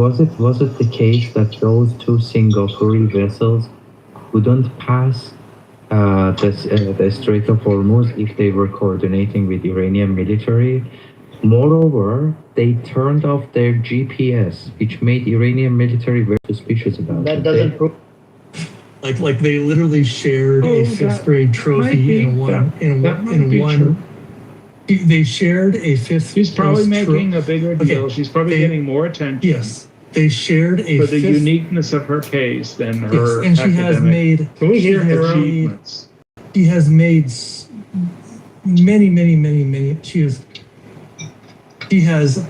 was it the case that those two Singapore vessels couldn't pass the Strait of Hormuz if they were coordinating with Iranian military? Moreover, they turned off their GPS, which made Iranian military very suspicious about That it. doesn't prove. Like they literally shared a fifth grade trophy in one. They shared a fifth. She's probably making a bigger deal. Okay, She's probably getting more attention. Yes, they shared a for the fifth, uniqueness of her case than her. yes, and she has made. Can we hear her achievements? She has made many. She has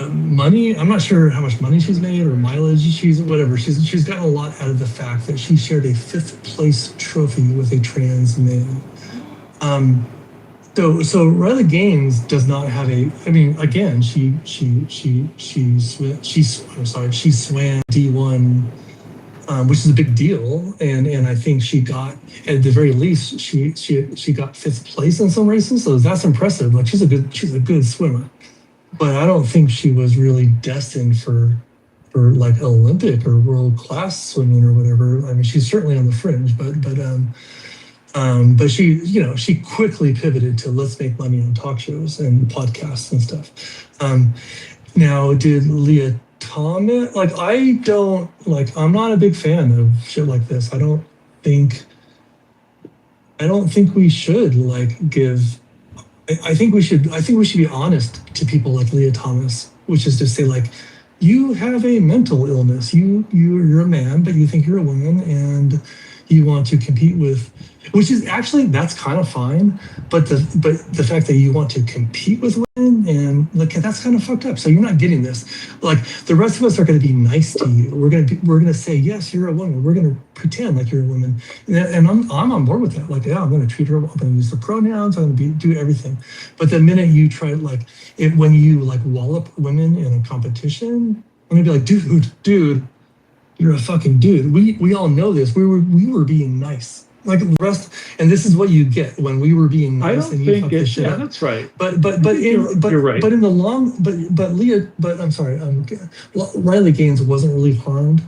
money. I'm not sure how much money she's made or mileage. She's whatever. She's gotten a lot out of the fact that she shared a fifth place trophy with a trans male. So Riley Gaines does not have a. I mean, again, she swam D1, which is a big deal, and I think she got, at the very least, she got fifth place in some races, so that's impressive. Like she's a good swimmer, but I don't think she was really destined for like Olympic or world class swimming or whatever. I mean, she's certainly on the fringe, but she, she quickly pivoted to let's make money on talk shows and podcasts and stuff. Now, did Leah Thomas, I'm not a big fan of shit like this. I don't think we should give. I think we should be honest to people like Leah Thomas, which is to say, you have a mental illness. You're a man, but you think you're a woman, and you want to compete with, which is actually, that's kind of fine, but the fact that you want to compete with women, and that's kind of fucked up. So you're not getting this. The rest of us are going to be nice to you. We're going to say, yes, you're a woman. We're going to pretend like you're a woman, and I'm on board with that. I'm going to treat her. I'm going to use the pronouns. I'm going to do everything. But the minute you try, when you wallop women in a competition, I'm going to be like, dude. You're a fucking dude. We all know this. We were being nice. The rest, and this is what you get when we were being nice and you fucked this shit up. That's right. You're right. But in the long, I'm sorry. Riley Gaines wasn't really harmed,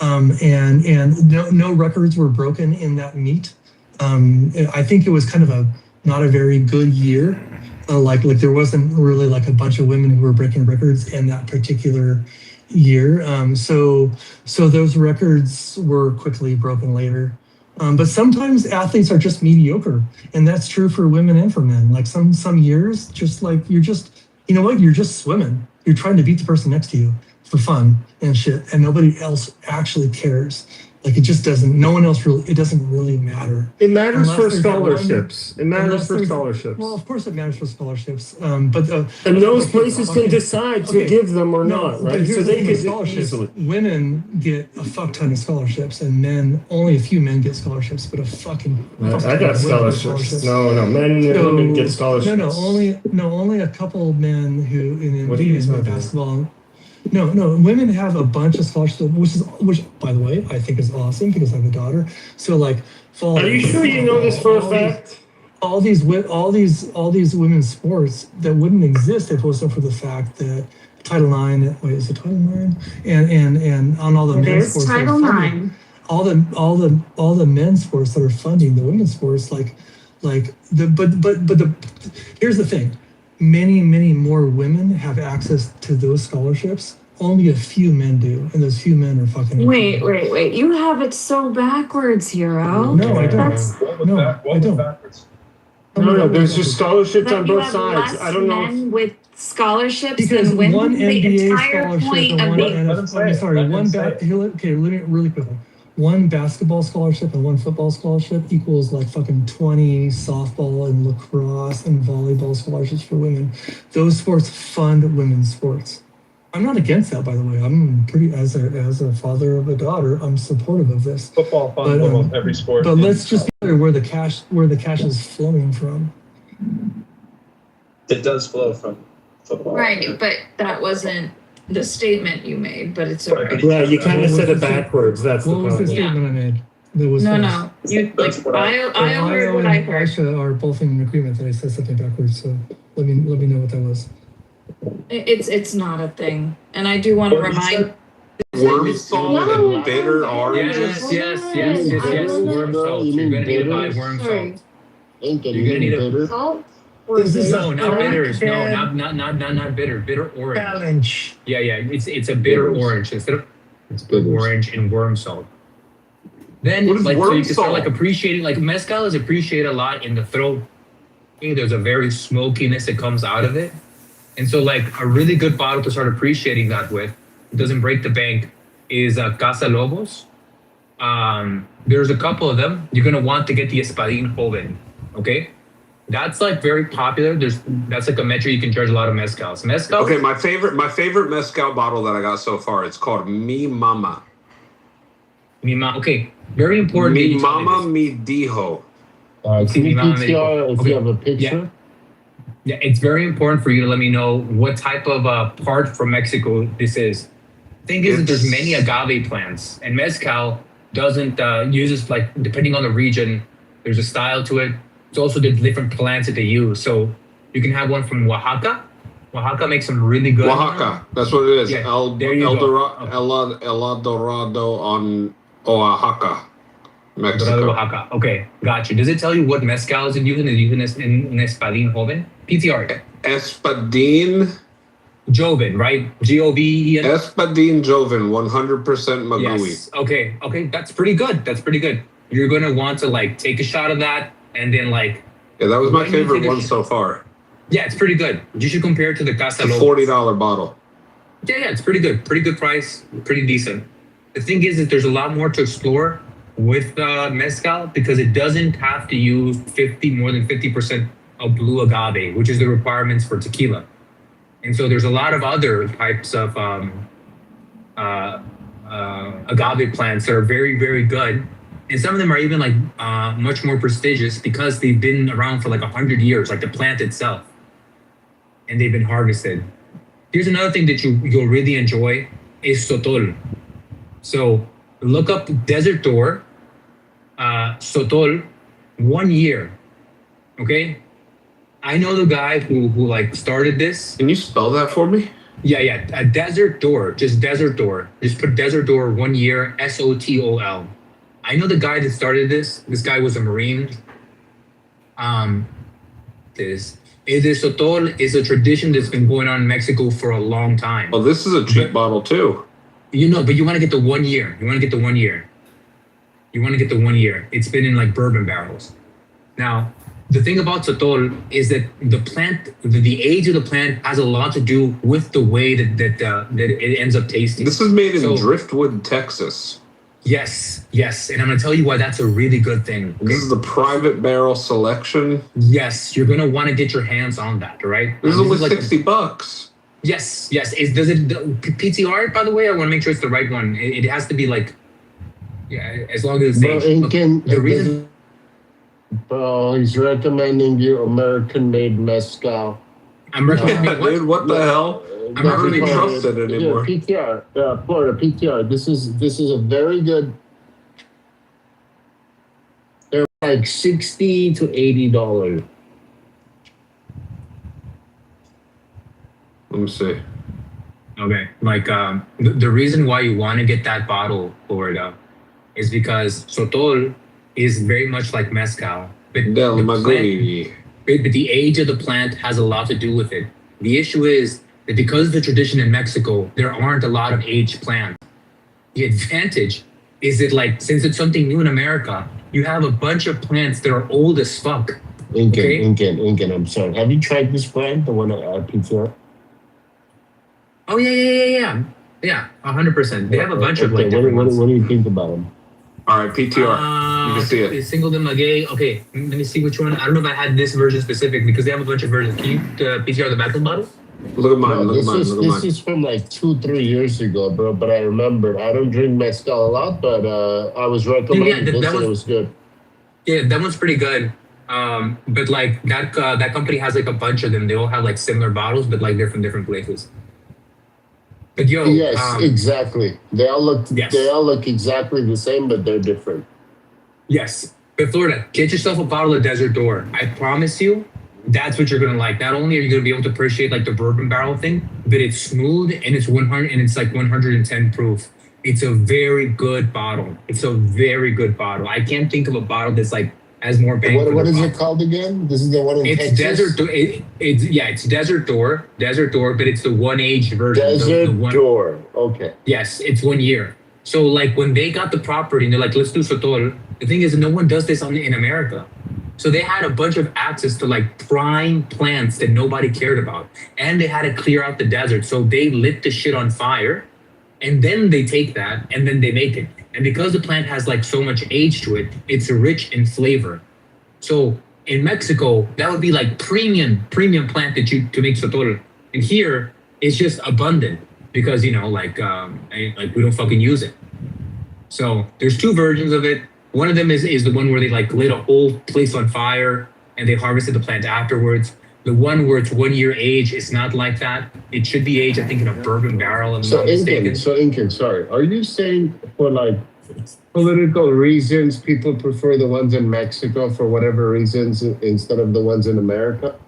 and no records were broken in that meet. I think it was kind of not a very good year. There wasn't really a bunch of women who were breaking records in that particular year. So those records were quickly broken later. But sometimes athletes are just mediocre, and that's true for women and for men. Some years, you're just swimming. You're trying to beat the person next to you for fun and shit, and nobody else actually cares. It just doesn't. No one else really. It doesn't really matter. It matters for scholarships. Well, of course, it matters for scholarships. And those places can decide to give them or not, right? So they get scholarships. Women get a fuck ton of scholarships, and only a few men get scholarships. But I got scholarships. No, men and women get scholarships. Only a couple of men who in basketball. No, women have a bunch of scholarships, which by the way, I think is awesome because I have a daughter. So are you sure you know this for a fact? All these women's sports that wouldn't exist if it wasn't for the fact that Title IX. Wait, is it Title IX? And on all the men's sports. Title IX. All the men's sports that are funding the women's sports, here's the thing. Many more women have access to those scholarships. Only a few men do, and those few men are fucking. Wait! You have it so backwards, Hero. No, I don't. I don't. No, there's just scholarships on both sides. I don't know. Men with scholarships because than women. One NBA entire scholarship and really quickly. One basketball scholarship and one football scholarship equals 20 softball and lacrosse and volleyball scholarships for women. Those sports fund women's sports. I'm not against that, by the way. I'm as a father of a daughter, I'm supportive of this. Football funds almost every sport. But let's just be clear where the cash is flowing from. It does flow from football. Right, but that wasn't the statement you made, but it's all right. Yeah, you kind of said it backwards. That's what was the statement I made? No. You I heard what I heard. Aisha are both in agreement that I said something backwards. So let me know what that was. It's not a thing. And I do want to remind, Worm salt and bitter oranges. Yes. Worm salt. You're gonna need to buy worm salt. You're gonna need a Salt? Is this no, a not bitters. No, crackhead not bitter. Bitter orange. challenge? Yeah. It's a bitter orange instead of It's bitters. orange and worm salt. Then What is like so worm you can start salt? like appreciating like mezcal is appreciated a lot in the throat. There's a very smokiness that comes out of it. And so like a really good bottle to start appreciating that with, it doesn't break the bank, is Casa Lobos. There's a couple of them. You're gonna want to get the Espadín Joven, okay? That's like very popular. That's like a metric you can charge a lot of mezcals. Mezcal. Okay, my favorite mezcal bottle that I got so far. It's called Mi Mama. Okay, very important. that Mi you tell me Mama this. Mi Dijo. See, Can you Mi Mama PTR if Okay. you have a picture? Yeah, it's very important for you to let me know what type of part from Mexico this is. Thing is that there's many agave plants, and mezcal doesn't uses like depending on the region. There's a style to it. It's also the different plants that they use. So you can have one from Oaxaca. Oaxaca makes some really good. Oaxaca. That's what it is. Yeah, El there you go. Dorado on Oaxaca, Dorado, Mexico. Oaxaca. Okay, got you. Does it tell you what mezcal is using? Is using this in Espadín Joven? PTR. Espadín Joven, right? G-O-V-E-N? Espadín Joven, 100% Magui. Yes. Okay. That's pretty good. You're gonna want to like take a shot of that, and then like, Yeah, that was my When you favorite take a one so far. yeah, it's pretty good. You should compare it to the Casa It's a Lobos. $40 bottle. Yeah, it's pretty good. Pretty good price. Pretty decent. The thing is that there's a lot more to explore with mezcal because it doesn't have to use more than 50% of blue agave, which is the requirements for tequila. And so there's a lot of other types of agave plants that are very, very good. And some of them are even like much more prestigious because they've been around for like 100 years, like the plant itself. And they've been harvested. Here's another thing that you'll really enjoy is sotol. So look up Desert Door, sotol, 1 year. Okay? I know the guy who like started this. Can you spell that for me? Yeah. A Desert Door, just Desert Door. Just put Desert Door 1 year, SOTOL. I know the guy that started this. This guy was a Marine. Sotol is a tradition that's been going on in Mexico for a long time. Oh, this is a cheap bottle too. But you want to get the 1 year. You want to get the 1 year. It's been in like bourbon barrels. Now, the thing about sotol is that the plant, the age of the plant has a lot to do with the way that it ends up tasting. This is made in So- Driftwood, Texas. Yes. And I'm going to tell you why that's a really good thing. Okay? This is the private barrel selection. Yes, you're going to want to get your hands on that, all right? This is only like $60. Yes. Does it PTR it, by the way? I want to make sure it's the right one. It has to be like, yeah, as long as it's Bro, safe. the reason. Bro, he's recommending you American-made mezcal. I'm recommending Yeah, dude, what the hell? I'm not really recommending trusted anymore. Yeah, PTR, Florida PTR. This is a very good. They're like $60 to $80. Let me see. Okay, like the reason why you want to get that bottle, Florida, is because sotol is very much like mezcal, but Del the plant, Magui. but the age of the plant has a lot to do with it. The issue is that because of the tradition in Mexico, there aren't a lot of aged plants. The advantage is that like since it's something new in America, you have a bunch of plants that are old as fuck. Incan. I'm sorry. Have you tried this brand, the one at PTR? Oh yeah, 100%. They have a bunch of like different ones. What do you think about them? All right, PTR. You can see it. Single de maguey. Okay, let me see which one. I don't know if I had this version specific because they have a bunch of versions. Can you PTR the back of the bottle? Look at mine. No, this is from like 2-3 years ago, bro. But I remember. I don't drink mezcal a lot, but I was recommended this and it was good. Yeah, that one's pretty good. But like that company has like a bunch of them. They all have like similar bottles, but like they're from different places. But Yes, exactly. They all look Yes. exactly the same, but they're different. Yes. But Florida, get yourself a bottle of Desert Door. I promise you, That's what you're gonna like. Not only are you gonna be able to appreciate like the bourbon barrel thing, but it's smooth and it's 100 and it's like 110 proof. It's a very good bottle. It's a very good bottle. I can't think of a bottle that's like has more bang. What is it called again? This is the one in It's Texas? it's Desert Door, but it's the one aged version. Desert the one, Door. Okay. Yes, it's 1 year. So like when they got the property and they're like, let's do Sotol. The thing is, no one does this in America. So they had a bunch of access to like prime plants that nobody cared about, and they had to clear out the desert. So they lit the shit on fire, and then they take that and then they make it. And because the plant has like so much age to it, it's rich in flavor. So in Mexico, that would be like premium plant that you to make Sotol. And here it's just abundant because we don't fucking use it. So there's two versions of it. One of them is the one where they like lit a whole place on fire and they harvested the plant afterwards. The one where it's 1 year age, it's not like that. It should be aged, I think, in a bourbon barrel. If I'm not mistaken. Incan, sorry. Are you saying for like political reasons, people prefer the ones in Mexico for whatever reasons instead of the ones in America?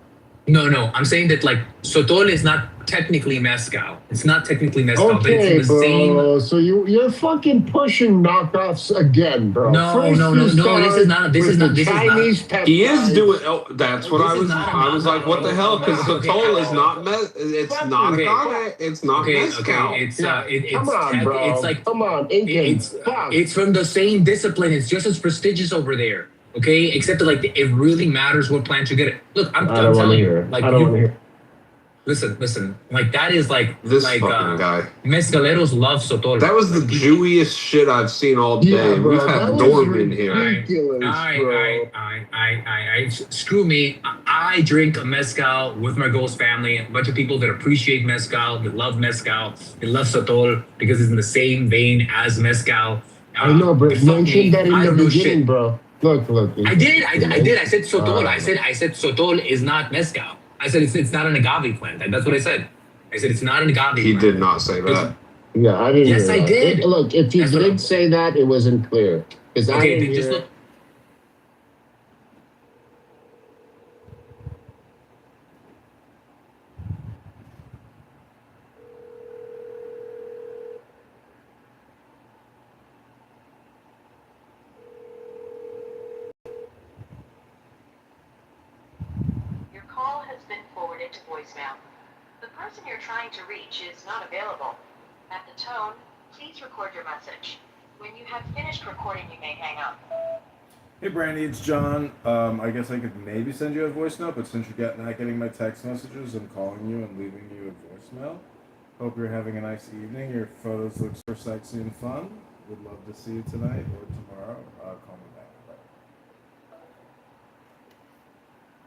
No. I'm saying that like Sotol is not technically mezcal. It's not technically mezcal, but Okay, it's in the bro. same. So you're fucking pushing knockoffs again, bro. No. This is not. This is not. This Chinese is not. He is doing. Oh, that's what This I is was. not a I was like, what the hell? Because Okay, Sotol is not. It's not Okay. agave. It's not mezcal. It's Come on, bro. It's like Come on, Incan. it's from the same discipline. It's just as prestigious over there. Okay, except that like it really matters what plant you get it. Look, I'm telling you, like I don't want to hear. Listen, like that is like This like fucking guy. mezcaleros love Sotol. That was the Jewiest shit I've seen all day. Yeah, bro, We've that had was Dorm in here. ridiculous, bro. Screw me. I drink a mezcal with my girl's family. A bunch of people that appreciate mezcal, that love mezcal, they love Sotol because it's in the same vein as mezcal. I know, but mention that in I the don't know beginning, shit. bro. Look. I did. I said Sotol. I said Sotol is not mezcal. I said it's not an agave plant. That's what I said. I said it's not an agave He plant. did not say that. Yeah, I didn't. Yes, hear I that. did. Look, if you That's what did say that, it wasn't clear. Because I Okay, didn't just hear. look. Your call has been forwarded to voicemail. The person you're trying to reach is not available. At the tone, please record your message. When you have finished recording, you may hang up. Hey Brandy, it's John. I guess I could maybe send you a voice note, but since you're not getting my text messages, I'm calling you and leaving you a voicemail. Hope you're having a nice evening. Your photos look so sexy and fun. Would love to see you tonight or tomorrow. Call me back. Bye.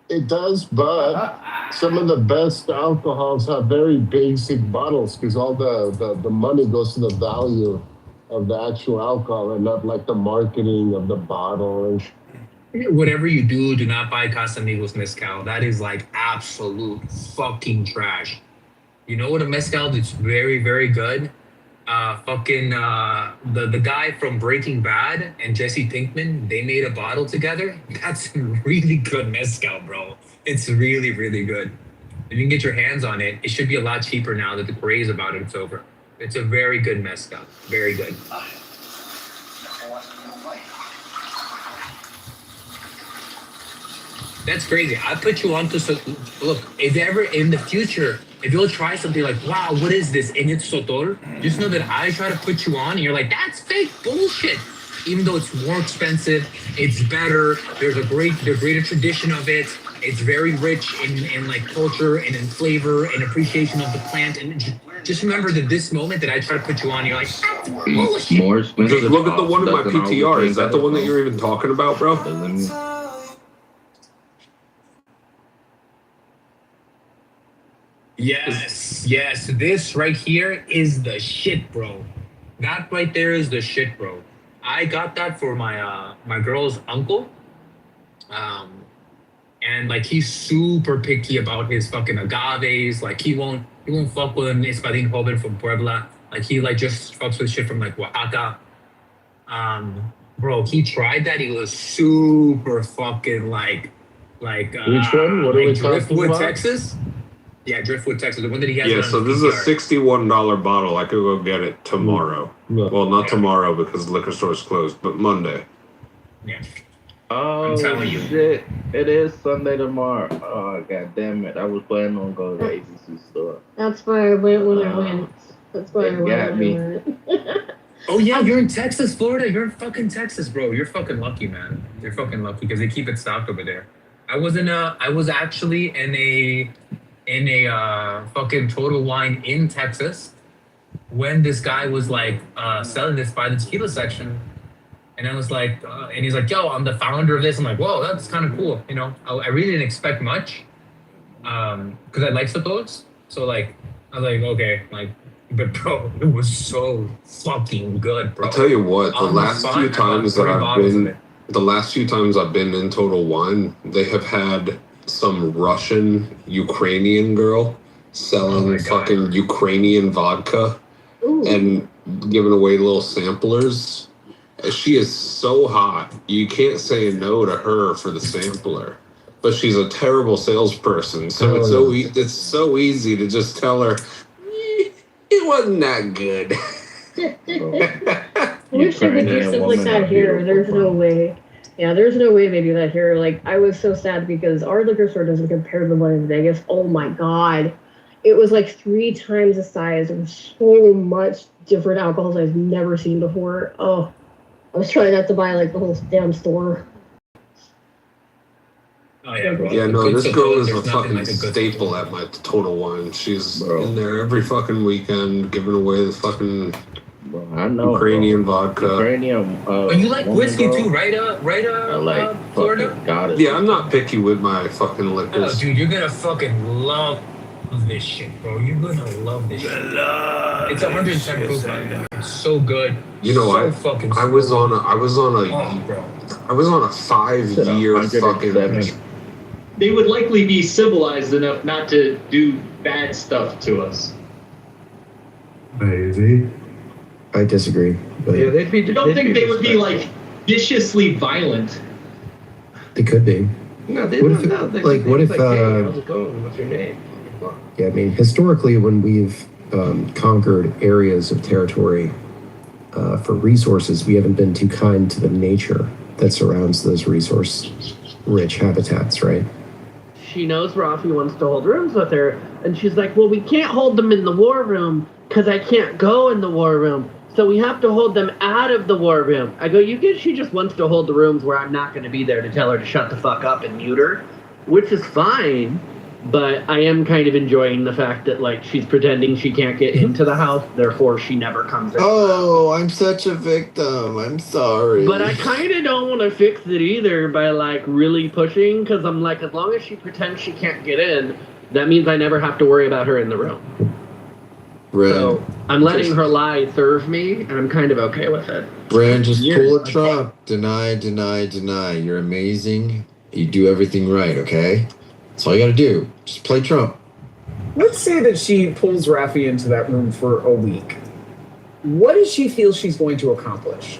It does, but some of the best alcohols have very basic bottles because all the money goes to the value of the actual alcohol and not like the marketing of the bottle and Whatever you do not buy Casamigos mezcal. That is like absolute fucking trash. You know what a mezcal that's very, very good? The guy from Breaking Bad and Jesse Pinkman, they made a bottle together. That's really good mezcal, bro. It's really, really good. If you can get your hands on it, it should be a lot cheaper now that the craze about it's over. It's a very good mezcal. Very good. That's crazy. I put you on to look. If ever in the future, if you'll try something like, wow, what is this? And it's Sotol, just know that I try to put you on, and you're like, that's fake bullshit. Even though it's more expensive, it's better. There's a greater tradition of it. It's very rich in like culture and in flavor and appreciation of the plant. And just remember that this moment that I try to put you on, you're like, that's bullshit. More expensive. Look at the one in my PTR. Is that the one that you're even talking about, bro? Yes. This right here is the shit, bro. That right there is the shit, bro. I got that for my my girl's uncle. And like he's super picky about his fucking agaves. Like he won't fuck with an Espadín Joven from Puebla. Like he like just fucks with shit from like Oaxaca. Bro, he tried that. He was super fucking like like Which one? What are we talking Driftwood, about? Texas. Yeah, Driftwood, Texas. The one that he has. Yeah, on so his this is a PTR. $61 bottle. I could go get it tomorrow. Yeah. Well, not Yeah. tomorrow because the liquor store's closed, but Monday. Yeah. Oh I'm telling you. shit! It is Sunday tomorrow. Oh god damn it! I was planning on going to the ABC store. That's why I went when I went. That's why I They went got me. when I went. Oh yeah, you're in Texas, Florida. You're in fucking Texas, bro. You're fucking lucky, man. You're fucking lucky because they keep it stocked over there. I was actually in a fucking Total Wine in Texas when this guy was like selling this by the tequila section, and I was like, and he's like, "Yo, I'm the founder of this." I'm like, "Whoa, that's kind of cool." You know, I really didn't expect much, because I like Sapotes. So like, I was like, okay, like, but bro, it was so fucking good, bro. I'll tell you what, the On the last spot, few I bought times that 3 I've bottles of been, it. the last few times I've been in Total Wine, they have had some Russian Ukrainian girl selling Oh my God. fucking Ukrainian vodka Ooh. and giving away little samplers. She is so hot. You can't say no to her for the sampler. But she's a terrible salesperson, so it's so easy to just tell her it wasn't that good. I wish they would do something like that here. There's no way. Yeah, there's no way they do that here. Like, I was so sad because our liquor store doesn't compare to the one in Vegas. Oh my God. It was like 3 times the size. There was so much different alcohols I've never seen before. Oh, I was trying not to buy like the whole damn store. Oh yeah, bro. Yeah, no, Good this girl Sapote, is a there's nothing fucking like a good staple Sapote. at my Total Wine. She's Bro. in there every fucking weekend giving away the fucking Bro, I know. Ukrainian vodka. Ukrainian. Oh, you like woman, whiskey bro. too, right? I like Florida. fucking goddess. Yeah, I'm not picky with my fucking Oh, liquors. dude, you're gonna fucking love this shit, bro. You're gonna love this shit. It's 110 proof, man. It's so good. You know, so I fucking was smooth. on a Oh, bro. 5-year 107. fucking. They would likely be civilized enough not to do bad stuff to us. Maybe. I disagree. But I don't think they would be like viciously violent. they could be. No, they What don't if- know. They like, just what think, if, hey, how's it going? What's your name? Yeah, I mean, historically, when we've conquered areas of territory for resources, we haven't been too kind to the nature that surrounds those resource-rich habitats, right? She knows Rafi wants to hold rooms with her, and she's like, well, we can't hold them in the war room because I can't go in the war room, so we have to hold them out of the war room. I go, you get she just wants to hold the rooms where I'm not going to be there to tell her to shut the fuck up and mute her, which is fine, but I am kind of enjoying the fact that, like, she's pretending she can't get into the house, therefore she never comes in. Oh, I'm such a victim. I'm sorry. But I kind of don't want to fix it either by, like, really pushing, because I'm like, as long as she pretends she can't get in, that means I never have to worry about her in the room. Ren, So I'm letting her lie serve me, and I'm kind of okay with it. Ren, just Years, pull a like, Trump. Deny, deny, deny. You're amazing. You do everything right, okay? That's all you gotta do. Just play Trump. Let's say that she pulls Rafi into that room for a week. What does she feel she's going to accomplish?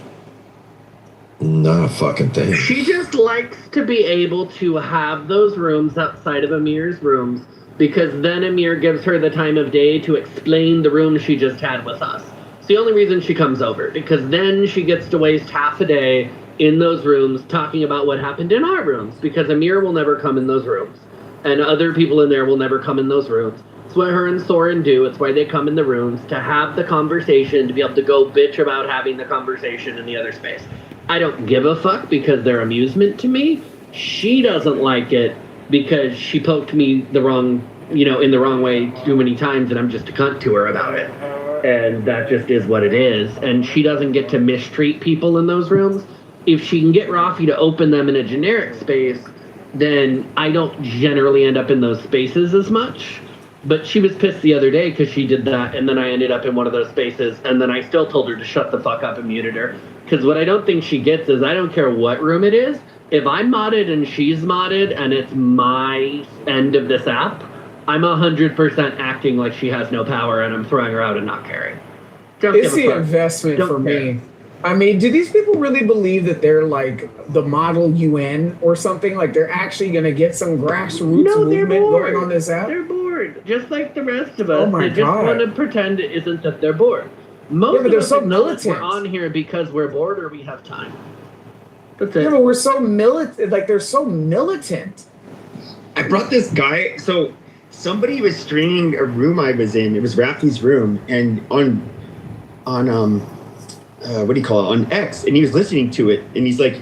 Not a fucking thing. She just likes to be able to have those rooms outside of Amir's rooms, because then Amir gives her the time of day to explain the room she just had with us. It's the only reason she comes over, because then she gets to waste half a day in those rooms talking about what happened in our rooms, because Amir will never come in those rooms, and other people in there will never come in those rooms. It's what her and Soren do. It's why they come in the rooms, to have the conversation, to be able to go bitch about having the conversation in the other space. I don't give a fuck because they're amusement to me. She doesn't like it because she poked me the wrong, in the wrong way too many times, and I'm just a cunt to her about it. And that just is what it is. And she doesn't get to mistreat people in those rooms. If she can get Rafi to open them in a generic space, then I don't generally end up in those spaces as much. But she was pissed the other day because she did that, and then I ended up in one of those spaces, and then I still told her to shut the fuck up and muted her. Because what I don't think she gets is I don't care what room it is. If I'm modded and she's modded and it's my end of this app, I'm 100% acting like she has no power and I'm throwing her out and not caring. Don't It's give a the fuck. investment Don't for care. me. I mean, do these people really believe that they're like the model UN or something? Like they're actually going to get some grassroots movement going on this app? They're bored, just like the rest of us. Oh my they just want to God. pretend it isn't that they're bored. Most Yeah, but of they're us so acknowledge militant. we're on here because we're bored or we have time. That's Yeah, it. but we're so militant. Like they're so militant. I brought this guy. So somebody was streaming a room I was in. It was Rafi's room, and on what do you call it, on X, and he was listening to it, and he's like,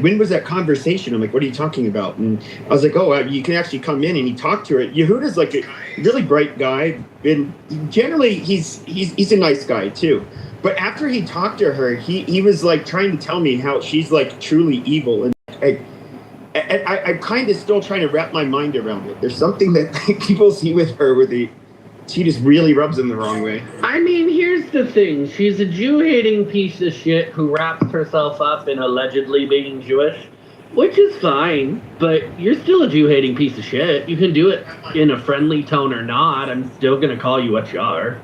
when was that conversation? I'm like, what are you talking about? And I was like, oh, you can actually come in, and he talked to her. Yehuda's like a really bright guy, and generally he's a nice guy too. But after he talked to her, he was like trying to tell me how she's like truly evil, and I'm kind of still trying to wrap my mind around it. There's something that people see with her where she just really rubs them the wrong way. I mean, here's the thing. She's a Jew-hating piece of shit who wraps herself up in allegedly being Jewish, which is fine, but you're still a Jew-hating piece of shit. You can do it in a friendly tone or not. I'm still going to call you what you are.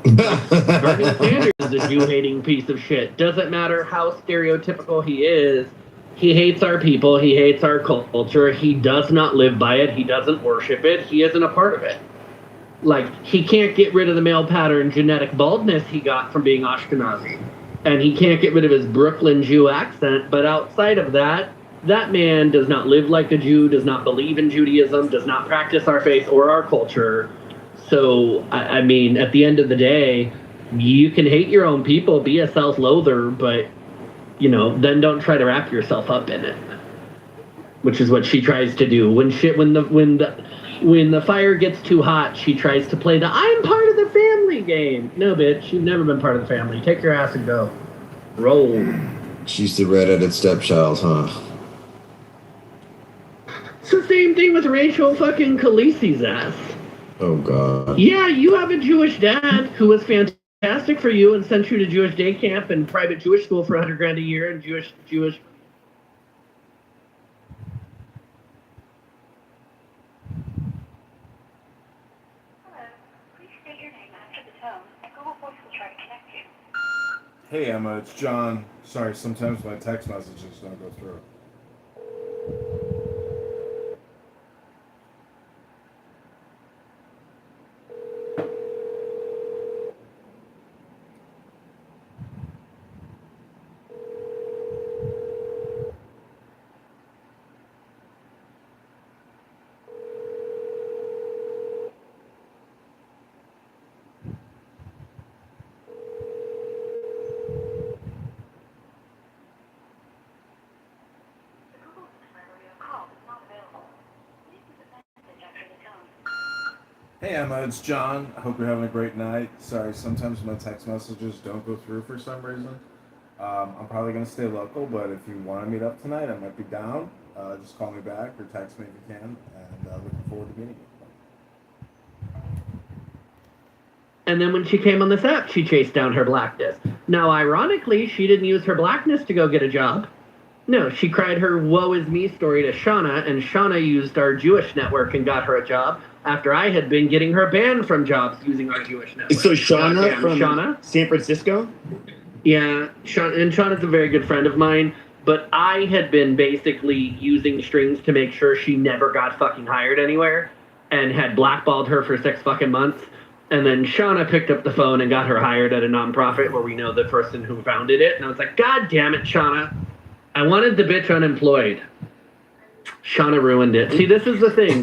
Bernie Sanders is a Jew-hating piece of shit. Doesn't matter how stereotypical he is. He hates our people. He hates our culture. He does not live by it. He doesn't worship it. He isn't a part of it. Like, he can't get rid of the male pattern genetic baldness he got from being Ashkenazi. And he can't get rid of his Brooklyn Jew accent. But outside of that, that man does not live like a Jew, does not believe in Judaism, does not practice our faith or our culture. So, I mean, at the end of the day, you can hate your own people, be a self-loather, but, you know, then don't try to wrap yourself up in it. Which is what she tries to do. When the fire gets too hot, she tries to play the I'm part of the family game. No, bitch, you've never been part of the family. Take your ass and go. Roll. She's the red-headed stepchild, huh? It's the same thing with Rachel fucking Khaleesi's ass. Oh, God. Yeah, you have a Jewish dad who was fantastic for you and sent you to Jewish day camp and private Jewish school for $100,000 a year and Jewish. Hey Emma, it's John. Sorry, sometimes my text messages don't go through. Hey Emma, it's John. I hope you're having a great night. Sorry, sometimes my text messages don't go through for some reason. I'm probably going to stay local, but if you want to meet up tonight, I might be down. Just call me back or text me if you can, and looking forward to meeting you. And then when she came on this app, she chased down her blackness. Now, ironically, she didn't use her blackness to go get a job. No, she cried her woe is me story to Shauna, and Shauna used our Jewish network and got her a job after I had been getting her banned from jobs using our Jewish network. So Shauna Goddamn, from Shauna? San Francisco? Yeah, Shauna's a very good friend of mine, but I had been basically using strings to make sure she never got fucking hired anywhere and had blackballed her for 6 fucking months. And then Shauna picked up the phone and got her hired at a nonprofit where we know the person who founded it. And I was like, God damn it, Shauna. I wanted the bitch unemployed. Shauna ruined it. See, this is the thing.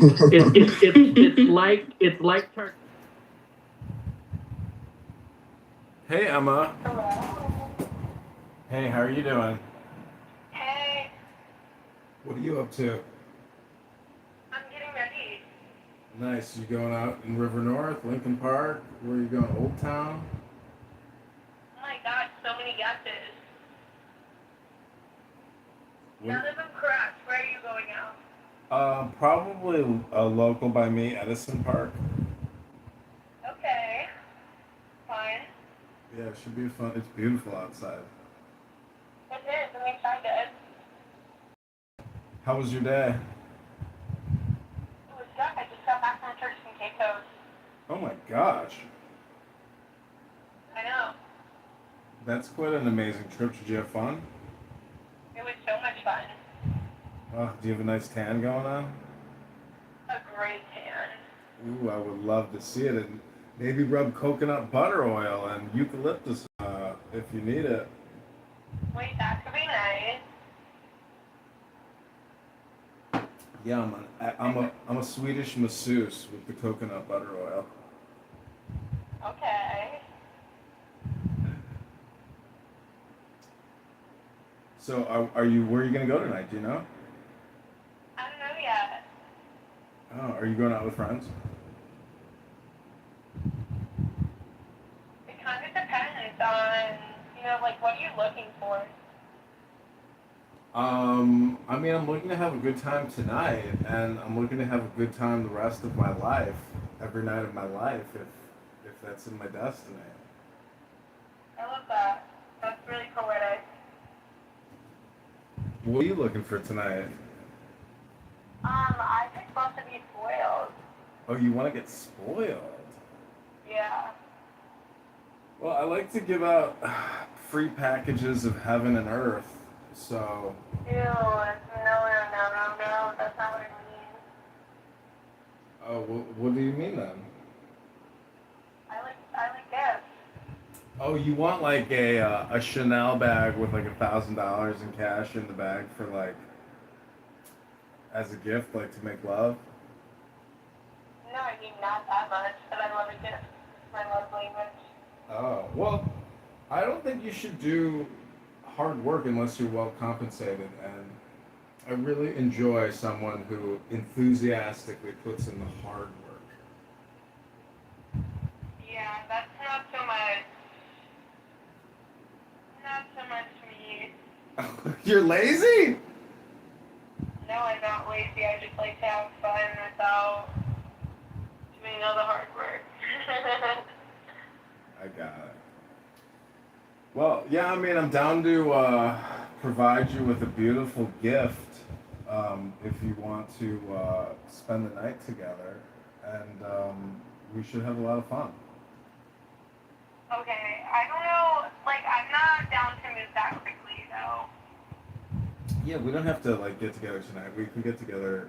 It's like Hey Emma. Hey, how are you doing? Hey, What are you up to? I'm getting ready. Nice. You going out in River North, Lincoln Park? Where are you going? Old Town? Oh my god, so many guesses. None of them correct. Where are you going out? Probably a local by me, Edison Park. Okay. Fine. Yeah, it should be fun. It's beautiful outside. It is. I'm excited. How was your day? It was good. I just got back from Turks and Caicos. Oh my gosh. I know. That's quite an amazing trip. Did you have fun? It was so much fun. Oh, do you have a nice tan going on? A great tan. Ooh, I would love to see it. And maybe rub coconut butter oil and eucalyptus if you need it. Wait, that could be nice. Yeah, I'm a Swedish masseuse with the coconut butter oil. Okay. So are you where are you gonna go tonight? Do you know? I don't know yet. Oh, are you going out with friends? It kind of depends on, like what you're looking for. I mean, I'm looking to have a good time tonight, and I'm looking to have a good time the rest of my life, every night of my life, if that's in my destiny. I love that. That's really poetic. What are you looking for tonight? I just love to be spoiled. Oh, you want to get spoiled? Yeah. Well, I like to give out free packages of heaven and earth, so... Ew, no, that's not what I mean. Oh, what do you mean then? I like gifts. Oh, you want like a Chanel bag with like $1,000 in cash in the bag for like, as a gift, like to make love? No, I mean not that much, but I love a gift. My love language. Oh, well, I don't think you should do hard work unless you're well compensated, and I really enjoy someone who enthusiastically puts in the hard work. Yeah, that's not so much. Not so much for me. You're lazy? No, I'm not lazy. I just like to have fun without doing all the hard work. I got it. Well, yeah, I mean, I'm down to provide you with a beautiful gift if you want to spend the night together, and we should have a lot of fun. Okay, I don't know, like, I'm not down to move that quickly, though. Yeah, we don't have to like get together tonight. We can get together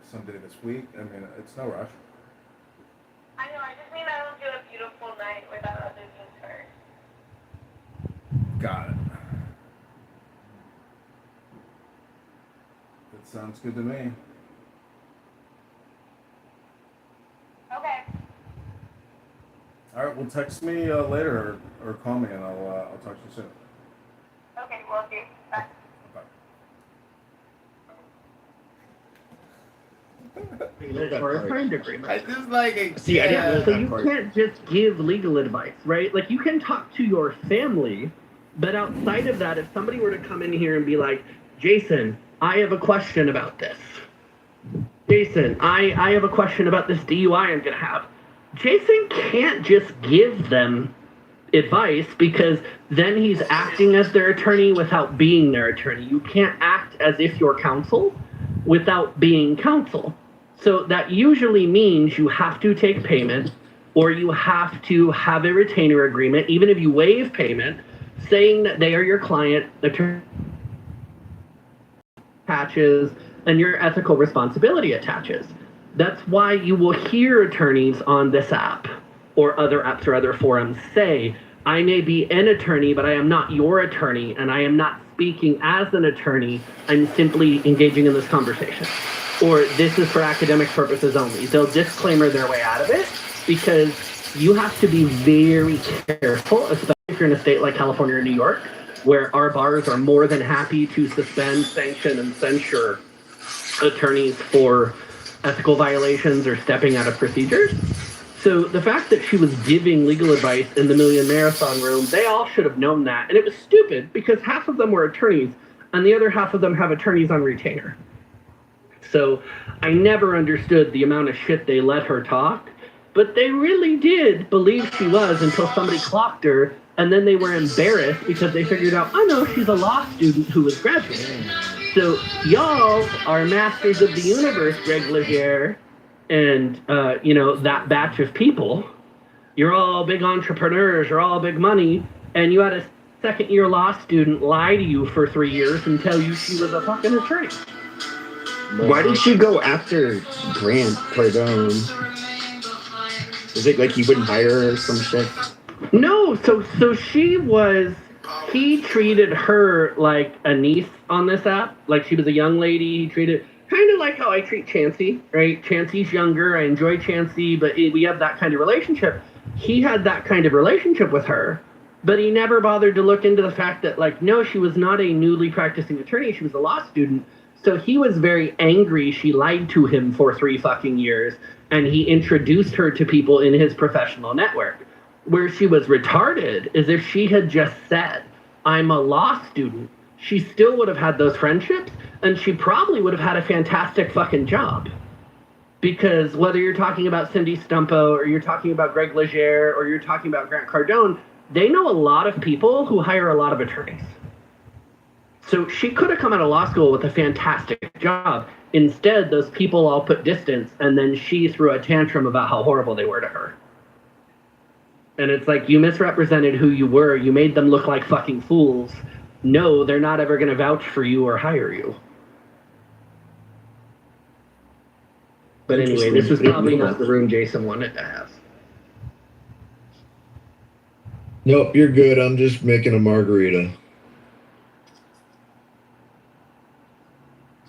someday this week. I mean, it's no rush. I know, I just mean I don't do a beautiful night without other things first. Got it. That sounds good to me. Okay. All right, well, text me later or call me, and I'll talk to you soon. Okay, well, okay. Bye. Or a friend agreement. I just like it. See, I didn't. So you can't just give legal advice, right? Like you can talk to your family, but outside of that, if somebody were to come in here and be like, Jason, I have a question about this. Jason, I have a question about this DUI I'm gonna have. Jason can't just give them advice because then he's acting as their attorney without being their attorney. You can't act as if you're counsel without being counsel. So that usually means you have to take payment or you have to have a retainer agreement, even if you waive payment, saying that they are your client, the attaches, and your ethical responsibility attaches. That's why you will hear attorneys on this app or other apps or other forums say, I may be an attorney, but I am not your attorney, and I am not speaking as an attorney. I'm simply engaging in this conversation. Or this is for academic purposes only. They'll disclaimer their way out of it because you have to be very careful, especially if you're in a state like California or New York, where our bars are more than happy to suspend, sanction, and censure attorneys for ethical violations or stepping out of procedures. So the fact that she was giving legal advice in the Million Marathon room, they all should have known that. And it was stupid because half of them were attorneys and the other half of them have attorneys on retainer. So I never understood the amount of shit they let her talk, but they really did believe she was until somebody clocked her, and then they were embarrassed because they figured out, oh no, she's a law student who was graduating. So y'all are masters of the universe, Greg Legier, and that batch of people. You're all big entrepreneurs, you're all big money, and you had a second-year law student lie to you for 3 years and tell you she was a fucking attorney. Why did she go after Grant Cardone? Is it like he wouldn't hire her or some shit? No, so he treated her like a niece on this app. Like she was a young lady. He treated kind of like how I treat Chansey, right? Chansey's younger. I enjoy Chansey, but we have that kind of relationship. He had that kind of relationship with her, but he never bothered to look into the fact that, like, no, she was not a newly practicing attorney. She was a law student. So he was very angry she lied to him for 3 fucking years, and he introduced her to people in his professional network. Where she was retarded is if she had just said, I'm a law student, she still would have had those friendships, and she probably would have had a fantastic fucking job. Because whether you're talking about Cindy Stumpo, or you're talking about Greg Legere, or you're talking about Grant Cardone, they know a lot of people who hire a lot of attorneys. So she could have come out of law school with a fantastic job. Instead, those people all put distance, and then she threw a tantrum about how horrible they were to her. And it's like, you misrepresented who you were. You made them look like fucking fools. No, they're not ever going to vouch for you or hire you. But anyway, this was probably not the room Jason wanted to have. Nope, you're good. I'm just making a margarita.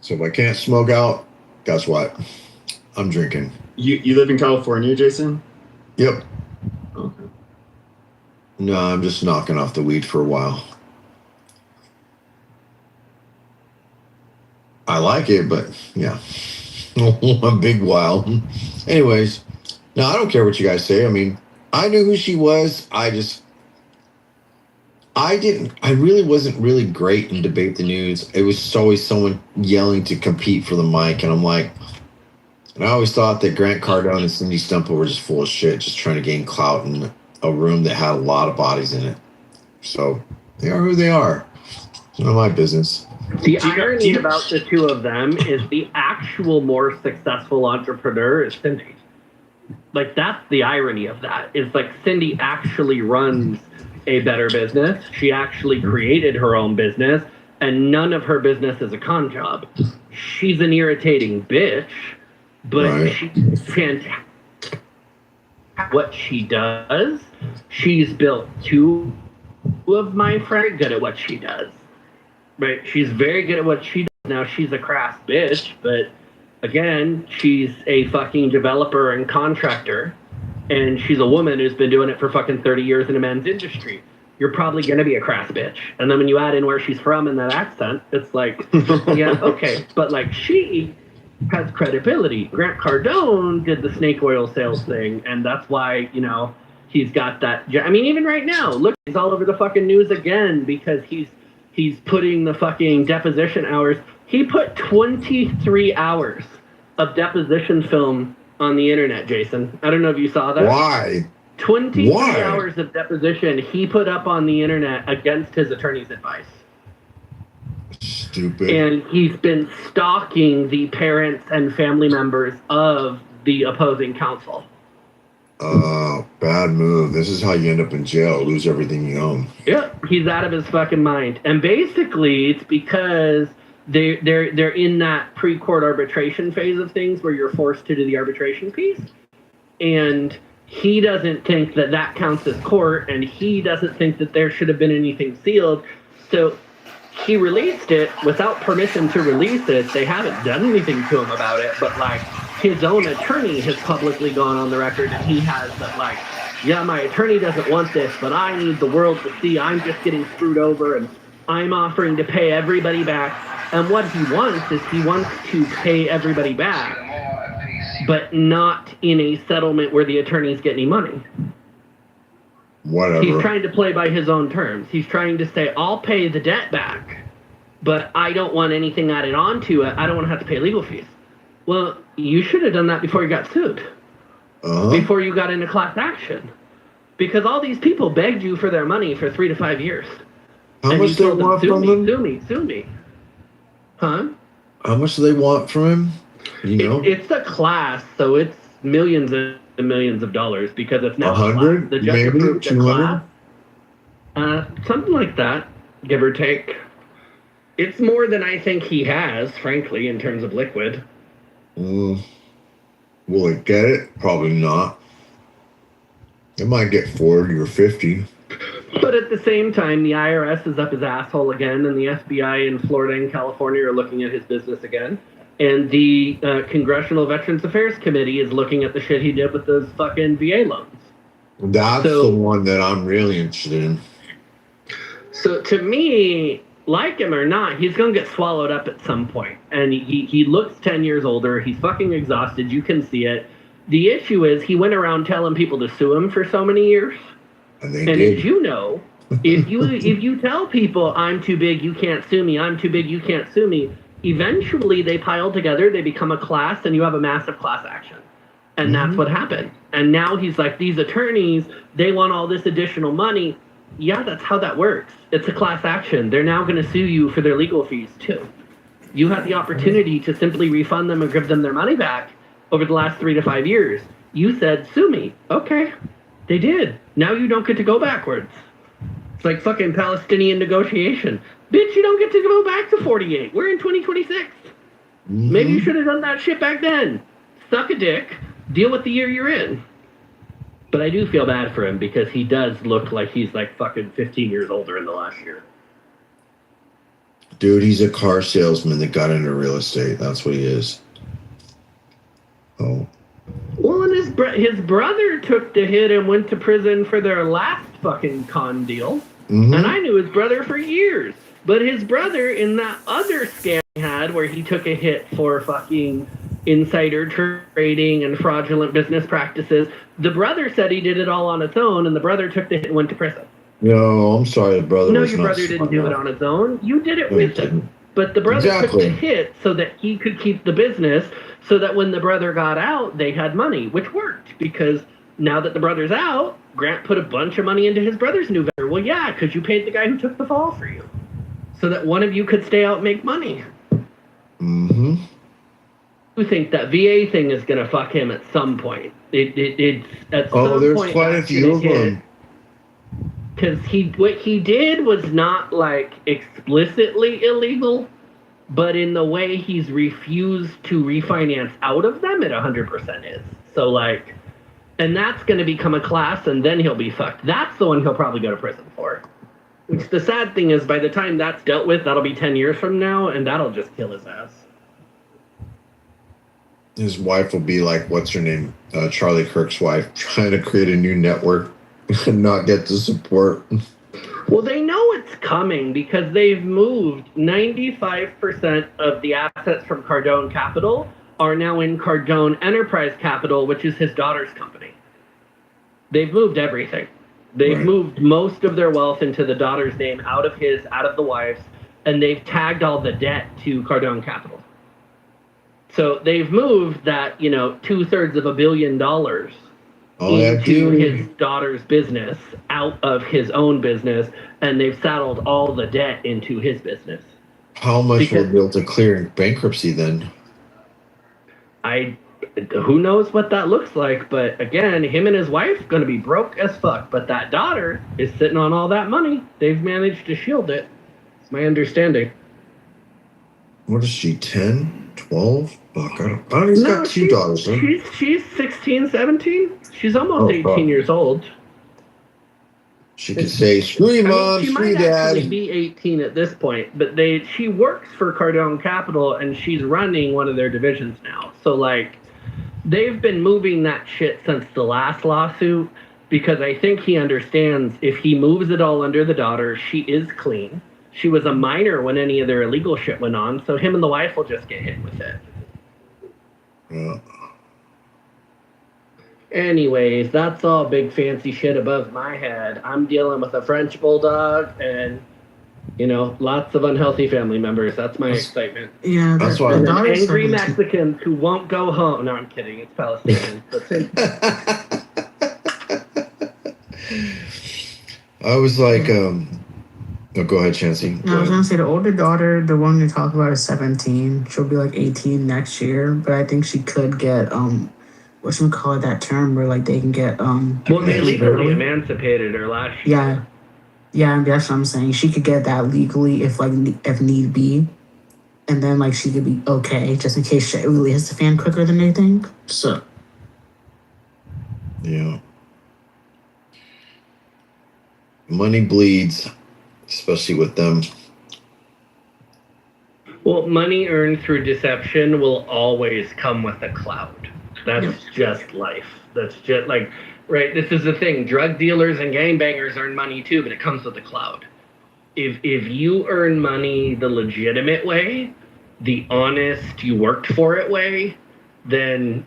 So if I can't smoke out, guess what? I'm drinking. You live in California, Jason? Yep. Okay. No, I'm just knocking off the weed for a while. I like it, but yeah, a big while. Anyways, no, I don't care what you guys say. I mean, I knew who she was. I really wasn't really great in debate the news. It was just always someone yelling to compete for the mic. And I'm like, and I always thought that Grant Cardone and Cindy Stumpo were just full of shit, just trying to gain clout in a room that had a lot of bodies in it. So they are who they are. It's none of my business. The irony about the two of them is the actual more successful entrepreneur is Cindy. Like, that's the irony of that. It's like Cindy actually runs a better business. She actually created her own business, and none of her business is a con job. She's an irritating bitch, but she's fantastic. What she does, she's built two of my friends good at what she does. Right? She's very good at what she does. Now, she's a crass bitch, but again, she's a fucking developer and contractor, and she's a woman who's been doing it for fucking 30 years in a men's industry. You're probably going to be a crass bitch. And then when you add in where she's from and that accent, it's like, yeah, okay. But like, she has credibility. Grant Cardone did the snake oil sales thing, and that's why, you know, he's got that. I mean, even right now, look, he's all over the fucking news again because he's putting the fucking deposition hours. He put 23 hours of deposition film on the internet, Jason. I don't know if you saw that. Why? 23 hours of deposition he put up on the internet against his attorney's advice. Stupid. And he's been stalking the parents and family members of the opposing counsel. Bad move. This is how you end up in jail, lose everything you own. Yep, he's out of his fucking mind. And basically, it's because they're in that pre-court arbitration phase of things where you're forced to do the arbitration piece. And he doesn't think that that counts as court, and he doesn't think that there should have been anything sealed. So he released it without permission to release it. They haven't done anything to him about it, but like his own attorney has publicly gone on the record, and he has that, like, yeah, my attorney doesn't want this, but I need the world to see I'm just getting screwed over, and I'm offering to pay everybody back. And what he wants is he wants to pay everybody back, but not in a settlement where the attorneys get any money. Whatever. He's trying to play by his own terms. He's trying to say, I'll pay the debt back, but I don't want anything added on to it. I don't want to have to pay legal fees. Well, you should have done that before you got sued. Before you got into class action. Because all these people begged you for their money for 3 to 5 years. How much do they want from him? Sue me. Huh? How much do they want from him? You know? It's a class, so it's millions and millions of dollars because it's now 100, the judge maybe approved the 200. class. Something like that, give or take. It's more than I think he has, frankly, in terms of liquid. Will it get it? Probably not. It might get 40 or 50. But at the same time, the IRS is up his asshole again, and the FBI in Florida and California are looking at his business again. And the Congressional Veterans Affairs Committee is looking at the shit he did with those fucking VA loans. That's the one that I'm really interested in. So to me, like him or not, he's going to get swallowed up at some point. And he looks 10 years older. He's fucking exhausted. You can see it. The issue is he went around telling people to sue him for so many years. And they and did. as you know, if you tell people, I'm too big, you can't sue me, I'm too big, you can't sue me, eventually they pile together, they become a class, and you have a massive class action. And that's what happened. And now he's like, these attorneys, they want all this additional money. Yeah, that's how that works. It's a class action. They're now going to sue you for their legal fees, too. You had the opportunity to simply refund them and give them their money back over the last 3 to 5 years. You said, sue me. Okay. They did. Now you don't get to go backwards. It's like fucking Palestinian negotiation. Bitch, you don't get to go back to 48. We're in 2026. Maybe you should have done that shit back then. Suck a dick. Deal with the year you're in. But I do feel bad for him because he does look like he's like fucking 15 years older in the last year. Dude, he's a car salesman that got into real estate. That's what he is. Oh. Well, and his brother took the hit and went to prison for their last fucking con deal. And I knew his brother for years. But his brother, in that other scam he had where he took a hit for fucking insider trading and fraudulent business practices, the brother said he did it all on its own, and the brother took the hit and went to prison. No, I'm sorry, the brother. No, was your not brother didn't do it on his own. You did it No, he with him. didn't. But the brother took Exactly. the hit so that he could keep the business, so that when the brother got out, they had money, which worked because now that the brother's out, Grant put a bunch of money into his brother's new venture. Well, yeah, because you paid the guy who took the fall for you, so that one of you could stay out and make money. You think that VA thing is going to fuck him at some point? It's at some there's point quite a that's few gonna of hit. them. Because what he did was not like explicitly illegal, but in the way he's refused to refinance out of them, it 100% is. So like, and that's going to become a class, and then he'll be fucked. That's the one he'll probably go to prison for. Which the sad thing is, by the time that's dealt with, that'll be 10 years from now, and that'll just kill his ass. His wife will be like, what's her name? Charlie Kirk's wife, trying to create a new network and not get the support. Well, they know it's coming because they've moved 95% of the assets from Cardone Capital are now in Cardone Enterprise Capital, which is his daughter's company. They've moved everything. They've moved most of their wealth into the daughter's name, out of the wife's, and they've tagged all the debt to Cardone Capital. So they've moved that, 2/3 of $1 billion into his daughter's business, out of his own business, and they've saddled all the debt into his business. How much will be able to clear in bankruptcy then? Who knows what that looks like, but again, him and his wife going to be broke as fuck, but that daughter is sitting on all that money. They've managed to shield it. It's my understanding. What is she, 10, 12? Fuck, I don't he's got two daughters, huh? She's 16, 17. She's almost 18 years old. She could say, screw you, Mom, she screw you, might actually Dad. be 18 at this point, but she works for Cardone Capital, and she's running one of their divisions now. So, like, they've been moving that shit since the last lawsuit, because I think he understands if he moves it all under the daughter, she is clean. She was a minor when any of their illegal shit went on, so him and the wife will just get hit with it. Yeah. Anyways, that's all big fancy shit above my head. I'm dealing with a French bulldog and, lots of unhealthy family members. That's my excitement. Yeah, that's why and angry Mexicans who won't go home. No, I'm kidding. It's Palestinians. I was like, go ahead, Chancey. No, I was gonna say the older daughter, the one you talk about, is 17. She'll be like 18 next year, but I think she could get that term where like they can get well, they legally emancipated her last year. Yeah. Yeah, that's what I'm saying. She could get that legally if if need be, and then like she could be okay just in case shit really hits the fan quicker than they think. So Yeah. Money bleeds, especially with them. Well, money earned through deception will always come with a cloud. That's just life. That's just like, right? This is the thing. Drug dealers and gangbangers earn money too, but it comes with a cloud. If you earn money the legitimate way, the honest, you worked for it way, then,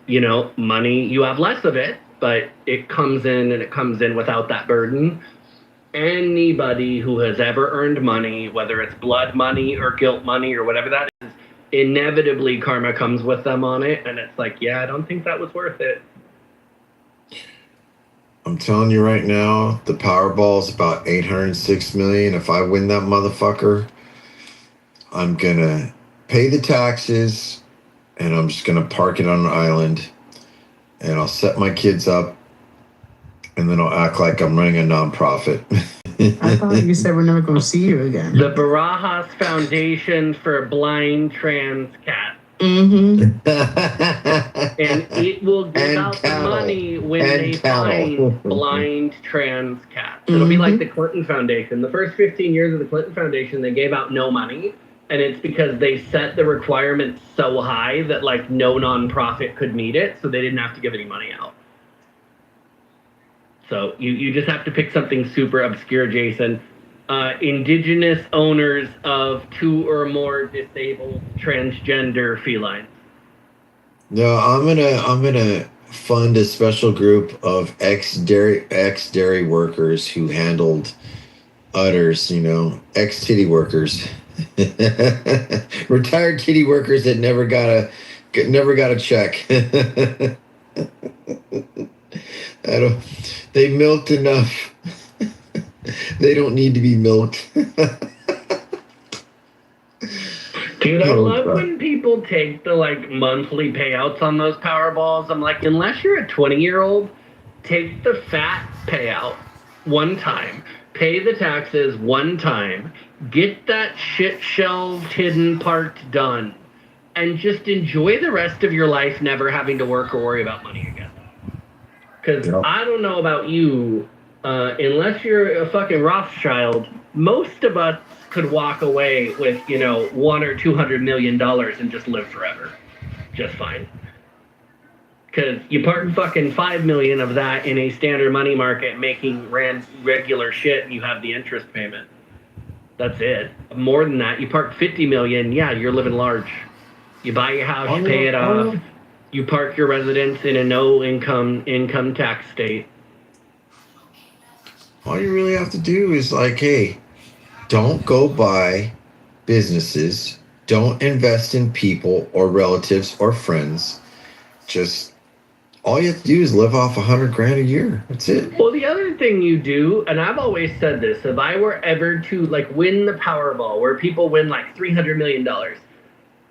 money, you have less of it, but it comes in and it comes in without that burden. Anybody who has ever earned money, whether it's blood money or guilt money or whatever that is, inevitably karma comes with them on it. And it's like, yeah, I don't think that was worth it. I'm telling you right now, the Powerball is about 806 million. If I win that motherfucker, I'm gonna pay the taxes and I'm just gonna park it on an island and I'll set my kids up and then I'll act like I'm running a nonprofit. I thought you said we're never going to see you again. The Barajas Foundation for Blind Trans Cats. Mm-hmm. And it will give out the money when they find blind trans cats. It'll be like the Clinton Foundation. The first 15 years of the Clinton Foundation, they gave out no money. And it's because they set the requirements so high that like no nonprofit could meet it. So they didn't have to give any money out. So you just have to pick something super obscure, Jason. Indigenous owners of 2 or more disabled transgender felines. No, I'm gonna fund a special group of ex dairy workers who handled udders, ex titty workers, retired titty workers that never got a check. They milked enough. They don't need to be milked. Dude, I love when people take the monthly payouts on those Powerballs. I'm like, unless you're a 20-year-old, take the fat payout one time, pay the taxes one time, get that shit shelved, hidden, parked, done, and just enjoy the rest of your life never having to work or worry about money again. Because I don't know about you, unless you're a fucking Rothschild, most of us could walk away with, $100 or $200 million and just live forever. Just fine. Because you park fucking $5 million of that in a standard money market making regular shit and you have the interest payment. That's it. More than that, you park $50 million, yeah, you're living large. You buy your house, you pay it off. You park your residence in a no income tax state. All you really have to do is hey, don't go buy businesses. Don't invest in people or relatives or friends. Just all you have to do is live off $100,000 a year. That's it. Well, the other thing you do, and I've always said this, if I were ever to win the Powerball, where people win $300 million,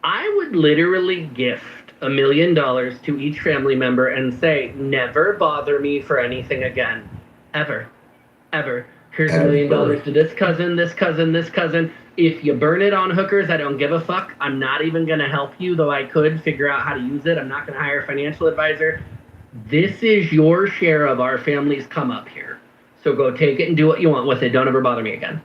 I would literally gift $1 million to each family member and say, never bother me for anything again. Ever. Here's $1 million to this cousin, this cousin, this cousin. If you burn it on hookers, I don't give a fuck. I'm not even going to help you, though I could figure out how to use it. I'm not going to hire a financial advisor. This is your share of our family's come up here. So go take it and do what you want with it. Don't ever bother me again.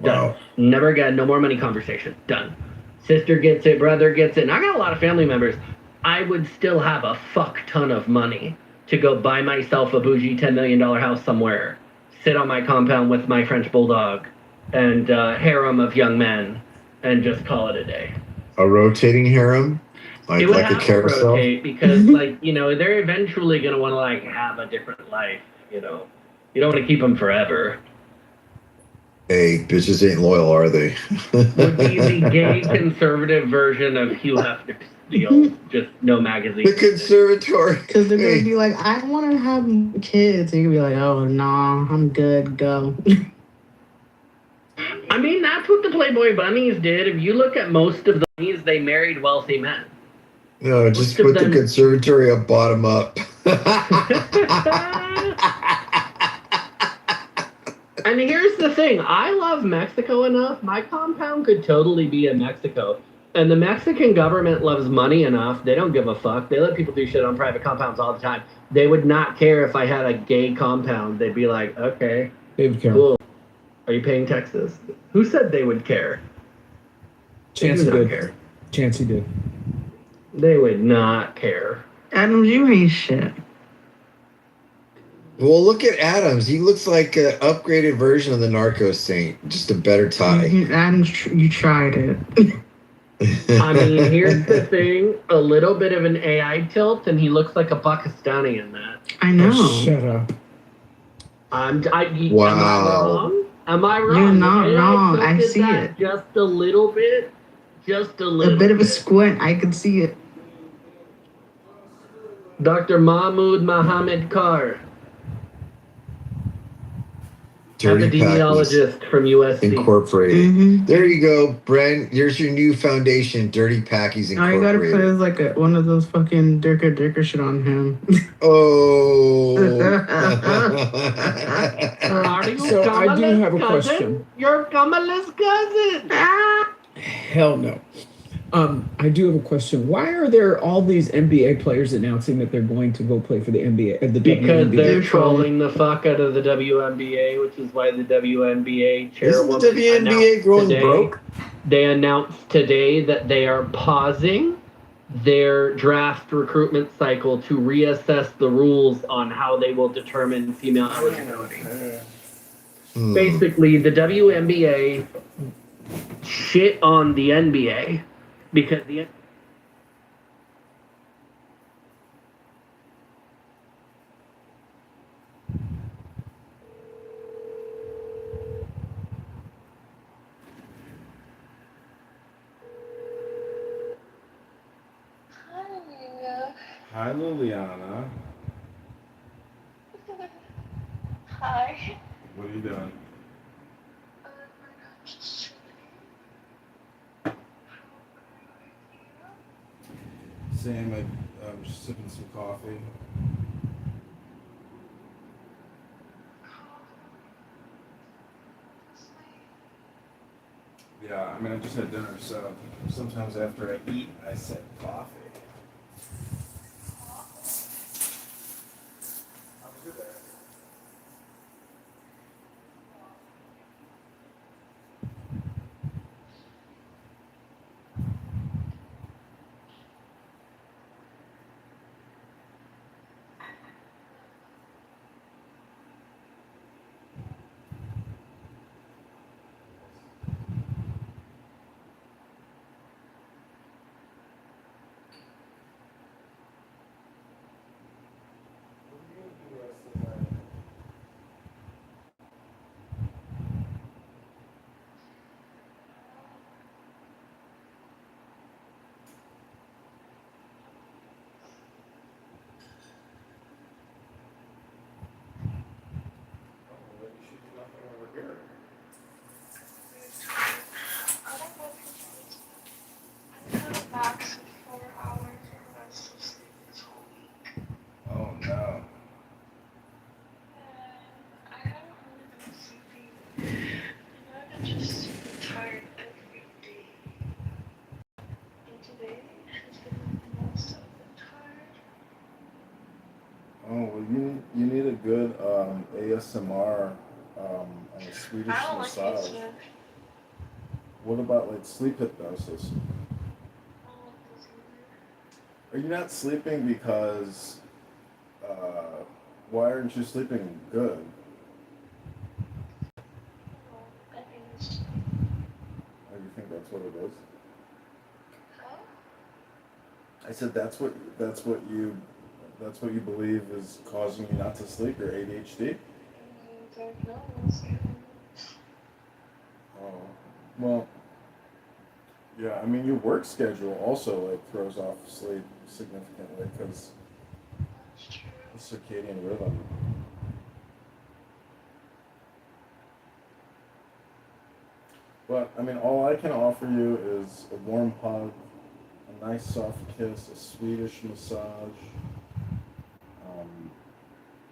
Done. Wow. Never again. No more money conversation. Done. Sister gets it. Brother gets it. And I got a lot of family members. I would still have a fuck ton of money to go buy myself a bougie $10 million house somewhere, sit on my compound with my French bulldog and harem of young men, and just call it a day. A rotating harem? It would like have a carousel? to rotate because, they're eventually going to want to, have a different life, You don't want to keep them forever. Hey, bitches ain't loyal, are they? Would be the gay conservative version of Hugh Hefner's deal, just no magazine. The conservatory. Because they're going to be like, I want to have kids. And you're going to be like, oh, nah, I'm good, go. I mean, that's what the Playboy Bunnies did. If you look at most of the bunnies, they married wealthy men. No, just put the conservatory up bottom up. And here's the thing. I love Mexico enough. My compound could totally be in Mexico. And the Mexican government loves money enough. They don't give a fuck. They let people do shit on private compounds all the time. They would not care if I had a gay compound. They'd be like, okay, They would care. cool. Are you paying taxes? Who said they would care? Chancey They do not did. care. Chancey did. They would not care. Adams, you ain't shit. Well, look at Adams. He looks like an upgraded version of the Narco Saint, just a better tie. Adams, you tried it. I mean, here's the thing. A little bit of an AI tilt, and he looks like a Pakistani in that. I know. Oh, shut up. Wow. Am I wrong? You're not AI wrong. I tilted see that it. Just a little bit. Just a little A bit of a squint. I can see it. Dr. Mahmoud Mohammed Kar, Dirty epidemiologist from USC. Incorporated. There you go, Brent. There's your new foundation, Dirty Packies All you gotta Incorporated. put is like one of those fucking Dirker shit on him. Oh. Are you So I do Kamala's have a cousin? question. You're Kamala's cousin. Hell no. I do have a question. Why are there all these NBA players announcing that they're going to go play for the NBA? The Because WNBA? they're trolling the fuck out of the WNBA, which is why the WNBA chairwoman Isn't the WNBA announced growing today, broke? They announced today that they are pausing their draft recruitment cycle to reassess the rules on how they will determine female eligibility. Basically, the WNBA shit on the NBA because the Hi, Liliana. Hi. What are you doing? Same. I'm just sipping some coffee. Yeah, I mean, I just had dinner, so sometimes after I eat, I sip coffee. How was your day? Oh no. Oh well, you need a good ASMR and a Swedish massage. What about like sleep hypnosis? Are you not sleeping because why aren't you sleeping good? Oh, you think that's what it is? I said that's what you believe is causing you not to sleep, your ADHD? Oh, well, yeah, I mean your work schedule also like throws off sleep significantly because the circadian rhythm. But I mean, all I can offer you is a warm hug, a nice soft kiss, a Swedish massage,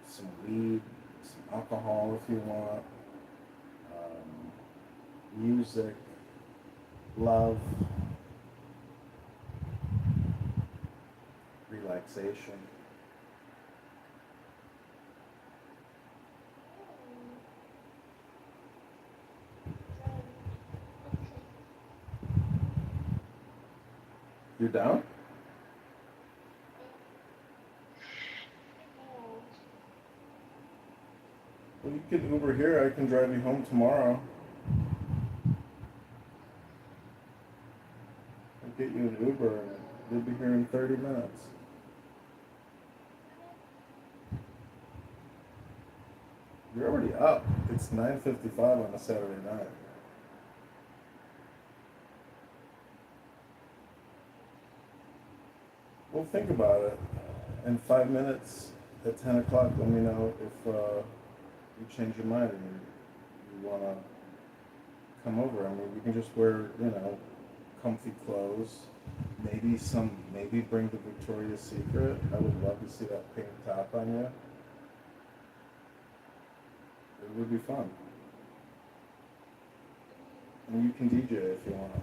some weed, some alcohol if you want. music, love, relaxation. You down? Well, you can Uber here. I can drive you home tomorrow. I'll get you an Uber and you'll be here in 30 minutes. You're already up. It's 9:55 on a Saturday night. Well, think about it. In 5 minutes at 10 o'clock, let me know if you change your mind and you want to come over. I mean, you can just wear, comfy clothes. Maybe bring the Victoria's Secret. I would love to see that pink top on you. It would be fun. And you can DJ if you want.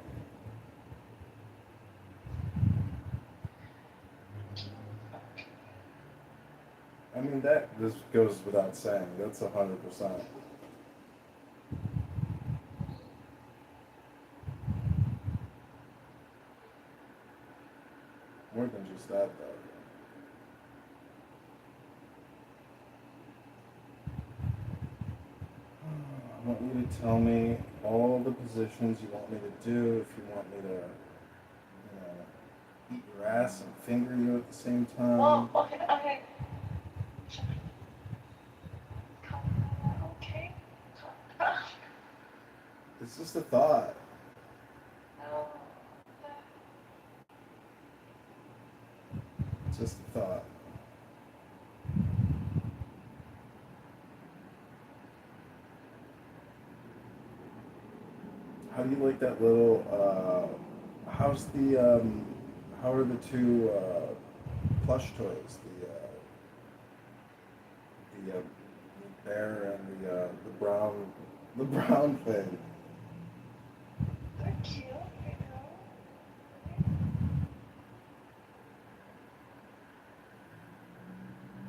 I mean, that just goes without saying. That's 100%. More than just that, though. I want you to tell me all the positions you want me to do. If you want me to, eat your ass and finger you at the same time. Well, okay. Okay. It's just a thought. It's just a thought. How do you like that little, how are the two plush toys? The bear and the brown thing. They're cute,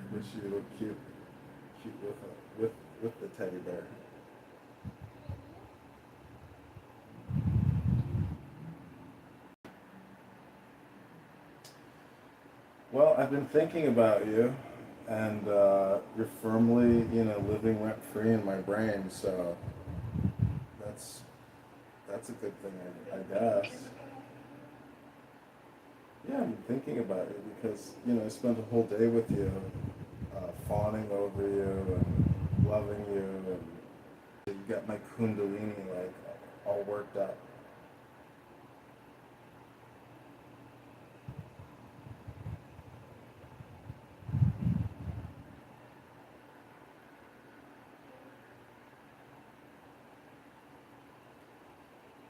I wish you look cute with the teddy bear. Well, I've been thinking about you, and you're firmly, living rent free in my brain. So that's a good thing, I guess. Yeah, I'm thinking about you because I spent a whole day with you, fawning over you and loving you, and you got my kundalini all worked up.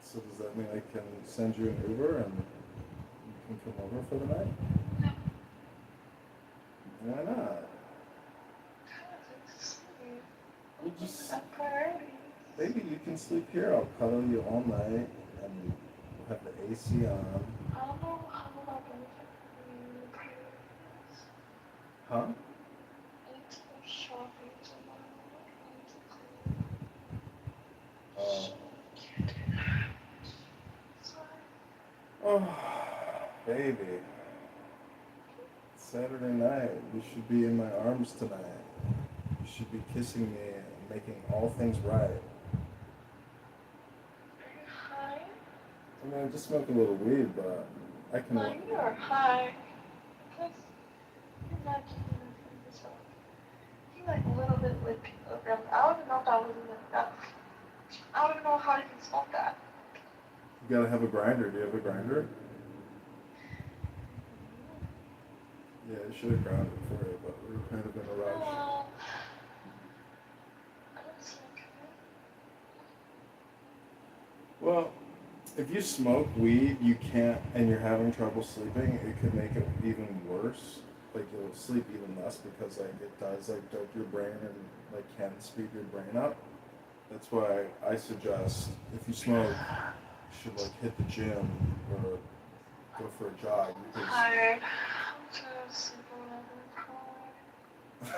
So does that mean I can send you an Uber and you can come over for the night? No. Why not? You just, maybe you can sleep here. I'll cuddle you all night and we'll have the AC on. I don't know how about the Huh? I need to go shopping tomorrow. Oh, baby. It's Saturday night. You should be in my arms tonight. You should be kissing me and making all things right. Are you high? I mean, I just smoked a little weed, but I can. No, you are high. Because you're not giving me this one. You like a little bit lippy. I don't even know if that was enough. I don't even know how you can smoke that. You gotta have a grinder. Do you have a grinder? Yeah, I should have ground it for you, but we were kind of in a rush. Well, I don't smoke it. Well, if you smoke weed, you can't, and you're having trouble sleeping, it could make it even worse. Like you'll sleep even less because it does dope your brain and can speed your brain up. That's why I suggest if you smoke, you should like hit the gym or go for a jog because. Tired. I'm so sleep on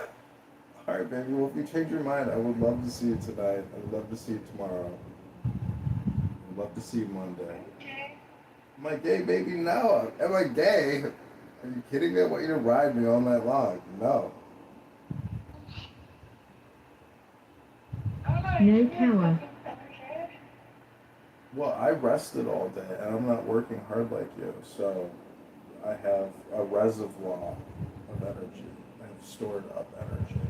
All right, baby. Well, if you change your mind, I would love to see you tonight. I would love to see you tomorrow. I would love to see you Monday. Okay. Am I gay, baby? No. Am I gay? Are you kidding me? I want you to ride me all night long. No. No power. Well, I rested all day and I'm not working hard like you, so I have a reservoir of energy. I have stored up energy.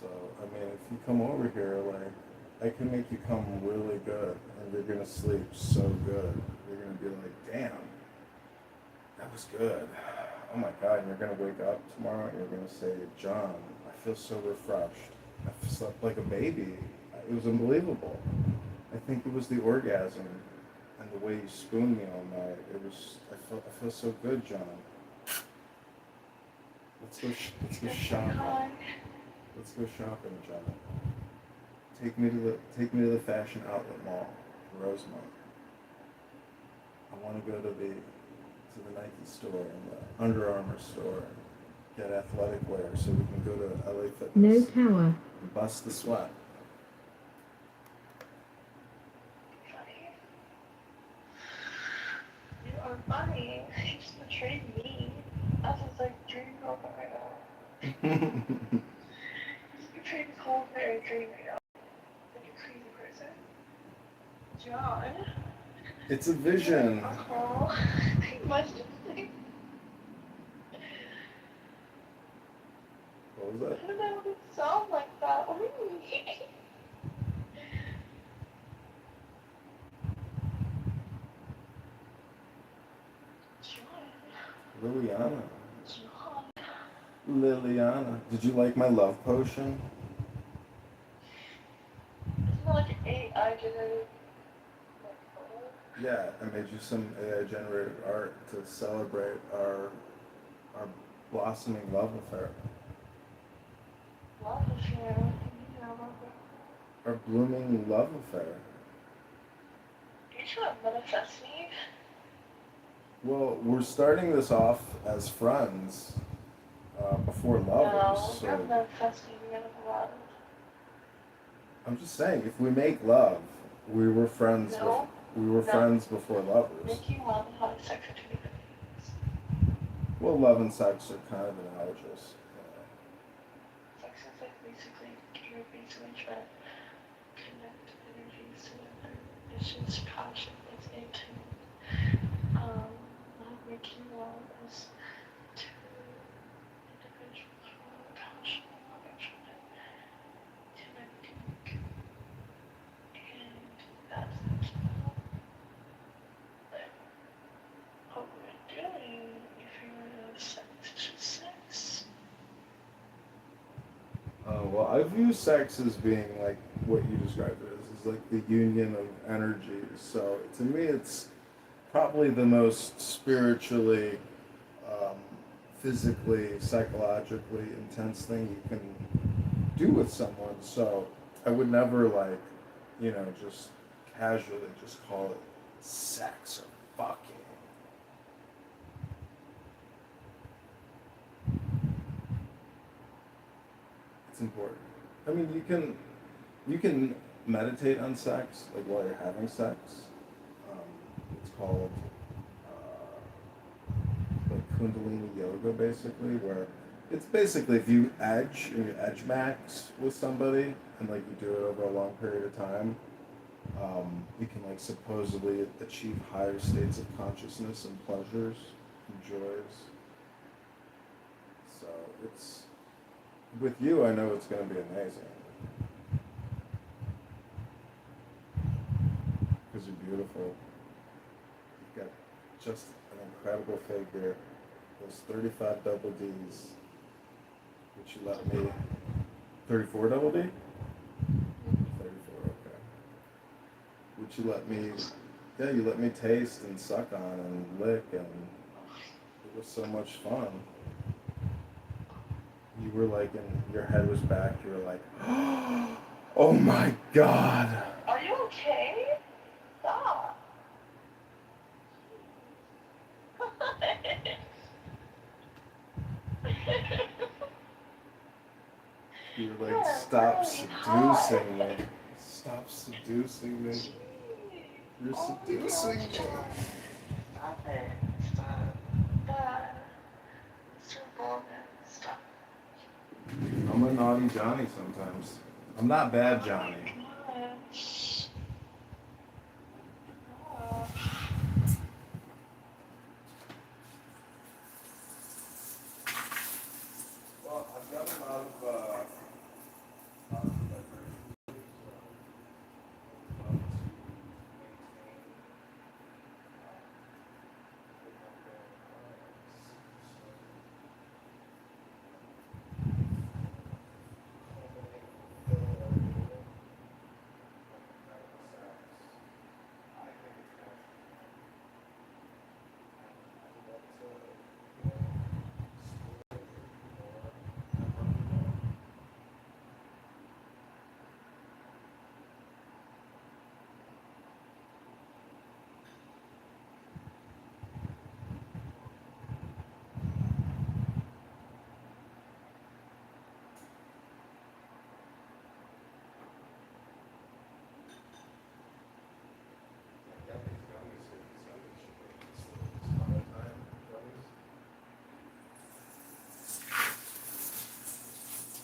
So, I mean, if you come over here, like, I can make you come really good and you're gonna sleep so good. You're gonna be like, damn, that was good. Oh my God, and you're gonna wake up tomorrow and you're gonna say, John, I feel so refreshed. I slept like a baby. It was unbelievable. I think it was the orgasm and the way you spooned me all night. I feel so good, John. Let's go shopping. Let's go shopping, John. Take me to the fashion outlet mall, Rosemont. I want to go to the Nike store and the Under Armour store and get athletic wear so we can go to LA Fitness. No power. And bust the sweat. You are funny. You just betrayed me. I was like dream girlfriend right now. You just betrayed this whole entire dream right now. Like a crazy person. John. It's a vision. Oh, you must have like. What was that? I don't know if it sounds like that. Liliana. John. Liliana. Did you like my love potion? Isn't it like an AI generated photo? Yeah, I made you some AI generated art to celebrate our blossoming love affair. Love affair. What do you know about that? Our blooming love affair. Are you trying to manifest me? Well, we're starting this off as friends before lovers. No, you're So manifesting me out of love. I'm just saying, if we make love, we were friends. No. We were No. friends before lovers. Making love and having sex are two different things. Well, love and sex are kind of analogous. Sex is like basically, you're basically trying to connect energies together. It's just passion, it's intimate. Not making love is two individuals who are passionate about each other, connecting, and that's love. But what we're doing, if you were to have sex, is just sex. Well, I view sex as being like what you described it as like the union of energies. So to me, it's probably the most spiritually, physically, psychologically intense thing you can do with someone. So I would never like, just casually just call it sex or fucking. It's important. I mean, you can meditate on sex, like while you're having sex. It's called like Kundalini yoga, basically, where it's basically if you edge and you edge max with somebody and like you do it over a long period of time, you can like supposedly achieve higher states of consciousness and pleasures and joys. So it's with you, I know it's going to be amazing. Because you're beautiful. You've got just an incredible figure. Those 35 double Ds. Would you let me... 34 double D? 34, okay. Would you let me... Yeah, you let me taste and suck on and lick, and it was so much fun. you were like, and your head was back, you were like, oh my god. Are you okay? Stop. You were like, stop seducing me. Stop seducing me. You're seducing me. Stop it. Stop. God. Mr. Bowman, stop. I'm a naughty Johnny sometimes. I'm not bad Johnny. Well, I've got a lot of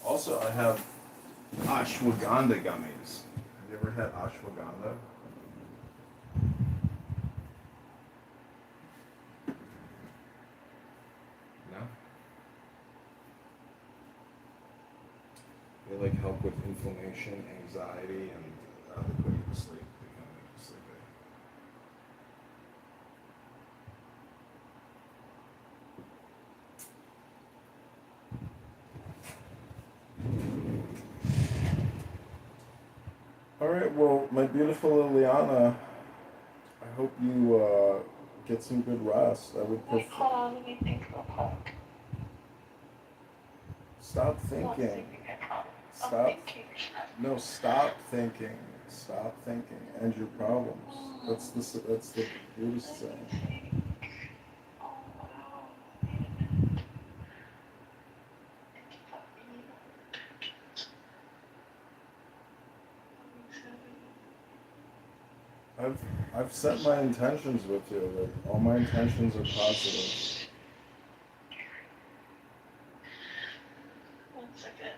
Also, I have ashwagandha gummies. Have you ever had ashwagandha? No? They like help with inflammation, anxiety, and they put you to sleep. They kind of make you sleepy. All right, well, my beautiful Liliana, I hope you get some good rest. I would Wait, prefer. hold on, let me think real quick. Stop Not thinking. thinking, I promise. I'm Stop. thinking. No, stop thinking. Stop thinking. End your problems. That's the Buddhist saying. I've set my intentions with you. Like, all my intentions are positive. One second.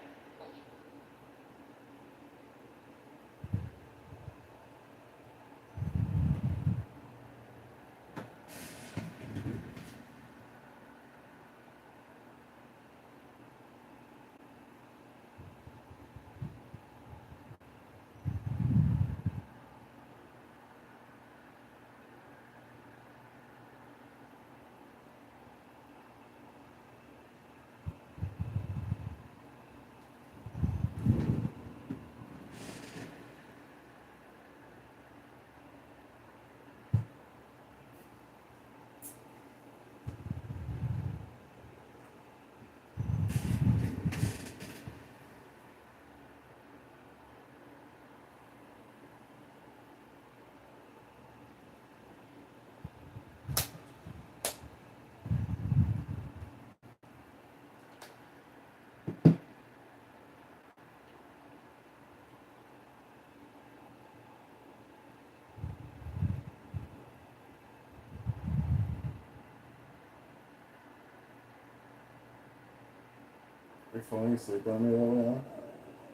You're falling asleep on me right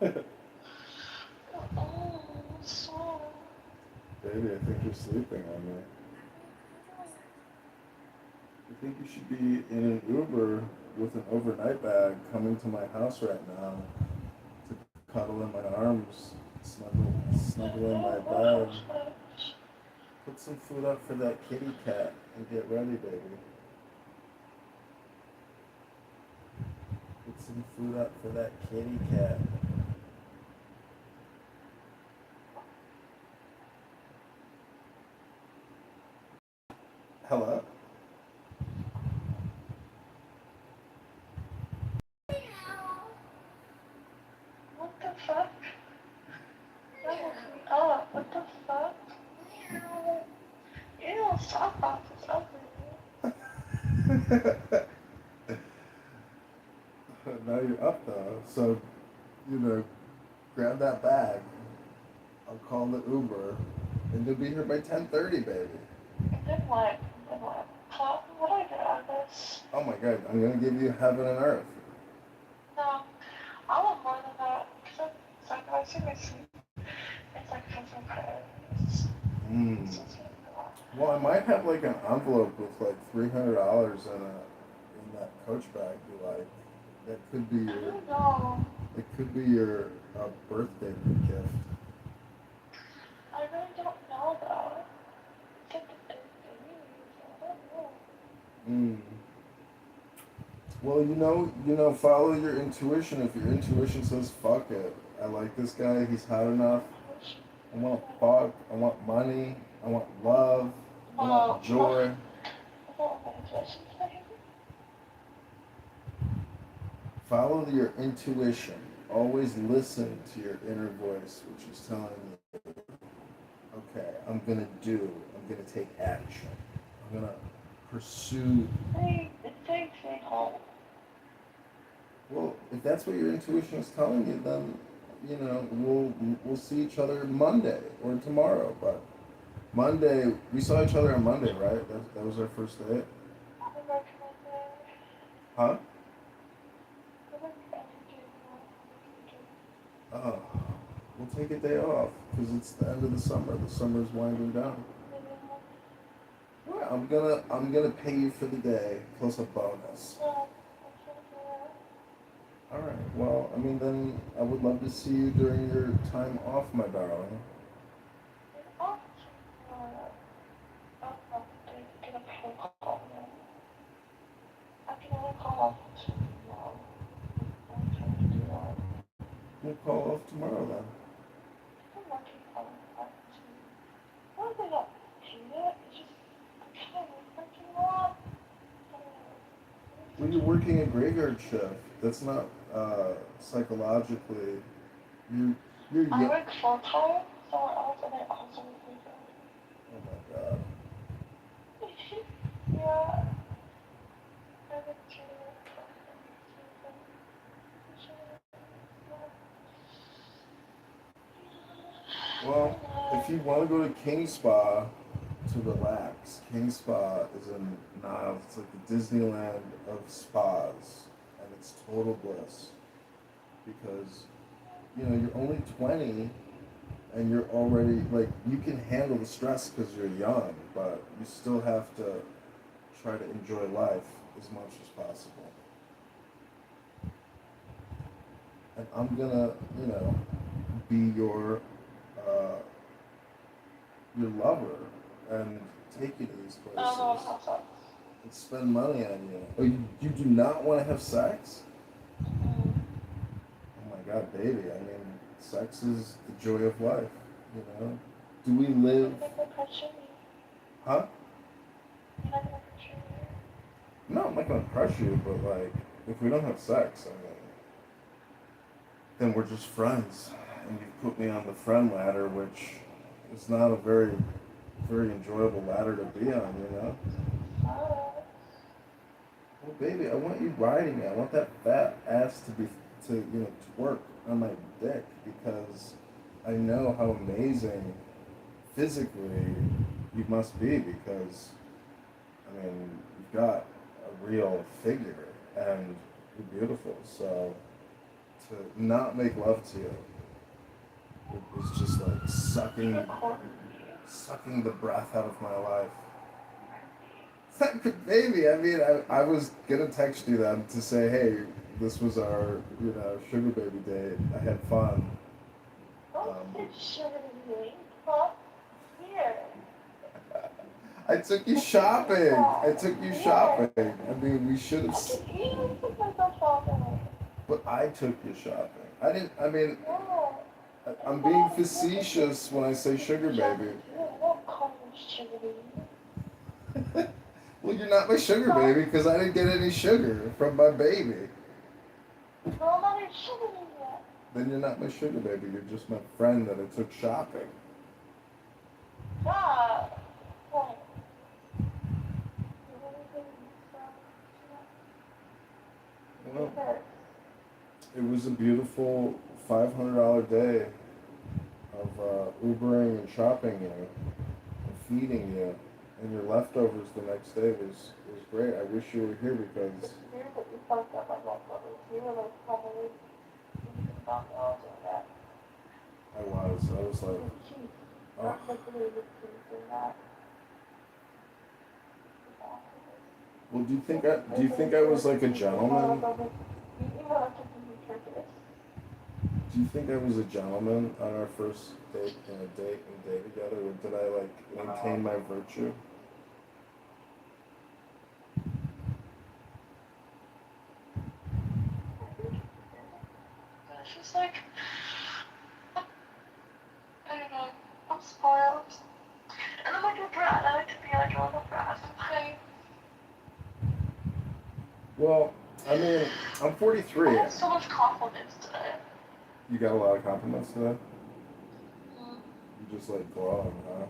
now? Oh, so. Baby, I think you're sleeping on me. I think you should be in an Uber with an overnight bag coming to my house right now to cuddle in my arms, snuggle in my bed. Put some food up for that kitty cat and get ready, baby. Put some food up for that kitty cat. Hello? Now you're up though, so grab that bag. I'll call the Uber, and you'll be here by 10:30, baby. Good luck. Good luck. So, what do I get out of this? Oh my God, I'm gonna give you heaven and earth. No, I want more than that. Because it's like, when I see my sleep, it's like something prayers. Well, I might have like an envelope with like $300 in that coach bag. You like? That could be your. I don't know. It could be your birthday gift. I really don't know though. It's like the big thing. I don't know. Well, follow your intuition. If your intuition says fuck it, I like this guy, he's hot enough. I want fuck, I want money, I want love, I want joy. Follow your intuition. Always listen to your inner voice, which is telling you, okay, I'm gonna take action. I'm gonna pursue. It takes me home. Well, if that's what your intuition is telling you, then we'll see each other Monday or tomorrow. But Monday, we saw each other on Monday, right? That was our first date. Huh? Oh, we'll take a day off because it's the end of the summer. The summer's winding down. Well, I'm gonna pay you for the day plus a bonus. All right. Well, then I would love to see you during your time off, my darling. We'll call off tomorrow then. When you're working a graveyard shift, that's not psychologically. You're I work full time somewhere else, and I also work weekend. Oh my God. Yeah. Well, if you want to go to King Spa to relax, King Spa is in Niles. It's like the Disneyland of spas, and it's total bliss because you're only 20 and you're already like you can handle the stress because you're young, but you still have to try to enjoy life as much as possible. And I'm gonna, be your lover and take you to these places and spend money on you. Oh, you do not want to have sex? Oh my God, baby! Sex is the joy of life. Do we live? Huh? No, I'm not gonna crush you, but like, if we don't have sex, then we're just friends. And you've put me on the friend ladder, which is not a very, very enjoyable ladder to be on, Well, baby, I want you riding me. I want that fat ass to twerk on my dick because I know how amazing physically you must be because, you've got a real figure and you're beautiful. So to not make love to you, it was just like sucking the breath out of my life. Baby, I was gonna text you then to say, hey, this was our, sugar baby date. I had fun. I took you shopping. We should have. But I took you shopping. I'm being facetious when I say sugar baby. Well, you're not my sugar baby because I didn't get any sugar from my baby. Then you're not my sugar baby. You're just my friend that I took shopping. Well, it was a beautiful $500 day of Ubering and shopping you and feeding you, and your leftovers the next day was great. I wish you were here because It's weird that you fucked up my leftovers. You were like probably thinking about me all doing that. I was like, Jeez, oh. not like the way you doing that. Well, do you think I was like a gentleman? Do you think I was a gentleman on our first date and day together? Or did I like maintain my virtue? But it's just like, I don't know, I'm spoiled. And I'm like a brat. I like to be like a little brat. Okay. Well, I mean, I'm 43. I had so much compliments today. You got a lot of compliments today? You just like glowing, huh?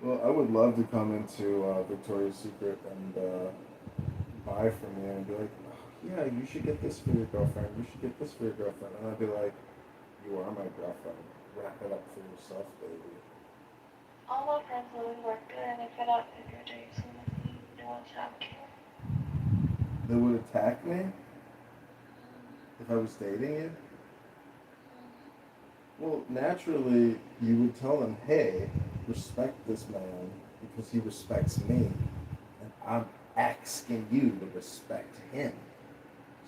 Well, I would love to come into Victoria's Secret and buy from you and be like, oh, yeah, you should get this for your girlfriend. You should get this for your girlfriend. And I'd be like, you are my girlfriend. Wrap it up for yourself, baby. All my friends really work good and they fit out in your days so no one's have care. They would attack me if I was dating you? Well, naturally, you would tell them, hey, respect this man because he respects me. And I'm asking you to respect him.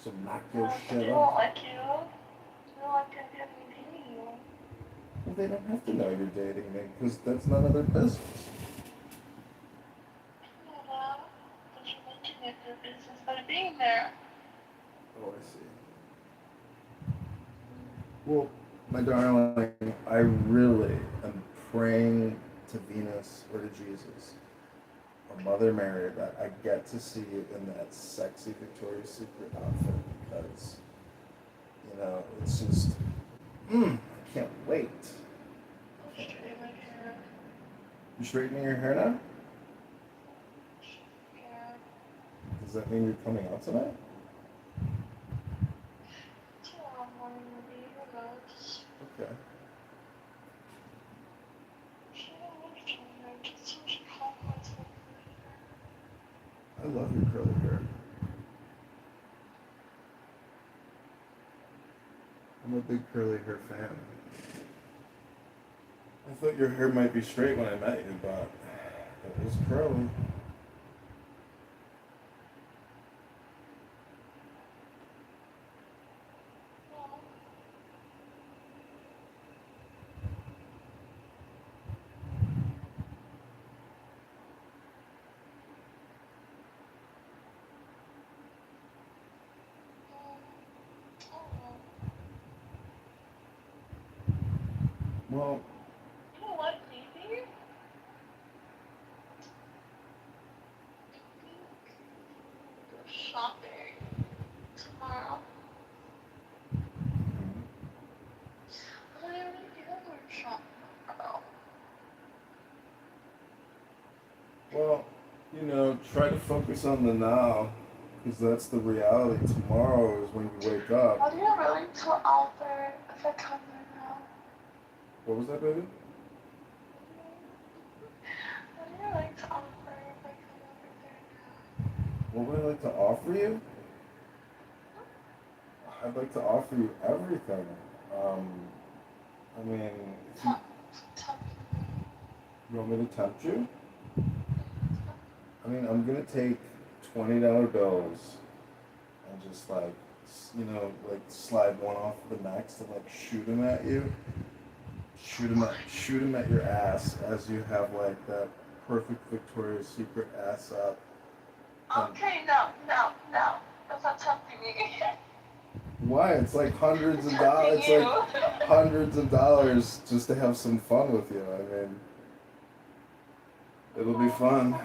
So knock your shit They off. don't like you. They don't like to have me dating you. Well, they don't have to know you're dating me because that's none of their business. Yeah, but you're making it their business by being there. Oh, I see. Well, my darling, I really am praying to Venus or to Jesus or Mother Mary that I get to see you in that sexy Victoria's Secret outfit because, you know, it's just, I can't wait. I'll straighten my hair. You straightening your hair now? Yeah. Does that mean you're coming out tonight? Tomorrow morning maybe, who knows? Okay. I love your curly hair. I'm a big curly hair fan. I thought your hair might be straight when I met you, but it was curly. Well, You know what, maybe? Go shopping tomorrow. I don't even feel like shopping tomorrow. well, you know, try to focus on the now, because that's the reality. Tomorrow is when you wake up. What do you really to offer if I come there now? What was that, baby? What do you like to offer if I come over there now? What would I like to offer you? I'd like to offer you everything. I mean, if you want me to tempt you? I mean, I'm gonna take $20 bills and just like, you know, like slide one off the next and like shoot them at you. Shoot them at your ass as you have like that perfect Victoria's Secret ass up. Okay, no. That's not tempting me. Why? It's like hundreds of dollars. It's like hundreds of dollars just to have some fun with you. I mean, it'll be fun.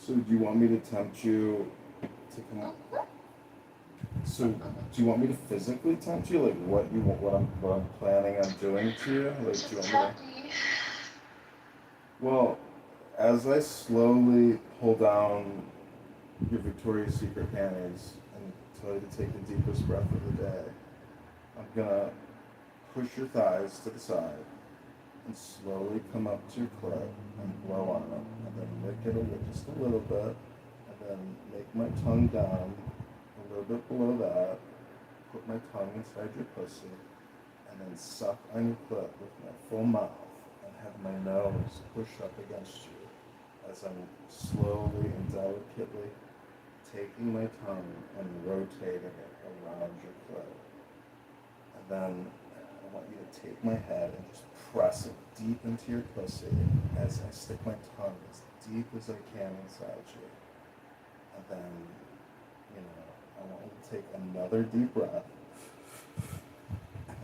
So do you want me to tempt you to come up? So do you want me to physically tempt you? Like what you want, what I'm planning on doing to you? Like do you want me to? Well, as I slowly pull down your Victoria's Secret panties and tell you to take the deepest breath of the day, I'm gonna push your thighs to the side and slowly come up to your clit and blow on them, and then lick it away just a little bit, and then make my tongue down a little bit below that, put my tongue inside your pussy, and then suck on your clit with my full mouth, and have my nose push up against you as I'm slowly and delicately taking my tongue and rotating it around your clit. And then I want you to take my head and just press it deep into your pussy as I stick my tongue as deep as I can inside you. And then, you know, I want you to take another deep breath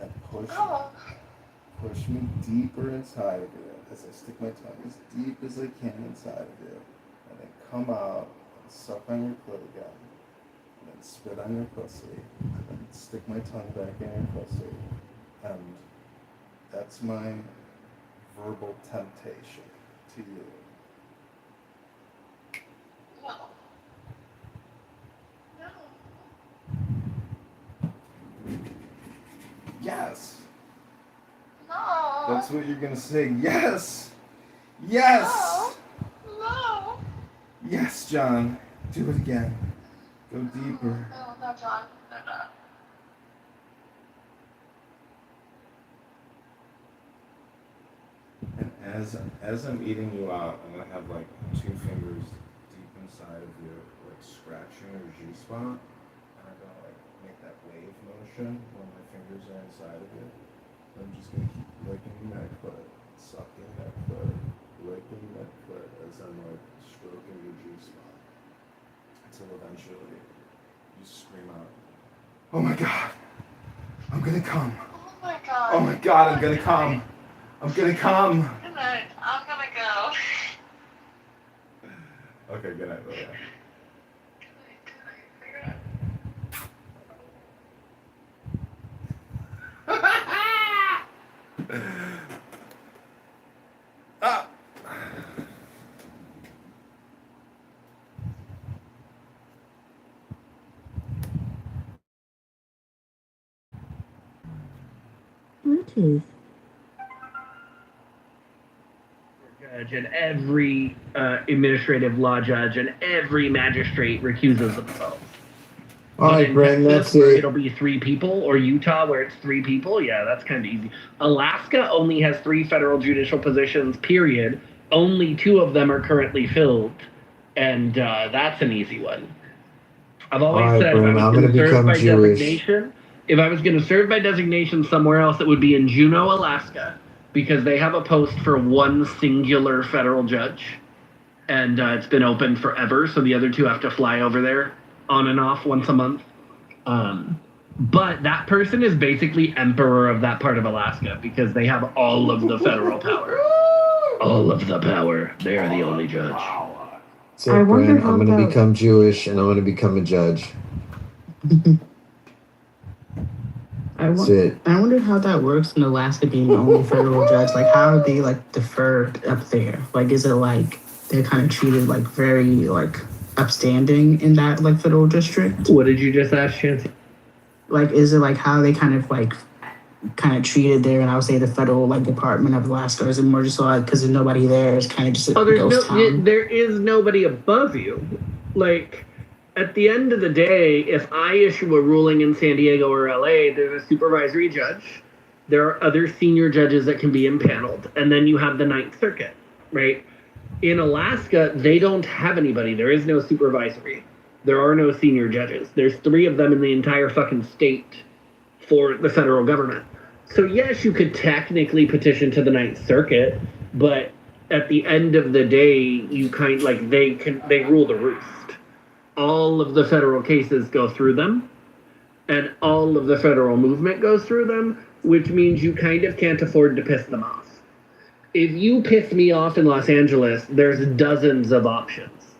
and push me deeper inside of you as I stick my tongue as deep as I can inside of you. And then come out and suck on your clit again. And then spit on your pussy. And then stick my tongue back in your pussy. And that's my verbal temptation to you. No. No. Yes. No. That's what you're gonna say. Yes. Yes. No. Yes, John. Do it again. Go deeper. No, not John. No, no. And as I'm eating you out, I'm gonna have like 2 fingers deep inside of you, like scratching your G-spot, and I'm gonna like make that wave motion when my fingers are inside of you. I'm just gonna keep licking that clit, sucking that clit, licking that clit as I'm like stroking your G-spot, until eventually you scream out, "Oh my God, I'm gonna come! Oh my God. Oh my God, I'm gonna come! I'm gonna come!" Good night. I'm gonna go. Okay, good night, Lilia. Ah. Okay. Judge and every administrative law judge and every magistrate recuses themselves. All right, Brent, that's where it. It'll be 3 people, or Utah where it's 3 people. Yeah, that's kind of easy. Alaska only has 3 federal judicial positions, period. Only 2 of them are currently filled, and that's an easy one. I've always All right, said Brent, if I I'm was gonna going to serve become by Jewish. designation, if I was going to serve by designation somewhere else, it would be in Juneau, Alaska, because they have a post for 1 singular federal judge, and it's been open forever. So the other 2 have to fly over there on and off once a month. But that person is basically emperor of that part of Alaska because they have all of the federal power. All of the power. They are the only judge. That's it, Brent. I'm going to become Jewish and I'm going to become a judge. That's it. I wonder how that works in Alaska being the only federal judge. Like, how are they, like, deferred up there? Like, is it, like, they're kind of treated, like, very, like, upstanding in that, like, federal district? What did you just ask, Chancy? Like, is it, like, how they kind of treated there, and I would say the federal, like, Department of Alaska? Or is it more just, like, because there's nobody there, it's kind of just a ghost town? There is nobody above you. Like, at the end of the day, if I issue a ruling in San Diego or LA, there's a supervisory judge. There are other senior judges that can be impaneled. And then you have the Ninth Circuit, right? In Alaska, they don't have anybody. There is no supervisory. There are no senior judges. There's 3 of them in the entire fucking state for the federal government. So yes, you could technically petition to the Ninth Circuit, but at the end of the day, you they rule the roost. All of the federal cases go through them, and all of the federal movement goes through them, which means you kind of can't afford to piss them off. If you piss me off in Los Angeles, there's dozens of options.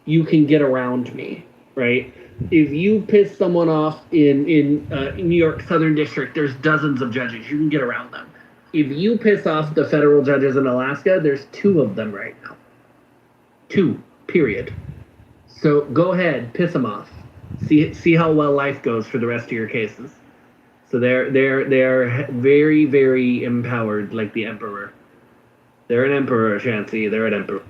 you can get around me, right? If you piss someone off in New York Southern District, there's dozens of judges. You can get around them. If you piss off the federal judges in Alaska, there's 2 of them right now. 2, period. So go ahead, piss them off. See how well life goes for the rest of your cases. So they're very, very empowered, like the emperor. They're an emperor, Shancy. They're an emperor.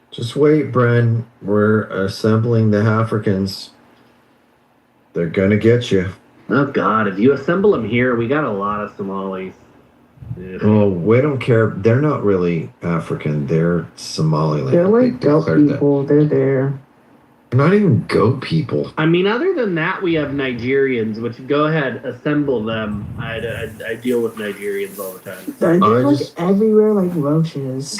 Just wait, Bren. We're assembling the Africans. They're gonna get you. Oh God! If you assemble them here, we got a lot of Somalis. Ugh. Oh, we don't care. They're not really African. They're Somaliland. They're like goat people. They're there. They're not even goat people. I mean, other than that, we have Nigerians. Which go ahead, assemble them. I deal with Nigerians all the time. They're like everywhere, like roaches.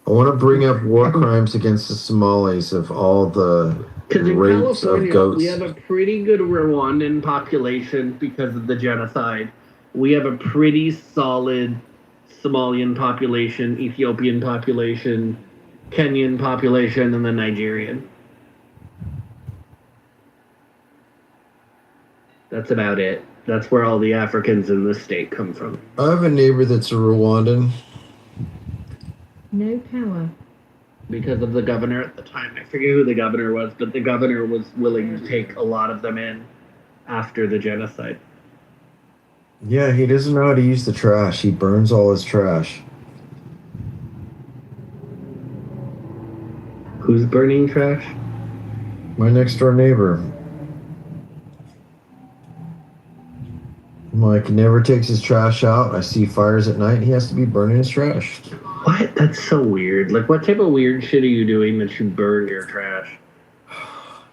I want to bring up war crimes against the Somalis of all the Because in rapes of California, goats. we have a pretty good Rwandan population because of the genocide. We have a pretty solid Somalian population, Ethiopian population, Kenyan population, and the Nigerian. That's about it. That's where all the Africans in this state come from. I have a neighbor that's a Rwandan. No power. Because of the governor at the time. I forget who the governor was, but the governor was willing to take a lot of them in after the genocide. Yeah, he doesn't know how to use the trash. He burns all his trash. Who's burning trash? My next door neighbor. Mike never takes his trash out. I see fires at night. He has to be burning his trash. What? That's so weird. Like, what type of weird shit are you doing that you burn your trash?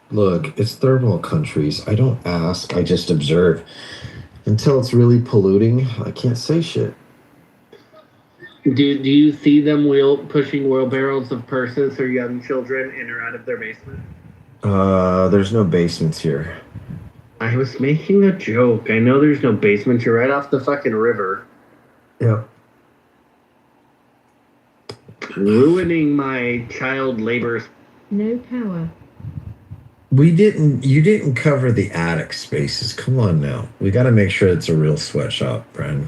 Look, it's third world countries. I don't ask. I just observe. Until it's really polluting, I can't say shit. Do you see them pushing wheelbarrows of purses or young children in or out of their basement? There's no basements here. I was making a joke. I know there's no basement. You're right off the fucking river. Yep. Ruining my child labor. No power. You didn't cover the attic spaces. Come on now. We got to make sure it's a real sweatshop, Bren.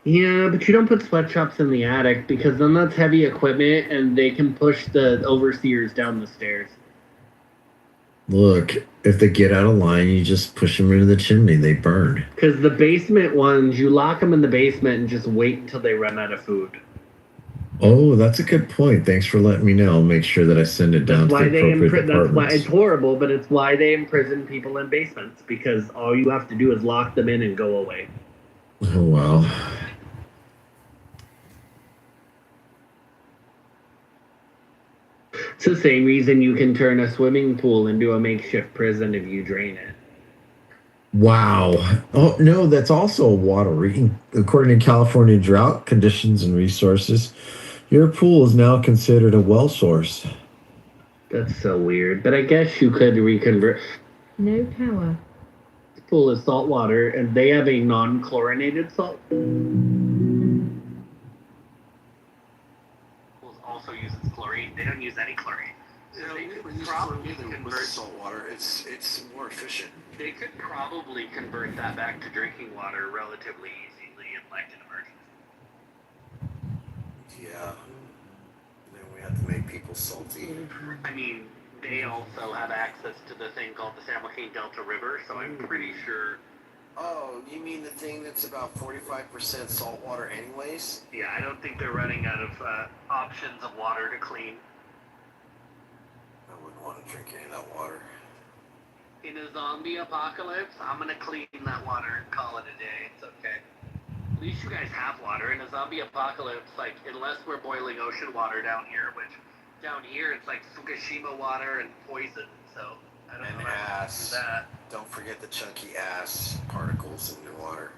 Yeah, but you don't put sweatshops in the attic because then that's heavy equipment and they can push the overseers down the stairs. Look, if they get out of line, you just push them into the chimney. They burn. Because the basement ones, you lock them in the basement and just wait until they run out of food. Oh, that's a good point. Thanks for letting me know. I'll make sure that I send it down to the appropriate That's why departments. it's horrible, but it's why they imprison people in basements because all you have to do is lock them in and go away. Oh, wow. It's the same reason you can turn a swimming pool into a makeshift prison if you drain it. Wow. Oh, no, that's also a water. According to California drought conditions and resources, your pool is now considered a well source. That's so weird. But I guess you could reconvert. No power. This pool is salt water, and they have a non-chlorinated salt. Pools also uses chlorine. They don't use any chlorine. Yeah, They we could use probably chlorine with convert. salt water. It's more efficient. They could probably convert that back to drinking water relatively easily in like an emergency. Yeah. And then we have to make people salty. I mean, they also have access to the thing called the San Joaquin Delta River, so I'm pretty sure. Oh, you mean the thing that's about 45% salt water anyways? Yeah, I don't think they're running out of options of water to clean. I wouldn't want to drink any of that water. In a zombie apocalypse, I'm gonna clean that water and call it a day. It's okay. At least you guys have water. In a zombie apocalypse, like, unless we're boiling ocean water down here, which down here it's like Fukushima water and poison, so I don't know how to do that. Don't forget the chunky ass particles in your water.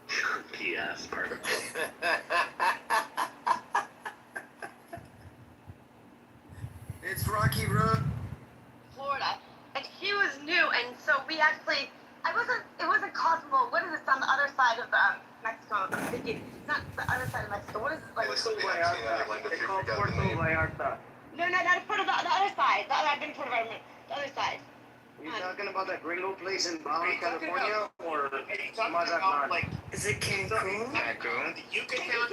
Chunky ass particles. It's Rocky Road. Florida, and he was new, and so we actually, it wasn't Cosmo. What is this on the other side of Mexico City. It's not the other side of Mexico. What is it like? Puerto Vallarta. They call Puerto Vallarta. No, that's Puerto, the other side. I've been Puerto Vallarta, the other side. Are you talking about that gringo place in Baja California or Mazatlan? Like, is it Cancun? Cancun?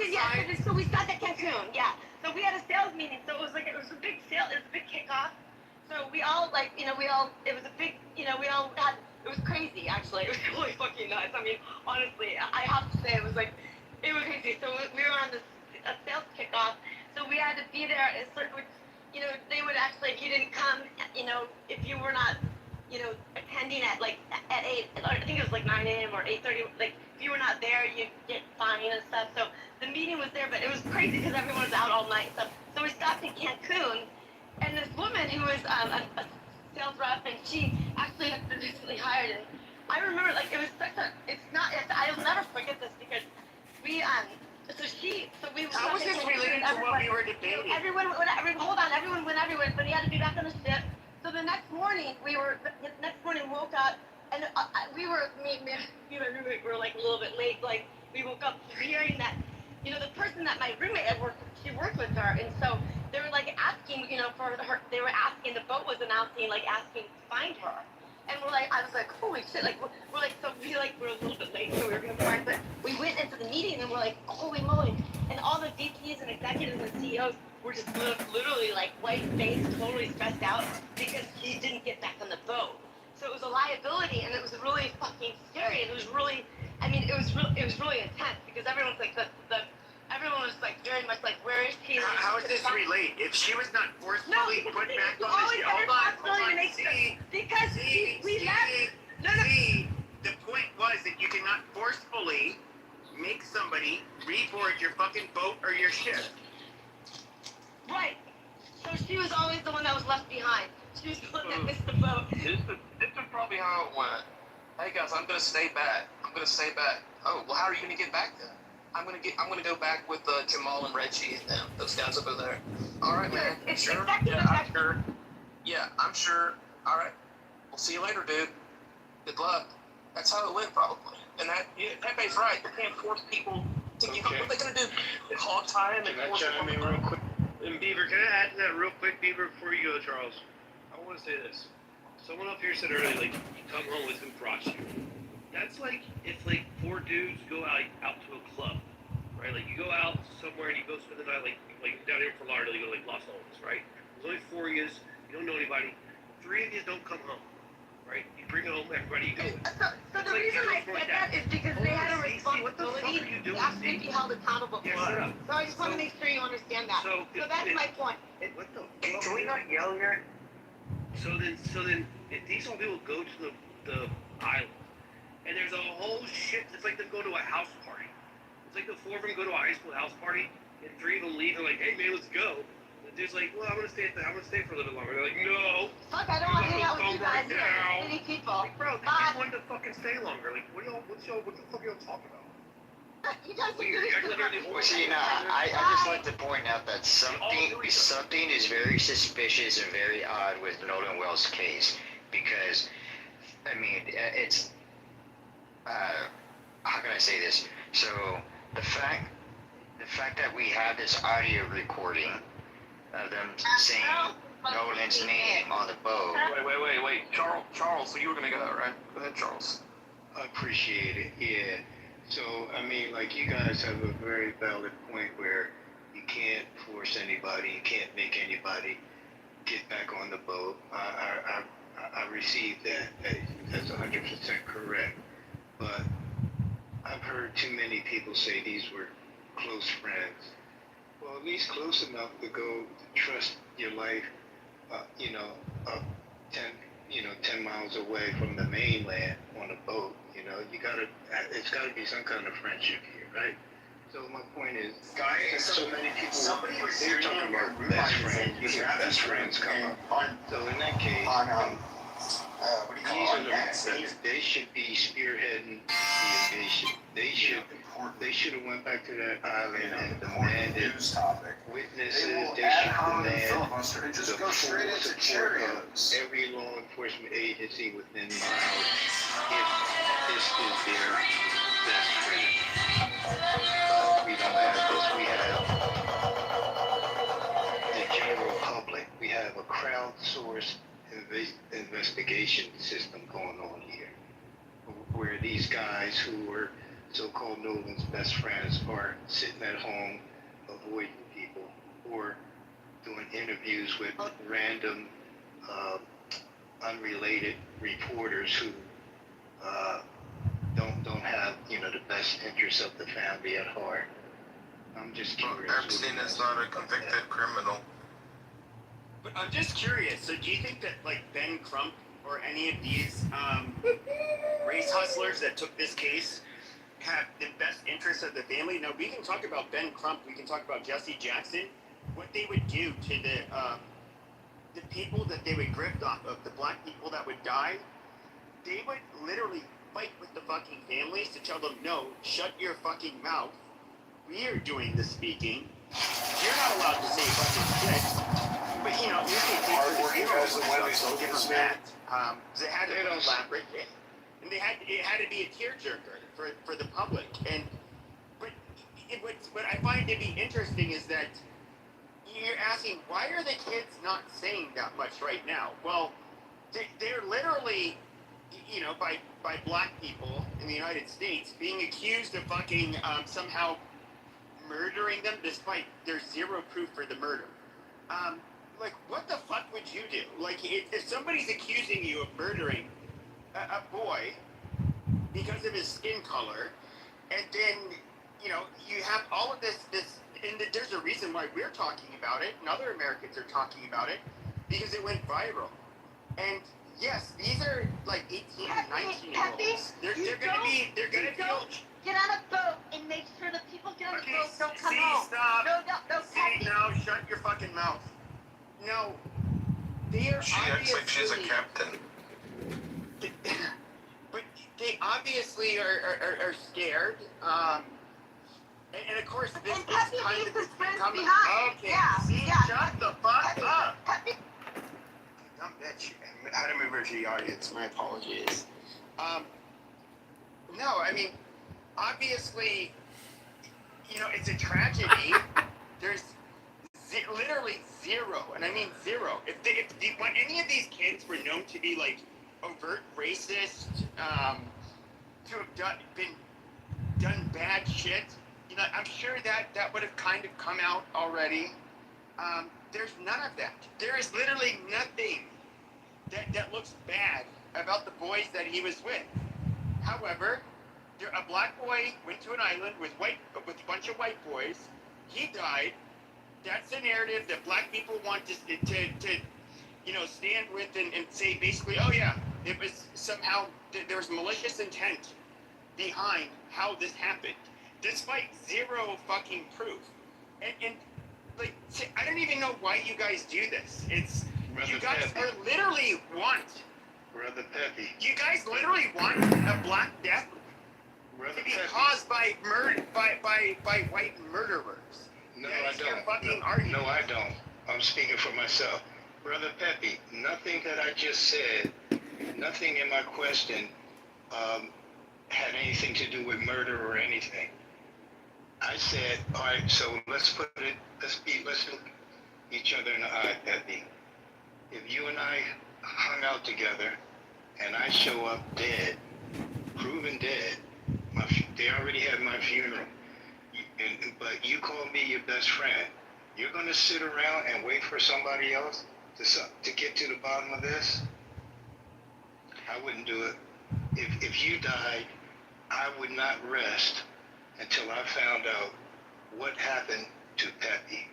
Yeah, so we stopped at Cancun, yeah. So we had a sales meeting, so it was a big sale, it was a big kickoff. So we all, it was a big, it was crazy, actually. It was really fucking nuts. I mean, honestly, I have to say, it was crazy. So we were on a sales kickoff, so we had to be there at a certain, they would actually, if you didn't come, if you were not, attending at 8, I think it was 9 a.m. or 8:30, if you were not there, you'd get fined and stuff. So the meeting was there, but it was crazy because everyone was out all night and stuff. So we stopped in Cancun, and this woman who was a sales rep, and she actually had been recently hired, and I remember, I'll never forget this because we, How was this related to what we were debating? Everyone went everywhere, but he had to be back on the ship. So the next morning, woke up, and me and my roommate were a little bit late. We woke up hearing that, the person that my roommate had worked with her, and so they were asking, for her. They were asking. The boat was announcing, asking to find her. And I was like, holy shit, we're a little bit late, so we were gonna find, but we went into the meeting and we're like, holy moly. And all the VPs and executives and CEOs were just literally white-faced, totally stressed out because he didn't get back on the boat. So it was a liability, and it was really fucking scary, and it was really, it was really intense because everyone was everyone was very much where is he? How is this relate? If she was not forcefully put back on the the point was that you cannot forcefully make somebody reboard your fucking boat or your ship. Right. So she was always the one that was left behind. She was the one that missed the boat. This is probably how it went. Hey guys, I'm gonna stay back. Oh, well, how are you gonna get back then? I'm gonna go back with Jamal and Reggie and them, those guys over there. All right, man. It's sure. exactly I'm sure. Yeah, I'm sure. All right. We'll see you later, dude. Good luck. That's how it went, probably. And Pepe's right. You can't force people to give up. What are they gonna do? Hog tie him and force them real quick. And Beaver, can I add to that real quick, Beaver, before you go, Charles? I want to say this. Someone up here said earlier, you come home with who brought you. That's if 4 dudes go out to a club, right? You go out somewhere and you go spend the night, like down here in Fort Lauderdale, you go Los Alamos, right? There's only 4 of you, you don't know anybody. 3 of you don't come home, right? You bring it home, everybody, you go. So the reason I said that is because they had a responsibility to actually be held accountable for it. So I just want to make sure you understand that. So that's my point. What the fuck? Can we not yell here? So then, if these all people go to the island, and there's a whole shit, it's like them go to a house party. It's like the 4 of them go to a high school house party, and 3 of them leave, and hey man, let's go. The dude's like, well, I'm gonna stay for a little longer. They're like, no. Fuck, I don't want to hang out with you guys. Many people. Bro, they just wanted to fucking stay longer. What the fuck are y'all talking about? You guys are I just like to point out that something is very suspicious and very odd with Nolan Wells' case because, it's how can I say this? So the fact that we have this audio recording of them saying Nolan's name on the boat. Wait. Charles, so you were gonna go, right? Go ahead, Charles. I appreciate it, yeah. So, you guys have a very valid point where you can't force anybody, you can't make anybody get back on the boat. I received that. That's 100% correct. But I've heard too many people say these were close friends. Well, at least close enough to go trust your life, 10 miles away from the mainland on a boat. It's gotta be some kind of friendship here, right? So my point is, guys, so many people, they're talking about best friends, you have best friends come up. So in that case, they should be spearheading the invasion. They should have went back to that island and demanded witnesses. They should demand the full support of every law enforcement agency within miles if this is their best friend. We don't have this. We have the general public. We have a crowdsourced investigation system going on here, where these guys who were so-called Nolan's best friends are sitting at home avoiding people or doing interviews with random unrelated reporters who don't have the best interests of the family at heart. I'm just curious. Epstein is not a convicted criminal. But I'm just curious. So do you think that like Ben Crump or any of these race hustlers that took this case have the best interests of the family? Now we can talk about Ben Crump. We can talk about Jesse Jackson. What they would do to the people that they would grift off of, the black people that would die, they would literally fight with the fucking families to tell them, no, shut your fucking mouth. We are doing the speaking. You're not allowed to say fucking shit. But Hardworking guys at Wendy's don't give them that. It had to be elaborate, and it had to be a tearjerker for the public. And what I find to be interesting is that you're asking, why are the kids not saying that much right now? Well, they're literally, by black people in the United States being accused of fucking somehow murdering them despite there's zero proof for the murder. Like, what the fuck would you do? Like, if somebody's accusing you of murdering a boy because of his skin color, and then, you have all of this, and there's a reason why we're talking about it, and other Americans are talking about it, because it went viral. And yes, these are like 18 and 19-year-olds. They're gonna feel. Get on a boat and make sure the people get on the boat don't come home. Stop. No, See, now, shut your fucking mouth. No, they are She acts like she's a captain. But they obviously are scared. And of course, this is kind of becoming. Okay, shut the fuck up. Dumb bitch. I had to move her to the audience. My apologies. No, I mean, obviously, it's a tragedy. There's literally zero, and I mean zero. If any of these kids were known to be like overt racist, to have been done bad shit, I'm sure that would have kind of come out already. There's none of that. There is literally nothing that looks bad about the boys that he was with. However, a black boy went to an island with a bunch of white boys. He died. That's the narrative that black people want to stand with and say basically, oh yeah, it was somehow there was malicious intent behind how this happened, despite zero fucking proof. And like, I don't even know why you guys do this. You guys literally want. Brother Peppy. You guys literally want a black death to be caused by white murderers. No, I don't. No, I don't. I'm speaking for myself. Brother Peppy, nothing that I just said, nothing in my question had anything to do with murder or anything. I said, all right, so let's look each other in the eye, Peppy. If you and I hung out together and I show up dead, proven dead, they already had my funeral, but you call me your best friend, you're going to sit around and wait for somebody else to get to the bottom of this? I wouldn't do it. If you died, I would not rest until I found out what happened to Peppy.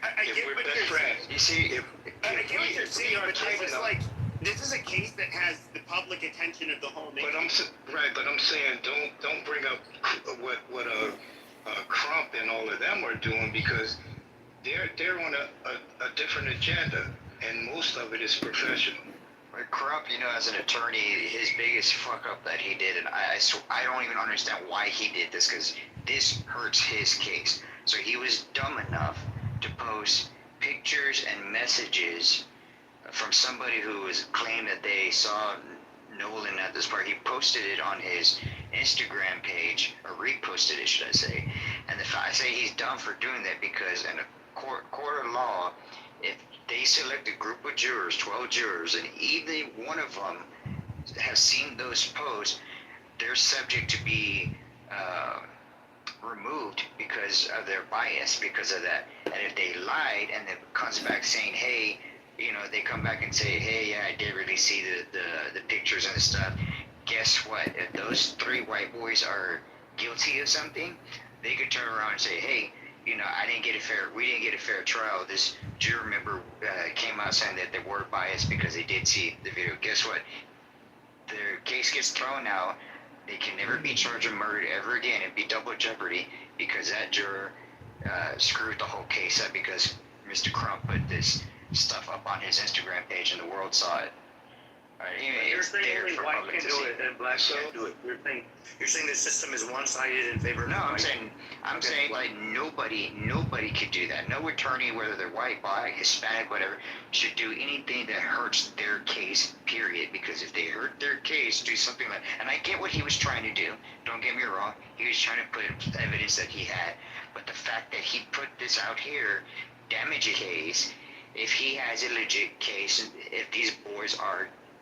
I get what you're saying. You see, I get what you're saying, but this is a case that has the public attention of the whole nation. But I'm saying don't bring up what Crump and all of them are doing, because they're on a different agenda, and most of it is professional. But Crump, as an attorney, his biggest fuck up that he did, and I don't even understand why he did this, because this hurts his case. So he was dumb enough to post pictures and messages from somebody who was claimed that they saw Nolan at this part. He posted it on his Instagram page, or reposted it, should I say? And I say he's dumb for doing that because in a court of law, if they select a group of jurors, 12 jurors, and either one of them has seen those posts, they're subject to be removed because of their bias, because of that. And if they lied and it comes back saying, hey, they come back and say, hey, yeah, I did really see the pictures and the stuff. Guess what? If those 3 white boys are guilty of something, they could turn around and say, hey, we didn't get a fair trial. This juror member came out saying that they were biased because they did see the video. Guess what? Their case gets thrown out. They can never be charged with murder ever again. It'd be double jeopardy because that juror screwed the whole case up because Mr. Crump put this stuff up on his Instagram page and the world saw it. You're saying only white can do it and black can't do it. You're saying the system is one-sided in favor of No, I'm white. saying like nobody could do that. No attorney, whether they're white, black, Hispanic, whatever, should do anything that hurts their case, period. Because if they hurt their case, do something like, and I get what he was trying to do. Don't get me wrong. He was trying to put evidence that he had. But the fact that he put this out here damage a case. If he has a legit case, if these boys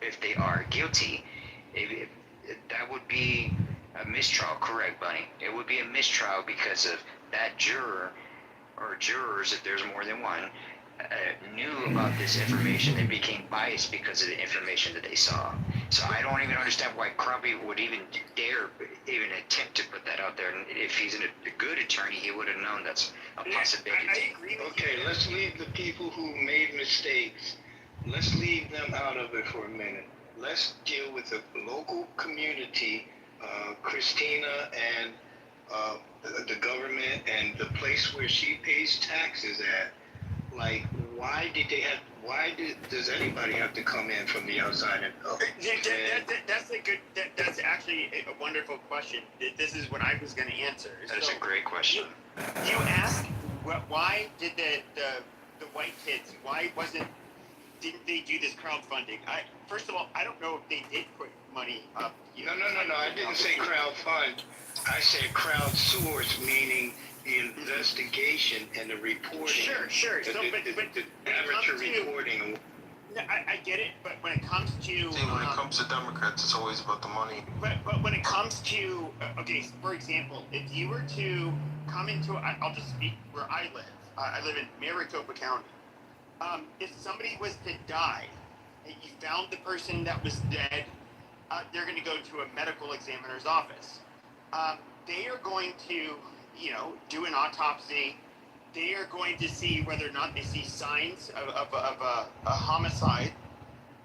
if they are guilty, that would be a mistrial, correct, Bunny? It would be a mistrial because of that juror or jurors, if there's more than one, knew about this information and became biased because of the information that they saw. So I don't even understand why Crumpy would even dare even attempt to put that out there. And if he's a good attorney, he would have known that's a possibility. I agree with you. Let's leave the people who made mistakes. Let's leave them out of it for a minute. Let's deal with the local community, Christina and the government and the place where she pays taxes at. Like, does anybody have to come in from the outside and That's actually a wonderful question. This is what I was going to answer. That is a great question. You asked, why did the white kids, didn't they do this crowdfunding? First of all, I don't know if they did put money up. No, I didn't say crowdfund. I said crowdsource, meaning the investigation and the reporting. Sure. The amateur reporting. No, I get it, but when it comes to... when it comes to Democrats, it's always about the money. But when it comes to... okay, for example, if you were to come into... I'll just speak where I live. I live in Maricopa County. If somebody was to die, and you found the person that was dead, they're going to go to a medical examiner's office. They are going to, do an autopsy. They are going to see whether or not they see signs of a homicide.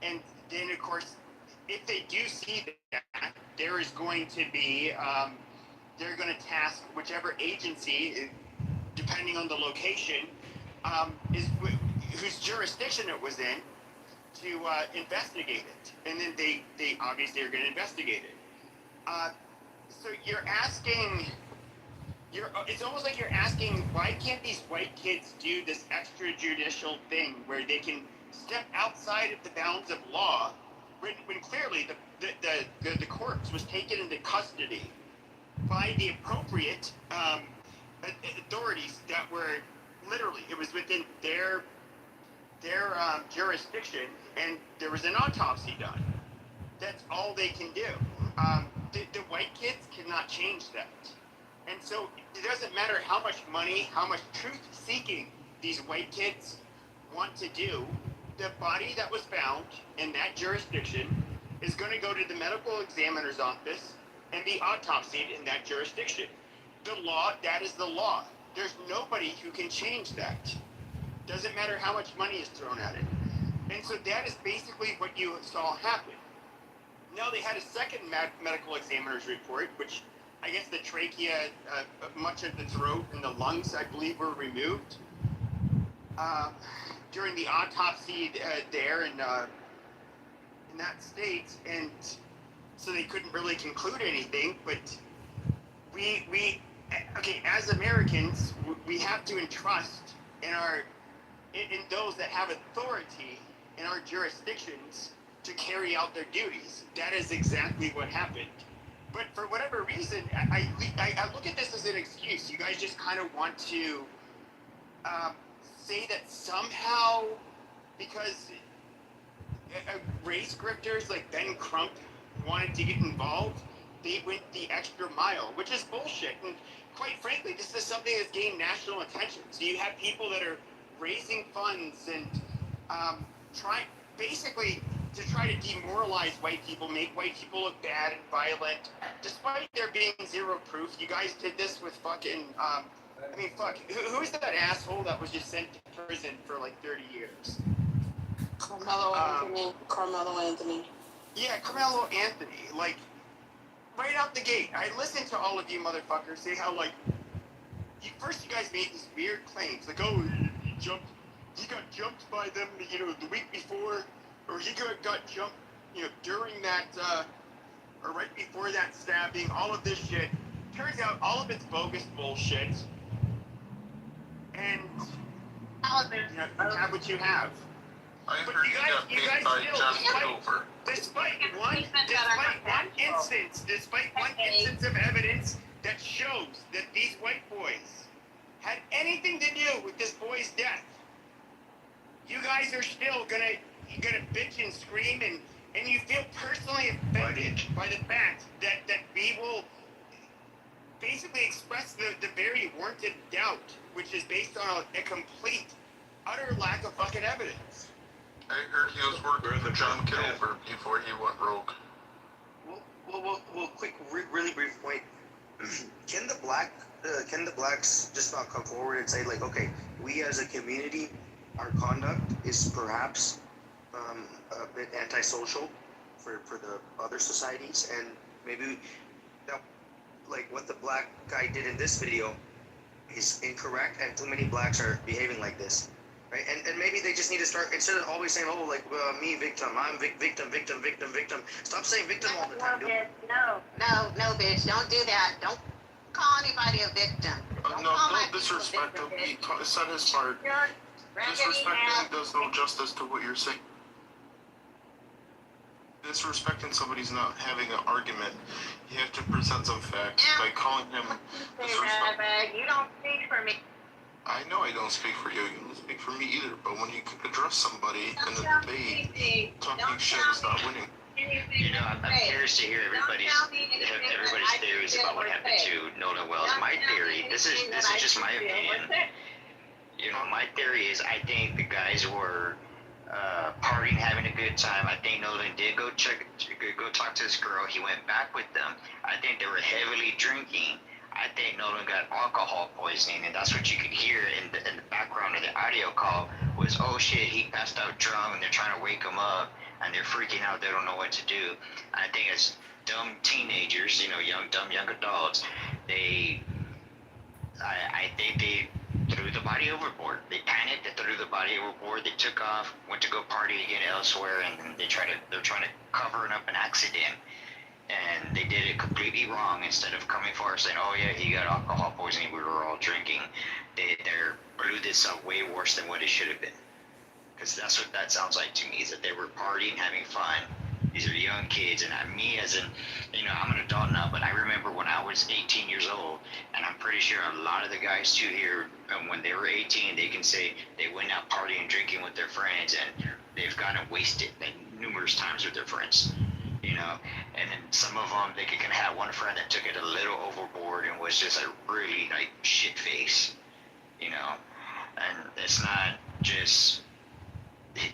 And then, of course, if they do see that, there is going to be, they're going to task whichever agency, depending on the location, whose jurisdiction it was in, to investigate it. And then they obviously are going to investigate it. So you're asking... it's almost like you're asking, why can't these white kids do this extrajudicial thing where they can step outside of the bounds of law when clearly the corpse was taken into custody by the appropriate authorities that were literally, it was within their jurisdiction, and there was an autopsy done. That's all they can do. The white kids cannot change that. And so it doesn't matter how much money, how much truth-seeking these white kids want to do, the body that was found in that jurisdiction is going to go to the medical examiner's office and be autopsied in that jurisdiction. The law, that is the law. There's nobody who can change that. Doesn't matter how much money is thrown at it. And so that is basically what you saw happen. Now they had a second medical examiner's report, which I guess the trachea, much of the throat and the lungs, I believe, were removed during the autopsy there in that state, and so they couldn't really conclude anything. But we as Americans, we have to entrust in those that have authority in our jurisdictions to carry out their duties. That is exactly what happened. But for whatever reason, I look at this as an excuse. You guys just kind of want to say that somehow, because race grifters like Ben Crump wanted to get involved, they went the extra mile, which is bullshit. And quite frankly, this is something that's gained national attention. So you have people that are raising funds and basically to try to demoralize white people, make white people look bad and violent, despite there being zero proof. You guys did this with fucking, who's that asshole that was just sent to prison for like 30 years? Carmelo Anthony. Yeah, Carmelo Anthony. Like, right out the gate, I listened to all of you motherfuckers say how, like, first you guys made these weird claims, like, oh, he got jumped by them, the week before, or he got jumped, during that, or right before that stabbing, all of this shit. Turns out all of it's bogus bullshit. And, you have what you have. I heard you got paid by John Kitover. Despite one instance of evidence that shows that these white boys had anything to do with this boy's death, you guys are still gonna bitch and scream, and you feel personally offended by the fact that we will basically express the very warranted doubt, which is based on a complete, utter lack of fucking evidence. I heard he was working for John Kitover before he went rogue. Well, quick, really brief point. Can the blacks just not come forward and say, like, okay, we as a community, our conduct is perhaps a bit antisocial for the other societies, and maybe that, like what the black guy did in this video is incorrect, and too many blacks are behaving like this. Right? And maybe they just need to start, instead of always saying, oh, like, me victim, I'm victim. Stop saying victim all the time. No, bitch, don't do that. Don't call anybody a victim. Don't disrespect him. He said his part. Disrespecting him does no justice to what you're saying. Disrespecting somebody's not having an argument. You have to present some facts by calling him disrespectful. You don't speak for me. I know I don't speak for you. You don't speak for me either. But when you address somebody in a debate, talking shit is not winning. I'm curious to hear everybody's theories about what happened to Nolan Wells. My theory, this is just my opinion. My theory is I think the guys were partying, having a good time. I think Nolan did go talk to this girl. He went back with them. I think they were heavily drinking. I think Nolan got alcohol poisoning, and that's what you could hear in the background of the audio call was, oh shit, he passed out drunk, and they're trying to wake him up, and they're freaking out, they don't know what to do. I think as dumb teenagers, young adults, I think they threw the body overboard. They panicked, they threw the body overboard, they took off, went to go party again elsewhere, and they're trying to cover up an accident. And they did it completely wrong. Instead of coming forward saying, oh yeah, he got alcohol poisoning, we were all drinking, they blew this up way worse than what it should have been. Because that's what that sounds like to me, is that they were partying, having fun. These are young kids, and me as I'm an adult now, but I remember when I was 18 years old, and I'm pretty sure a lot of the guys too here, when they were 18, they can say they went out partying, drinking with their friends, and they've gotten wasted numerous times with their friends. And then some of them, they can have one friend that took it a little overboard and was just a really shit face, and it's not just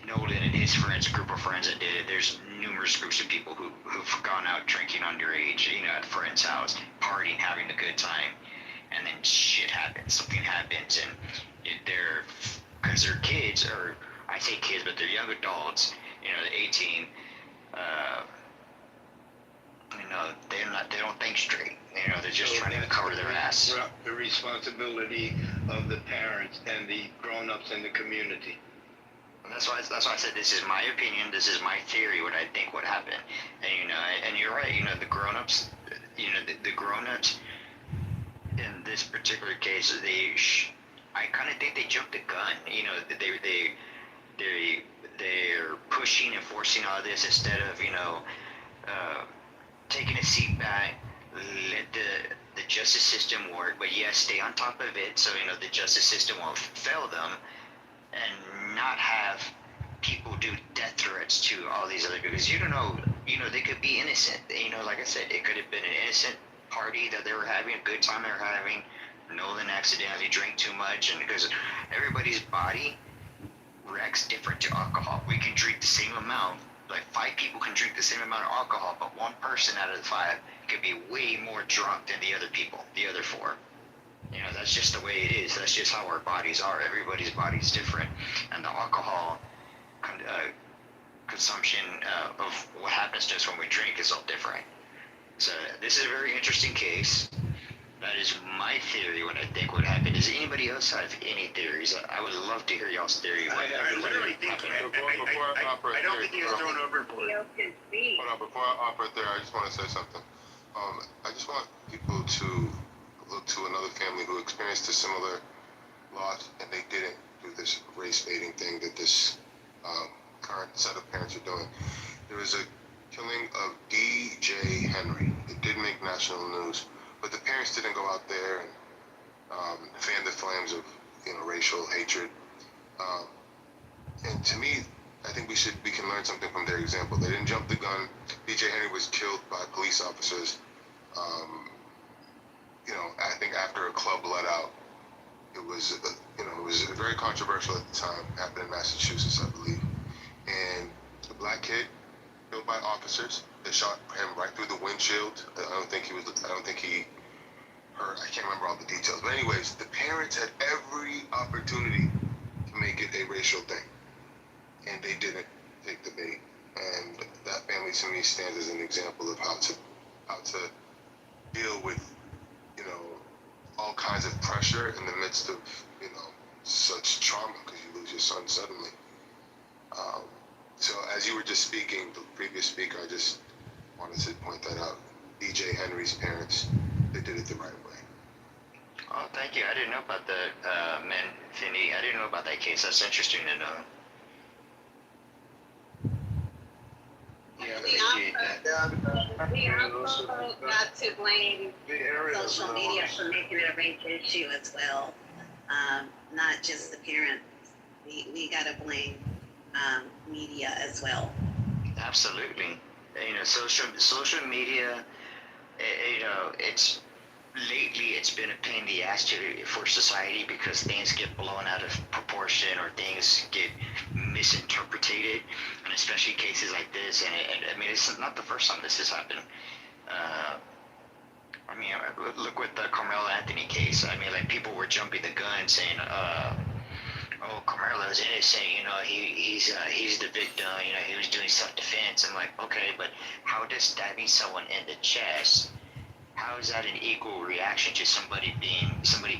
Nolan and his friends, a group of friends that did it. There's numerous groups of people who've gone out drinking underage, at a friend's house, partying, having a good time, and then shit happens, something happens, and because they're kids, or I say kids, but they're young adults, they're 18, they don't think straight. They're just trying to cover their ass. The responsibility of the parents and the grown-ups in the community. And that's why I said this is my opinion. This is my theory. What I think would happen. And and you're right. The grown-ups. The grown-ups in this particular case, I kind of think they jumped the gun. they're pushing and forcing all this instead of, taking a seat back, let the justice system work, but yes, stay on top of it so, the justice system won't fail them, and not have people do death threats to all these other, because you don't know, they could be innocent. Like I said, it could have been an innocent party that they were having, a good time they were having. Nolan accidentally drank too much, and because everybody's body reacts different to alcohol. We can drink the same amount, like 5 people can drink the same amount of alcohol, but one person out of the 5 could be way more drunk than the other people, the other 4. That's just the way it is. That's just how our bodies are. Everybody's body's different, and the alcohol consumption of what happens to us when we drink is all different. So this is a very interesting case. That is my theory. What I think would happen. Does anybody else have any theories? I would love to hear y'all's theory. I literally think I don't think he was thrown overboard. Hold on, before I offer there, I just want to say something. I just want people to look to another family who experienced a similar loss, and they didn't do this race baiting thing that this current set of parents are doing. There was a killing of DJ Henry. It did make national news, but the parents didn't go out there and fan the flames of racial hatred. And to me, I think we can learn something from their example. They didn't jump the gun. DJ Henry was killed by police officers. I think after a club let out. It was very controversial at the time. Happened in Massachusetts, I believe. And a black kid killed by officers. They shot him right through the windshield. I don't think he hurt. I can't remember all the details. But anyways, the parents had every opportunity to make it a racial thing, and they didn't take the bait. And that family to me stands as an example of how to deal with all kinds of pressure in the midst of such trauma, because you lose your son suddenly. So as you were just speaking, the previous speaker, I just wanted to point that out. DJ Henry's parents, they did it the right way. Oh, thank you. I didn't know about the Finney. I didn't know about that case. That's interesting to know. We also got to blame social media for making it a race issue as well. Not just the parents. We got to blame media as well. Absolutely. Social media, it's been a pain in the ass for society, because things get blown out of proportion or things get misinterpreted, and especially cases like this. And it's not the first time this has happened. Look with the Carmelo Anthony case. People were jumping the gun saying, Carmelo's innocent, he's the victim, he was doing self-defense. I'm like, okay, but how does stabbing someone in the chest, how is that an equal reaction to somebody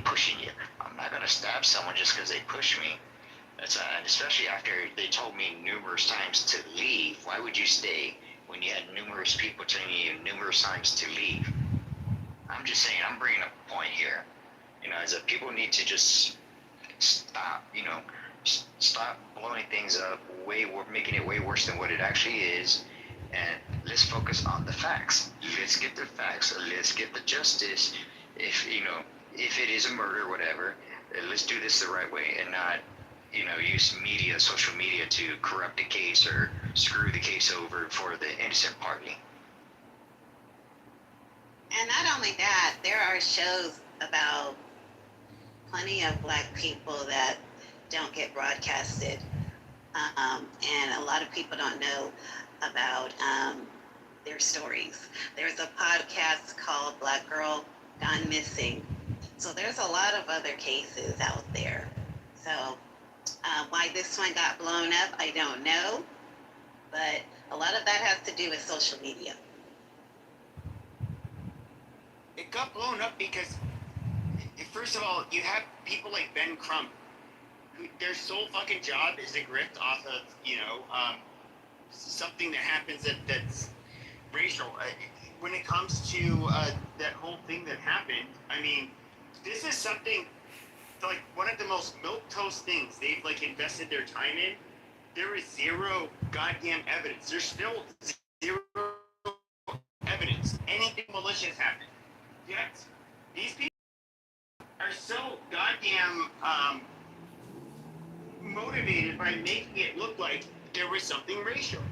pushing you? I'm not gonna stab someone just because they push me. And especially after they told me numerous times to leave. Why would you stay when you had numerous people telling you numerous times to leave? I'm just saying, I'm bringing up a point here. People need to just stop, stop blowing things up, making it way worse than what it actually is, and let's focus on the facts. Let's get the facts. Let's get the justice. If it is a murder, whatever, let's do this the right way and not, use social media to corrupt the case or screw the case over for the innocent party. And not only that, there are shows about plenty of black people that don't get broadcasted. And a lot of people don't know about their stories. There's a podcast called Black Girl Gone Missing. So there's a lot of other cases out there. So why this one got blown up, I don't know. But a lot of that has to do with social media. It got blown up because, first of all, you have people like Ben Crump, who their sole fucking job is to grift off of, something that happens that's racial. When it comes to that whole thing that happened, this is something, one of the most milquetoast things they've, invested their time in. there is zero goddamn evidence. There's still zero evidence anything malicious happened. Yet these people are so goddamn motivated by making it look like there was something racial.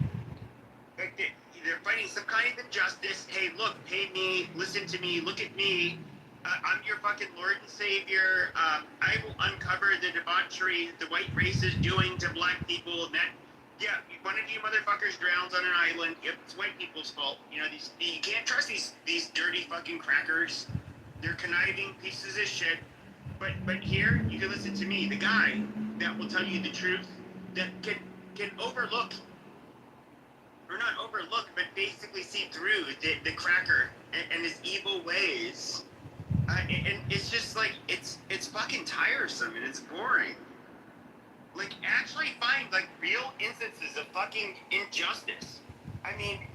Like they're fighting some kind of injustice. Hey, look, pay me, listen to me, look at me. I'm your fucking Lord and Savior. I will uncover the debauchery the white race is doing to black people. And that, yeah, one of you motherfuckers drowns on an island. It's white people's fault. You know, you can't trust these dirty fucking crackers. They're conniving pieces of shit. But here, you can listen to me, the guy that will tell you the truth, that can overlook, or not overlook, but basically see through the cracker and his evil ways. And it's just like, it's fucking tiresome and it's boring. Like, actually find, like, real instances of fucking injustice. I mean,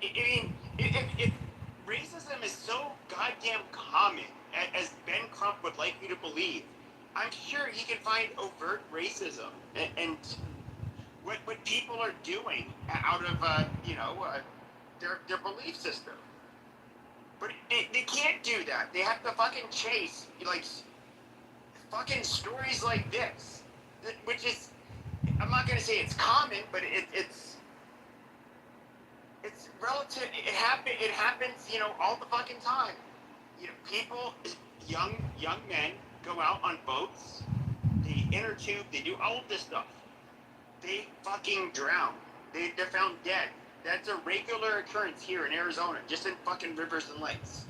if racism is so goddamn common, as Ben Crump would like you to believe, I'm sure he can find overt racism and what people are doing out of, their belief system. But they can't do that. They have to fucking chase, like, fucking stories like this, which is, I'm not going to say it's common, but it's relative. It happens, all the fucking time. People, young men go out on boats, they inner tube, they do all of this stuff. They fucking drown. They're found dead. That's a regular occurrence here in Arizona, just in fucking rivers and lakes.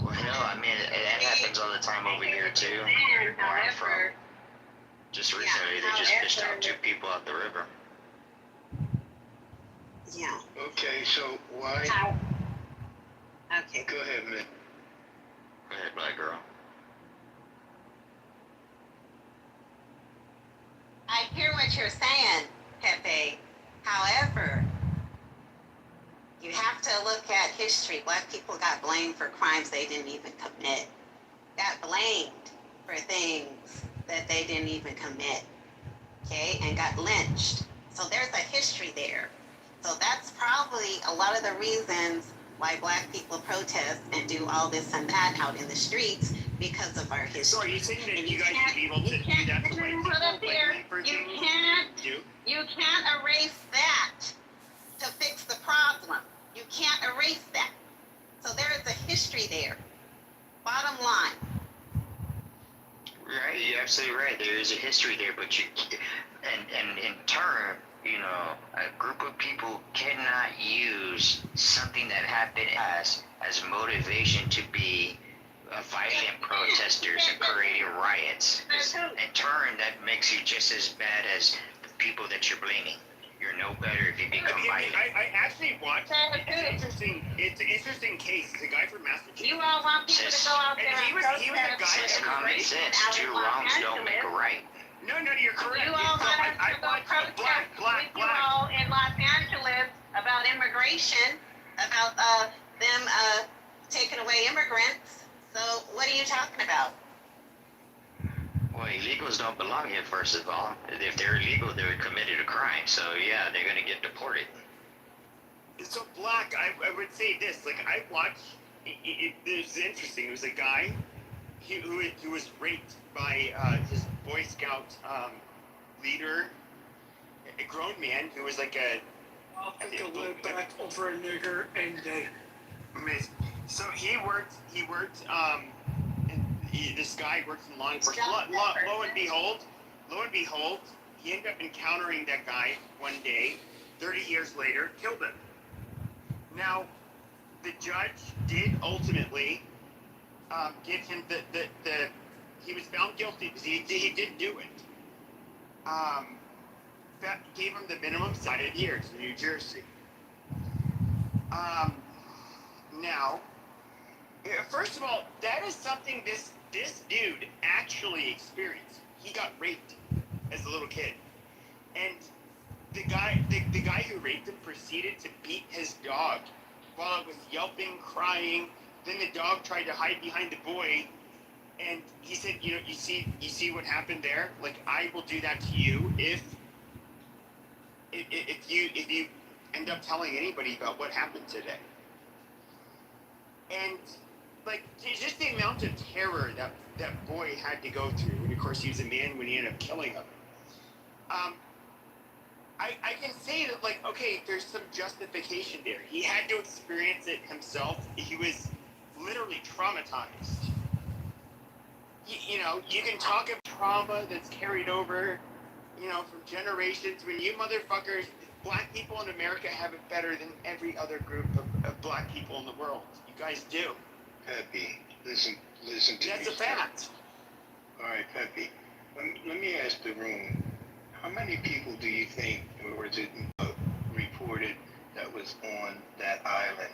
Well, hell, I mean, it happens all the time over here, too. Where I'm from. Just recently, they just fished out 2 people out the river. Yeah. Okay, so why? Okay. Go ahead, man. Go ahead, black girl. I hear what you're saying, Pepe. However, you have to look at history. Black people got blamed for crimes they didn't even commit. Got blamed for things that they didn't even commit. Okay? And got lynched. So there's a history there. So that's probably a lot of the reasons why black people protest and do all this and that out in the streets, because of our history. So are you saying that you guys should be able to do that to white people? You can't erase that to fix the problem. You can't erase that. So there is a history there. Bottom line. Right, you're absolutely right. There is a history there, but and in turn, a group of people cannot use something that happened as motivation to be violent protesters and creating riots. In turn, that makes you just as bad as the people that you're blaming. You're no better if you become violent. I actually watched. It's an interesting case. It's a guy from Massachusetts. You all want people to go out there and protest. He was a guy. It's common sense. 2 wrongs don't make a right. No, you're correct. You all want us to go protest with you all in Los Angeles about immigration, about them taking away immigrants. So what are you talking about? Well, illegals don't belong here, first of all. If they're illegal, they're committed a crime. So, yeah, they're going to get deported. So, Black, I would say this. Like, I watched, it was interesting. It was a guy who was raped by his Boy Scout leader, a grown man who was like I'll take a look back over a nigger any day. So he worked, this guy works in law enforcement. Lo and behold, he ended up encountering that guy one day, 30 years later, killed him. Now, the judge did ultimately give him he was found guilty because he did do it. That gave him the minimum 7 years in New Jersey. Now, first of all, that is something this dude actually experienced. He got raped as a little kid, and the guy who raped him proceeded to beat his dog while it was yelping, crying. Then the dog tried to hide behind the boy, And he said, you know, you see what happened there? Like, I will do that to you if you end up telling anybody about what happened today. And like, just the amount of terror that boy had to go through, and of course he was a man when he ended up killing him. I can say that, like, okay, there's some justification there. He had to experience it himself. He was literally traumatized. You know, you can talk of trauma that's carried over, you know, from generations. When you motherfuckers, black people in America have it better than every other group of black people in the world. You guys do. Pepe, listen to That's me. a fact. All right, Pepe, let me ask the room. How many people do you think, or was it reported, that was on that island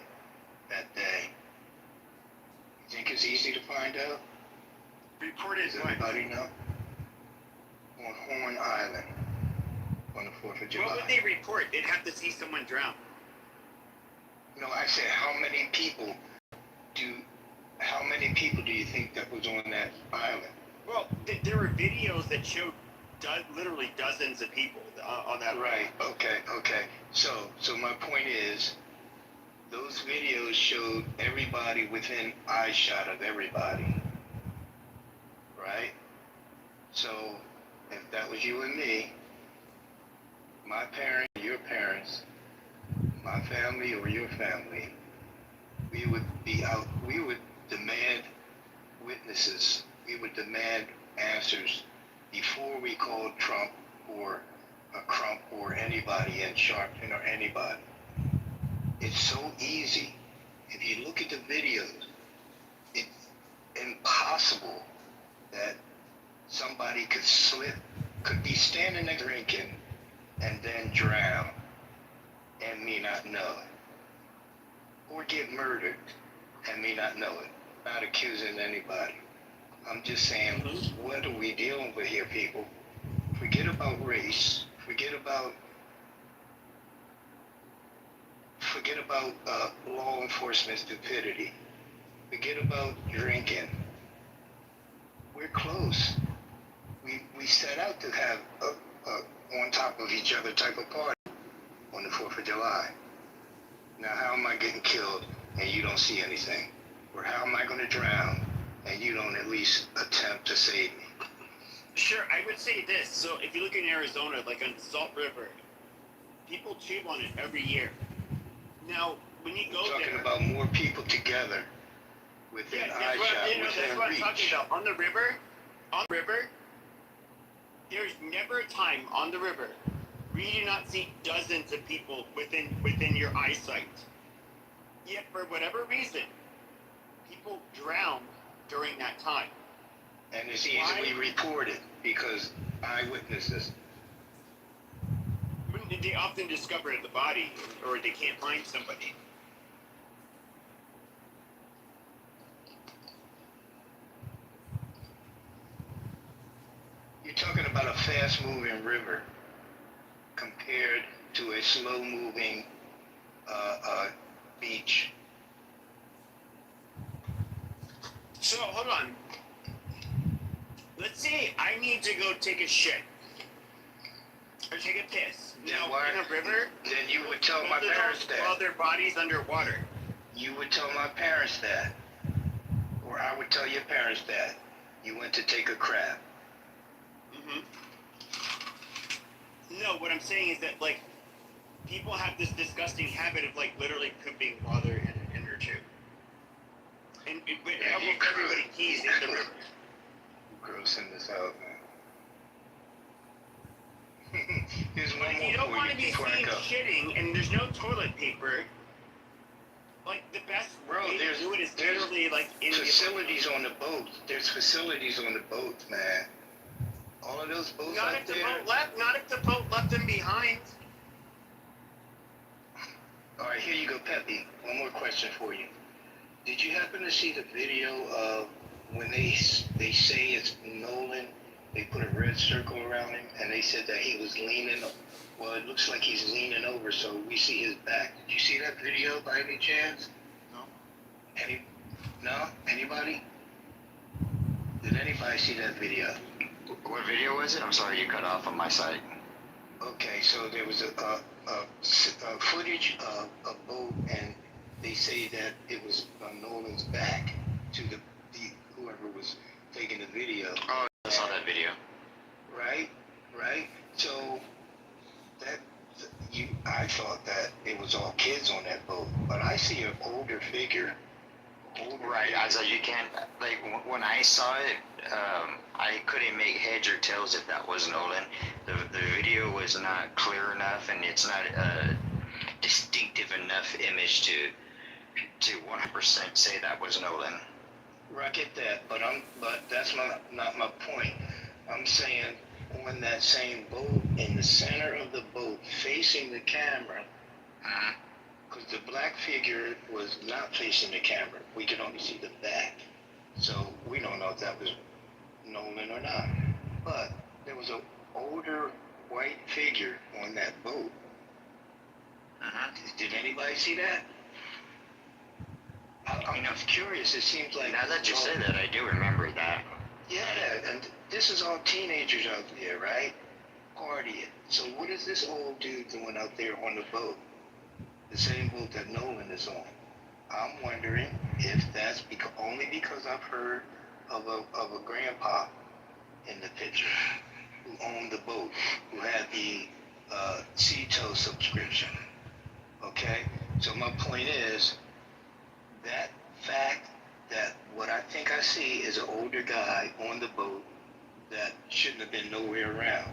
that day? You think it's easy to find out? Reported Does everybody know? On Horn Island on the 4th of July. What would they report? They'd have to see someone drown. No, I said how many people do you think that was on that island? Well, there were videos that showed literally dozens of people on that. Right. Okay. So my point is, those videos showed everybody within eyeshot of everybody. Right? So if that was you and me, my parents, your parents, my family or your family, we would be out, we would demand witnesses, we would demand answers before we called Trump or Crump or anybody in Sharpton or anybody. It's so easy. If you look at the videos, it's impossible that somebody could be standing there drinking and then drown and me not know it. Or get murdered and me not know it. Not accusing anybody. I'm just saying, what are we dealing with here, people? Forget about race. Forget about law enforcement stupidity. Forget about drinking. We're close. We set out to have a on top of each other type of party on the 4th of July. Now, how am I getting killed and you don't see anything? Or how am I going to drown and you don't at least attempt to save me? Sure, I would say this. So if you look in Arizona, like on Salt River, people tube on it every year. Now, when you go talking there, about more people together within eyeshot, that's what I'm talking about. On the river, there's never a time on the river where you do not see dozens of people within your eyesight. Yet, for whatever reason, people drown during that time. And it's easily reported because eyewitnesses. They often discover the body, or they can't find somebody. You're talking about a fast-moving river compared to a slow-moving beach. So, hold on. Let's say I need to go take a shit. Or take a piss. Now, in a river, then you would tell my parents that. While their body's underwater. You would tell my parents that. Or I would tell your parents that. You went to take a crap. No, what I'm saying is that, like, people have this disgusting habit of, like, literally pooping while they're in their tube. And almost everybody pees in the river. Gross in this out, man. Here's one But more you don't for want to be before I seen go. shitting and there's no toilet paper. Like, the best way to do it is literally, like, in facilities on the boat. There's facilities on the boat, man. All of those boats not out if the there. boat left. Not if the boat left them behind. All right, here you go, Pepe. One more question for you. Did you happen to see the video of when they say it's Nolan? They put a red circle around him, and they said that he was leaning. Well, it looks like he's leaning over, so we see his back. Did you see that video by any chance? No. No? Anybody? Did anybody see that video? What video was it? I'm sorry, you cut off on my side. Okay, so there was a footage of a boat, and they say that it was on Nolan's back to the whoever was taking the video. Oh, I saw that video. Right. So I thought that it was all kids on that boat, but I see an older figure. Right, so you can't, like, when I saw it, I couldn't make heads or tails if that was Nolan. The video was not clear enough, and it's not a distinctive enough image to 100% say that was Nolan. Right, I get that, but that's not my point. I'm saying on that same boat, in the center of the boat, facing the camera, because the black figure was not facing the camera. We could only see the back. So we don't know if that was Nolan or not. But there was an older white figure on that boat. Did anybody see that? I'm curious. It seems like... Now that you say that, I do remember that. Yeah, and this is all teenagers out there, right? Partying. So what is this old dude doing out there on the boat? The same boat that Nolan is on. I'm wondering if that's only because I've heard of a grandpa in the picture who owned the boat, who had the CETO subscription. Okay? So my point is that fact that what I think I see is an older guy on the boat that shouldn't have been nowhere around.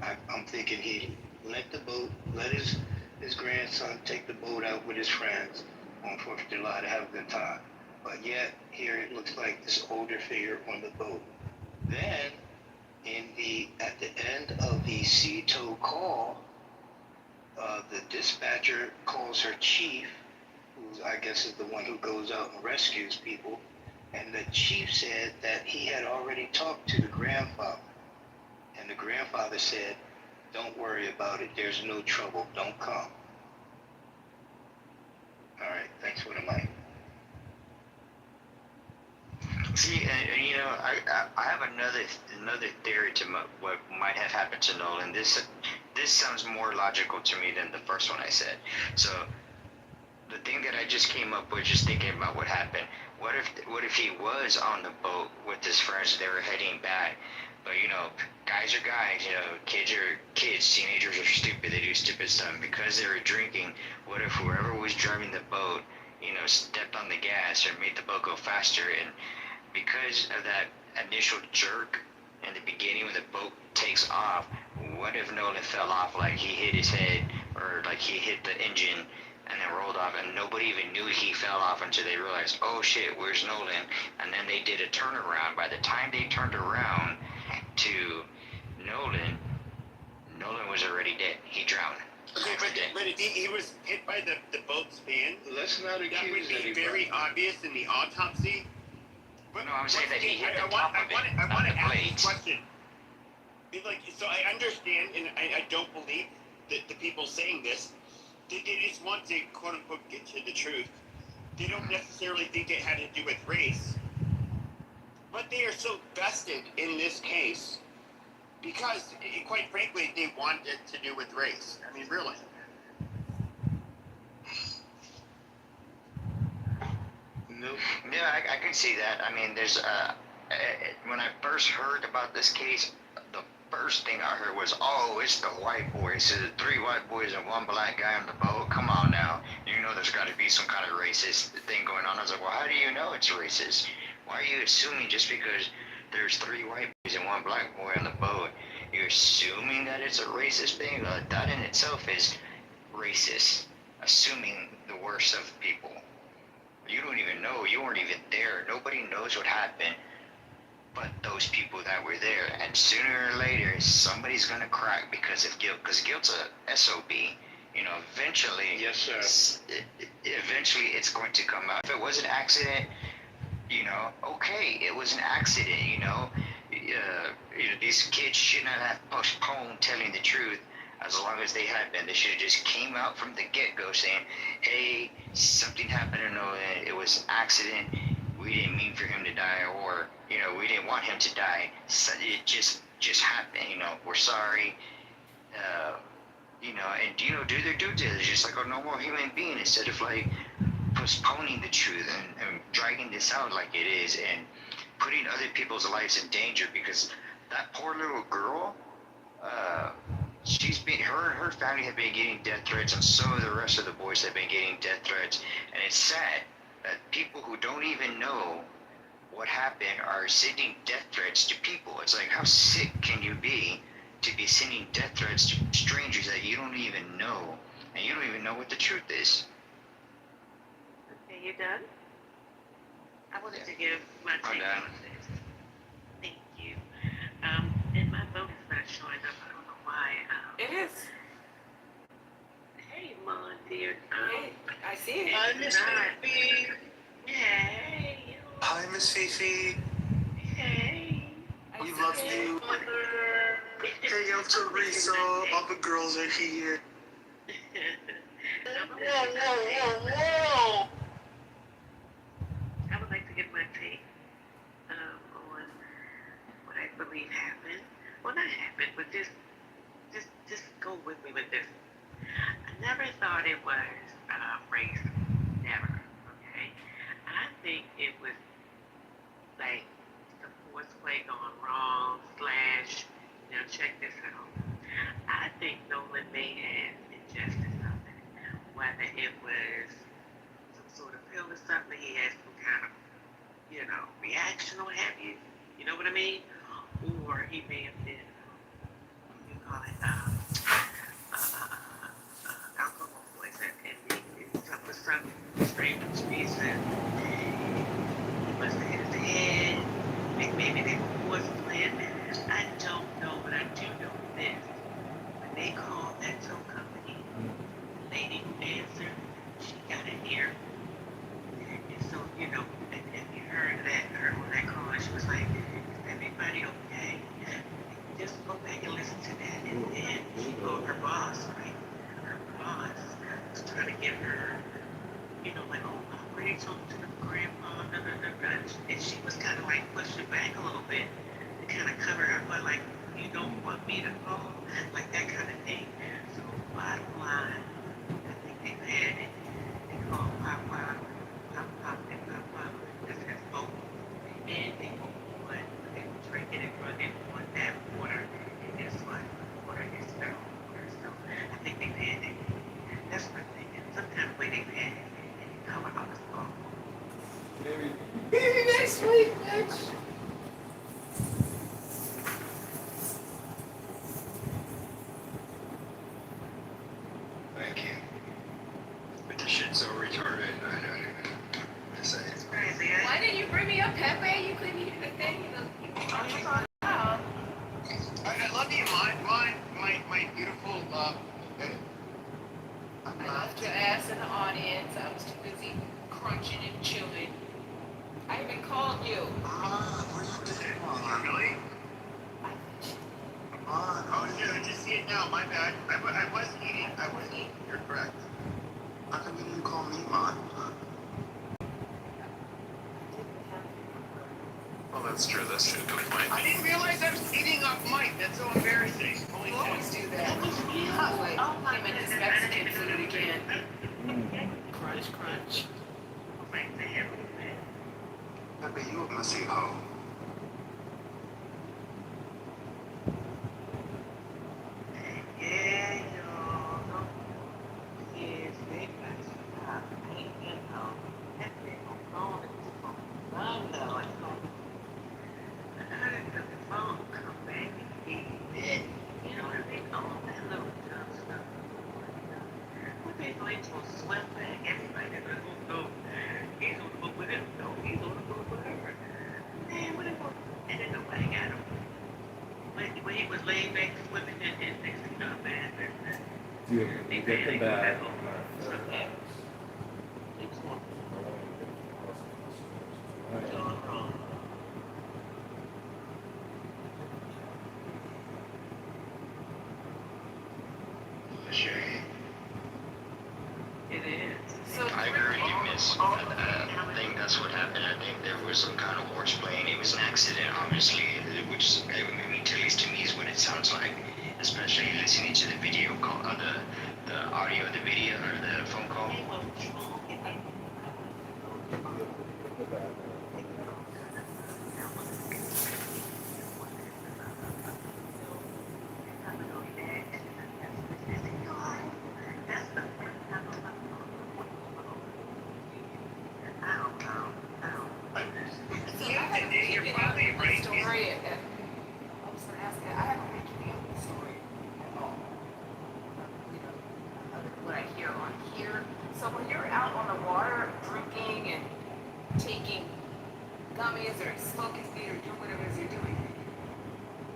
I'm thinking he let his grandson take the boat out with his friends on 4th of July to have a good time. But yet, here it looks like this older figure on the boat. Then, at the end of the CETO call, the dispatcher calls her chief, who I guess is the one who goes out and rescues people, and the chief said that he had already talked to the grandfather. And the grandfather said, "Don't worry about it. There's no trouble. Don't come." All right. Thanks for the mic. See, and you know, I have another theory to what might have happened to Nolan. This sounds more logical to me than the first one I said. So the thing that I just came up with, just thinking about what happened. What if he was on the boat with his friends? They were heading back. But you know, guys are guys, you know, kids are kids, teenagers are stupid, they do stupid stuff. Because they were drinking, what if whoever was driving the boat, you know, stepped on the gas or made the boat go faster, and because of that initial jerk in the beginning when the boat takes off, what if Nolan fell off, like he hit his head, or like he hit the engine and then rolled off, and nobody even knew he fell off until they realized, oh shit, where's Nolan? And then they did a turnaround. By the time they turned around to Nolan was already dead. He drowned. Okay, but if he was hit by the boat's fan, let's not accuse that would be anybody. very obvious in the autopsy. But no, I'm saying that he hit the top of it, I want to ask blades. this question. So I understand, and I don't believe that the people saying this, they just want to quote unquote get to the truth. They don't necessarily think it had to do with race. But they are so vested in this case because, quite frankly, they want it to do with race. I mean, really. Nope. Yeah, I can see that. I mean, there's when I first heard about this case, the first thing I heard was, oh, it's the white boys. So the 3 white boys and 1 black guy on the boat. Come on now. You know there's got to be some kind of racist thing going on. I was like, well, how do you know it's racist? Why are you assuming just because there's 3 white boys and 1 black boy on the boat, you're assuming that it's a racist thing? That in itself is racist. Assuming the worst of people. You don't even know. You weren't even there. Nobody knows what happened but those people that were there. And sooner or later, somebody's going to crack because of guilt. Because guilt's a SOB. You know, eventually... Yes, sir. Eventually, it's going to come out. If it was an accident, you know, okay, it was an accident, you know. These kids should not have postponed telling the truth as long as they had been. They should have just came out from the get-go saying, hey, something happened, it was an accident. we didn't mean for him to die, or we didn't want him to die. So it just happened. We're sorry. And do their due diligence just like a normal human being, instead of like postponing the truth and dragging this out like it is, and putting other people's lives in danger. Because that poor little girl, her family have been getting death threats, and so the rest of the boys have been getting death threats. And it's sad that people who don't even know what happened are sending death threats to people. It's like, how sick can you be to be sending death threats to strangers that you don't even know, and you don't even know what the truth is? Okay, you done? I wanted to give my take on this. Thank you. And my vote is not showing up. I don't know why. It is. Hey, Mom, dear. I see it. Hi, Miss Fifi. Hey. Hi, Miss Fifi. Hey. We love you. Hey, I'm Teresa. All the girls are here. Whoa. I would like to give my take on what I believe happened. Well, not happened, but just go with me with this. I never thought it was race. Never. Okay. I think it was like the forceplay gone wrong / check this out. I think Nolan may have ingested something, whether it was some sort of pill or something. He had some kind of reaction or what have you. You know what I mean? Or he may have been, you call it, alcohol poison, and for some strange reason, he must have hit his head. Maybe they were playing. I don't know, but I do know this. When they called that tow company, the lady who answered, she got an ear. And so, and you heard her on that call, and she was like, is everybody okay? Just go back and listen to that. And then she called her boss, right? Her boss was trying to get her, like, oh, I'm ready to talk to the grandpa, and she was kind of like pushing back a little bit to kind of cover her butt, like, you don't want me to call, like that kind of thing. So, bottom line, I think they had it. They called Pop, that's his boat. And they both won. They were drinking it, but they won that water. And guess what? The water is feral water. So, I think they had it. That's what I'm thinking. Some kind of way they had it. And you cover all the smoke. Maybe next week, bitch. Thank you. But this shit's so retarded. I don't even know what to say. It's crazy. Why didn't you bring me up, Pepe? You couldn't hear the thing. I love you, my beautiful love. I left your ass in the audience. I was too busy crunching and chewing. I even called you. Really? Oh, yeah, I just see it now. My bad. I was eating. You're correct. How come you didn't call me, Mon? Well, that's true. Good point. I didn't realize I was eating off mic. That's so embarrassing. Holy You always do that. Oh, Like, him and his Mexican food again. Crunch, crunch. Pepe, you a messy hoe. Yeah, y'all. Yes, they got to stop. That thing on the phone. I heard the phone come back and be dead. You know what I mean? All that little dumb stuff. What they going to swim back? Everybody that's going to go. He's on the boat with him. No, he's on the boat with her. Man, what it was? And then nobody got him. When he was laying back swimming and next thing you know, man, they Get the bag. I agree with you, Miss. Thing that's what happened. I think there was some kind of horseplay, and it was an accident, obviously, which, I mean, at least to me, is what it sounds like, especially listening to the video call, the audio of the video or the phone call. You're probably right. Story. I was going to ask you, I haven't been keeping up with the story at all. You know, what I hear on here. So when you're out on the water drinking and taking gummies or smoking weed or doing whatever it is you're doing,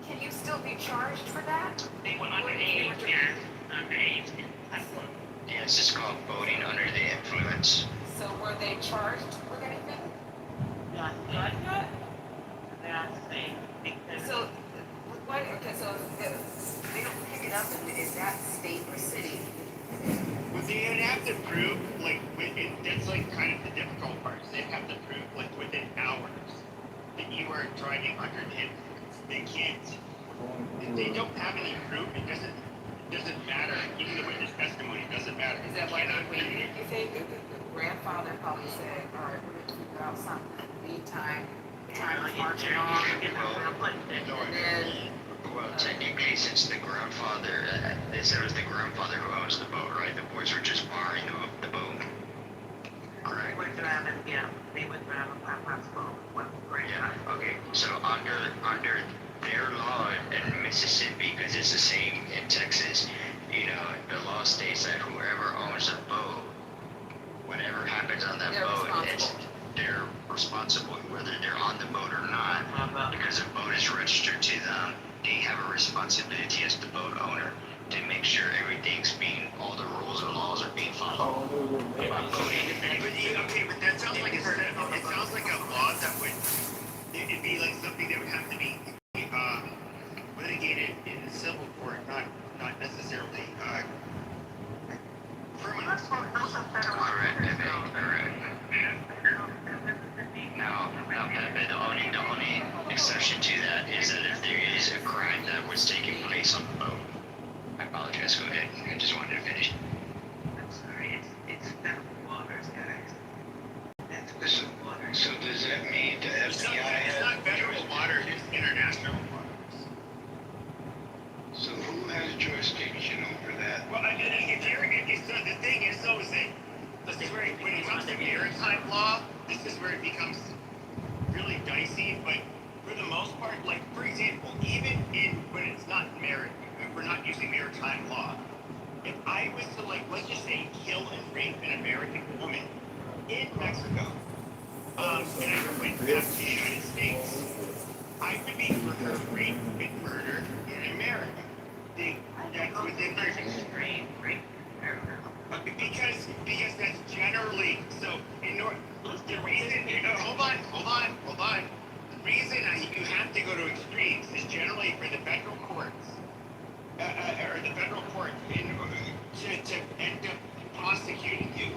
can you still be charged for that? They were underage, yes, underage. Yeah, it's just called boating under the influence. So were they charged with anything? Not yet. So, why, okay, so if they don't pick it up in that state or city. Well, they'd have to prove, like, that's like kind of the difficult part. They'd have to prove, like, within hours that you are driving under the influence. They can't, if they don't have any proof, it doesn't matter. Even the witness testimony doesn't matter. Is that why they waited? You think the grandfather probably said, all right, we're going to figure out something. Meantime, time is marching on. Well, technically, since the grandfather, they said it was the grandfather who owns the boat, right? The boys were just borrowing the boat. Correct. They were driving, yeah. They were driving Papa's boat. Yeah. Okay. So under their law in Mississippi, because it's the same in Texas, you know, the law states that whoever owns a boat, whatever happens on that boat, they're responsible whether they're on the boat or not. Because the boat is registered to them, they have a responsibility as the boat owner to make sure all the rules and laws are being followed by boating. Okay, but that sounds like it sounds like a law that it'd be like something that would have to be litigated in the civil court, not necessarily criminal. Now, the only exception to that is that if there is a crime that was taking place on the boat. I apologize, go ahead. I just wanted to finish. I'm sorry, it's federal waters, guys. That's federal waters. So does that mean the FBI it's not federal waters, it's international waters. So who has jurisdiction over that? Well, I mean, so the thing is, though, is that this is where, when it comes to maritime law, this is where it becomes really dicey. But for the most part, like, for example, even when it's not we're not using maritime law. If I was to, like, let's just say, kill and rape an American woman in Mexico, and I went back to the United States, I would be for her rape and murder in America. That's within their extreme rape. Because that's generally so. The reason, hold on. The reason you have to go to extremes is generally for the federal courts, or the federal court to end up prosecuting you.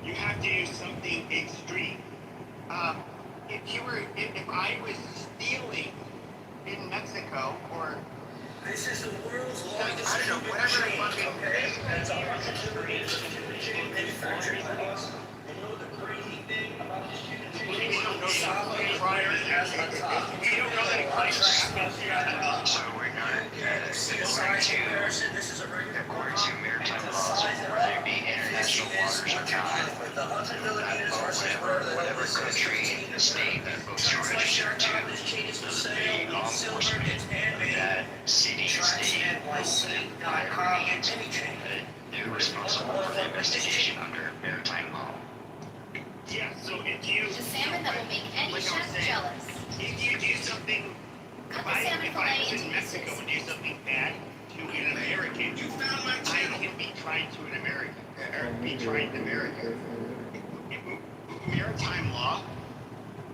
You have to do something extreme. If I was stealing in Mexico or this is the world's largest I don't know, whatever fucking that's all manufacturing laws. You know the crazy thing about this we don't know So we're not according to maritime laws, whether it be international waters or not, whatever country, the state that boats are registered to, the law enforcement of that city, state, by means, they're responsible for the investigation under maritime law. Yeah, so if you... The salmon that will make any chef jealous. If you do something... Cut the salmon fillet into Mexico and do something bad to an American, you found my title. I can be tried to an American, or be tried in America. Maritime law,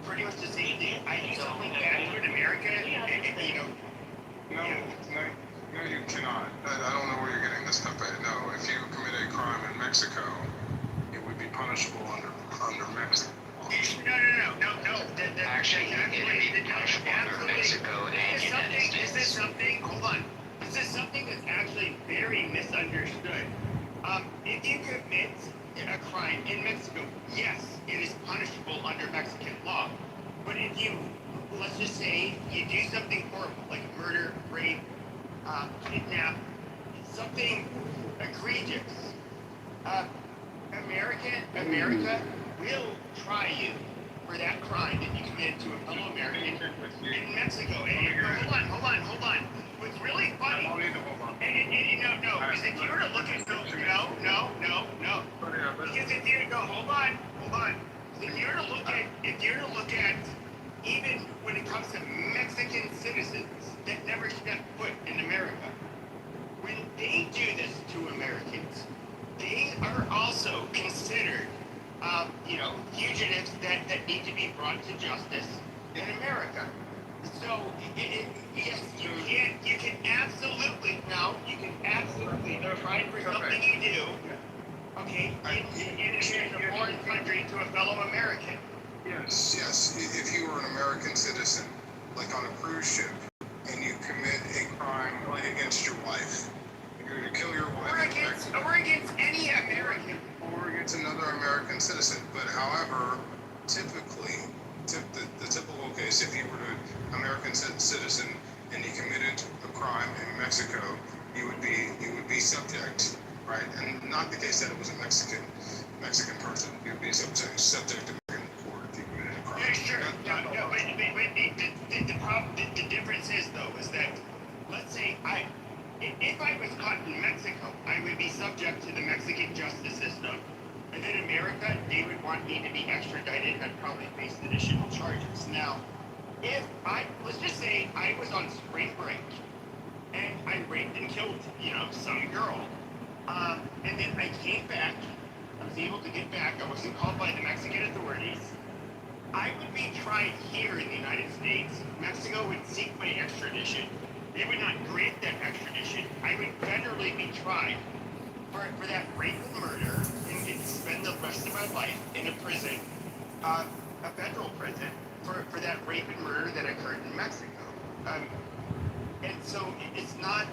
pretty much the same thing. I do something bad to an American, you know... No, you cannot. I don't know where you're getting this stuff at. No, if you commit a crime in Mexico, it would be punishable under Mexican law. Actually, it'd be punishable under Mexico and United States. This is something, hold on. This is something that's actually very misunderstood. If you commit a crime in Mexico, yes, it is punishable under Mexican law. But if you, let's just say, you do something horrible, like murder, rape, kidnap, something egregious, America will try you for that crime that you committed to a fellow American in Mexico. And hold on. What's really funny, no, because if you were to look at, no. Because if you were to go, hold on. If you were to look at, even when it comes to Mexican citizens that never stepped foot in America, when they do this to Americans, they are also considered, fugitives that need to be brought to justice in America. So, yes, you can absolutely try for something you do, okay, in a foreign country to a fellow American. Yes. If you were an American citizen, like on a cruise ship, and you commit a crime against your wife, you're going to kill your wife. Or against any American. Or against another American citizen. But however, typically, the typical case, if you were an American citizen and you committed a crime in Mexico, you would be subject, right? And not the case that it was a Mexican person. You would be subject to American court if you committed a crime. Yeah, sure. But the difference is that, let's say if I was caught in Mexico, I would be subject to the Mexican justice system. And in America, they would want me to be extradited and probably face additional charges. Now, let's just say I was on spring break and I raped and killed, some girl. And then I came back, I was able to get back, I wasn't called by the Mexican authorities. I would be tried here in the United States. Mexico would seek my extradition. They would not grant that extradition. I would federally be tried for that rape and murder and spend the rest of my life in a prison, a federal prison, for that rape and murder that occurred in Mexico. And so it's not...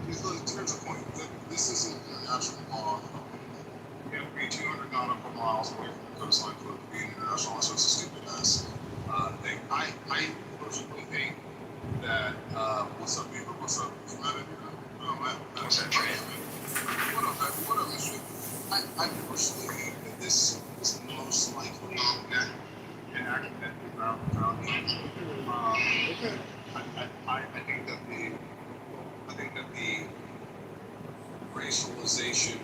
Here's the point. This isn't international law. You have to be 200 nautical miles away from the coastline for it to be international law, so it's a stupid ass thing. I personally think that, what's up, people? What's up? What's that, Trent? What up, Mr. I personally think that this is most likely that an accident is not found. I think that the racialization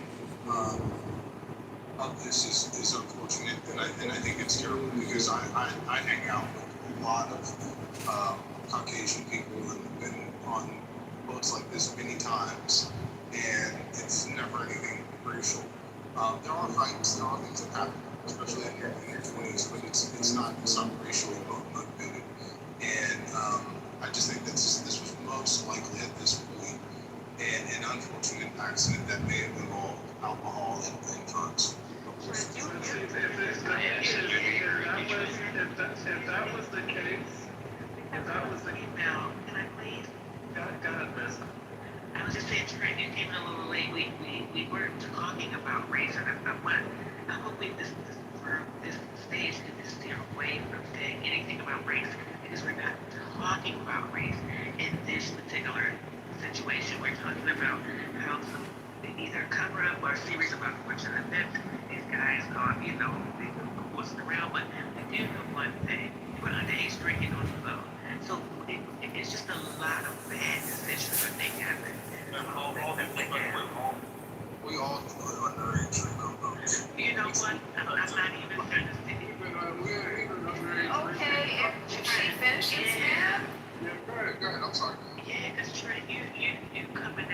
of this is unfortunate, and I think it's terrible because I hang out with a lot of Caucasian people and been on boats like this many times, and it's never anything racial. There are fights, there are things that happen, especially in your 20s, but it's not racially motivated. And I just think that this was most likely at this point an unfortunate accident that may have involved alcohol and drugs. If that was the case, now, can I please? Go ahead, Miss. I was just saying, Trent, you came in a little late. We weren't talking about race, and I hope this stage can steer away from saying anything about race, because we're not talking about race in this particular situation. We're talking about how to either cover up our series of unfortunate events. These guys are, they wasn't around, but they do know one thing: we're underage drinking on the boat. So it's just a lot of bad decisions that they happen. We all underage drink on boats. You know what? I'm not even understanding. Okay, if she finishes, ma'am. Yeah, go ahead. I'm sorry. Yeah, because Trent, you coming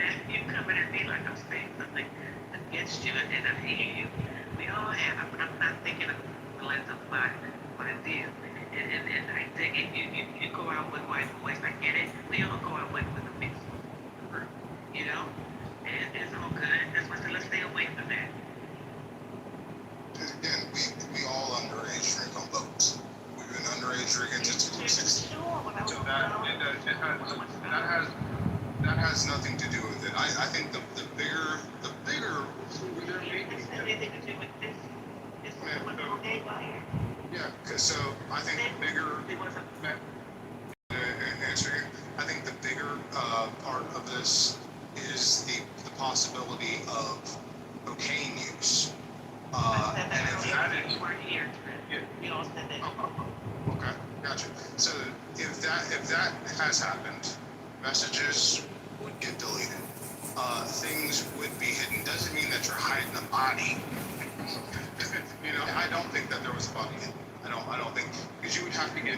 at me like I'm saying something against you, and I hear you. We all have. I'm not thinking of the lens of what I did. And I dig it. You go out with white boys. I get it. We all go out with a mixed group, and it's all good. That's why I said let's stay away from that. Again, we all That has nothing to do with it. I think the bigger Anything to do with this? This is what the day wire. yeah. So I think the bigger answer. I think the bigger part of this is the possibility of cocaine use. And if that is here, we all said that. okay, gotcha. So if that has happened, messages would get deleted. Things would be hidden. Doesn't mean that you're hiding a body. I don't think that there was a body hidden. I don't think, because you would have to get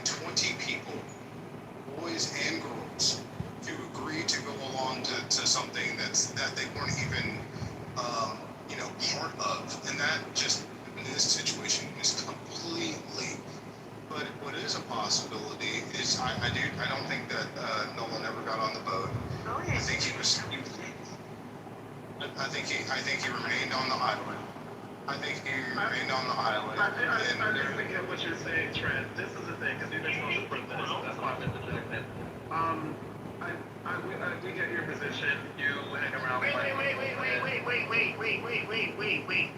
20 people, boys and girls, to agree to go along to something that they weren't even part of, and that just in this situation is completely. But what is a possibility is I don't think that Nolan ever got on the boat. I think he was. I think he remained on the island. I think he remained on the island. I definitely get what you're saying, Trent. This is the thing, because you've been on the front desk. That's why I've been defending. We get your position. You hang around. Wait.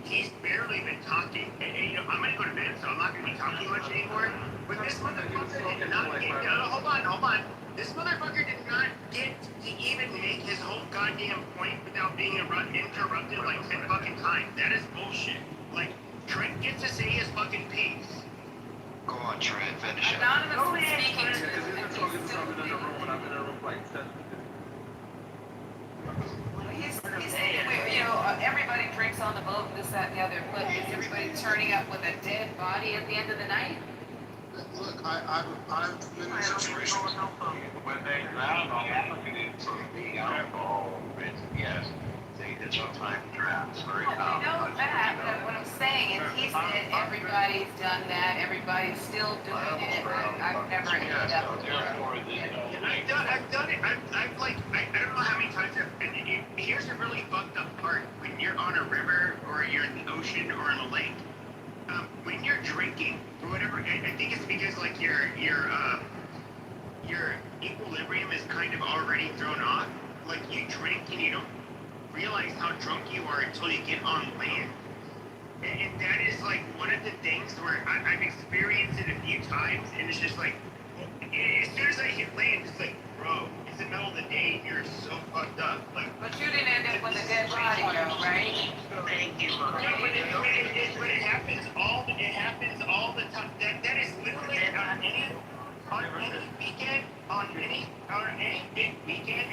He's barely been talking. And I'm gonna go to bed, so I'm not gonna be talking much anymore. But this motherfucker did not get. Hold on. This motherfucker did not get to even make his whole goddamn point without being interrupted like 10 fucking times. That is bullshit. Like, Trent gets to say his fucking piece. Go on, Trent, finish it. Anonymous speaking to Because you've been talking to someone in the room when I've been in a room like 7 He's saying, everybody drinks on the boat, this, that, and the other, but is everybody turning up with a dead body at the end of the night? Look, I've been in a situation. When they drown on the alcohol, yes, it's a time trap. It's very I know that, but what I'm saying is he said everybody's done that, everybody's still doing it. I've never ended up doing it. I've done it. I don't know how many times here's the really fucked up part. When you're on a river or you're in the ocean or in a lake, when you're drinking or whatever, I think it's because like your equilibrium is kind of already thrown off. Like you drink and you don't realize how drunk you are until you get on land. And that is like one of the things where I've experienced it a few times, and it's just like, as soon as I hit land, it's like, bro, it's the middle of the day, and you're so fucked up. Like, but you didn't end up with a dead body, though, right? Thank you. But it happens all the time. That is literally on any weekend, on any big weekend,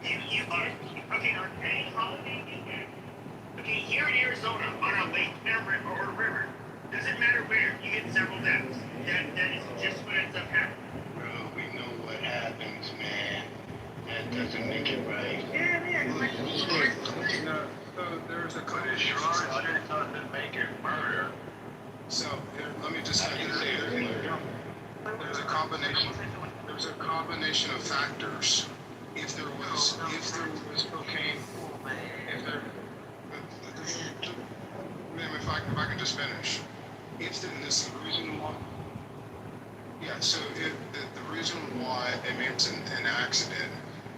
you get, okay, on any holiday weekend, okay, here in Arizona, on a lake or a river, doesn't matter where, you get several deaths. That is just what ends up happening. Bro, we know what happens, man. That doesn't make it right. So there's a But it sure doesn't make it murder. So here, let me just say there's a combination of factors. If there was cocaine, if I can just finish. This is the reason why. Yeah, so the reason why it's an accident,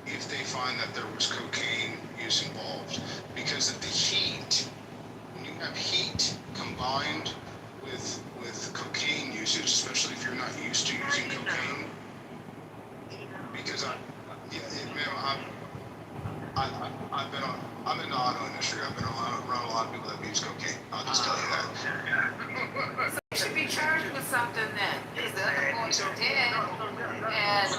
if they find that there was cocaine use involved, because of the heat, when you have heat combined with cocaine usage, especially if you're not used to using cocaine, because I'm in the auto industry. I've been around a lot of people that use cocaine. I'll just tell you that. So you should be charged with something then, because the other boys are dead, and...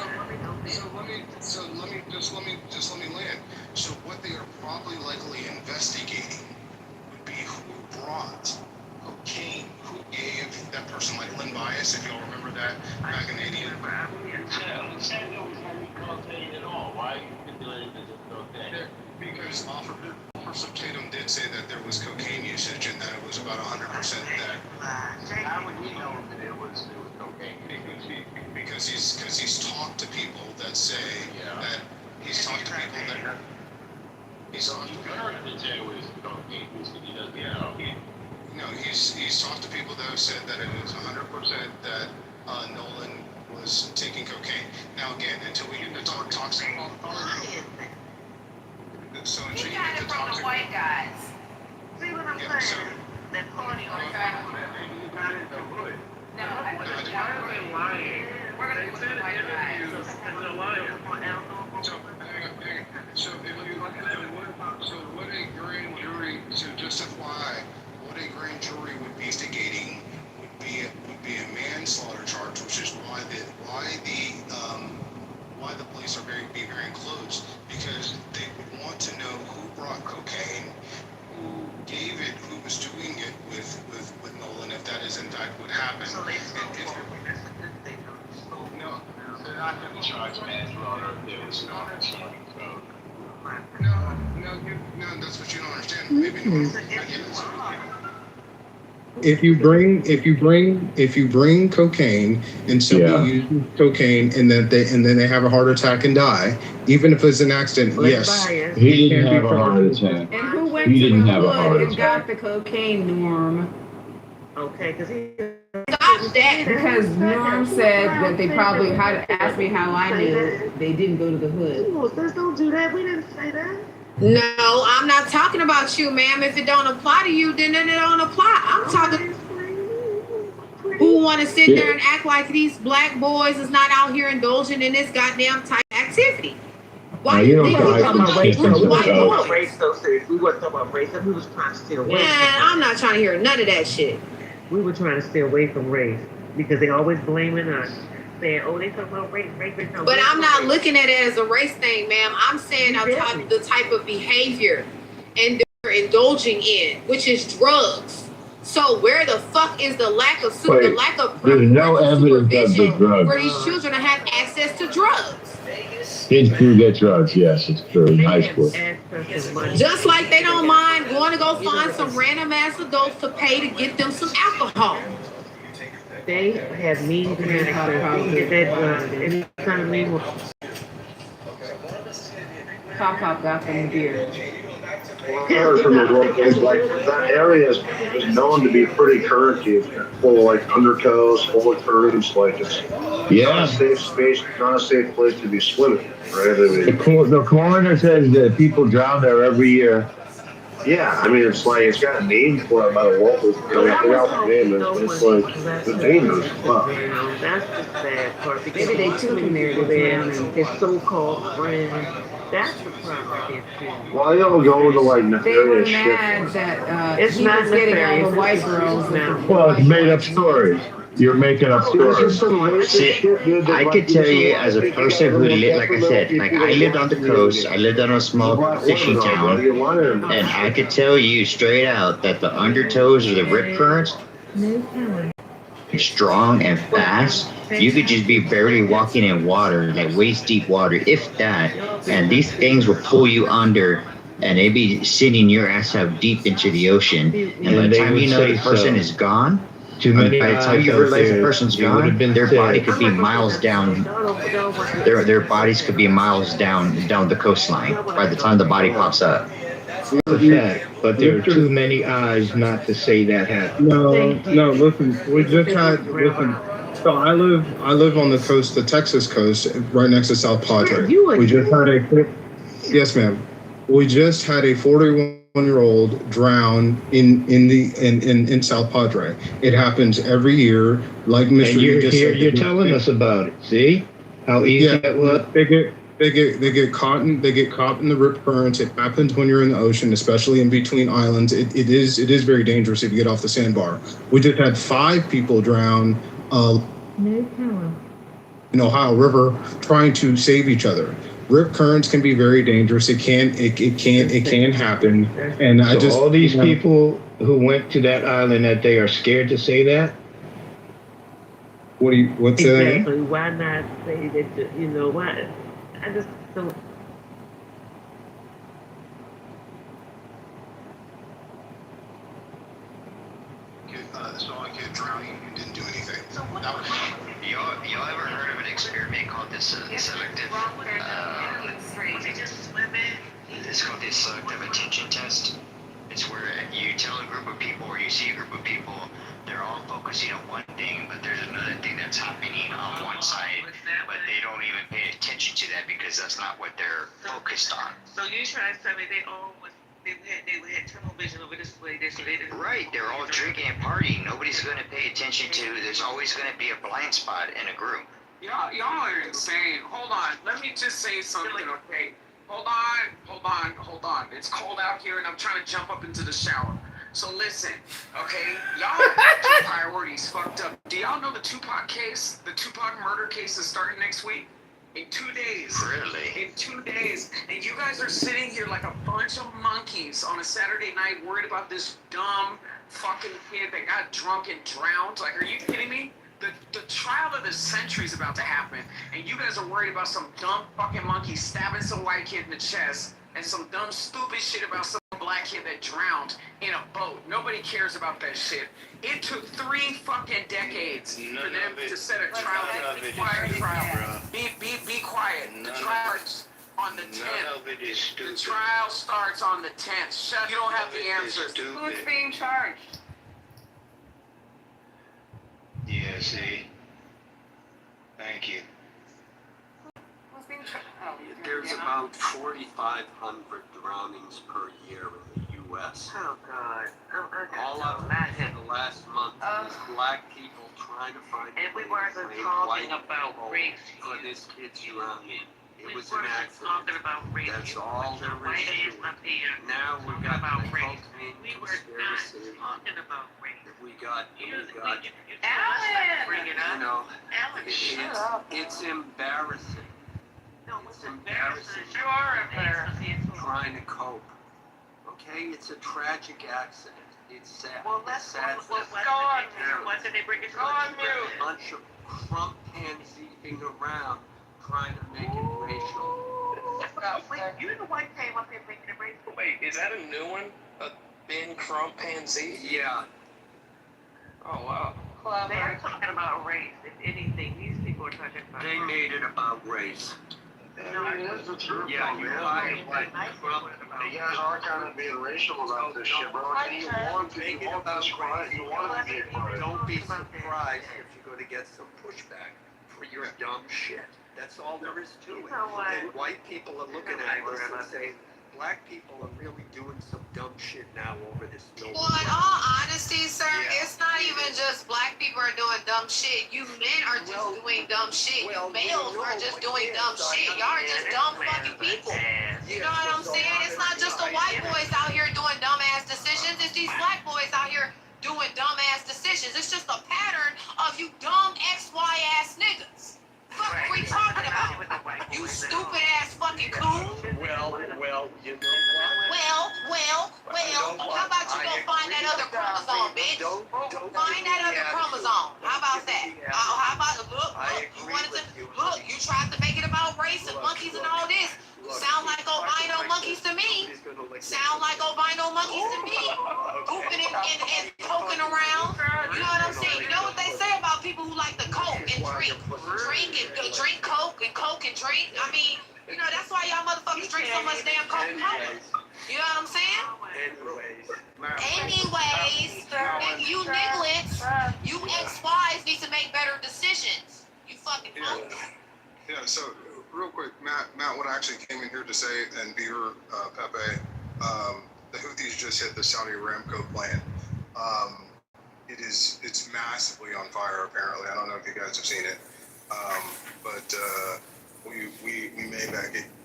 Let me land. So what they are probably likely investigating would be who brought cocaine, who gave that person, like Lynn Bias, if y'all remember that back in the 80s. Who said there was any cocaine at all? Why are you stipulating that there's cocaine? Because Officer Tatum did say that there was cocaine usage and that it was about 100% that. How would he know that it was cocaine? Because he's talked to people that say that he's talked to people that he's talked to people. Heard that there was cocaine usage. He doesn't know. No, he's talked to people that have said that it was 100% that Nolan was taking cocaine. Now again, until we get to toxic. So until He you got get it to from the toxic. white guys. See what I'm Yeah, so, saying? That party on No, I Why are they lying? We're gonna They go with said the white guys. interviews, and they're lying. so what a grand jury, so just FYI, what a grand jury would be instigating would be a manslaughter charge, which is why the police are very close, because they would want to know who brought cocaine, who gave it, who was doing it with Nolan, if that is in fact what happened. So they No, they're not going to charge manslaughter if there was no so. No, that's what you don't understand. Maybe not. I get it. If you bring cocaine and somebody uses cocaine and then they have a heart attack and die, even if it's an accident, yes. He didn't have a heart attack. And who went He to didn't the have a heart hood and attack. got the cocaine, Norm? Okay, because he. Stop that! Because Norm said that they probably had asked me how I knew they didn't go to the hood. Let's don't do that. We didn't say that. No, I'm not talking about you, ma'am. If it don't apply to you, then it don't apply. I'm talking who want to sit there and act like these black boys is not out here indulging in this goddamn type of activity. Why You do you don't think guys people can go kick with themselves white out. boys? Race, though, serious. We weren't talking about race. We was trying to steer away. Man, I'm not trying to hear none of that shit. We were trying to stay away from race because they always blaming us, saying, "Oh, they talk about race." No, But I'm not looking at it as a race thing, ma'am. I'm saying the type of behavior and they're indulging in, which is drugs. So where the fuck is the lack of Wait, there's no evidence of the supervision drugs. for these children to have access to drugs? Kids do get drugs, yes, it's true, in high school. Just like they don't mind going to go find some random ass adults to pay to get them some alcohol. They have means and access to get that drug. Any kind of mean. Pop got them beer. Well, I heard from this one place, like, that area is known to be pretty currency, full of, like, undertows, full of currents, like, it's not a safe space, not a safe place to be swimming, right? I mean, The coroner says that people drown there every year. yeah, I mean, it's like, it's got a name for it, no matter what, without the name, it's like, it's dangerous, wow. That's the sad part. Because Maybe they too in there, their so-called friends. That's the problem right there too. Well, they all go to, like, They were nefarious shit. mad that It's he not was getting all nefarious, the white it's girls. now. Well, it's made up stories. You're making up stories. See, I could tell you as a person who lived, like I said, like I lived on the coast, I lived on a small fishing town, and I could tell you straight out that the undertows or the rip currents, strong and fast. You could just be barely walking in water, like waist deep water, if that, and these things will pull you under. And they'd be sending your ass out deep into the ocean. And by the time you know the person is gone, by the time you realize the person's gone, their body could be miles down. Their bodies could be miles down the coastline by the time the body pops up. It's a fact, but there are too many eyes not to say that happened. No, listen, so I live on the coast, the Texas coast, right next to South Padre. We just had yes, ma'am. We just had a 41-year-old drown in South Padre. It happens every year, like Mr. And you're telling us about it. See how easy that was. They get caught in the rip currents. It happens when you're in the ocean, especially in between islands. It is very dangerous if you get off the sandbar. We just had 5 people drown in Ohio River trying to save each other. Rip currents can be very dangerous. It can happen. And So all these people who went to that island, that they are scared to say that. What's exactly? Why not say that? You know why? I just don't. Saw a kid drowning and didn't do anything. Y'all ever heard of an experiment called this selective? It's called the selective attention test. It's where you tell a group of people or you see a group of people, they're all focusing on one thing, but there's another thing that's happening on one side, but they don't even pay attention to that because that's not what they're focused on. So you trying to tell me they had tunnel vision over this way, so they didn't. Right, they're all drinking and partying. Nobody's going to pay attention to. There's always going to be a blind spot in a group. Y'all are insane. Hold on, let me just say something, okay? Hold on. It's cold out here and I'm trying to jump up into the shower. So listen, okay? Y'all priorities fucked up. Do y'all know the Tupac case? The Tupac murder case is starting next week? In 2 days. Really? In 2 days. And you guys are sitting here like a bunch of monkeys on a Saturday night worried about this dumb fucking kid that got drunk and drowned. Like, are you kidding me? The trial of the century is about to happen, and you guys are worried about some dumb fucking monkey stabbing some white kid in the chest and some dumb stupid shit about some black kid that drowned in a boat. Nobody cares about that shit. It took 3 fucking decades for them to set a trial. Be quiet, trial. Be quiet. The trial is on the 10th. The trial starts on the 10th. Shut. You don't have the answers. Who's being charged? Yeah, see? Thank you. Who's being charged? Oh, There's about 4,500 drownings per year in the U.S. Oh God. All of them in the last month is black people trying to find And we a weren't way to talking white about people race for this kid's drowning. It was We an weren't accident. talking about race. That's all there is to it. Now we got the cocaine We were not conspiracy. talking about race. We got, Alan! Bring it you up. know, Alan, shut up. it's embarrassing. No, It's embarrassing. You are embarrassing. Trying to cope. Okay, it's a tragic accident. It's sad. Well, it's sad. go on. Why did they bring it to Go on mute. A bunch of crump pansy around trying to make it racial. Wait, you're the one came up here making it racial. Wait, is that a new one? A Ben Crump Pansy? Yeah. Oh, wow. They're talking about race. If anything, these people are talking about They race. made it about race. Yeah, you're right. You guys are kind of being racial about this shit, bro. You want this crime. You want it to be a crime. Don't be surprised if you're going to get some pushback for your dumb shit. That's all there is to it. You know what? And white people are looking at this and saying, black people are really doing some dumb shit now over this. Well, in all honesty, sir, it's not even just black people are doing dumb shit. You men are just doing dumb shit. You males are just doing dumb shit. Y'all are just dumb fucking people. You know what I'm saying? It's not just the white boys out here doing dumbass decisions. It's these black boys out here doing dumbass decisions. It's just a pattern of you dumb XY ass niggas. What are we talking about? You stupid ass fucking coon. Well, you know Well, how about you go find that other chromosome, bitch? Find that other chromosome. How about that? How about, look, you tried to make it about race and monkeys and all this. You sound like albino monkeys to me. Sound like albino monkeys to me. Pooping and poking around. You know what I'm saying? You know what they say about people who like to coke and drink coke and drink. I mean, you know, that's why y'all motherfuckers drink so much damn coke and coke. You know what I'm saying? Anyways, you nigglets, you XYs need to make better decisions. You fucking punks. Yeah, so real quick, Matt, what I actually came in here to say, and Beaver, Pepe, the Houthis just hit the Saudi Aramco plant. It's massively on fire, apparently. I don't know if you guys have seen it. But we may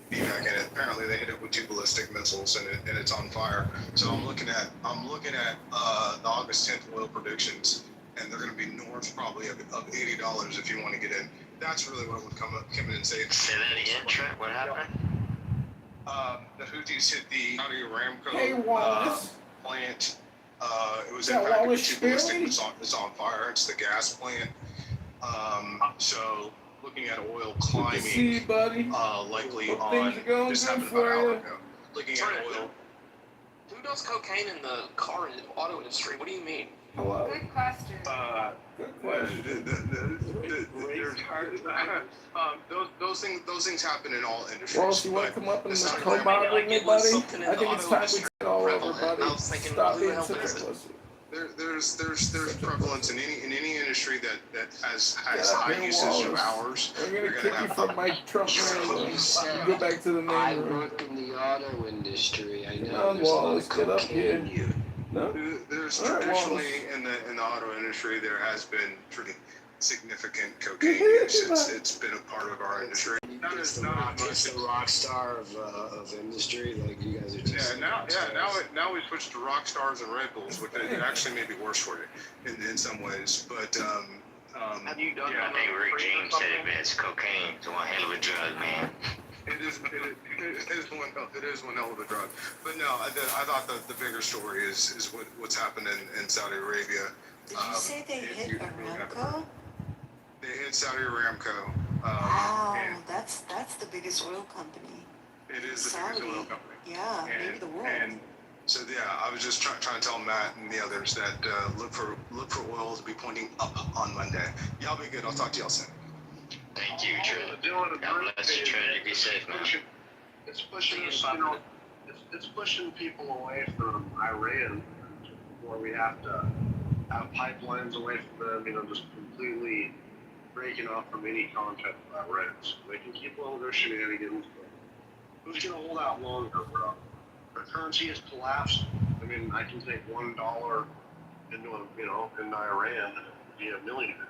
be back in it. Apparently they hit it with 2 ballistic missiles and it's on fire. So I'm looking at the August 10th oil predictions, and they're going to be north probably of $80 if you want to get in. That's really what I would come in and say. Say that again, Trent. What happened? The Houthis hit the Saudi Aramco plant. It was Yeah, impacted with Wallace 2 ballistic missiles. It's on fire. It's the gas plant. So looking at oil climbing, see you, buddy. likely Hope on things are going this good happened for about an hour you. ago. Looking at oil. Who does cocaine in the car and auto industry? What do you mean? Hello. Good question. Good question. Those things happen in all industries. Ross, you want to come up and It's not co-mod with me, buddy? I think it's time we all over, prevalent. buddy. I was thinking, Stop who the being hell such a is it? pussy. There's prevalence in any industry that has Get up high here, usage of Wallace. hours. We're You're gonna gonna kick you have from Mike Trump room. Go back to the I main room. work in the auto industry. I Come know on, there's a lot Wallace, of get up cocaine here. used. No? There's All right, traditionally in the auto industry there has been pretty significant cocaine use. It's been a part of our industry. It's the rock star of industry. Like you guys are just. Now we switched to rock stars and Red Bulls, which it actually may be worse for you in some ways. But Have you done I think Rick James said it best. Cocaine is one hell of a drug, man. It is one hell of a drug. But no, I thought the bigger story is what's happened in Saudi Arabia. Did you say they hit Aramco? They hit Saudi Aramco. Wow, that's the biggest oil company. It is the biggest oil company. Yeah, maybe the world. And so yeah, I was just trying to tell Matt and the others that look for oil to be pointing up on Monday. Y'all be good. I'll talk to y'all soon. Thank you, Trilla. God bless you, Trilla. Be safe, man. It's pushing us, it's pushing people away from Iran, where we have to have pipelines away from them, just completely breaking off from any contact with Iran. So they can keep all their shenanigans, but who's going to hold out longer, bro? Their currency has collapsed. I mean, I can take $1 into Iran and be a millionaire.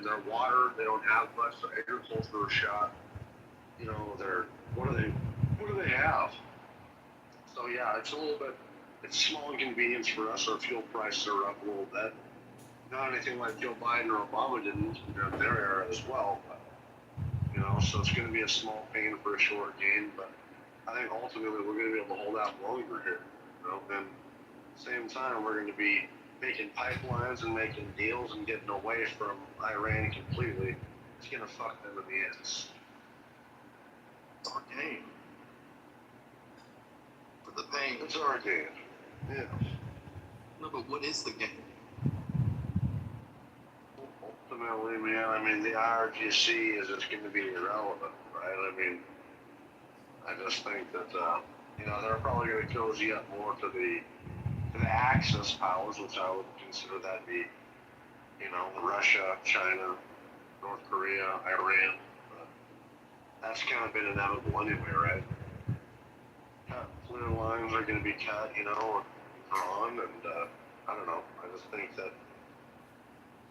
Their water, they don't have much, their agriculture is shot. What do they have? So yeah, it's small inconvenience for us. Our fuel prices are up a little bit. Not anything like Joe Biden or Obama did in their era as well, but, so it's going to be a small pain for a short gain, but I think ultimately we're going to be able to hold out longer here, and at the same time we're going to be making pipelines and making deals and getting away from Iran completely. It's going to fuck them in the ass. It's our game. For the pain. It's our game. Yeah. No, but what is the game? Ultimately, man, the IRGC is just going to be irrelevant, right? I just think that, they're probably going to cozy up more to the Axis powers, which I would consider that be, Russia, China, North Korea, Iran. But that's kind of been inevitable anyway, right? Clear lines are going to be cut, drawn, and I don't know. I just think that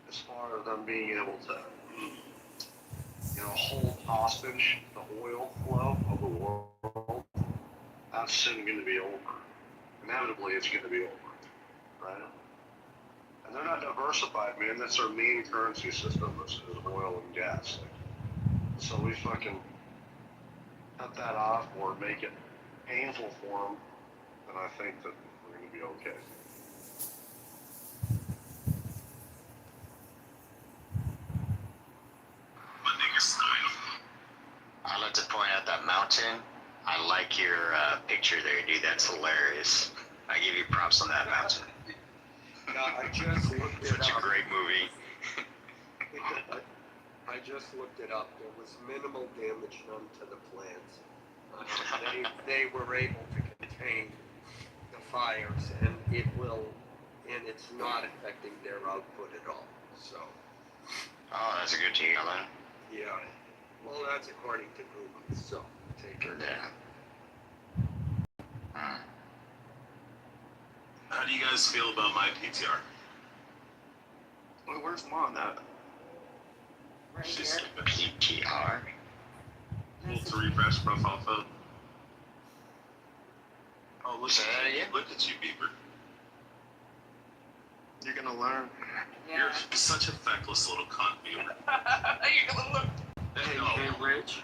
as far as them being able to, hold hostage the oil flow of the world, that's soon going to be over. Inevitably, it's going to be over, right? And they're not diversified, man. That's their main currency system is oil and gas. So we fucking cut that off or make it painful for them, then I think that we're going to be okay. I'd like to point out that mountain. I like your picture there, dude. That's hilarious. I give you props on that mountain. I just looked it up. Such a great movie. I just looked it up. There was minimal damage done to the plants. They were able to contain the fires, and it's not affecting their output at all. So. Oh, that's a good deal, then. Yeah. Well, that's according to Google. So take it. Yeah. How do you guys feel about my PTR? Well, where's mom at? She's sleeping. PTR? To refresh profile photo. Oh, look at you, Beaver. You're gonna learn. Yeah. You're such a feckless little cunt, Beaver. You're gonna look. Hey, Rich.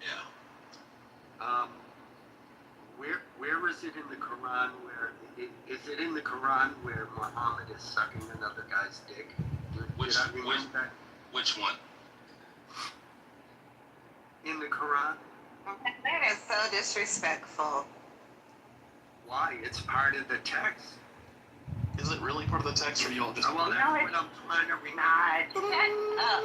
Yeah. Where is it in the Quran is it in the Quran where Muhammad is sucking another guy's dick? Which one? In the Quran? That is so disrespectful. Why? It's part of the text. Is it really part of the text, or y'all just? Well, that's what I'm trying to remember. Shut up.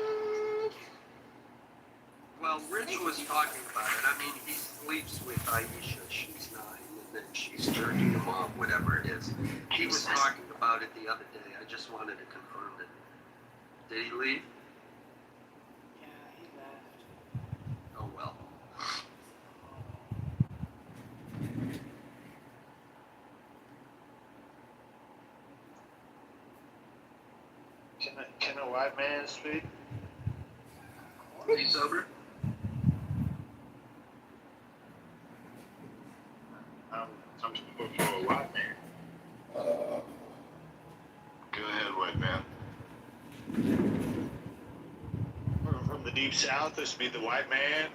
Well, Rich was talking about it. He sleeps with Aisha. She's and she's jerking him off, whatever it is. He was talking about it the other day. I just wanted to confirm it. Did he leave? Yeah, he left. Oh well. Can a white man speak? Are you sober? I'm speaking for a white man. Go ahead, white man. From the deep south, this be the white man.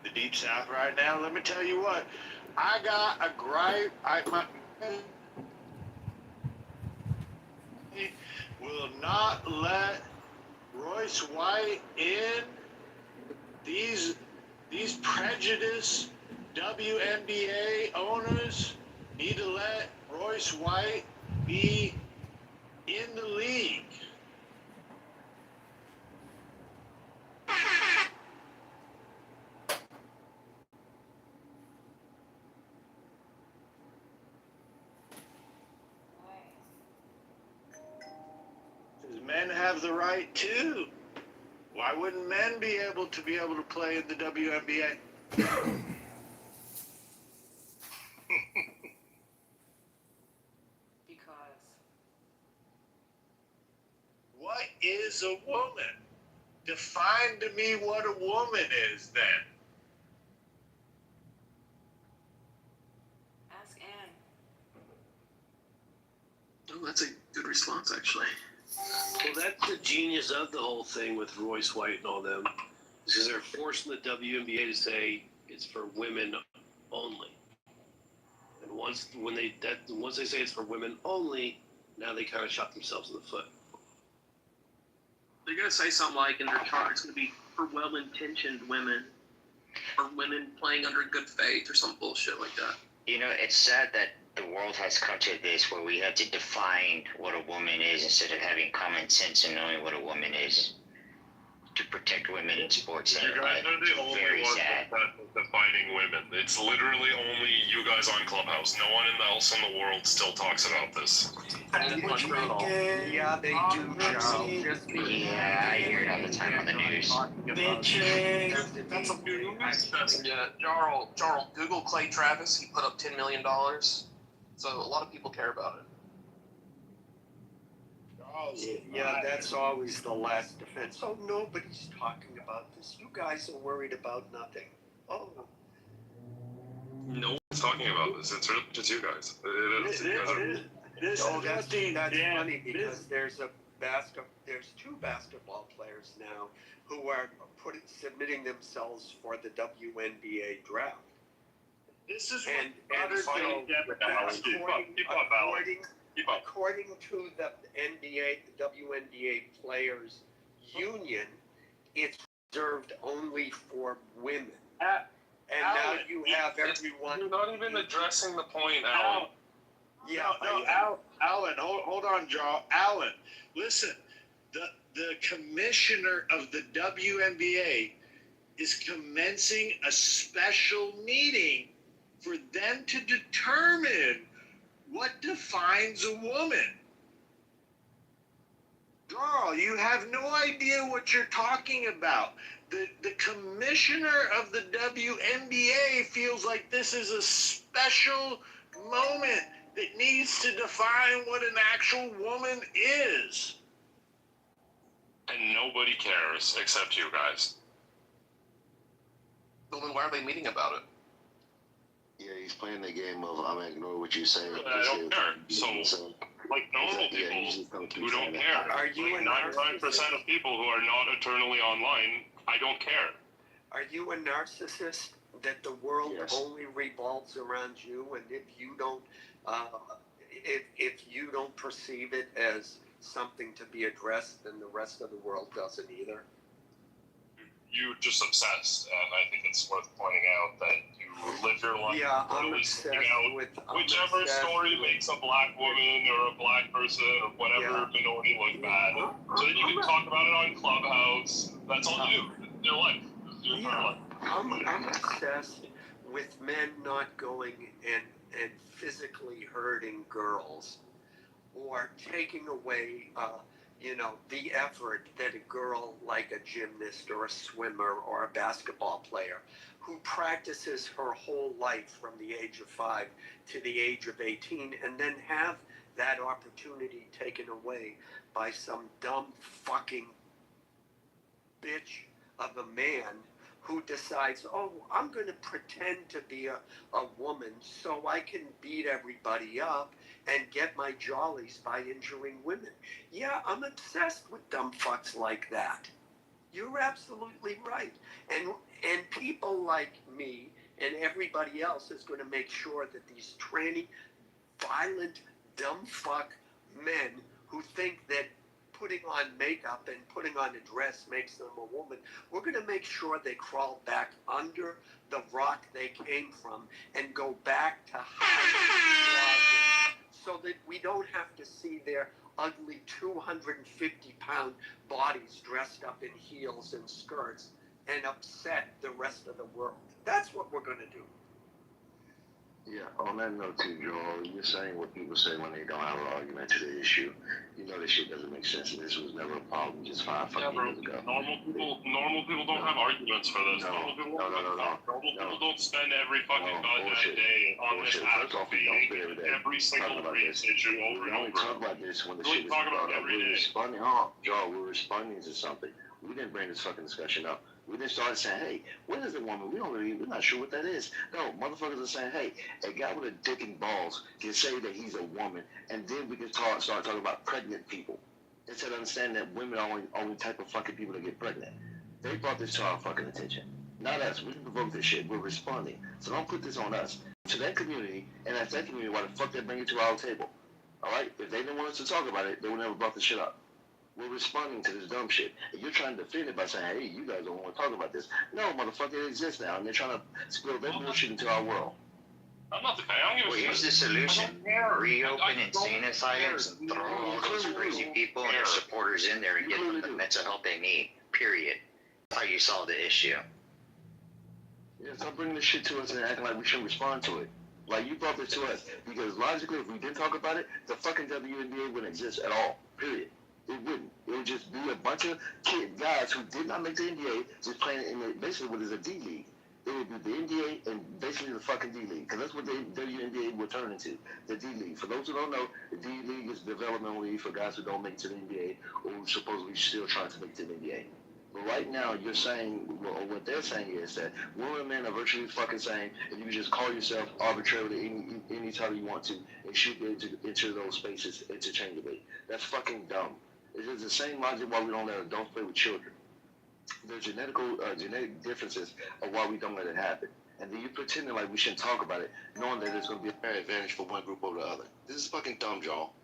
The deep south right now. Let me tell you what. I got a gripe. My will not let Royce White in. These prejudiced WNBA owners need to let Royce White be in the league. Does men have the right too? Why wouldn't men be able to play in the WNBA? Because What is a woman? Define to me what a woman is then. ask Ann. Oh, that's a good response, actually. Well, that's the genius of the whole thing with Royce White and all them, because they're forcing the WNBA to say it's for women only. And once they say it's for women only, now they kind of shot themselves in the foot. They're gonna say something like in their chart, it's gonna be for well-intentioned women, or women playing under good faith, or some bullshit like that. You know, it's sad that the world has come to this where we have to define what a woman is instead of having common sense and knowing what a woman is to protect women in sports. You guys are the only very ones sad. defining women. It's literally only you guys on Clubhouse. No one else in the world still talks about this. Yeah, they do, Joe. Just Yeah, I hear it all the time on the news. That's a news. Yeah, Jarl, Google Clay Travis. He put up $10 million. So a lot of people care about it. Yeah, that's always the last defense. Oh, nobody's talking about this. You guys are worried about nothing. Oh. No one's talking about this. It's really just you guys. That's funny because there's two basketball players now who are submitting themselves for the WNBA draft. This is and so according to the WNBA Players Union, it's reserved only for women. And Alan, now you have everyone. You're not even addressing the point, Alan. Alan, hold on, Joe. Alan, listen. The commissioner of the WNBA is commencing a special meeting for them to determine what defines a woman. Girl, you have no idea what you're talking about. The commissioner of the WNBA feels like this is a special moment that needs to define what an actual woman is. And nobody cares except you guys. Well, then why are they meeting about it? Yeah, he's playing the game of I'm gonna ignore what you say. I don't care. So, like normal people who don't care. Are you like 99% of people who are not eternally online, I don't care. Are you a narcissist that the world only revolves around you, and if you don't perceive it as something to be addressed, then the rest of the world doesn't either? You're just obsessed, and I think it's worth pointing out that you live your life really seeking out whichever story makes a black woman or a black person or whatever minority look bad, so that you can talk about it on Clubhouse. That's all you do. Your life. Your entire life. I'm obsessed with men not going and physically hurting girls, or taking away, the effort that a girl like a gymnast or a swimmer or a basketball player who practices her whole life from the age of 5 to the age of 18 and then have that opportunity taken away by some dumb fucking bitch of a man who decides, oh, I'm going to pretend to be a woman so I can beat everybody up and get my jollies by injuring women. Yeah, I'm obsessed with dumb fucks like that. You're absolutely right. And people like me and everybody else is going to make sure that these tranny, violent, dumb fuck men who think that putting on makeup and putting on a dress makes them a woman, we're going to make sure they crawl back under the rock they came from and go back to hiding so that we don't have to see their ugly 250-pound bodies dressed up in heels and skirts and upset the rest of the world. That's what we're going to do. Yeah, on that note too, Joel, you're saying what people say when they don't have an argument to the issue. You know this shit doesn't make sense, and this was never a problem just 5 fucking years ago. Normal people don't have arguments for this. No. Normal people don't spend every fucking goddamn day on this app every single race issue over and over. We only talk about this when the shit is brought up. We're responding, Joel, we're responding to something. We didn't bring this fucking discussion up. We then started saying, hey, what is a woman? We're not sure what that is. No, motherfuckers are saying, hey, a guy with a dick and balls can say that he's a woman, and then we can start talking about pregnant people. Instead of understanding that women are only type of fucking people that get pregnant. They brought this to our fucking attention. Not us. We didn't provoke this shit. We're responding. So don't put this on us. To that community, and that's that community, why the fuck they bring it to our table? All right? If they didn't want us to talk about it, they would never brought this shit up. We're responding to this dumb shit. And you're trying to defend it by saying, hey, you guys don't want to talk about this. No, motherfucker, it exists now, and they're trying to spill their bullshit into our world. I'm not the guy. I don't give a shit. Here's the solution. Reopen insane asylums and throw all those crazy people and their supporters in there and get them the mental help they need. Period. That's how you solve the issue. Yeah, stop bringing this shit to us and acting like we shouldn't respond to it. Like, you brought this to us. Because logically, if we didn't talk about it, the fucking WNBA wouldn't exist at all. Period. It wouldn't. It would just be a bunch of guys who did not make the NBA just playing in basically what is a D League. It would be the NBA and basically the fucking D League, because that's what the WNBA will turn into, the D League. For those who don't know, the D League is a developmental league for guys who don't make it to the NBA or who supposedly still trying to make it to the NBA. But right now, you're saying, or what they're saying is that women and men are virtually fucking saying, and you can just call yourself arbitrarily any time you want to, and should be able to enter those spaces interchangeably. That's fucking dumb. It's the same logic why we don't let adults play with children. There's genetic differences of why we don't let it happen. And then you're pretending like we shouldn't talk about it, knowing that there's going to be a fair advantage for one group over the other. This is fucking dumb, Jarl.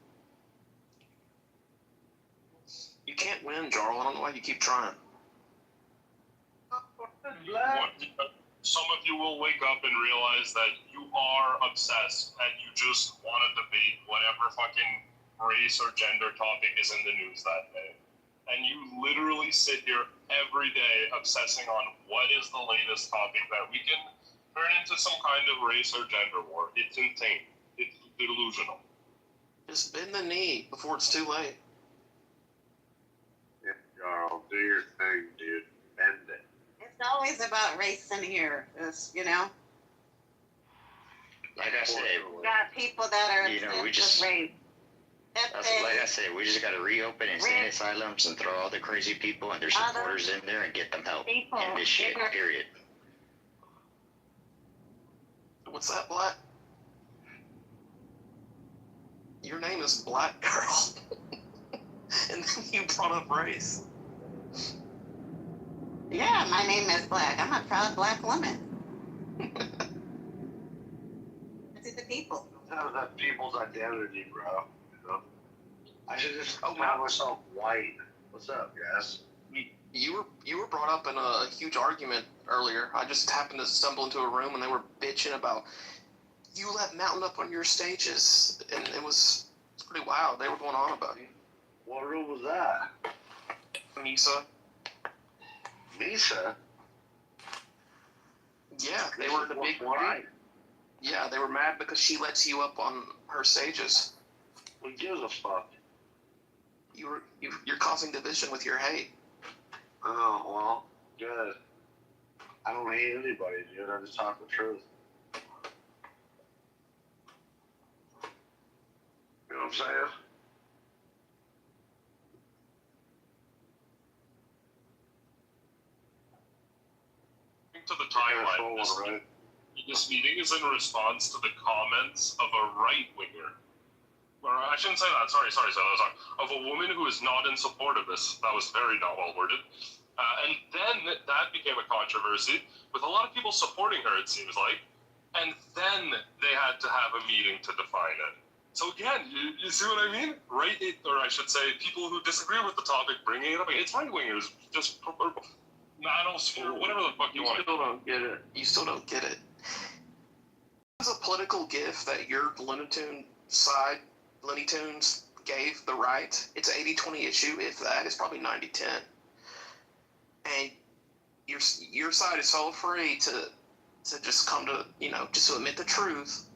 You can't win, Jarl. I don't know why you keep trying. Some of you will wake up and realize that you are obsessed and you just want to debate whatever fucking race or gender topic is in the news that day. And you literally sit here every day obsessing on what is the latest topic that we can turn into some kind of race or gender war. It's insane. It's delusional. Just bend the knee before it's too late. Yeah, Jarl, do your thing, dude. Bend it. It's always about race in here, Like I said, we got people that are we just, with race. like I said, we just got to reopen insane asylums and throw all the crazy people and their supporters in there and get them help in this shit, period. What's that, Black? Your name is Black Girl. And then you brought up race. Yeah, my name is Black. I'm a proud Black woman. To the people. That people's identity, bro. You know? I should just call myself white. What's up, guys? You were brought up in a huge argument earlier. I just happened to stumble into a room and they were bitching about you let Mountain up on your stages, and it's pretty wild. They were going on about you. What room was that? Misa. Misa? Yeah, they were in the big one. Yeah, they were mad because she lets you up on her stages. Who gives a fuck? You're causing division with your hate. Oh, well, good. I don't hate anybody, dude. I just talk the truth. You know what I'm saying? To the timeline, this meeting is in response to the comments of a right-winger. Or I shouldn't say that, sorry. Of a woman who is not in support of this. That was very not well worded. And then that became a controversy, with a lot of people supporting her, it seems like. And then they had to have a meeting to define it. So again, you see what I mean? Or I should say, people who disagree with the topic bringing it up. It's right-wingers, just manosphere, whatever the fuck you want. You still don't get it. You still don't get it. It's a political gift that your Looney Tunes gave the right. It's an 80-20 issue, if that. It's probably 90-10. And your side is so free to just come to, just to admit the truth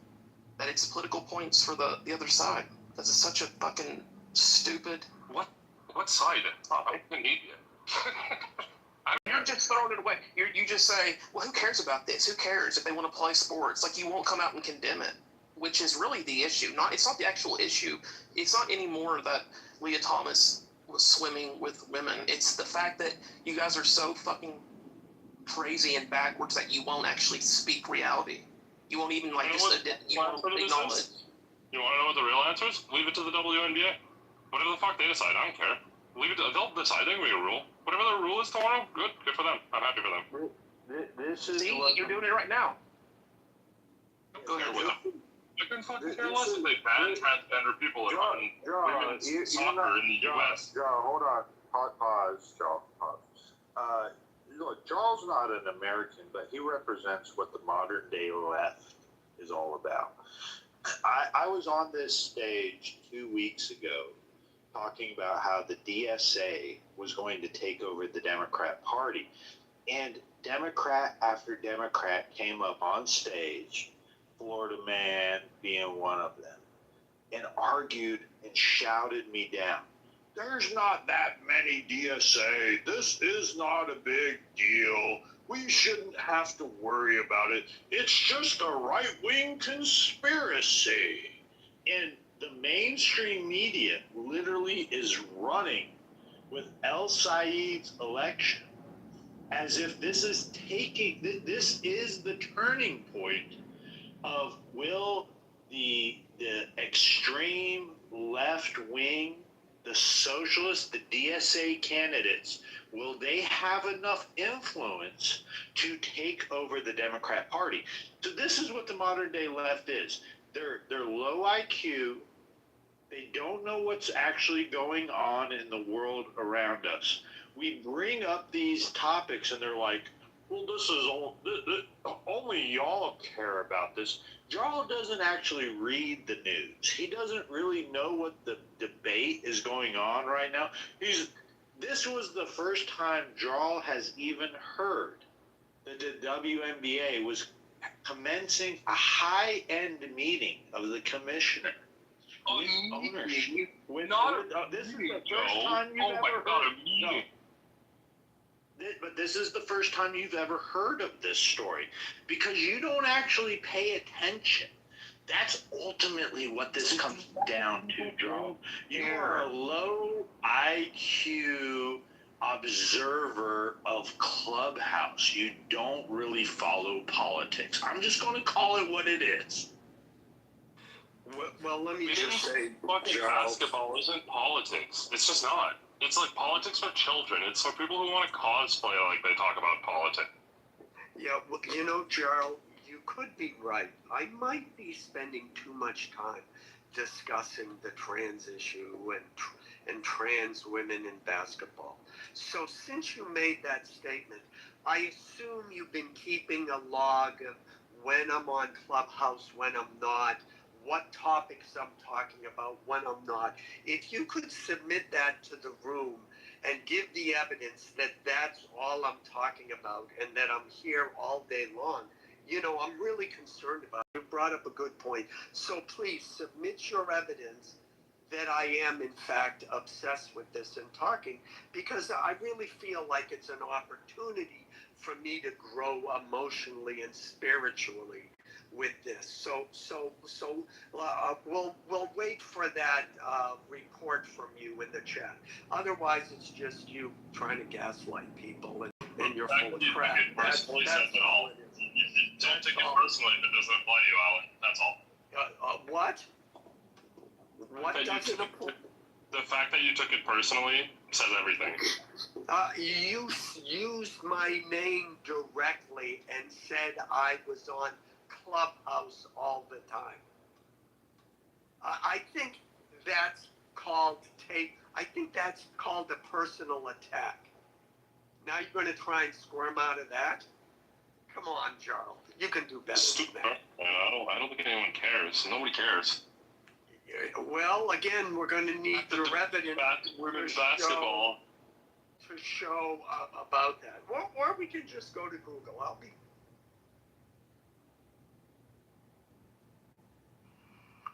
that it's political points for the other side. Because it's such a fucking stupid... What side? I'm an idiot. You're just throwing it away. You just say, well, who cares about this? Who cares if they want to play sports? Like, you won't come out and condemn it, which is really the issue. It's not the actual issue. It's not anymore that Leah Thomas was swimming with women. It's the fact that you guys are so fucking crazy and backwards that you won't actually speak reality. You won't even, like, you won't acknowledge. You want to know what the real answer is? Leave it to the WNBA. Whatever the fuck they decide, I don't care. Leave it to, they'll decide, they can make a rule. Whatever the rule is tomorrow, good for them. I'm happy for them. See, you're doing it right now. Go ahead with them. I couldn't fucking care less if they ban transgender people in women's soccer in the U.S. Joe, hold on. Pause, Joe. Pause. Look, Joel's not an American, but he represents what the modern day left is all about. I was on this stage 2 weeks ago talking about how the DSA was going to take over the Democrat Party. And Democrat after Democrat came up on stage, Florida Man being one of them, and argued and shouted me down. There's not that many DSA. This is not a big deal. We shouldn't have to worry about it. It's just a right-wing conspiracy. And the mainstream media literally is running with El Said's election as if this is the turning point of will the extreme left wing, the socialists, the DSA candidates, will they have enough influence to take over the Democrat Party? So this is what the modern day left is. They're low IQ. They don't know what's actually going on in the world around us. We bring up these topics and they're like, well, this is only y'all care about this. Jarl doesn't actually read the news. He doesn't really know what the debate is going on right now. This was the first time Jarl has even heard that the WNBA was commencing a high-end meeting of the commissioner. Ownership. This is the first time you've ever heard. But this is the first time you've ever heard of this story because you don't actually pay attention. That's ultimately what this comes down to, Joe. You are a low IQ observer of Clubhouse. You don't really follow politics. I'm just going to call it what it is. Well, let me just say, fucking basketball isn't politics. It's just not. It's like politics for children. It's for people who want to cosplay like they talk about politics. Yeah, well, Gerald, you could be right. I might be spending too much time discussing the trans issue and trans women in basketball. So since you made that statement, I assume you've been keeping a log of when I'm on Clubhouse, when I'm not, what topics I'm talking about, when I'm not. If you could submit that to the room and give the evidence that that's all I'm talking about and that I'm here all day long, I'm really concerned about it. You brought up a good point. So please submit your evidence that I am, in fact, obsessed with this and talking, because I really feel like it's an opportunity for me to grow emotionally and spiritually with this. So we'll wait for that report from you in the chat. Otherwise, it's just you trying to gaslight people, and you're full of crap. That's all it is. Don't take it personally if it doesn't apply to you, Alan. That's all. What? What doesn't apply? The fact that you took it personally says everything. You used my name directly and said I was on Clubhouse all the time. I think that's called a personal attack. Now you're going to try and squirm out of that? Come on, Charles. You can do better than that. I don't think anyone cares. Nobody cares. Well, again, we're going to need the evidence women's basketball to show about that. Or we can just go to Google.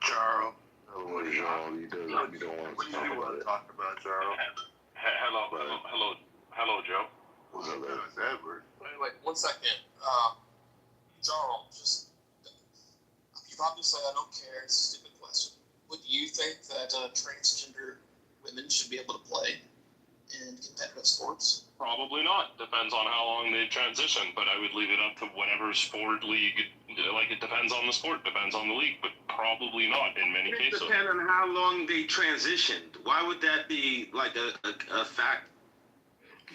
Charles. What do you want to talk about, Charles? Hello, Joe. What's up, it's Edward. Wait, 1 second. Charles, you've obviously, I don't care, it's a stupid question. Would you think that transgender women should be able to play in competitive sports? Probably not. Depends on how long they transition, but I would leave it up to whatever sport league, it depends on the sport, depends on the league, but probably not in many cases. It depends on how long they transitioned. Why would that be like a fact?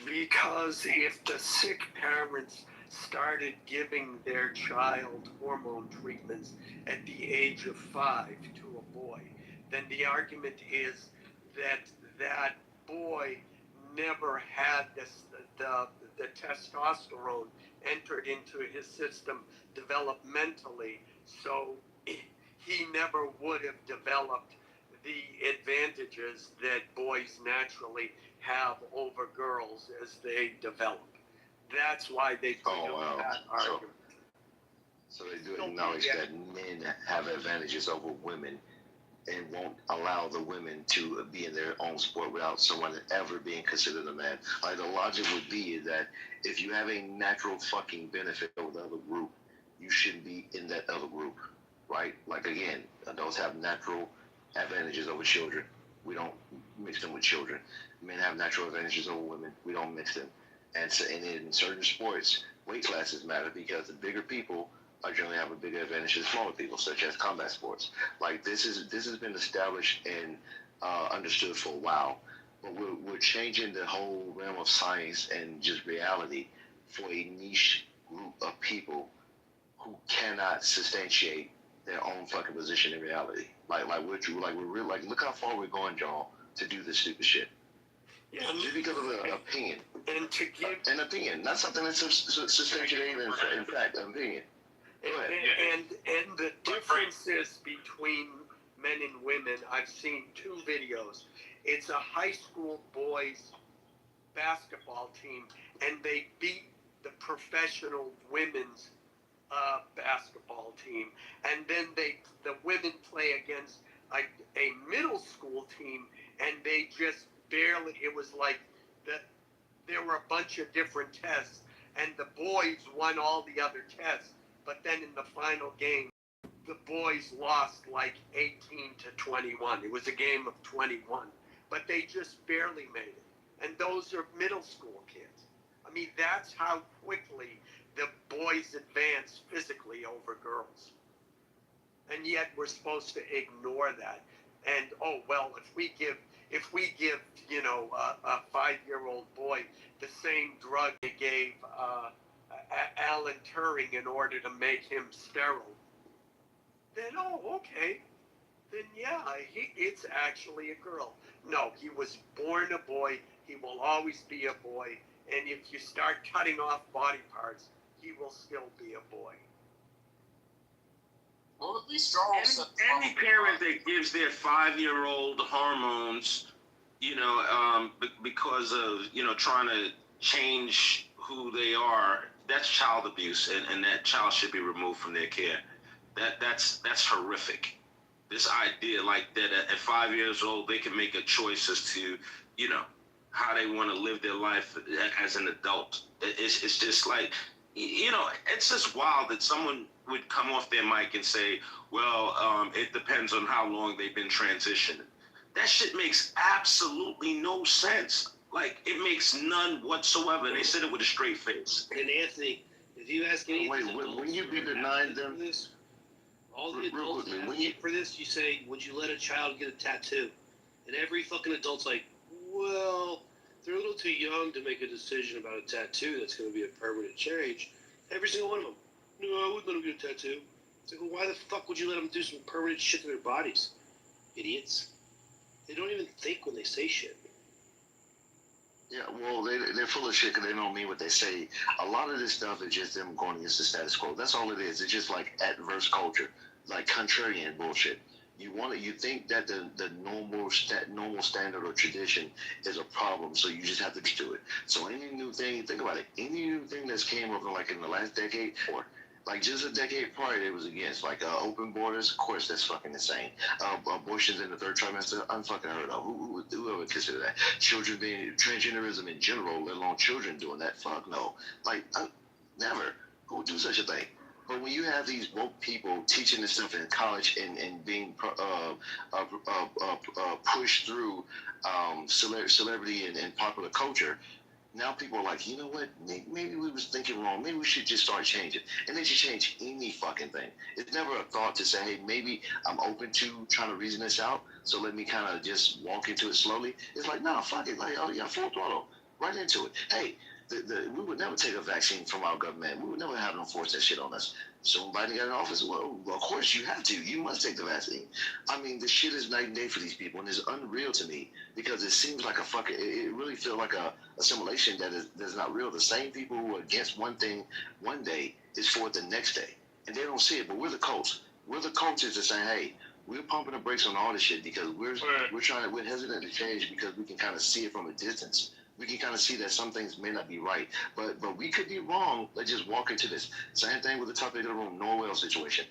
Because if the sick parents started giving their child hormone treatments at the age of 5 to a boy, then the argument is that boy never had the testosterone entered into his system developmentally, so he never would have developed the advantages that boys naturally have over girls as they develop. That's why they bring up that argument. So they do acknowledge that men have advantages over women and won't allow the women to be in their own sport without someone ever being considered a man. Like, the logic would be that if you have a natural fucking benefit over the other group, you shouldn't be in that other group, right? Like, again, adults have natural advantages over children. We don't mix them with children. Men have natural advantages over women. We don't mix them. And so, and in certain sports, weight classes matter because the bigger people are generally have a bigger advantage than smaller people, such as combat sports. Like, this has been established and understood for a while, but we're changing the whole realm of science and just reality for a niche group of people who cannot substantiate their own fucking position in reality. Like look how far we're going, John, to do this stupid shit. Yeah, just because of an opinion. And to give an opinion, not something that's substantiated in fact, an opinion. And the differences between men and women, I've seen 2 videos. It's a high school boys basketball team, and they beat the professional women's basketball team, and then the women play against a middle school team, and they just barely. It was like there were a bunch of different tests, and the boys won all the other tests. But then in the final game, the boys lost like 18 to 21. It was a game of 21, but they just barely made it. And those are middle school kids. I mean, that's how quickly the boys advance physically over girls. And yet we're supposed to ignore that. And if we give a 5-year-old boy the same drug they gave Alan Turing in order to make him sterile, then okay. Then yeah, it's actually a girl. No, he was born a boy. He will always be a boy. And if you start cutting off body parts, he will still be a boy. Well, at least Charles. Any parent that gives their 5-year-old hormones, because of trying to change who they are, that's child abuse, and that child should be removed from their care. That's horrific. This idea like that at 5 years old they can make a choice as to, you know, how they want to live their life as an adult. It's just like, you know, it's just wild that someone would come off their mic and say, well, it depends on how long they've been transitioning. That shit makes absolutely no sense. Like, it makes none whatsoever. They said it with a straight face. And Anthony, if you ask any Wait, when you be denying them this, all the adults advocate for this, you say, would you let a child get a tattoo? And every fucking adult's like, well, they're a little too young to make a decision about a tattoo that's going to be a permanent change. Every single one of them. No, I wouldn't let them get a tattoo. It's like, well, why the fuck would you let them do some permanent shit to their bodies? Idiots. They don't even think when they say shit. Yeah, well, they're full of shit because they don't mean what they say. A lot of this stuff is just them going against the status quo. That's all it is. It's just like adverse culture, like contrarian bullshit. You think that the normal standard or tradition is a problem, so you just have to do it. So any new thing, think about it. Any new thing that's came up like in the last decade, or like just a decade prior, it was against like open borders. Of course, that's fucking insane. Abortions in the third trimester, unfucking heard of. Who would consider that? Children being transgenderism in general, let alone children doing that. Fuck no. Like never. Who would do such a thing? But when you have these woke people teaching this stuff in college and being pushed through celebrity and popular culture, now people are like, you know what? Maybe we was thinking wrong. Maybe we should just start changing. And they should change any fucking thing. It's never a thought to say, hey, maybe I'm open to trying to reason this out, so let me kind of just walk into it slowly. It's like, nah, fuck it. Like, oh yeah, full throttle. Right into it. Hey, we would never take a vaccine from our government. We would never have them force that shit on us. So Biden got in office, well, of course you have to. You must take the vaccine. I mean, this shit is night and day for these people, and it's unreal to me because it seems like it really feels like a assimilation that's not real. The same people who are against one thing one day is for it the next day, and they don't see it. But we're the cults. We're the cultures that saying, hey, we're pumping the brakes on all this shit because we're hesitant to change because we can kind of see it from a distance. We can kind of see that some things may not be right, but we could be wrong. Let's just walk into this. Same thing with the topic of the room, Norwell situation.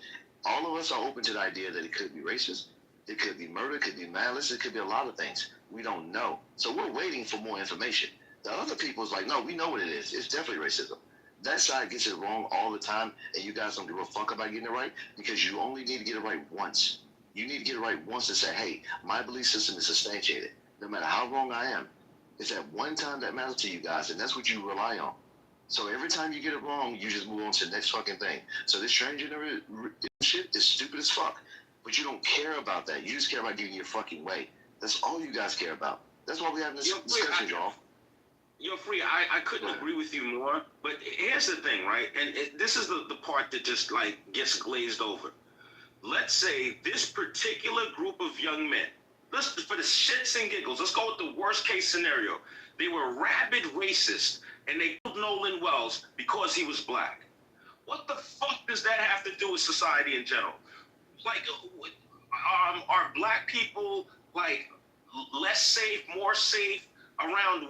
All of us are open to the idea that it could be racist, it could be murder, it could be malice, it could be a lot of things. We don't know. So we're waiting for more information. The other people's like, no, we know what it is. It's definitely racism. That side gets it wrong all the time, and you guys don't give a fuck about getting it right because you only need to get it right once. You need to get it right once to say, hey, my belief system is substantiated. No matter how wrong I am, it's that one time that matters to you guys, and that's what you rely on. So every time you get it wrong, you just move on to the next fucking thing. So this transgender shit is stupid as fuck, but you don't care about that. You just care about getting your fucking way. That's all you guys care about. That's why we're having this discussion, y'all. You're free. I couldn't agree with you more, but here's the thing, right? And this is the part that just like gets glazed over. Let's say this particular group of young men, for the shits and giggles, let's go with the worst case scenario. They were rabid racist and they killed Nolan Wells because he was black. What the fuck does that have to do with society in general? Like, are black people like less safe, more safe around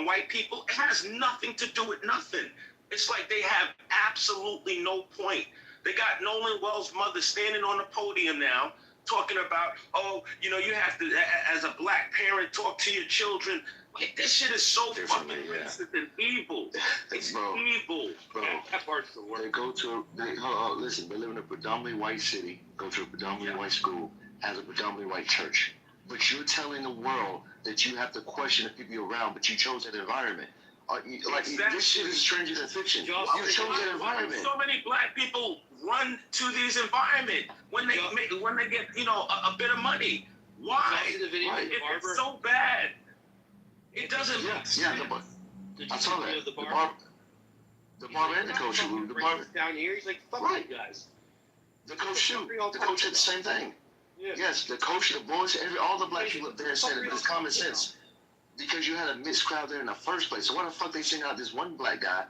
white people? It has nothing to do with nothing. It's like they have absolutely no point. They got Nolan Wells' mother standing on the podium now talking about, oh, you know, you have to, as a black parent, talk to your children. Like, this shit is so fucking racist and evil. It's evil. Bro, that part's the worst. They go to, listen, they live in a predominantly white city, go to a predominantly white school, has a predominantly white church. But you're telling the world that you have to question the people you're around, but you chose that environment. This shit is stranger than fiction. You chose that environment. So many black people run to these environments when they get, you know, a bit of money. Why? It's so bad. It doesn't make sense. Yeah, I saw that. The barber and the coach. The barber down here, he's like, fuck you guys. The coach too. The coach did the same thing. Yeah. Yes, the coach, the boys, all the black people up there said it, but it's common sense. Because you had a mixed crowd there in the first place. So why the fuck they sing out this one black guy,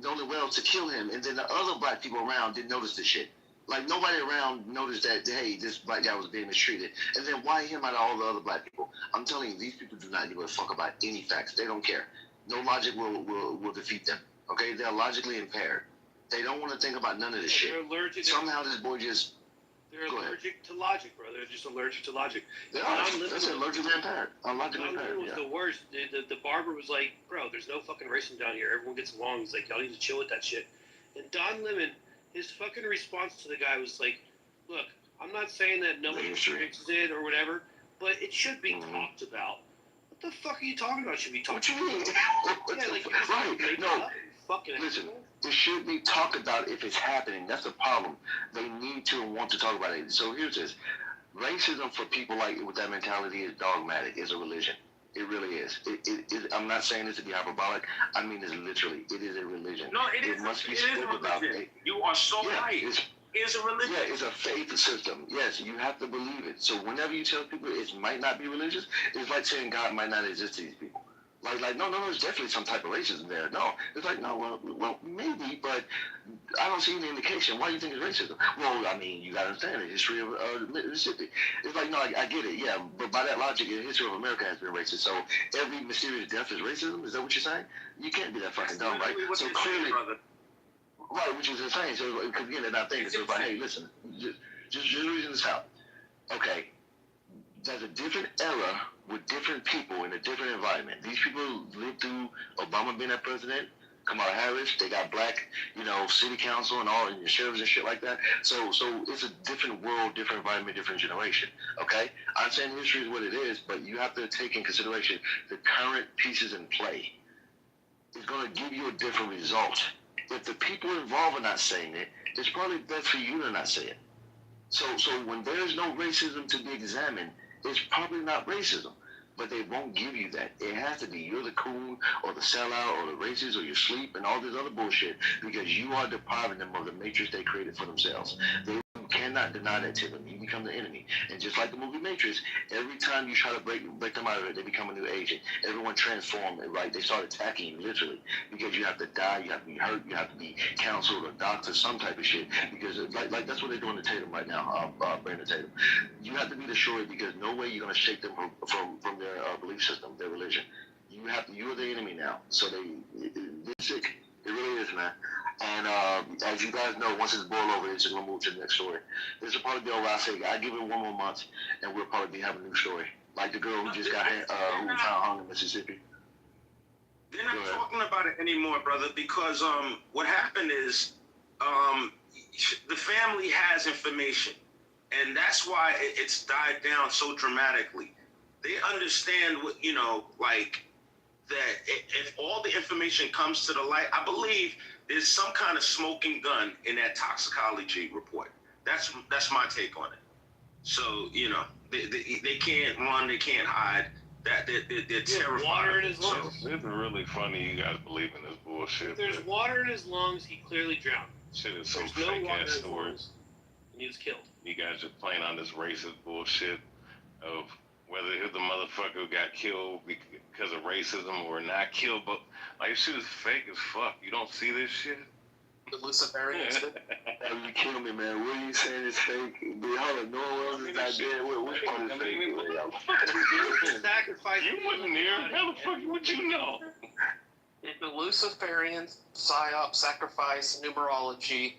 Nolan Wells, to kill him, and then the other black people around didn't notice this shit? Like, nobody around noticed that, hey, this black guy was being mistreated. And then why him out of all the other black people? I'm telling you, these people do not give a fuck about any facts. They don't care. No logic will defeat them. Okay, they're logically impaired. They don't want to think about none of this shit. They're allergic. Somehow this boy just. They're allergic to logic, bro. They're just allergic to logic. They are. That's allergically impaired. Logically impaired. Was the worst. The barber was like, bro, there's no fucking racism down here. Everyone gets along. He's like, y'all need to chill with that shit. And Don Lemon, his fucking response to the guy was like, look, I'm not saying that nobody experiences it or whatever, but it should be talked about. What the fuck are you talking about? Should be talked about? Yeah, like, right. No. Listen, it should be talked about if it's happening. That's the problem. They need to and want to talk about it. So here's this. Racism for people like with that mentality is dogmatic, is a religion. It really is. I'm not saying this to be hyperbolic. I mean this literally. It is a religion. No, it must be a religion. You are so right. It's a religion. Yeah, it's a faith system. Yes, you have to believe it. So whenever you tell people it might not be religious, it's like saying God might not exist to these people. Like, no, there's definitely some type of racism there. No, it's like, no, well, maybe, but I don't see any indication. Why do you think it's racism? Well, I mean, you got to understand the history of Mississippi. It's like, no, I get it, yeah, but by that logic, the history of America has been racist. So every mysterious death is racism? Is that what you're saying? You can't be that fucking dumb, right? So clearly, right, which is insane. So, because again, they're not thinking. So it's like, hey, listen, just reason this out. Okay, there's a different era with different people in a different environment. These people lived through Obama being that president, Kamala Harris, they got black, city council and all, and your sheriffs and shit like that. So it's a different world, different environment, different generation, okay? I'm saying history is what it is, but you have to take in consideration the current pieces in play. It's going to give you a different result. If the people involved are not saying it, it's probably best for you to not say it. So when there's no racism to be examined, it's probably not racism, but they won't give you that. It has to be you're the coon or the sellout or the racist or you sleep and all this other bullshit because you are depriving them of the matrix they created for themselves. They cannot deny that to them. You become the enemy. And just like the movie Matrix, every time you try to break them out of it, they become a new agent. Everyone transformed, right? They start attacking you literally because you have to die, you have to be hurt, you have to be counseled or doctored, some type of shit. Because like that's what they're doing to Tatum right now, Brandon Tatum. You have to be destroyed because no way you're gonna shake them from their belief system, their religion. You're the enemy now. So they're sick. It really is, man. And as you guys know, once it's boiled over, it's just gonna move to the next story. This will probably be over. I say, I give it 1 more month, and we'll probably be having a new story, like the girl who just got who was found hung in Mississippi. They're not talking about it anymore, brother, because what happened is the family has information, and that's why it's died down so dramatically. They understand what that if all the information comes to the light, I believe there's some kind of smoking gun in that toxicology report. That's my take on it. So they can't run, they can't hide. That they're terrified. Water in his lungs. So, it's really funny you guys believe in this bullshit. If there's water in his lungs, he clearly drowned. Shit is so there's fake no water ass in his stories. lungs, and he was killed. You guys are playing on this racist bullshit of whether the motherfucker got killed because of racism or not killed, but like shit is fake as fuck. You don't see this shit? The Luciferians. You kill me, man. What are you saying is fake? Hold on, no one else is not dead. Which one is fake? Sacrifice. You wasn't there. How the fuck would you know? The Luciferian psyop, sacrifice, numerology.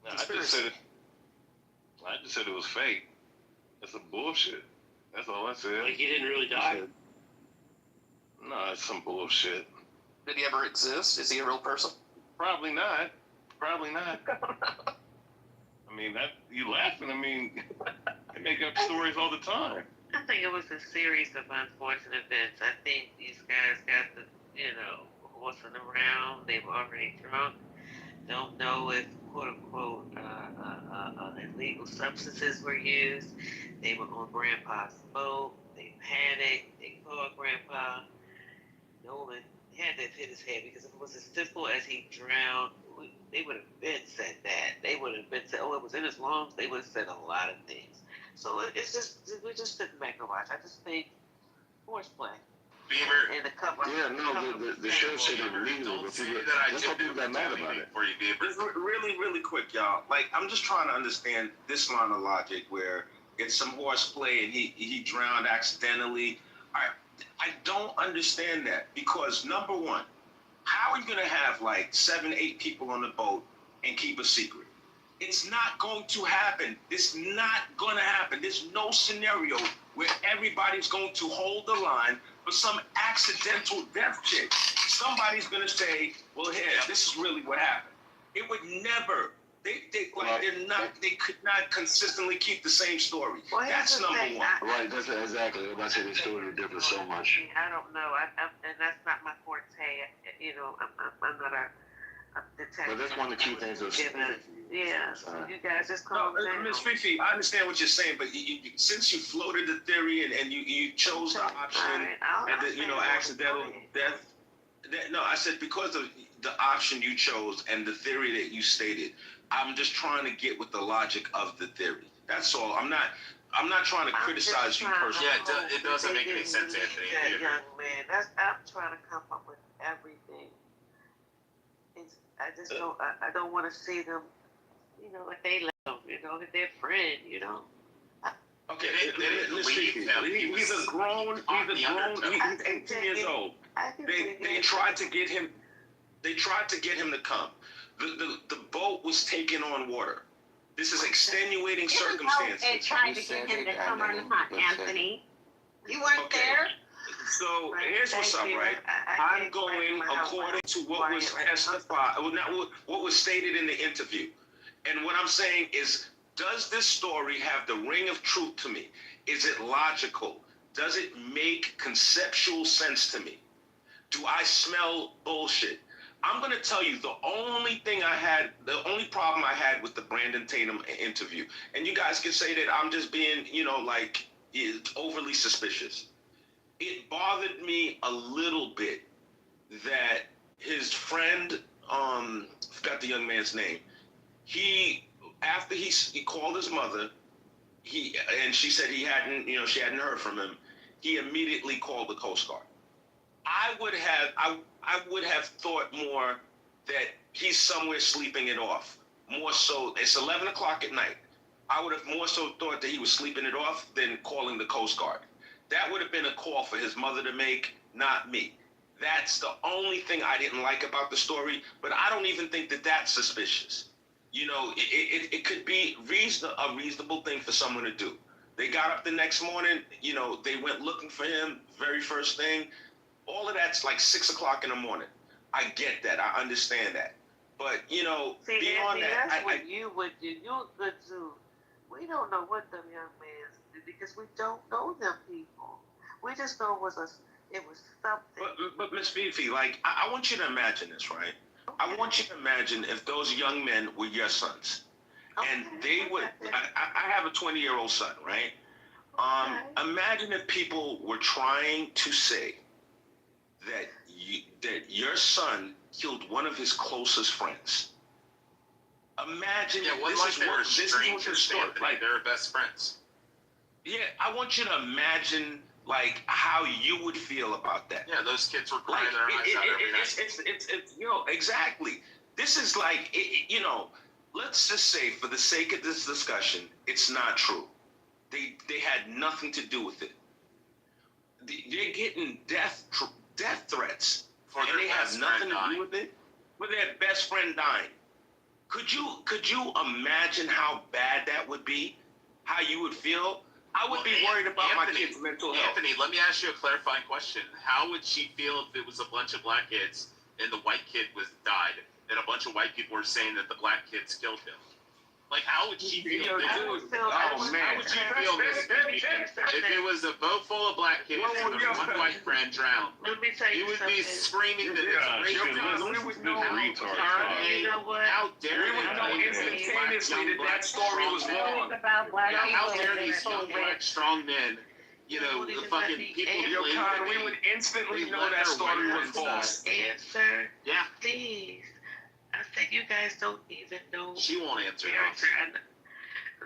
No, I just said it was fake. That's a bullshit. That's all I said. Like he didn't really die. No, it's some bullshit. Did he ever exist? Is he a real person? Probably not. Probably not. I mean, you laughing. I mean, they make up stories all the time. I think it was a series of unfortunate events. I think these guys got the, horsing around. They were already drunk. Don't know if, quote unquote, illegal substances were used. They were on Grandpa's boat. They panicked. They called Grandpa. Nolan had to hit his head because if it was as simple as he drowned, they would have been said that. They would have been said, it was in his lungs. They would have said a lot of things. So it's just, we're just sitting back and watch. I just think horseplay. Beaver. And the couple. Yeah, no, the show said it legally, but people, that's what people got mad about it. For you, Beaver. Just really, really quick, y'all. Like, I'm just trying to understand this line of logic where it's some horseplay and he drowned accidentally. I don't understand that because number one, How are you gonna have like 7, 8 people on the boat and keep a secret? It's not going to happen. It's not gonna happen. There's no scenario where everybody's going to hold the line for some accidental death shit. Somebody's gonna say, well, here, this is really what happened. It would never. They could not consistently keep the same story. Well, that's number one. Right, that's exactly. I'm not saying the story would differ so much. I don't know. And that's not my forte. You know, I'm not a detective. But that's one of the key things of yeah, you guys just calm down. Miss Fifi, I understand what you're saying, but since you floated the theory and you chose the option and the, accidental death. No, I said because of the option you chose and the theory that you stated, I'm just trying to get with the logic of the theory. That's all. I'm not trying to criticize you personally. Yeah, it doesn't make any sense, Anthony. That young man. I'm trying to come up with everything. I just don't. I don't want to see them. You know, like they love. You know, that they're friend. You know. Okay, he's a grown. He's 18 years old. They tried to get him. They tried to get him to come. The boat was taking on water. This is extenuating circumstances. And tried to get him to come on the hunt, Anthony. You weren't there. So here's what's up, right? I'm going according to what was testified, what was stated in the interview. And what I'm saying is, does this story have the ring of truth to me? Is it logical? Does it make conceptual sense to me? Do I smell bullshit? I'm going to tell you the only problem I had with the Brandon Tatum interview, and you guys can say that I'm just being, overly suspicious. It bothered me a little bit that his friend, forgot the young man's name, after he called his mother, and she said she hadn't heard from him, he immediately called the Coast Guard. I would have thought more that he's somewhere sleeping it off. More so, it's 11 o'clock at night. I would have more so thought that he was sleeping it off than calling the Coast Guard. That would have been a call for his mother to make, not me. That's the only thing I didn't like about the story, but I don't even think that that's suspicious. It could be a reasonable thing for someone to do. They got up the next morning, they went looking for him, very first thing. All of that's like 6 o'clock in the morning. I get that. I understand that. But, beyond that, that's what you would do. You're a good dude. We don't know what them young men do because we don't know them people. We just know it was something. But Miss Fifi, I want you to imagine this, right? Okay. I want you to imagine if those young men were your sons. Okay. And they would, I have a 20-year-old son, right? Imagine if people were trying to say that your son killed one of his closest friends. Imagine this is what the story, like they're best friends. Yeah, I want you to imagine how you would feel about that. Yeah, those kids were crying their eyes out every night. It's exactly. This is let's just say for the sake of this discussion, it's not true. They had nothing to do with it. They're getting death threats, and they have nothing to do with it. With their best friend dying. Could you imagine how bad that would be? How you would feel? I would be worried about my kid's mental health. Anthony, let me ask you a clarifying question. How would she feel if it was a bunch of black kids and the white kid died, and a bunch of white people were saying that the black kids killed him? How would she feel? How would she feel, Miss Fifi, if it was a boat full of black kids and the one white friend drowned? Let me tell you would be screaming that it's racist. We would know How dare we would know instantaneously that story was wrong. How dare these young black strong men, the fucking people we would instantly know that story was false. Answer. Yeah. Please. I said you guys don't even know. She won't answer.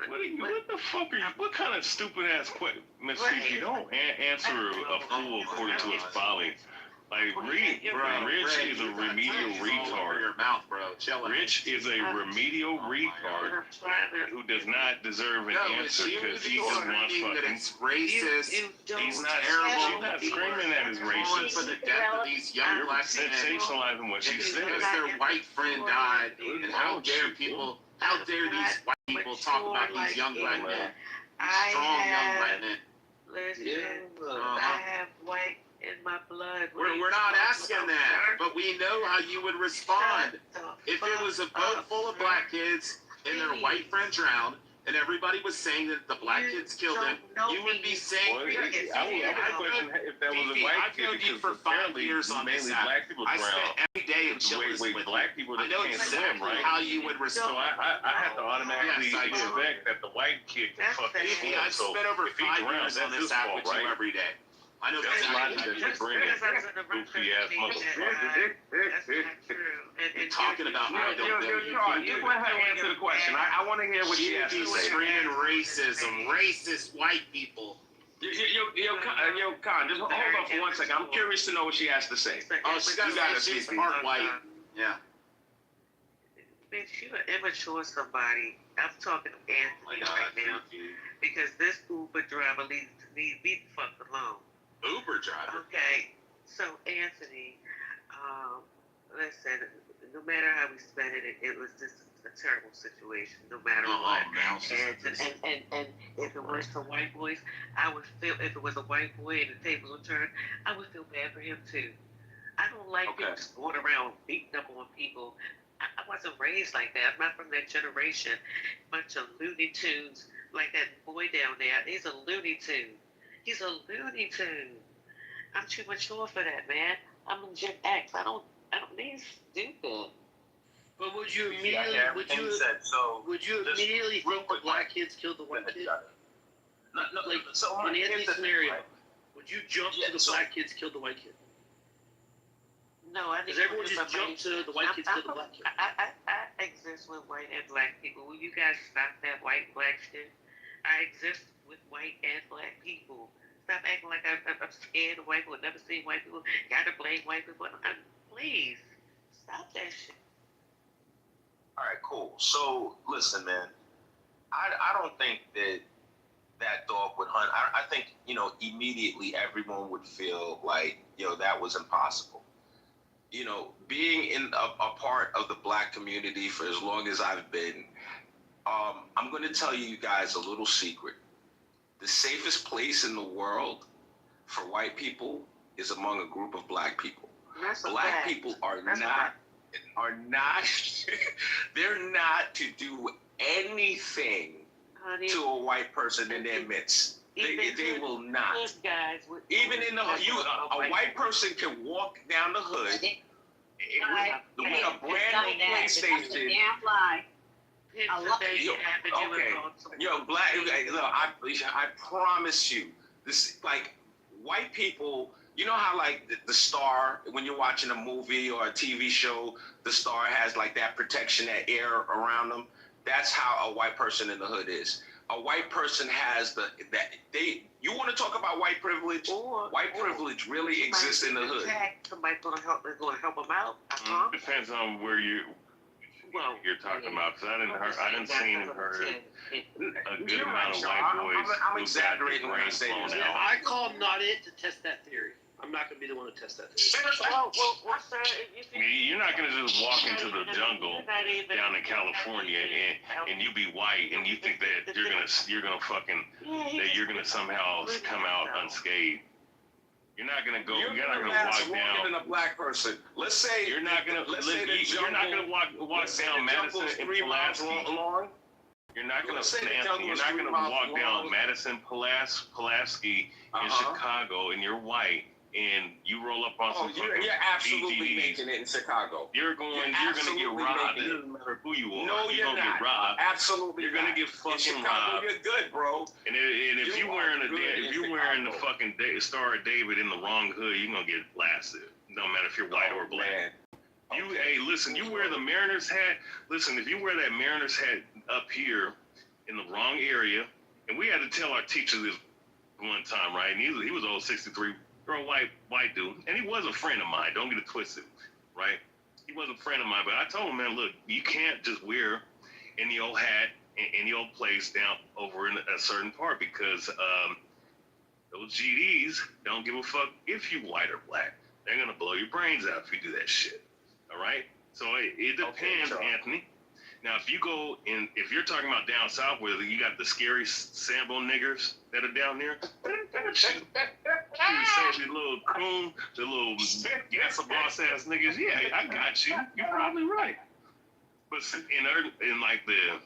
What the fuck are you? What kind of stupid ass question, Miss Fifi? Don't answer a fool according to his folly. Like Rich is a remedial retard. Your mouth, bro. Chill. Rich is a remedial retard who does not deserve an answer because he just wants fucking. It's racist. He's not terrible. She's not screaming at his racist. For the death of these young You're black men. sensationalizing what she said. Because their white friend died, and how dare people? How dare these white people talk about these young black men? Strong young black men. Listen, I have white in my blood. We're not asking that, but we know how you would respond. If it was a boat full of black kids and their white friend drowned, and everybody was saying that the black kids killed them, you would be saying. I would question if that was a white kid I've known you because for 5 apparently years on this mainly app. black people I drown. spent every day in Chili's with black people I that know can't exactly swim, right? how you would So respond. I have to automatically Yes, I do. expect that the white kid can fucking swim. I've So spent over if he 5 drowns, years on that's this his app fault, with you right? every day. I know That's exactly logic that you're bringing. Goofy ass motherfucker. Talking about how You go ahead and answer the question. I want to hear what she has to say. Screaming racism, racist white people. Yo, Con, just hold on for 1 second. I'm curious to know what she has to say. Oh, she's part white. Yeah. Bitch, you an immature somebody. I'm talking to Anthony right now. Because this Uber driver leads me the fuck alone. Uber driver? Okay. So, Anthony, listen, no matter how we spent it, it was just a terrible situation, no matter what. And if it was for white boys, I would feel, if it was a white boy and the tables were turned, I would feel bad for him too. I don't like people just going around beating up on people. I wasn't raised like that. I'm not from that generation. Bunch of Looney Tunes, like that boy down there. He's a Looney Tune. He's a Looney Tune. I'm too mature for that, man. I'm in Gen X. I don't need stupid. But would you immediately think the black kids killed the white kids? Like in Anthony's scenario, would you jump to the black kids killed the white kid? No, I Does everyone just jump to the white kids killed the black kid? I exist with white and black people. Will you guys stop that white black shit? I exist with white and black people. Stop acting like I'm scared of white people. Never seen white people. Gotta blame white people. Please stop that shit. All right, cool. So listen, man. I don't think that dog would hunt. I think immediately everyone would feel like that was impossible. Being in a part of the black community for as long as I've been, I'm going to tell you guys a little secret. The safest place in the world for white people is among a group of black people. Black people are not, they're not to do anything to a white person in their midst. They will not. Even in a white person can walk down the hood with a brand new PlayStation. Black. Look, I promise you, this like white people. You know how like the star, when you're watching a movie or a TV show, the star has like that protection, that air around them. That's how a white person in the hood is. A white person has you want to talk about white privilege? White privilege really exists in the hood. Somebody's gonna help them out. Depends on where you're talking about. Because I didn't see and heard a good amount of white boys. I'm exaggerating when I say this. I call not it to test that theory. I'm not going to be the one to test that theory. You're not going to just walk into the jungle down in California and you be white and you think that you're gonna somehow come out unscathed. You're not gonna go. You're not gonna walk down. A black person. Let's say you're not gonna. You're not gonna walk down Madison and Pulaski. You're not gonna walk down Madison Pulaski in Chicago and you're white and you roll up on some fucking you're absolutely DVDs. making it in Chicago. You're gonna get robbed. It doesn't matter who you are. No, you're gonna not. get robbed. Absolutely, you're gonna get fucking robbed. You're good, bro. And if you're wearing the fucking Star of David in the wrong hood, you're gonna get blasted. No matter if you're white or black. Hey, listen. You wear the Mariners hat. Listen, if you wear that Mariners hat up here in the wrong area, and we had to tell our teacher this one time, right? And he was old 63 You're a white dude, and he was a friend of mine. Don't get it twisted, right? He was a friend of mine, but I told him, man, look, you can't just wear any old hat in any old place down over in a certain part because those GDs don't give a fuck if you white or black. They're gonna blow your brains out if you do that shit. All right? So it depends, okay, Anthony. Now, if you're talking about down south where you got the scary Sambo niggers that are down there, the little coon, the little gas boss ass niggas, yeah, I got you. You're probably right. But in like the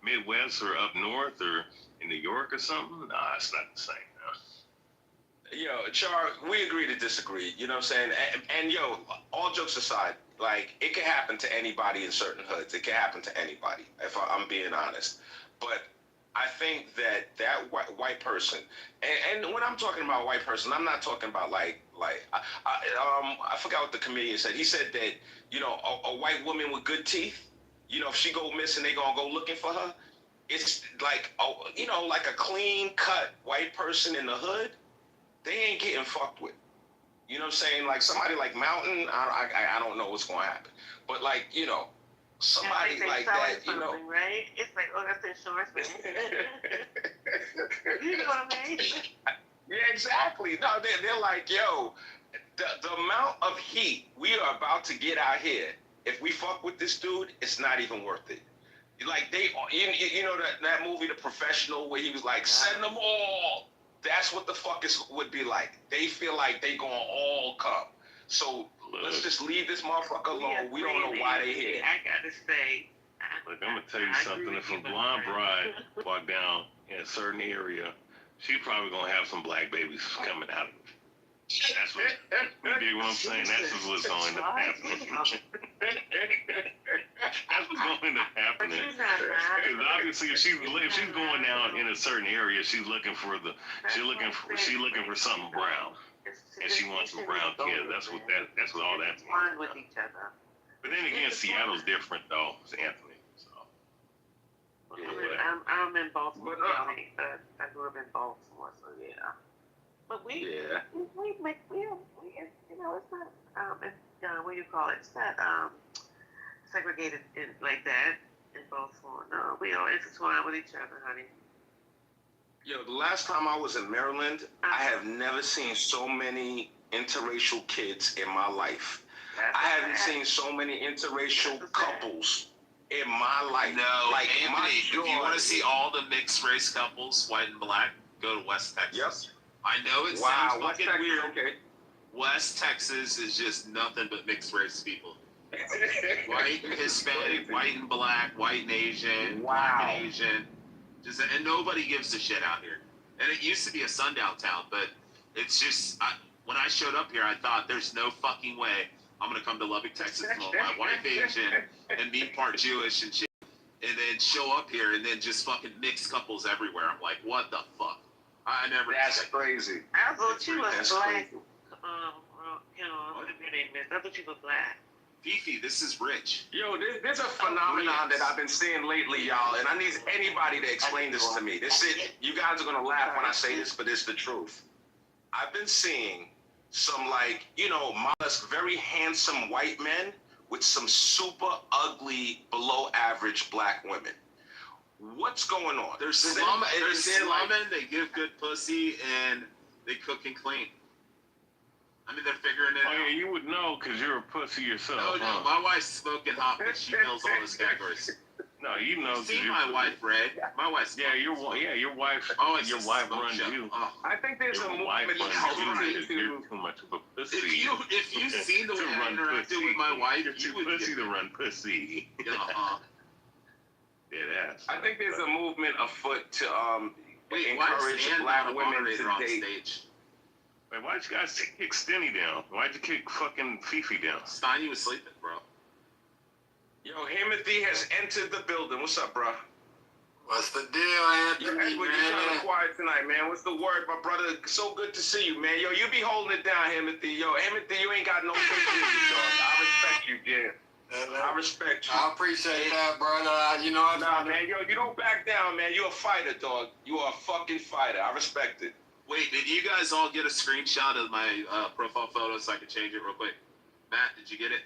Midwest or up north or in New York or something, nah, it's not the same. Yo, Char, we agree to disagree. You know what I'm saying? And yo, all jokes aside, like, it can happen to anybody in certain hoods. It can happen to anybody, if I'm being honest. But I think that white person, and when I'm talking about white person, I'm not talking about I forgot what the comedian said. He said that, you know, a white woman with good teeth, you know, if she go missing, they gonna go looking for her. It's like, you know, like a clean cut white person in the hood, they ain't getting fucked with. You know what I'm saying? Like somebody like Mountain, I don't know what's gonna happen. But like, you know, somebody like that, you know. Right? It's like, oh, that's insurance. You know what I mean? Yeah, exactly. No, they're like, yo, the amount of heat we are about to get out here, if we fuck with this dude, it's not even worth it. Like you know that movie, The Professional, where he was like, send them all. That's what the fuck would be like. They feel like they gonna all come. So let's just leave this motherfucker alone. We don't know why they here. I gotta say. Look, I'm gonna tell you something. If a blonde bride walk down in a certain area, she probably gonna have some black babies coming out of it. That's what you dig what I'm saying. That's just what's going to happen. That's what's going to happen. Because obviously, if she's going down in a certain area, she's looking for something brown, and she wants some brown kids. That's what all that's. Fun with each other. But then again, Seattle's different though. It's Anthony. So. I'm in Baltimore County. I grew up in Baltimore, so yeah. But we you know, it's not, what do you call it? It's not segregated in like that in Baltimore. No, we all intertwine with each other, honey. Yo, the last time I was in Maryland, I have never seen so many interracial kids in my life. I haven't seen so many interracial couples in my life. No, like Anthony, if you want to see all the mixed race couples, white and black, go to West Texas. Yep. I know it sounds fucking Texas, weird. Okay. West Texas is just nothing but mixed race people. White and Hispanic, white and black, white and Asian, black and Asian. And nobody gives a shit out here. And it used to be a sundown town, but it's just, when I showed up here, I thought there's no fucking way I'm going to come to Lubbock, Texas, with my wife Asian, and be part Jewish and shit, and then show up here and then just fucking mixed couples everywhere. I'm like, what the fuck? I never. That's crazy. I thought you was black. You know, whatever your name is. I thought you were black. Fifi, this is rich. Yo, there's a phenomenon that I've been seeing lately, y'all, and I need anybody to explain this to me. You guys are gonna laugh when I say this, but it's the truth. I've been seeing some, like, you know, modest, very handsome white men with some super ugly, below average black women. What's going on? They're slumming, they give good pussy, and they cook and clean. I mean, they're figuring it out. Oh, yeah, you would know because you're a pussy yourself. No, my wife's smoking hot, but she knows all those categories. No, you know. You see my wife, Red. My wife's your wife. Oh, your wife runs you. I think there's a movement. You're too much of a pussy. If you see the way I interacted with my wife, you're too pussy to run pussy. I think there's a movement afoot to encourage black women to date. Wait, why'd you guys kick Stinny down? Why'd you kick fucking Fifi down? Steiny was sleeping, bro. Yo, Timothy has entered the building. What's up, bro? What's the deal, Anthony? You're kind of quiet tonight, man. What's the word, my brother? So good to see you, man. Yo, you be holding it down, Timothy. Yo, Timothy, you ain't got no business, dog. I respect you, Jim. I respect you. I appreciate that, brother. You know, man, yo, you don't back down, man. You a fighter, dog. You are a fucking fighter. I respect it. Wait, did you guys all get a screenshot of my profile photo so I can change it real quick? Matt, did you get it?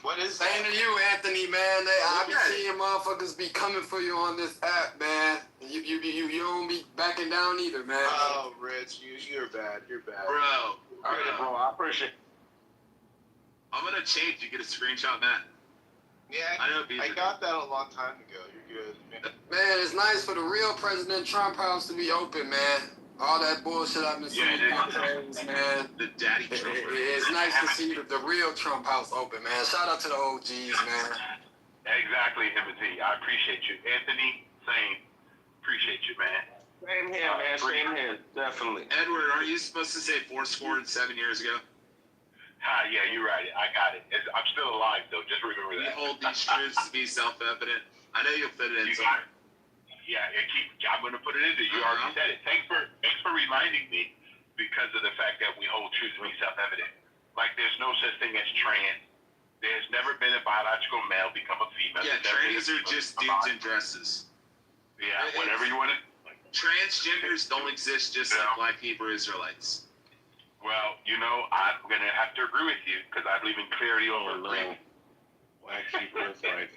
What is that? Same to you, Anthony, man. I be seeing motherfuckers be coming for you on this app, man. You don't be backing down either, man. Oh, Rich, you're bad. You're bad. Bro. All right, bro. I appreciate it. I'm gonna change. You get a screenshot, Matt? Yeah, I got that a long time ago. You're good. Man, it's nice for the real President Trump house to be open, man. All that bullshit I've been seeing nowadays, man. The daddy Trump. It's nice to see the real Trump house open, man. Shout out to the OGs, man. Exactly, Timothy. I appreciate you. Anthony, same. Appreciate you, man. Same here, man. Same here. Definitely. Edward, aren't you supposed to say 4 7 years ago? Yeah, you're right. I got it. I'm still alive, though. Just remember that. We hold these truths to be self-evident. I know you'll fit it in somewhere. Yeah, I'm going to put it in there. You already said it. Thanks for reminding me, because of the fact that we hold truth to be self-evident. Like, there's no such thing as trans. There's never been a biological male become a female. Yeah, trans are just dudes in dresses. Yeah, whatever you want to. Transgenders don't exist just like Black Hebrew Israelites. Well, I'm going to have to agree with you, because I believe in clarity over agreement. Black Hebrew Israelites.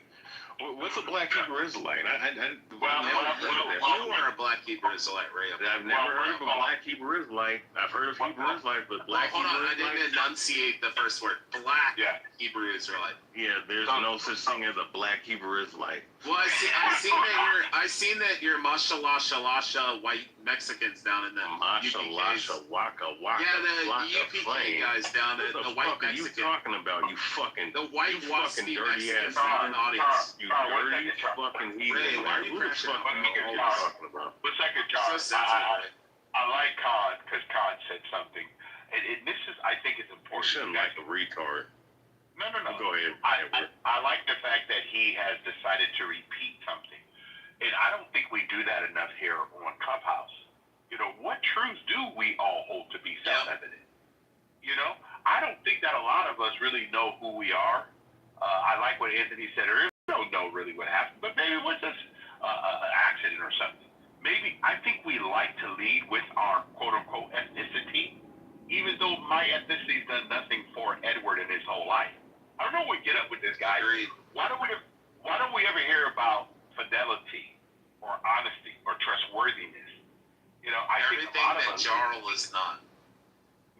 What's a Black Hebrew Israelite? You are a Black Hebrew Israelite, Ray. I've never heard of a Black Hebrew Israelite. I've heard of Hebrew Israelite, but Black Hebrew Israelite. Hold on, I didn't enunciate the first word. Black Hebrew Israelite. Yeah, there's no such thing as a Black Hebrew Israelite. Well, I seen that you're mashallah shalasha white Mexicans down in the Mashallah waka waka. Yeah, the UPK guys down in the white Mexicans. What are you talking about? You fucking the white fucking dirty ass down in the audience. You dirty fucking heathen. Who the fuck are you talking about? One second, Charles. I like Khan, because Khan said something. And this is, I think it's important. You shouldn't like a retard. No. Go ahead. I like the fact that he has decided to repeat something. And I don't think we do that enough here on Clubhouse. What truths do we all hold to be self-evident? I don't think that a lot of us really know who we are. I like what Anthony said earlier. We don't know really what happened, but maybe it was just an accident or something. Maybe I think we like to lead with our quote-unquote ethnicity, even though my ethnicity's done nothing for Edward in his whole life. I don't know what we get up with this guy. Why don't we ever hear about fidelity or honesty or trustworthiness? I think everything that Jarl is not.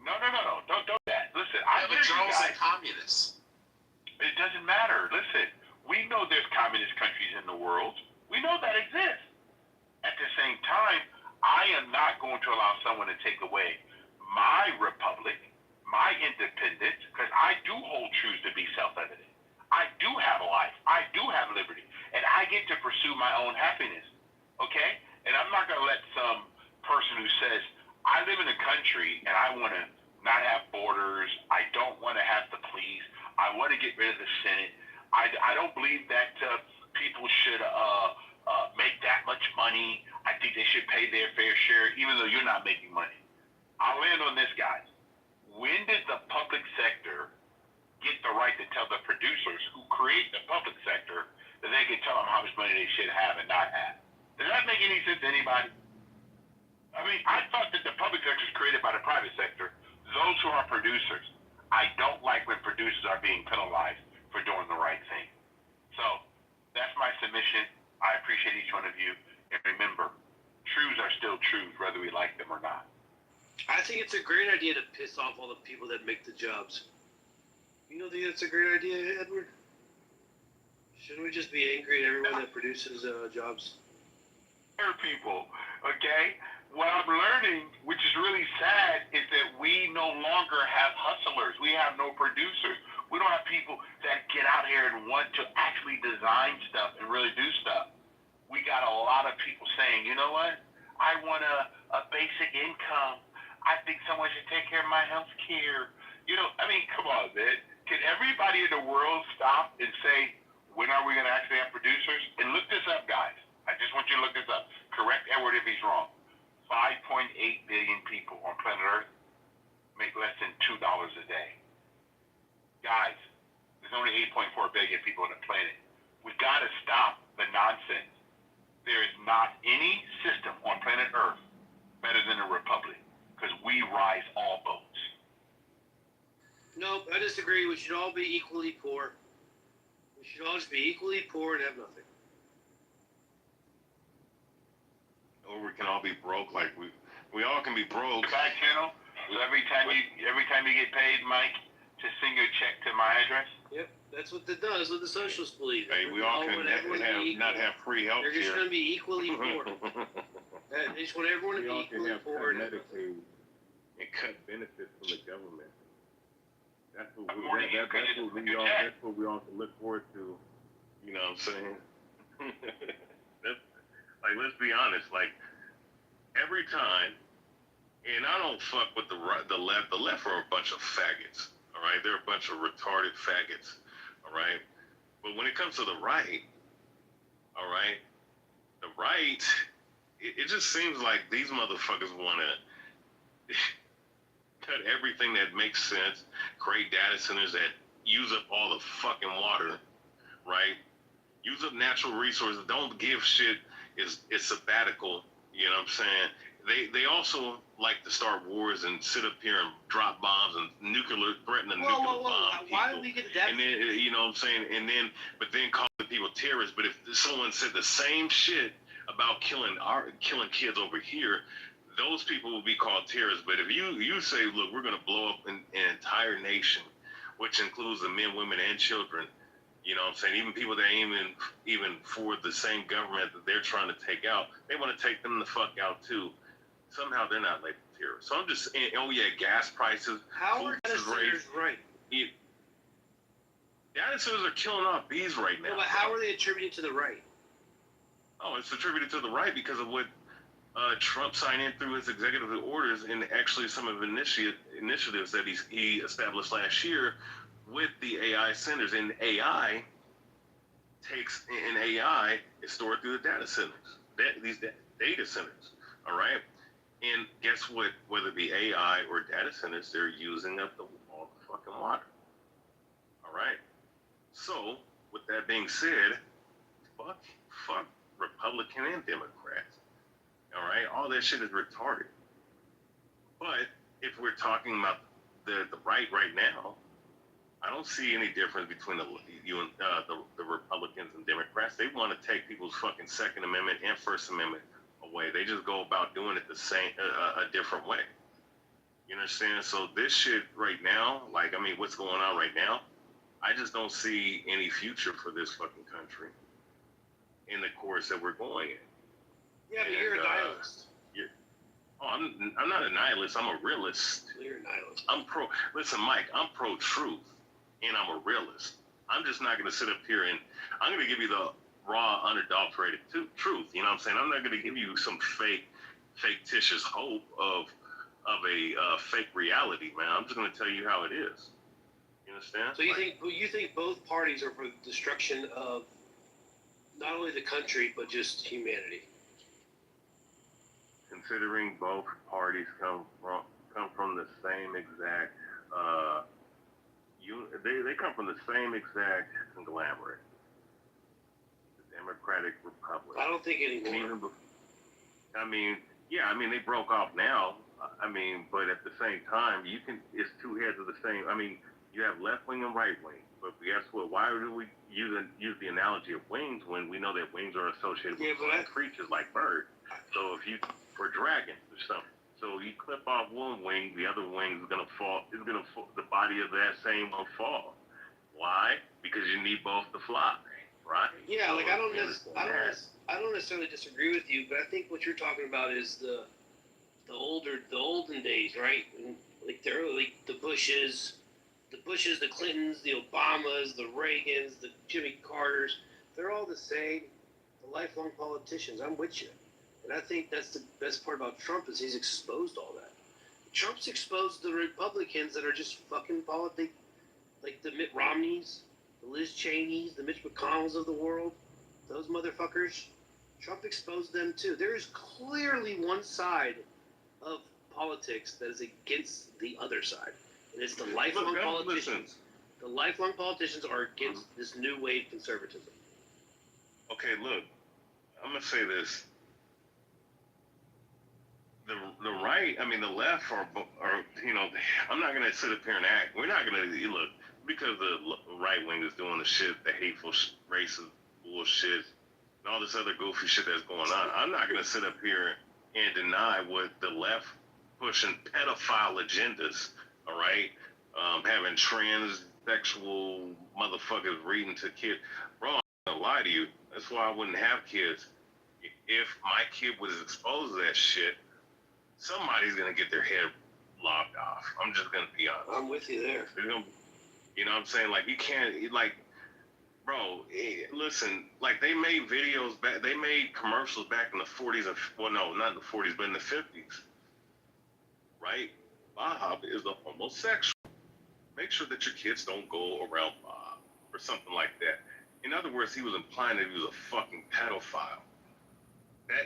No. Don't do that. Listen, but Jarl's a communist. It doesn't matter. Listen, we know there's communist countries in the world. We know that exists. At the same time, I am not going to allow someone to take away my republic, my independence, because I do hold truths to be self-evident. I do have a life. I do have liberty. And I get to pursue my own happiness. Okay? And I'm not going to let some person who says, I live in a country and I want to not have borders. I don't want to have the police. I want to get rid of the Senate. I don't believe that people should make that much money. I think they should pay their fair share, even though you're not making money. I'll land on this, guys. When did the public sector get the right to tell the producers who create the public sector that they can tell them how much money they should have and not have? Does that make any sense to anybody? I mean, I thought that the public sector is created by the private sector. Those who are producers. I don't like when producers are being penalized for doing the right thing. So that's my submission. I appreciate each one of you. And remember, truths are still truths, whether we like them or not. I think it's a great idea to piss off all the people that make the jobs. You don't think that's a great idea, Edward? Shouldn't we just be angry at everyone that produces jobs? People, okay? What I'm learning, which is really sad, is that we no longer have hustlers. We have no producers. We don't have people that get out here and want to actually design stuff and really do stuff. We got a lot of people saying, you know what? I want a basic income. I think someone should take care of my health care. Come on, man. Can everybody in the world stop and say, when are we going to actually have producers? And look this up, guys. I just want you to look this up. Correct Edward if he's wrong. 5.8 billion people on planet Earth make less than $2 a day. Guys, there's only 8.4 billion people on the planet. We got to stop the nonsense. There is not any system on planet Earth better we rise all boats. Nope, I disagree. We should all be equally poor. We should all just be equally poor and have nothing. Or we can all be broke. Like we all can be broke. Back channel. Every time you get paid, Mike, just send your check to my address. Yep, that's what it does. What the socialists believe. Hey, we all can not have free health care. They're just going to be equally poor. They just want everyone to be equally poor. Medicaid and cut benefits from the government. That's what we all can look forward to. You know what I'm saying? Like, let's be honest. Like, every time, and I don't fuck with the left. The left are a bunch of faggots. All right, they're a bunch of retarded faggots. All right, but when it comes to the right, all right, the right, it just seems like these motherfuckers want to cut everything that makes sense, create data centers that use up all the fucking water, right? Use up natural resources. Don't give shit is sabbatical. You know what I'm saying? They also like to start wars and sit up here and drop bombs and threaten a nuclear bomb. Why do we get that? And then, you know what I'm saying? And then, but then call the people terrorists. But if someone said the same shit about killing kids over here, those people will be called terrorists. But if you say, look, we're going to blow up an entire nation, which includes the men, women, and children, you know what I'm saying? Even people that ain't even for the same government that they're trying to take out, they want to take them the fuck out too. Somehow they're not labeled terrorists. So I'm just saying, oh yeah, gas prices. How are data centers right? Data centers are killing off bees right now. No, but how are they attributed to the right? Oh, it's attributed to the right because of what Trump signed in through his executive orders and actually some of the initiatives that he established last year with the AI centers. And AI is stored through the data centers, these data centers, all right? And guess what? Whether it be AI or data centers, they're using up all the fucking water, all right? So, with that being said, fuck Republican and Democrats. All right, all that shit is retarded. But if we're talking about the right now, I don't see any difference between the Republicans and Democrats. They want to take people's fucking Second Amendment and First Amendment away. They just go about doing it the same, a different way. You understand? So this shit right now, like, I mean, what's going on right now, I just don't see any future for this fucking country in the course that we're going in. Yeah, but you're a nihilist. I'm not a nihilist. I'm a realist. You're a nihilist. Listen, Mike, I'm pro-truth, and I'm a realist. I'm just not going to sit up here and I'm going to give you the raw, unadulterated truth. You know what I'm saying? I'm not going to give you some fictitious hope of a fake reality, man. I'm just going to tell you how it is. You understand? So you think both parties are for the destruction of not only the country but just humanity? Considering both parties come from the same exact they come from the same exact conglomerate, the Democratic Republic. I don't think anymore. They broke off now. But at the same time, it's two heads of the same. You have left wing and right wing. But guess what? Why do we use the analogy of wings when we know that wings are associated with creatures like birds? So for dragons or something. So you clip off one wing, the other wing is gonna fall. The body of that same will fall. Why? Because you need both to fly, right? Yeah, like I don't necessarily disagree with you, but I think what you're talking about is the olden days, right? And like the Bushes, the Clintons, the Obamas, the Reagans, the Jimmy Carters. They're all the same. The lifelong politicians. I'm with you. And I think that's the best part about Trump is he's exposed all that. Trump's exposed the Republicans that are just fucking politics, like the Mitt Romneys, the Liz Cheneys, the Mitch McConnells of the world. Those motherfuckers. Trump exposed them too. There is clearly one side of politics that is against the other side. And it's the lifelong politicians. The lifelong politicians are against this new wave conservatism. Okay, look, I'm going to say this. the right, I mean the left are I'm not gonna sit up here and act. We're not gonna look because the right wing is doing the shit, the hateful, racist bullshit, and all this other goofy shit that's going on. I'm not gonna sit up here and deny what the left pushing pedophile agendas. All right, having transsexual motherfuckers reading to kids. Bro, I'm not gonna lie to you. That's why I wouldn't have kids. If my kid was exposed to that shit, somebody's gonna get their head lopped off. I'm just gonna be honest. I'm with you there. You know what I'm saying? Like, you can't, like, bro, listen, like, they made videos back, they made commercials back in the 40s, well, no, not in the 40s, but in the 50s, right? Bob is a homosexual. Make sure that your kids don't go around Bob or something like that. In other words, he was implying that he was a fucking pedophile.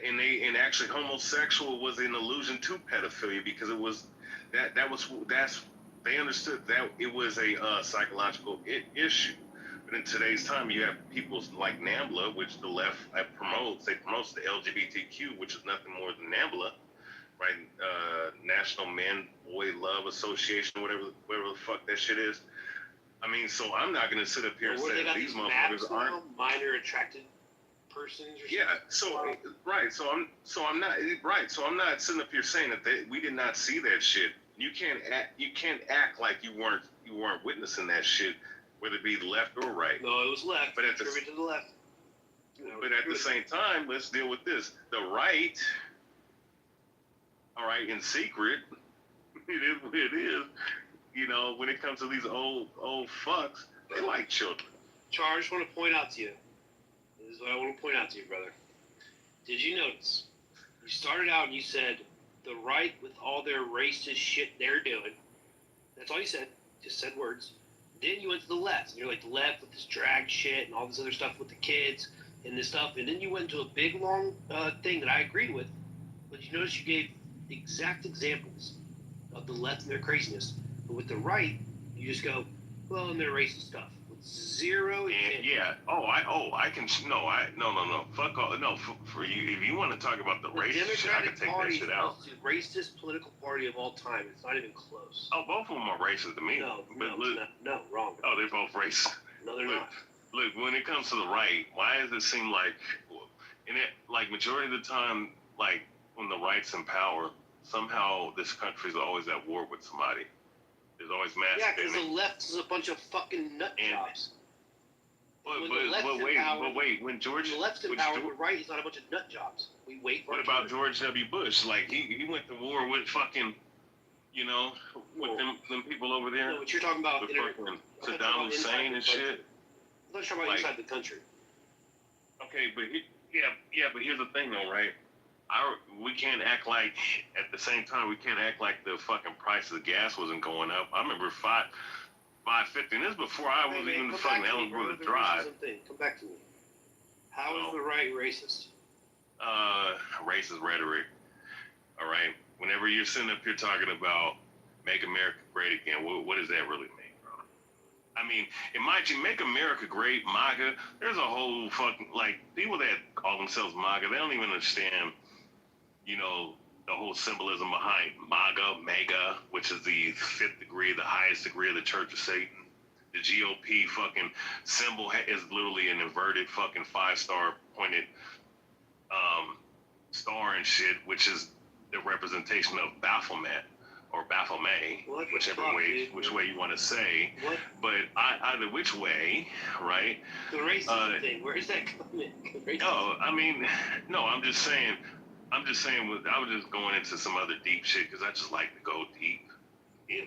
And actually homosexual was an allusion to pedophilia because it was they understood that it was a psychological issue. But in today's time, you have people like NAMBLA, which the left promotes. They promote the LGBTQ, which is nothing more than NAMBLA, right? National Men Boy Love Association, whatever the fuck that shit is. I mean, so I'm not gonna sit up here and say these motherfuckers aren't minor attracted persons. Or yeah. So right. So I'm not sitting up here saying that we did not see that shit. You can't act like you weren't witnessing that shit, whether it be left or right. No, it was left. But at to the left. But at the same time, let's deal with this. The right, all right, in secret, it is what it is. You know, when it comes to these old fucks, they like children. Char, I just want to point out to you. This is what I want to point out to you, brother. Did you notice? You started out and you said the right with all their racist shit they're doing. That's all you said. Just said words. Then you went to the left. And you're like, the left with this drag shit and all this other stuff with the kids and this stuff. And then you went into a big, long thing that I agreed with. But you notice you gave exact examples of the left and their craziness. But with the right, you just go, well, and their racist stuff. With zero examples. Yeah. I can. No. Fuck all. No, for you. If you want to talk about the racist shit, I can take that shit out. The racist political party of all time. It's not even close. Oh, both of them are racist to me. No, wrong. Oh, they're both racist. No, they're not. Look, when it comes to the right, why does it seem like, like majority of the time, like when the right's in power, somehow this country's always at war with somebody. There's always mass. Yeah, because the left is a bunch of fucking nut jobs. But wait, when George... The left's in power, the right is not a bunch of nut jobs. We wait for... What about George W. Bush? Like, he went to war with fucking, with them people over there. No, but you're talking about... Saddam Hussein and shit. Let's talk about inside the country. Okay, but but here's the thing though, right? We can't act like, at the same time, we can't act like the fucking price of gas wasn't going up. I remember $5.50, and this before I was even fucking eligible to drive. Come back to me. How is the right racist? Racist rhetoric. All right. Whenever you're sitting up here talking about make America great again, what does that really mean, bro? I mean, imagine make America great, MAGA. There's a whole fucking, like, people that call themselves MAGA, they don't even understand, the whole symbolism behind MAGA, MEGA, which is the fifth degree, the highest degree of the Church of Satan. The GOP fucking symbol is literally an inverted fucking 5-star pointed star and shit, which is the representation of Baphomet or Baphomet, which way you want to say. What? But either which way, right? The racism thing, where is that coming? I'm just saying. I was just going into some other deep shit because I just like to go deep.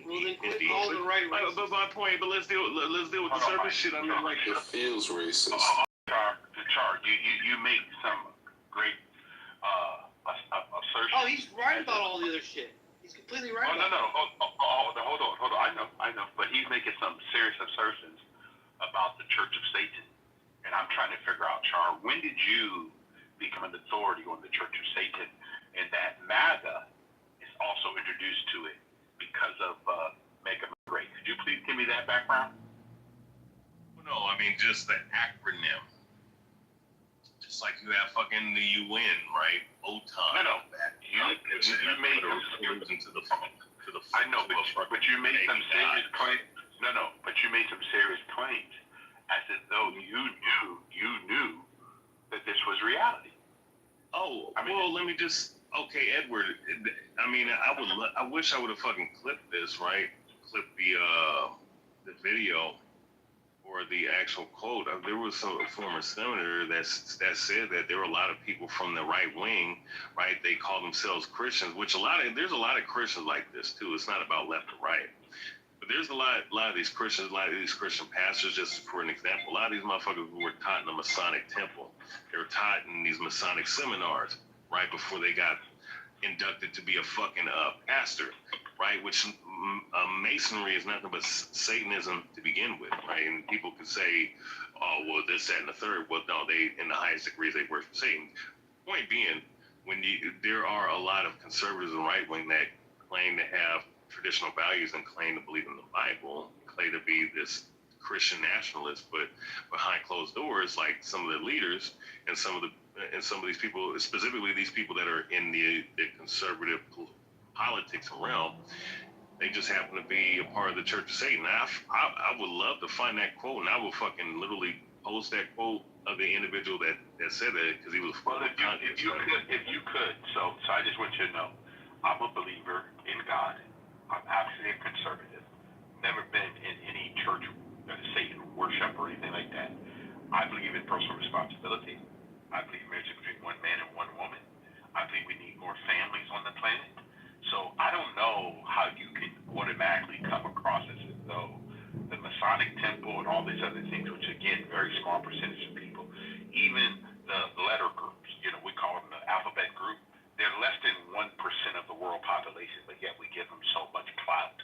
Well, then quit calling the right racist. But my point. But let's deal with the surface shit. I mean, like it feels racist. Char, you make some great assertions. Oh, he's right about all the other shit. He's completely right. Hold on. I know. But he's making some serious assertions about the Church of Satan, and I'm trying to figure out, Char, when did you become an authority on the Church of Satan, and that MAGA is also introduced to it because of Make America Great? Could you please give me that background? No, I mean just the acronym. Just like you have fucking the UN, right? OTAN. No. You made them to the I know, but you made some serious claims. No. But you made some serious claims, as if though you knew that this was reality. Oh, well, let me just. Okay, Edward. I mean, I wish I would have fucking clipped this, right? Clip the video or the actual quote. There was a former senator that said that there were a lot of people from the right wing, right? They call themselves Christians, which there's a lot of Christians like this too. It's not about left or right, but there's a lot of these Christians, a lot of these Christian pastors. Just for an example, a lot of these motherfuckers who were taught in the Masonic temple. They were taught in these Masonic seminars right before they got inducted to be a fucking pastor, right? Which Masonry is nothing but Satanism to begin with, right? And people could say, oh, well, this, that, and the third. Well, no, they, in the highest degrees, they worship Satan. Point being, there are a lot of conservatives and right wing that claim to have traditional values and claim to believe in the Bible, claim to be this Christian nationalist, but behind closed doors, like some of the leaders and some of these people, specifically these people that are in the conservative politics realm, they just happen to be a part of the Church of Satan. I would love to find that quote, and I will fucking literally post that quote of the individual that said that, because he was. Well, if you could, so I just want you to know, I'm a believer in God. I'm actually a conservative. Never been in any church Satan worship or anything like that. I believe in personal responsibility. I believe marriage is between one man and one woman. I believe we need more families on the planet. So I don't know how you can automatically come across as though the Masonic temple and all these other things, which again, very small percentage of people, even the letter groups, we call them the alphabet group, they're less than 1% of the world population, but yet we give them so much clout,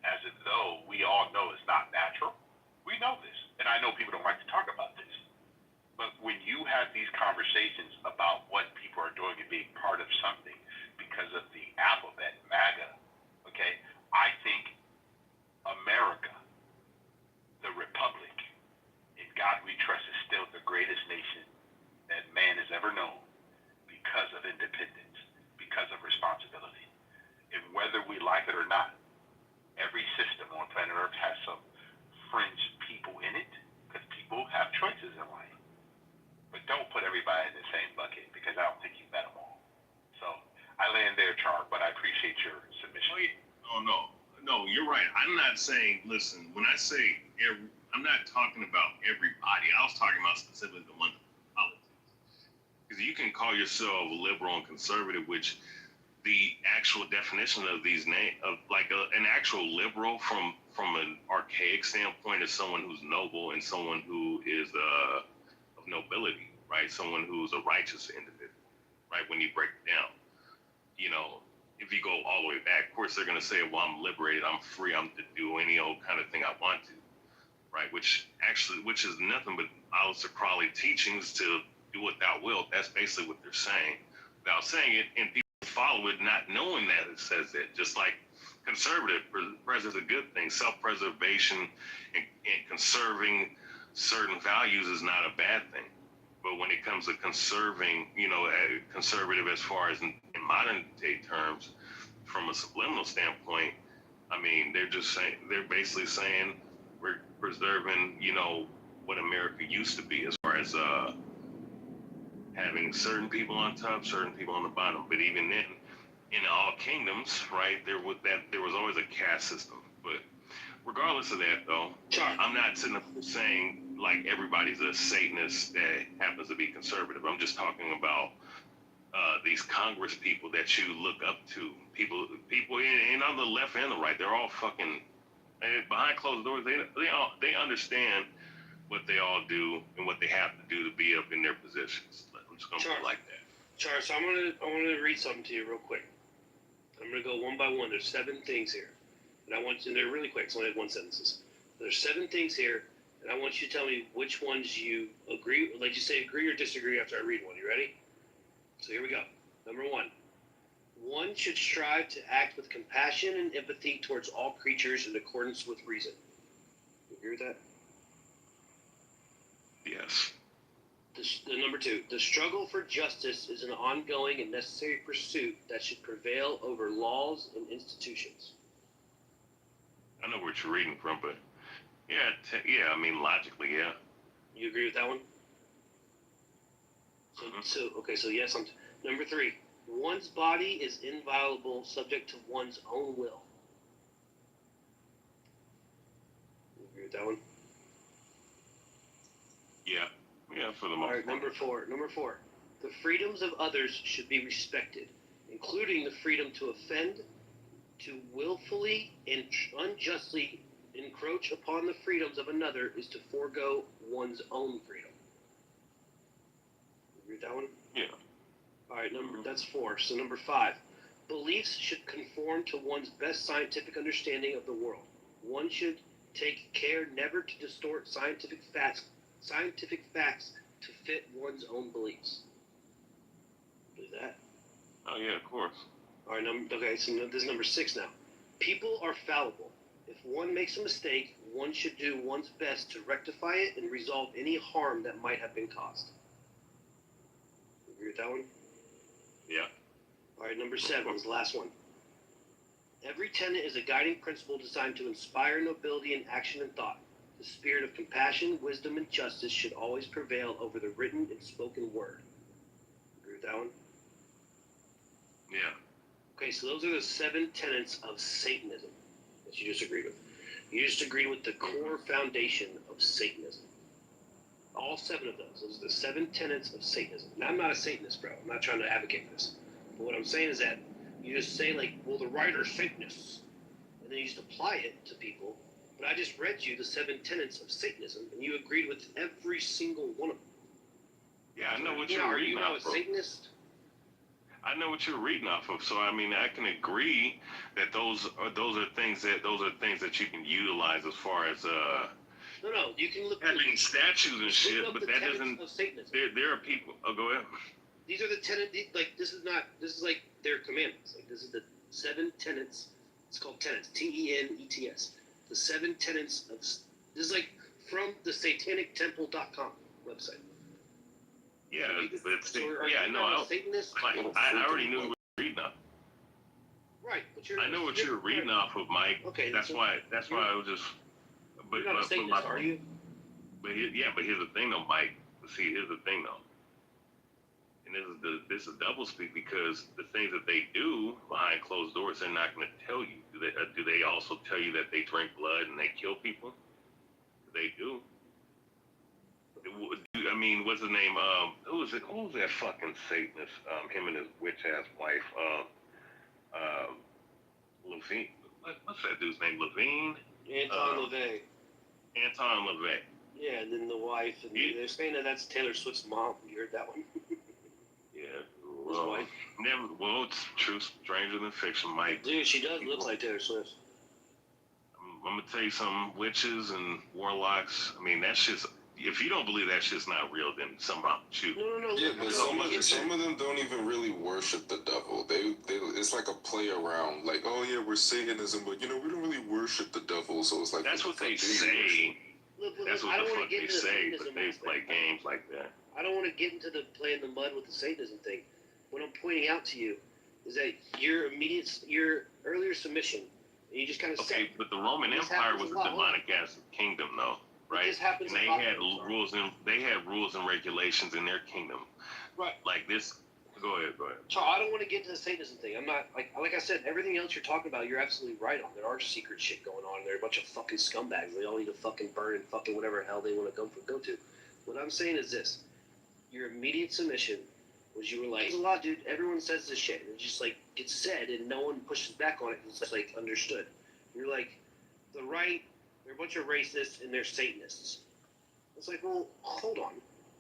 as if though we all know it's not natural. We know this, and I know people don't like to talk about this. But when you have these conversations about what people are doing and being part of something because of the alphabet, MAGA, okay, I think America, the Republic, in God we trust, is still the greatest nation that man has ever known because of independence, because of responsibility. And whether we like it or not, every system on planet Earth has some fringe people in it, because people have choices in life. But don't put everybody in the same bucket, because I don't think you met them all. So I land there, Char, but I appreciate your submission. No, you're right. I'm not saying, listen, when I say I'm not talking about everybody. I was talking about specifically the ones in politics. Because you can call yourself liberal and conservative, which the actual definition of these names, of like an actual liberal from an archaic standpoint, is someone who's noble and someone who is of nobility, right? Someone who's a righteous individual, right? When you break it down, if you go all the way back, of course they're going to say, well, I'm liberated, I'm free, I'm to do any old kind of thing I want to, right? Which is nothing but Aleister Crowley teachings to do what thou wilt. That's basically what they're saying, without saying it, and people follow it not knowing that it says that. Just like conservative is a good thing. Self-preservation and conserving certain values is not a bad thing. But when it comes to conserving, conservative as far as in modern day terms, from a subliminal standpoint, I mean, they're basically saying we're preserving, what America used to be, as far as having certain people on top, certain people on the bottom. But even then, in all kingdoms, right, there was always a caste system. But regardless of that, though, I'm not sitting up saying like everybody's a Satanist that happens to be conservative. I'm just talking about these Congress people that you look up to. People in on the left and the right, they're all fucking behind closed doors. They understand what they all do and what they have to do to be up in their positions. I'm just gonna put it like that. Charles, so I want to read something to you real quick. I'm gonna go one by one. There's 7 things here, and they're really quick. It's only 1 sentences. There's 7 things here, and I want you to tell me which ones you agree. Like you say, agree or disagree after I read one. You ready? So here we go. Number 1. One should strive to act with compassion and empathy towards all creatures in accordance with reason. You agree with that? Yes. The number 2, the struggle for justice is an ongoing and necessary pursuit that should prevail over laws and institutions. I know what you're reading from, but yeah, I mean, logically, yeah. You agree with that one? So yes, number 3, one's body is inviolable, subject to one's own will. You agree with that one? Yeah, for the most part. All right, number four. The freedoms of others should be respected, including the freedom to offend, to willfully and unjustly encroach upon the freedoms of another is to forego one's own freedom. You agree with that one? Yeah. All right, that's 4. So number 5, beliefs should conform to one's best scientific understanding of the world. One should take care never to distort scientific facts to fit one's own beliefs. Believe that? Oh yeah, of course. All right, okay, so this is number 6 now. People are fallible. If one makes a mistake, one should do one's best to rectify it and resolve any harm that might have been caused. You agree with that one? Yeah. All right, number 7 is the last one. Every tenet is a guiding principle designed to inspire nobility in action and thought. The spirit of compassion, wisdom, and justice should always prevail over the written and spoken word. Agree with that one? Yeah. Okay, so those are the 7 tenets of Satanism that you just agreed with. You just agreed with the core foundation of Satanism. All 7 of those. Those are the 7 tenets of Satanism. Now, I'm not a Satanist, bro. I'm not trying to advocate for this. But what I'm saying is that you just say, like, well, the writer's Satanists. And then you just apply it to people. But I just read you the 7 tenets of Satanism, and you agreed with every single one of them. Yeah, I know what you're reading off of. Are you now a of. Satanist? I know what you're reading off of, so I mean, I can agree that those are things that you can utilize as far as No, you can look having statues and shit, but that doesn't. Of Satanism. There are people. Oh, go ahead. These are the tenets. Like this is like their commandments. Like this is the 7 tenets. It's called tenets. TENETS. The 7 tenets of. This is like from the SatanicTemple.com website. Yeah, but I already knew what you were reading off. Right, but I know what you're reading off of, Mike. Okay, that's why I was just. But you're not a Satanist, are you? But here's the thing, though, Mike. See, here's the thing, though. And this is double speak because the things that they do behind closed doors, they're not going to tell you. Do they also tell you that they drink blood and they kill people? They do. I mean, what's his name? Who was that fucking Satanist? Him and his witch ass wife. Levine. What's that dude's name? Levine. Anton LaVey. Anton LaVey. Yeah, and then the wife, and they're saying that that's Taylor Swift's mom. You heard that one? Yeah. Well, it's true, stranger than fiction, Mike. Dude, she does look like Taylor Swift. I'm gonna tell you something. Witches and warlocks. I mean, that shit's. If you don't believe that shit's not real, then something wrong with you. No. Yeah, but some of them don't even really worship the devil. They it's like a play around. Like, oh yeah, we're Satanism, but we don't really worship the devil. So it's like that's what they say. That's what the fuck they say, but they play games like that. I don't want to get into the play in the mud with the Satanism thing. What I'm pointing out to you is that your earlier submission, and you just kind of said. Okay, but the Roman Empire was a demonic ass kingdom, though. Right, and they had rules and regulations in their kingdom. Right. Like this. Go ahead. Charles, I don't want to get into the Satanism thing. I'm not like I said. Everything else you're talking about, you're absolutely right on. There are secret shit going on. There are a bunch of fucking scumbags. They all need to fucking burn and fucking whatever hell they want to go to. What I'm saying is this: your immediate submission was you were like, "There's a lot, dude. Everyone says this shit. And it just like gets said, and no one pushes back on it. It's just like understood." You're like, the right. They're a bunch of racists and they're Satanists. It's like, well, hold on.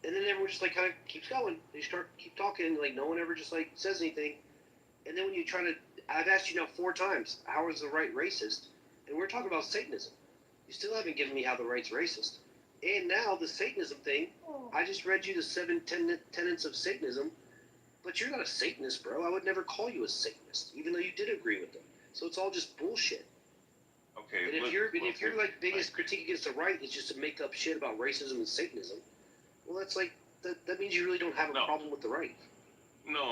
And then everyone just like kind of keeps going. They keep talking, like no one ever just like says anything. And then when you try to, I've asked you now 4 times, how is the right racist? And we're talking about Satanism. You still haven't given me how the right's racist. And now the Satanism thing, I just read you the 7 tenets of Satanism, but you're not a Satanist, bro. I would never call you a Satanist, even though you did agree with them. So it's all just bullshit. Okay. And if your like biggest critique against the right is just to make up shit about racism and Satanism, well, that's that means you really don't have a problem with the right. No.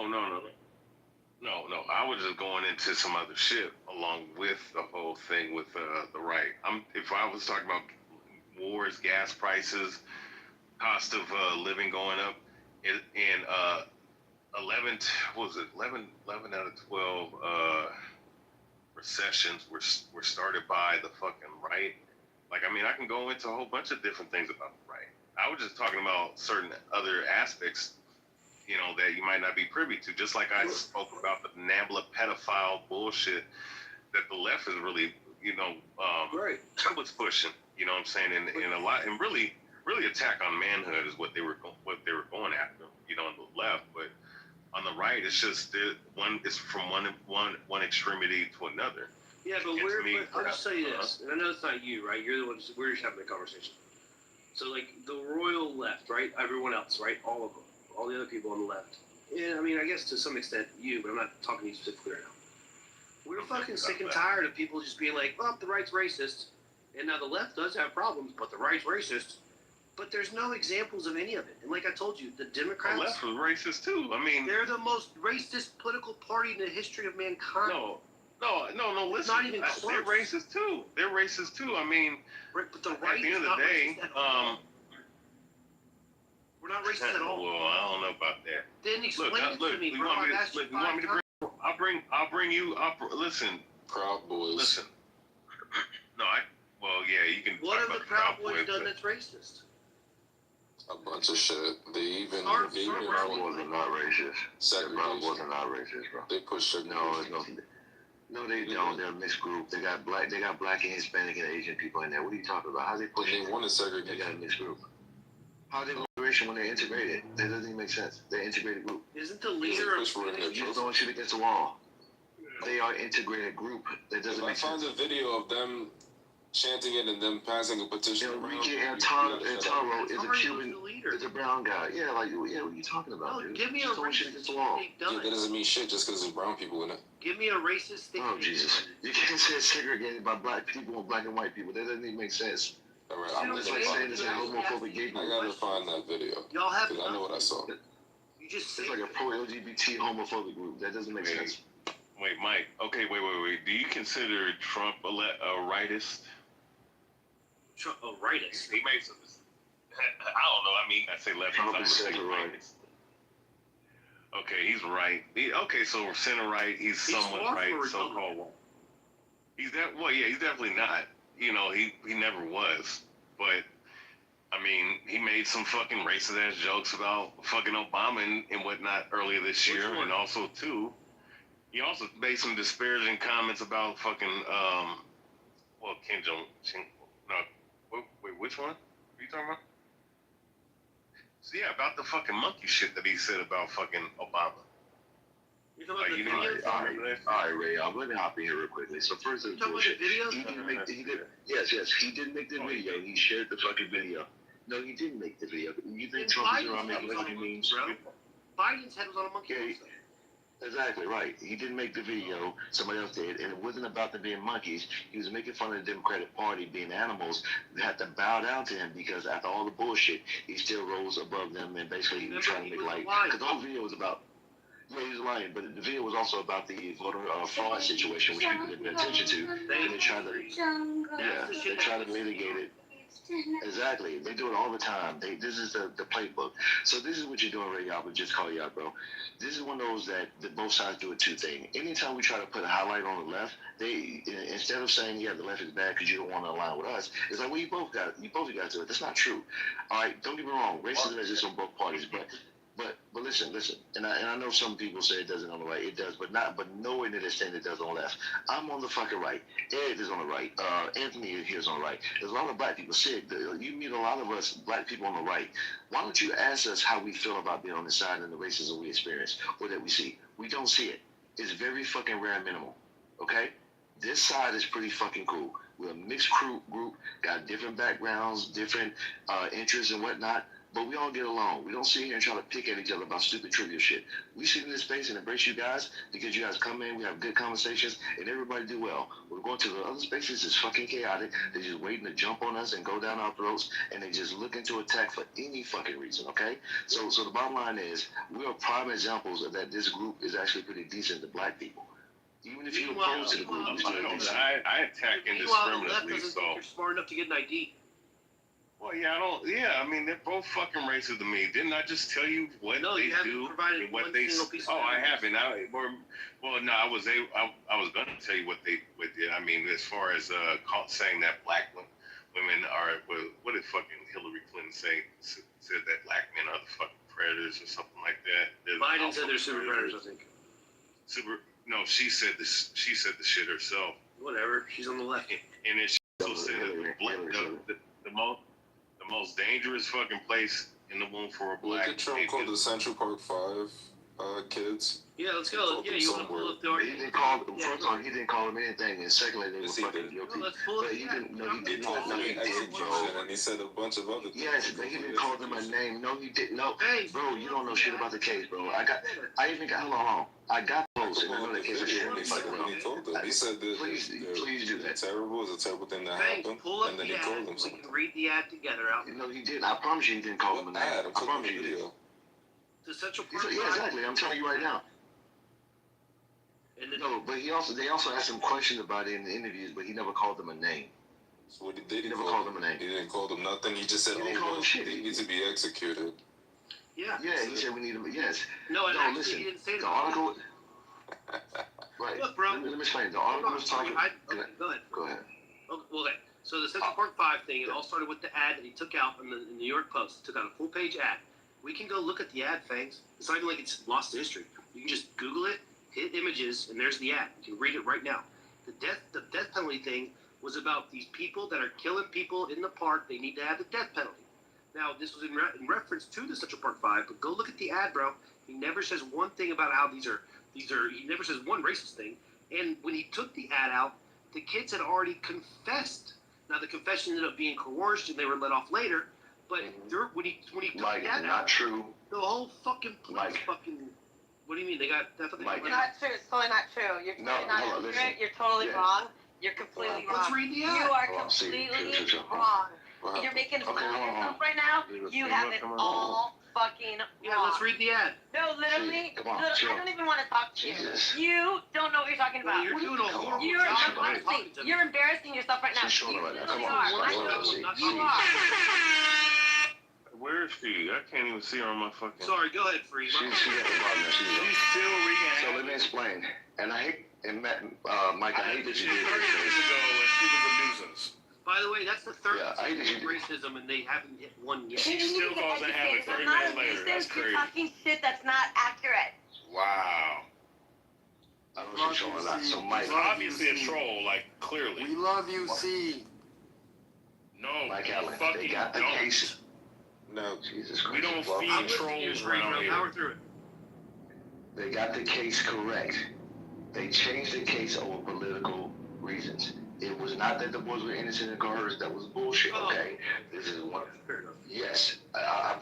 I was just going into some other shit along with the whole thing with the right. If I was talking about wars, gas prices, cost of living going up, and 11 out of 12 recessions were started by the fucking right. Like, I mean, I can go into a whole bunch of different things about the right. I was just talking about certain other aspects, you know, that you might not be privy to. Just like I spoke about the NAMBLA pedophile bullshit that the left is really, you know, was pushing. You know what I'm saying? And a lot, and really attack on manhood is what they were going after. You know, on the left, but on the right, it's just it's from one extremity to another. Yeah, but I'll just tell you this, and I know it's not you, right? You're the one. We're just having a conversation. So, like, the royal left, right? Everyone else, right? All of them. All the other people on the left. And, I mean, I guess to some extent you, but I'm not talking to you specifically right now. We're fucking sick and tired of people just being like, well, the right's racist. And now the left does have problems, but the right's racist. But there's no examples of any of it. And like I told you, the Democrats... The left was racist, too. I mean... They're the most racist political party in the history of mankind. No, listen. Not even close. They're racist, too. I mean, but the at the end of the day, we're not racist at all. Well, I don't know about that. Then explain it to me, bro. I'll bring you up. Listen. Proud Boys. Listen. You can. What have the Proud Boys done that's racist? A bunch of shit. They even Proud Boys are not racist. Proud Boys are not racist, bro. They push it. No, they don't. They're a mixed group. They got black and Hispanic and Asian people in there. What are you talking about? How they push it? They want to segregate. They got a mixed group. How they integration when they're integrated? That doesn't even make sense. They're an integrated group. Isn't the leader of you're throwing shit against the wall? They are an integrated group. That doesn't make sense. I found a video of them chanting it and them passing a petition. Enrique Antaro is a Cuban, is a brown guy. Yeah, like, what are you talking about, dude? Give me a racist thing they've done. That doesn't mean shit just because there's brown people in it. Give me a racist thing. Oh, Jesus. You can't say it's segregated by black people and black and white people. That doesn't even make sense. All right, I'm it's like saying it's a homophobic gay people. I gotta find that video. Y'all have because I know what I saw. It's like a pro-LGBT homophobic group. That doesn't make sense. Wait, Mike. Okay, wait. Do you consider Trump a rightist? Trump a rightist? He made some. I don't know. I mean, I say left. Trump is center right. Okay, he's right. Okay, so center right. He's somewhat right. So-called. He's definitely not. You know, he never was. But I mean, he made some fucking racist ass jokes about fucking Obama and whatnot earlier this year, and also too, he also made some disparaging comments about fucking Kim Jong. Wait, which one? What are you talking about? So yeah, about the fucking monkey shit that he said about fucking Obama. All right, Ray. Let me hop in here real quickly. So first, he didn't make the video. He shared the fucking video. No, he didn't make the video. You think Trump is around making fucking memes? Biden's head was on a monkey. Okay. Exactly right. He didn't make the video. Somebody else did, and it wasn't about them being monkeys. He was making fun of the Democratic Party being animals. They had to bow down to him because after all the bullshit, he still rose above them, and basically he was trying to make light. Because the whole video was about. Yeah, he was lying, but the video was also about the voter fraud situation, which people didn't pay attention to. They try to mitigate it. Exactly. They do it all the time. This is the playbook. So this is what you're doing, Ray. I would just call you out, bro. This is one of those that both sides do a two thing. Anytime we try to put a highlight on the left, they instead of saying, yeah, the left is bad because you don't want to align with us, it's like, well, you both got to do it. That's not true. All right, don't get me wrong. Racism exists on both parties, but listen, and I know some people say it doesn't on the right. It does, but nowhere near the extent it does on the left. I'm on the fucking right. Ed is on the right. Anthony here is on the right. There's a lot of black people. Sid, you meet a lot of us black people on the right. Why don't you ask us how we feel about being on the side and the racism we experience or that we see? We don't see it. It's very fucking rare and minimal. Okay? This side is pretty fucking cool. We're a mixed group, got different backgrounds, different interests and whatnot. but we all get along. We don't sit here and try to pick at each other about stupid trivial shit. We sit in this space and embrace you guys because you guys come in, we have good conversations, and everybody do well. We're going to the other spaces, it's fucking chaotic. They're just waiting to jump on us and go down our throats, and they just looking to attack for any fucking reason, okay? So the bottom line is, we are prime examples of that this group is actually pretty decent to black people. Even if you're opposed to the group, I attack indiscriminately, so. You're smart enough to get an ID. Well, I mean, they're both fucking racist to me. Didn't I just tell you what they do and what they? I haven't. I was gonna tell you what they did. I mean, as far as saying that black women are, what did fucking Hillary Clinton said that black men are the fucking predators or something like that. Biden said they're super predators, I think. No, she said this. She said the shit herself. Whatever. She's on the left. And then she also said that the most dangerous fucking place in the womb for a black. Look at Trump called the Central Park 5 kids. Yeah, let's go. Yeah, you want to pull up the argument? He didn't call them. First of all, he didn't call them anything, and secondly, they were fucking guilty. But he didn't. No, he did not. No, he did, bro. And he said a bunch of other things. Yes, but he didn't call them a name. No, he didn't. No, bro, you don't know shit about the case, bro. I even got. Hold on. I got close, and I know the case is shit. He told them. He said that. Please do that. It's a terrible thing that happened. And then he told them something. We can read the ad together out. No, he didn't. I promise you, he didn't call them a name. I promise you, he did. The Central Park. Yeah, exactly. I'm telling you right now. No, but they also asked him questions about it in the interviews, but he never called them a name. So what he never called them a name. He didn't call them nothing. He just said, they need to be executed. Yeah. Yeah, he said we need them. Yes. No, actually, listen. he didn't say the that. Article. Right. Look, bro. Let me explain. The article was talking. Go ahead. Go ahead. Okay. So the Central Park 5 thing, it all started with the ad that he took out in the New York Post. Took out a full-page ad. We can go look at the ad, Fangs. It's not even like it's lost to history. You can just Google it, hit images, and there's the ad. You can read it right now. The death penalty thing was about these people that are killing people in the park. They need to have the death penalty. Now, this was in reference to the Central Park 5, but go look at the ad, bro. He never says one thing about how these are. He never says one racist thing. And when he took the ad out, the kids had already confessed. Now, the confession ended up being coerced, and they were let off later. But when he took the ad not out, true. the whole fucking place fucking. What do you mean? That's what they got. Not true. It's totally not true. You're totally not accurate. You're totally wrong. You're completely wrong. Let's read the ad. You are completely wrong. You're making fun of yourself right now. You have it all fucking wrong. Yeah, let's read the ad. No, literally, I don't even want to talk to you. You don't know what you're talking about. You're doing a horrible You're job. honestly, you're embarrassing yourself right now. You literally are. You are. Where is she? I can't even see her on my fucking. Sorry, go ahead, Free. She's at the bottom. She's still reading. So let me explain. And I hate, and Matt, Mike, I hate that you did 30 years ago, and she was a nuisance. By the way, that's the third thing racism, and they haven't hit one yet. She still goes and have it 30 minutes later. That's crazy. You're talking shit that's not accurate. Wow. I don't know what you're showing that. So Mike, obviously a troll, like clearly. We love you, C. No, Mike Allen, fucking they got the don't. case. No, Jesus Christ. We don't feed trolls around here. Power through it. They got the case correct. They changed the case over political reasons. It was not that the boys were innocent and coerced. That was bullshit. Okay, this is one. Yes, I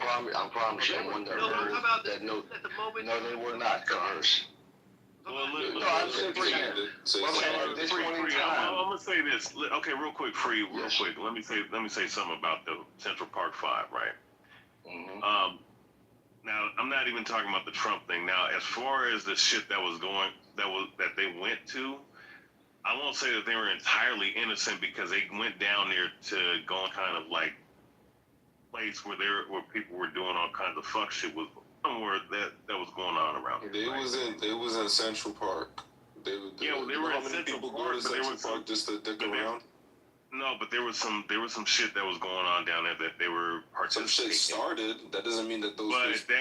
promise you, one that heard that no, they were not coerced. No, I'm saying at this point in time. I'm gonna say this. Okay, real quick, Free, real quick. Let me say something about the Central Park 5, right? Mm-hmm. Now I'm not even talking about the Trump thing. Now, as far as the shit that they went to, I won't say that they were entirely innocent because they went down there to go in kind of like place where people were doing all kinds of fuck shit with somewhere that was going on around here. They was in Central Park. They were in Central Park, but there was Park just to dick around. No, but there was some shit that was going on down there that they were participating. Some shit started. That doesn't mean that those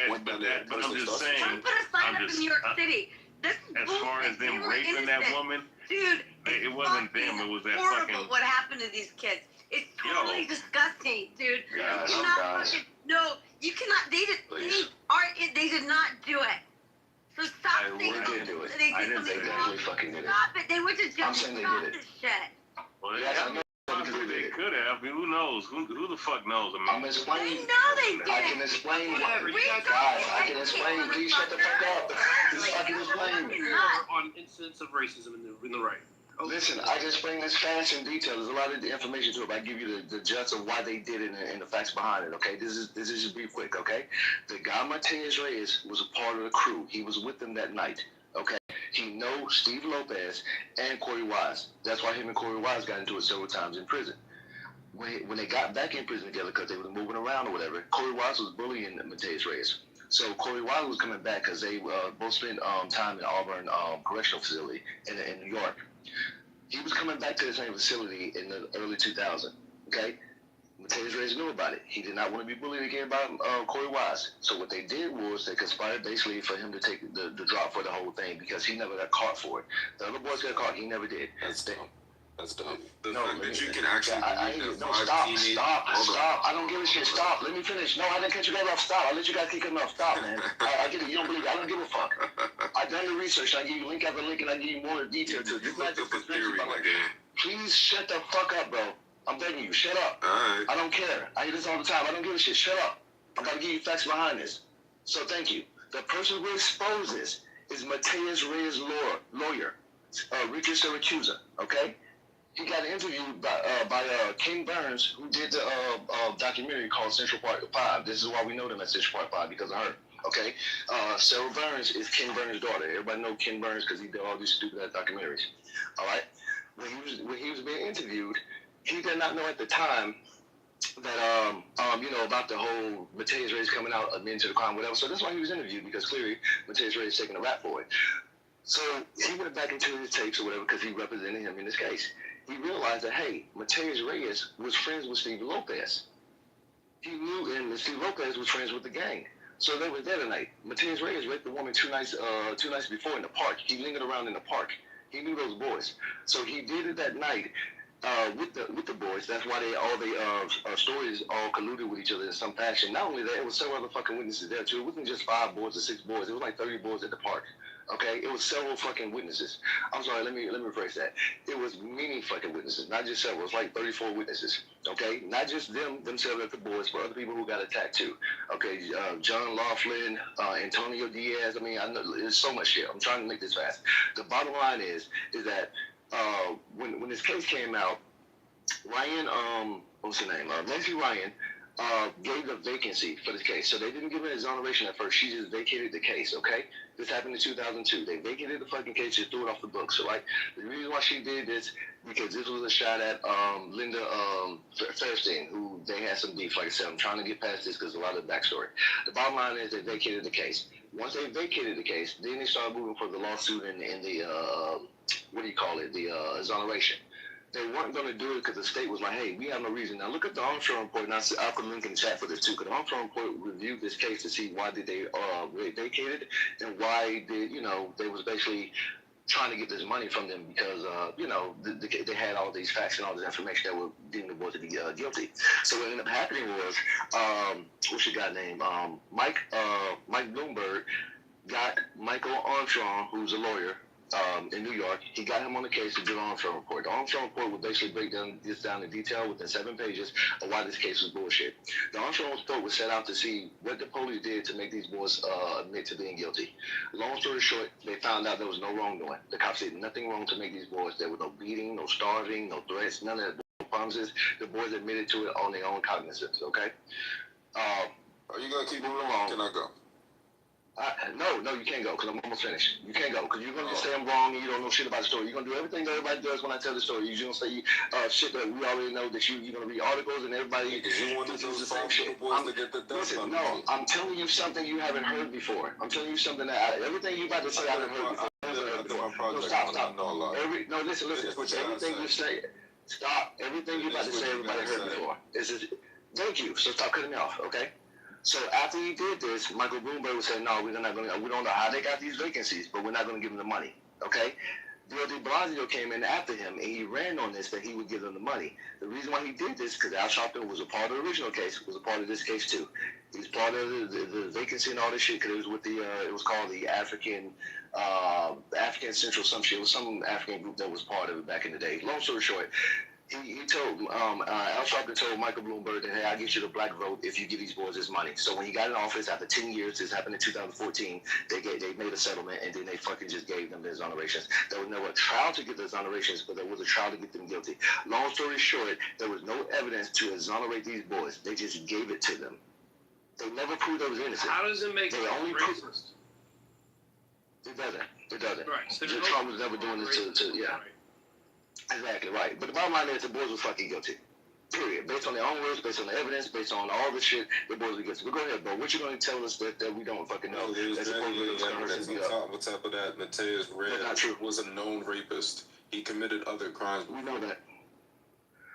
went down there. But I'm just saying. Someone put a sign up in New York City. As far as them raping that woman, dude, it wasn't them. It was that horrible fucking. What happened to these kids? It's totally disgusting, dude. Yeah, you cannot fucking you cannot. They did not do it. So stop saying they did do it. They I did didn't think something wrong. they fucking did it. Stop it. They went to jail. I'm saying they Stop did it. this shit. Well, Yes, I know because they did it. could have. I mean, who knows? Who the fuck knows? I mean, I'm explaining. They know they did. I can explain. Whatever. Guys, I can explain. Please shut the fuck up. Just fucking explain. On incidents of racism in the right. Listen, I can explain this fast in detail. There's a lot of information to it, but I give you the gist of why they did it and the facts behind it, okay? This is just be quick, okay? The guy Mateus Reyes was a part of the crew. He was with them that night, okay? He knows Steve Lopez and Corey Wise. That's why him and Corey Wise got into it several times in prison. When they got back in prison together because they were moving around or whatever, Corey Wise was bullying Mateus Reyes. So Corey Wise was coming back because they both spent time in Auburn Correctional Facility in New York. He was coming back to the same facility in the early 2000s, okay? Mateus Reyes knew about it. He did not want to be bullied again by Corey Wise. So what they did was they conspired basically for him to take the drop for the whole thing because he never got caught for it. The other boys got caught. He never did. That's dumb. That's dumb. The No, fact let that me- you can actually believe that no, five stop, teenage- stop, Hold on. stop. I don't give a shit. Stop. Let me finish. No, I didn't cut you guys off. Stop. I'll let you guys keep cutting off. Stop, man. I get it. You don't believe it. I don't give a fuck. I done the research. I give you link after link, and I give you more detail to it. You looked up a theory, my guy. Please shut the fuck up, bro. I'm begging you. Shut up. Alright. I don't care. I hear this all the time. I don't give a shit. Shut up. I'm about to give you facts behind this. So thank you. The person who exposed this is Mateus Reyes' lawyer, Richard Siracusa, okay? He got interviewed by King Burns, who did the documentary called Central Park 5. This is why we know them as Central Park 5, because of her. Okay? Sarah Burns is King Burns' daughter. Everybody know King Burns because he did all these stupid-ass documentaries. All right? When he was being interviewed, he did not know at the time that, about the whole Mateus Reyes coming out, admitting to the crime, whatever. So that's why he was interviewed, because clearly Mateus Reyes taking a rap for it. So he went back into his tapes or whatever because he represented him in this case. He realized that, hey, Mateus Reyes was friends with Steve Lopez. He knew, and Steve Lopez was friends with the gang. So they were there tonight. Mateus Reyes raped the woman two nights before in the park. He lingered around in the park. He knew those boys. So he did it that night with the boys. That's why all stories all colluded with each other in some fashion. Not only that, it was several other fucking witnesses there too. It wasn't just 5 boys or 6 boys. It was like 30 boys at the park. Okay, it was several fucking witnesses. I'm sorry, let me rephrase that. It was many fucking witnesses, not just several. It was like 34 witnesses. Okay, not just themselves at the boys, but other people who got attacked too. Okay, John Laughlin, Antonio Diaz. I mean, I know there's so much shit. I'm trying to make this fast. The bottom line is that when this case came out, Ryan, what's her name? Nancy Ryan. Gave the vacancy for the case. So they didn't give an exoneration at first. She just vacated the case, okay? This happened in 2002. They vacated the fucking case. She threw it off the books, right? The reason why she did this, because this was a shot at Linda Fairstein, who they had some beef. Like I said, I'm trying to get past this because a lot of the backstory. The bottom line is they vacated the case. Once they vacated the case, then they started moving for the lawsuit and the, the exoneration. They weren't going to do it because the state was like, hey, we have no reason. Now, look at the Armstrong report, and I'll put a link in the chat for this, too, because the Armstrong report reviewed this case to see why did they vacate it and why did, they was basically trying to get this money from them because, they had all these facts and all this information that were deeming the boys to be guilty. So what ended up happening was, what's your guy name? Mike Bloomberg got Michael Armstrong, who's a lawyer, in New York. He got him on the case to do the Armstrong report. The Armstrong report would basically break this down in detail within 7 pages of why this case was bullshit. The Armstrong report was set out to see what the police did to make these boys admit to being guilty. Long story short, they found out there was no wrongdoing. The cops did nothing wrong to make these boys. There was no beating, no starving, no threats, none of that. No promises. The boys admitted to it on their own cognizance, okay? Are you going to keep moving along? Can I go? No, you can't go because I'm almost finished. You can't go because you're going to say I'm wrong and you don't know shit about the story. You're going to do everything that everybody does when I tell the story. You're going to say shit that we already know that you're going to read articles and everybody You want those the same shit. boys to get the dust on No, I'm telling you something you haven't heard before. I'm telling you something that everything you about to say I haven't heard before. No, stop. Listen. Everything you say, stop. Everything you about to say everybody heard before. Thank you. So stop cutting me off, okay? So after he did this, Michael Bloomberg was saying, no, we don't know how they got these vacancies, but we're not going to give them the money, okay? Bill de Blasio came in after him, and he ran on this that he would give them the money. The reason why he did this, because Al Sharpton was a part of the original case, was a part of this case too. He was part of the vacancy and all this shit, because it was with it was called the African Central some shit. It was some African group that was part of it back in the day. Long story short, He told Al Sharpton told Michael Bloomberg that, hey, I'll get you the black vote if you give these boys this money. So when he got in office after 10 years, this happened in 2014, they made a settlement and then they fucking just gave them the exonerations. There was never a trial to get the exonerations, but there was a trial to get them guilty. Long story short, there was no evidence to exonerate these boys. They just gave it to them. They never proved they was innocent. How does it make them racist? It doesn't. It doesn't. Right. So Trump was never doing this to yeah. Right. Exactly right. But the bottom line is the boys were fucking guilty. Period. Based on their own words, based on the evidence, based on all the shit, the boys were guilty. But go ahead, bro. What you going to tell us that we don't fucking know? There's evidence on top of that. Mateus Red was a known rapist. He committed other crimes. We know that.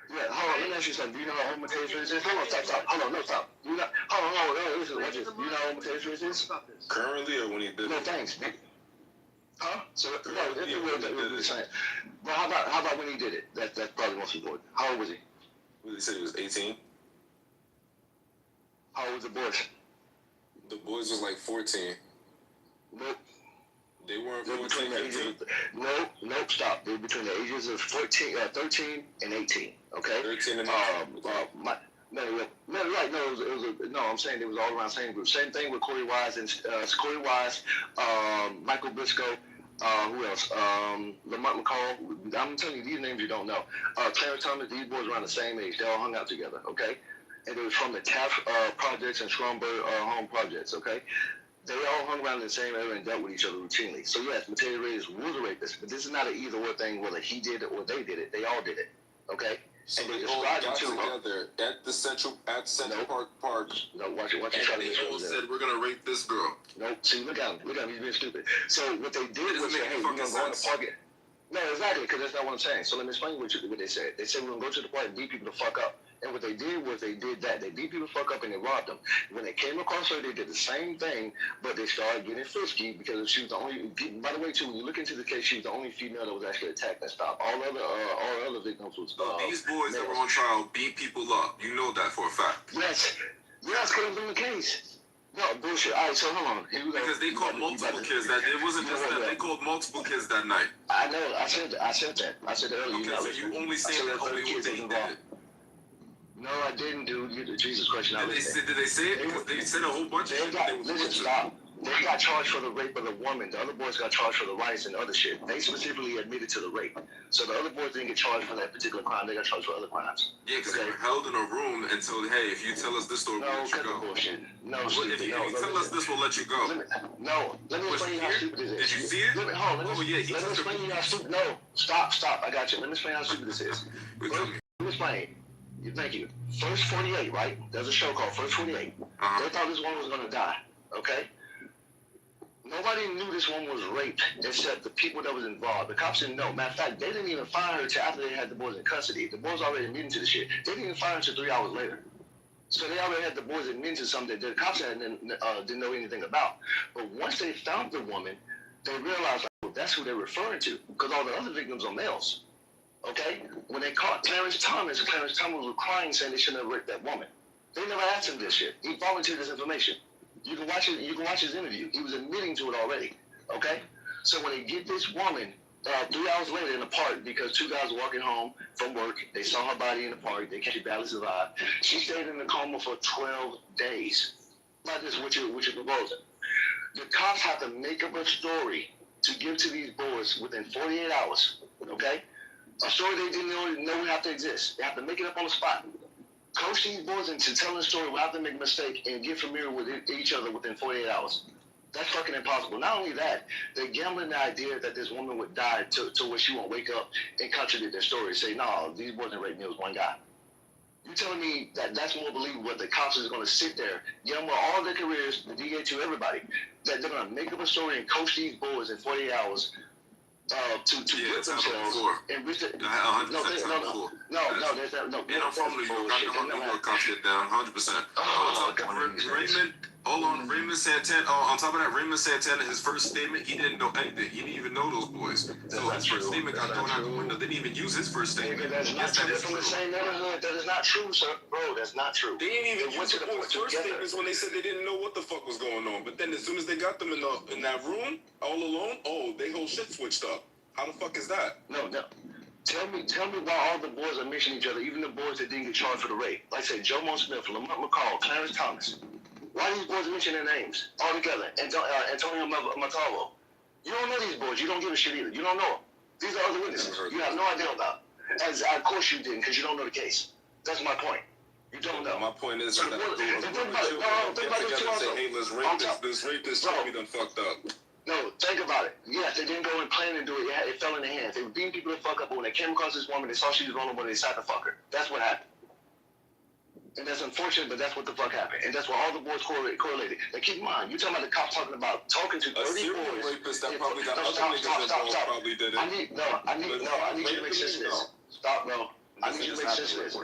Yeah, hold on, let me ask you something. Do you know how old Mateus Red is? Hold on, stop. Hold on, no, stop. Hold on, listen, watch this. Do you know how old Mateus Red is? Currently or when he did No, thanks. Huh? So, no, the same. Well, how about when he did it? That's probably most important. How old was he? He said he was 18. How old was the boys? The boys was like 14. Nope. They weren't between the ages of, nope, stop. They were between the ages of 13 and 18. Okay. 13 and 18. I'm saying it was all around the same group. Same thing with Corey Wise and Michael Briscoe. Who else? Lamont McCall. I'm telling you, these names you don't know. Clarence Thomas. These boys around the same age. They all hung out together. Okay. And it was from the Taft projects and Stromberg home projects. Okay. They all hung around in the same area and dealt with each other routinely. So yes, Mateus Red was a rapist, but this is not an either or thing. Whether he did it or they did it, they all did it. Okay. So and they all got together at Central Park. No, watch it. And they all said, "We're gonna rape this girl." Nope. See, look at him. He's being stupid. So what they did was say, "Hey, we're gonna go in the park." No, exactly, because that's not what I'm saying. So let me explain what they said. They said we're gonna go to the park and beat people the fuck up. And what they did was they did that. They beat people the fuck up and they robbed them. When they came across her, they did the same thing, but they started getting frisky because she was the only. By the way, too, when you look into the case, she was the only female that was actually attacked and stopped. All other victims was. These boys that were on trial beat people up. You know that for a fact. Yes, could have been the case. No, bullshit. All right, so hold on. Because they called multiple kids that it wasn't just that. They called multiple kids that night. I know. I said that. I said that earlier. Okay, so you only saying that only what they did. No, I didn't, dude. Jesus Christ. Did they say it? Because they said a whole bunch of shit. Listen, stop. They got charged for the rape of the woman. The other boys got charged for the riots and other shit. They specifically admitted to the rape. So the other boys didn't get charged for that particular crime. They got charged for other crimes. Yeah, because they were held in a room and told, hey, if you tell us this story, we'll let you go. Bullshit. No, if you tell us this, we'll let you go. Let me explain how stupid this is. Did you see it? Let me explain how stupid. No, stop. I got you. Let me explain how stupid this is. Let me explain. Thank you. First 48, right? There's a show called First 48. They thought this woman was going to die, okay? Nobody knew this woman was raped except the people that was involved. The cops didn't know. Matter of fact, they didn't even find her until after they had the boys in custody. The boys already admitted to the shit. They didn't even find her until 3 hours later. So they already had the boys admitting to something that the cops didn't know anything about. But once they found the woman, they realized, oh, that's who they're referring to, because all the other victims are males. Okay? When they caught Clarence Thomas was crying saying they shouldn't have raped that woman. They never asked him this shit. He volunteered this information. You can watch it. You can watch his interview. He was admitting to it already. Okay? So when they get this woman 3 hours later in the park, because two guys were walking home from work, they saw her body in the park. They can't barely survive. She stayed in the coma for 12 days. Like this, what you're proposing. The cops have to make up a story to give to these boys within 48 hours. Okay? A story they didn't know would have to exist. They have to make it up on the spot. Coach these boys into telling the story without them making a mistake and get familiar with each other within 48 hours. That's fucking impossible. Not only that, they're gambling the idea that this woman would die to where she won't wake up and contradict their story. Say, no, these boys didn't rape me, it was one guy. You telling me that that's more believable? The cops is going to sit there, gamble all their careers, the DA to everybody, that they're going to make up a story and coach these boys in 48 hours to put themselves and risk it. No, there's that. No. And I'm from New York. I know how New York cops get down, 100%. Raymond Santana. On top of that, Raymond Santana, his first statement, he didn't know anything. He didn't even know those boys. So his first statement got thrown out the window. They didn't even use his first statement. That's not true. They're from the same neighborhood. That is not true, sir. Bro, that's not true. They didn't even use the boys' first statements when they said they didn't know what the fuck was going on. But then as soon as they got them in that room, all alone, oh, they whole shit switched up. How the fuck is that? No. Tell me why all the boys are mentioning each other, even the boys that didn't get charged for the rape. Like I said, Joe Mo Smith, Lamont McCall, Clarence Thomas. Why these boys mention their names all together? Antonio Matalo. You don't know these boys. You don't give a shit either. You don't know them. These are other witnesses. You have no idea about. As of course you didn't, because you don't know the case. That's my point. You don't know. My point is that think about this too also. Hey, let's rape this story done fucked up. No, think about it. Yes, they didn't go and plan and do it. It fell in their hands. They were beating people to fuck up, but when they came across this woman, they saw she was vulnerable, they decided to fuck her. That's what happened. And that's unfortunate, but that's what the fuck happened. And that's why all the boys correlated. Now keep in mind, you're talking about the cops talking about talking to 30 boys. Rapist that probably got other niggas involved probably did it. I need you to make sense of this. Stop, no. I need you to make sense of this.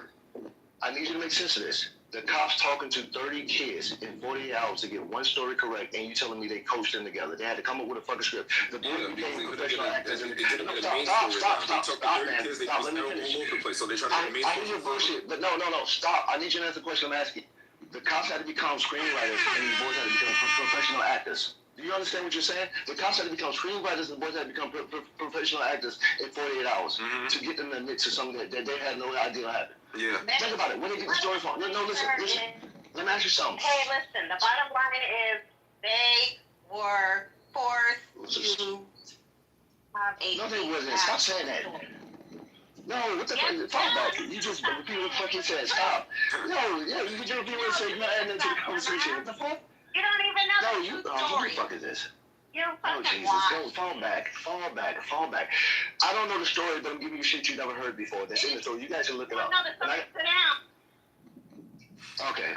I need you to make sense of this. The cops talking to 30 kids in 48 hours to get one story correct, and you telling me they coached them together. They had to come up with a fucking script. The boys became professional actors. Stop, man. Stop, let me finish. So they try to I hear your bullshit, but no. Stop. I need you to answer the question I'm asking. The cops had to become screenwriters, and these boys had to become professional actors. Do you understand what you're saying? The cops had to become screenwriters, and the boys had to become professional actors in 48 hours to get them to admit to something that they had no idea happened. Yeah. Think about it. Where did they get the story from? No, listen. Let me ask you something. Hey, listen. The bottom line is they were forced to have a... No, they wasn't. Stop saying that. No, what the fuck? Fall back. You just repeat what the fuck you said. Stop. No, yeah, you just repeat what you said. You're not adding into the conversation. What the fuck? You don't even know the story. What the fuck is this? You don't Oh, fucking Jesus. watch. Go, fall back. I don't know the story, but I'm giving you shit you never heard before. That's in the story. You guys should look it up. No, the story. Sit down. Okay,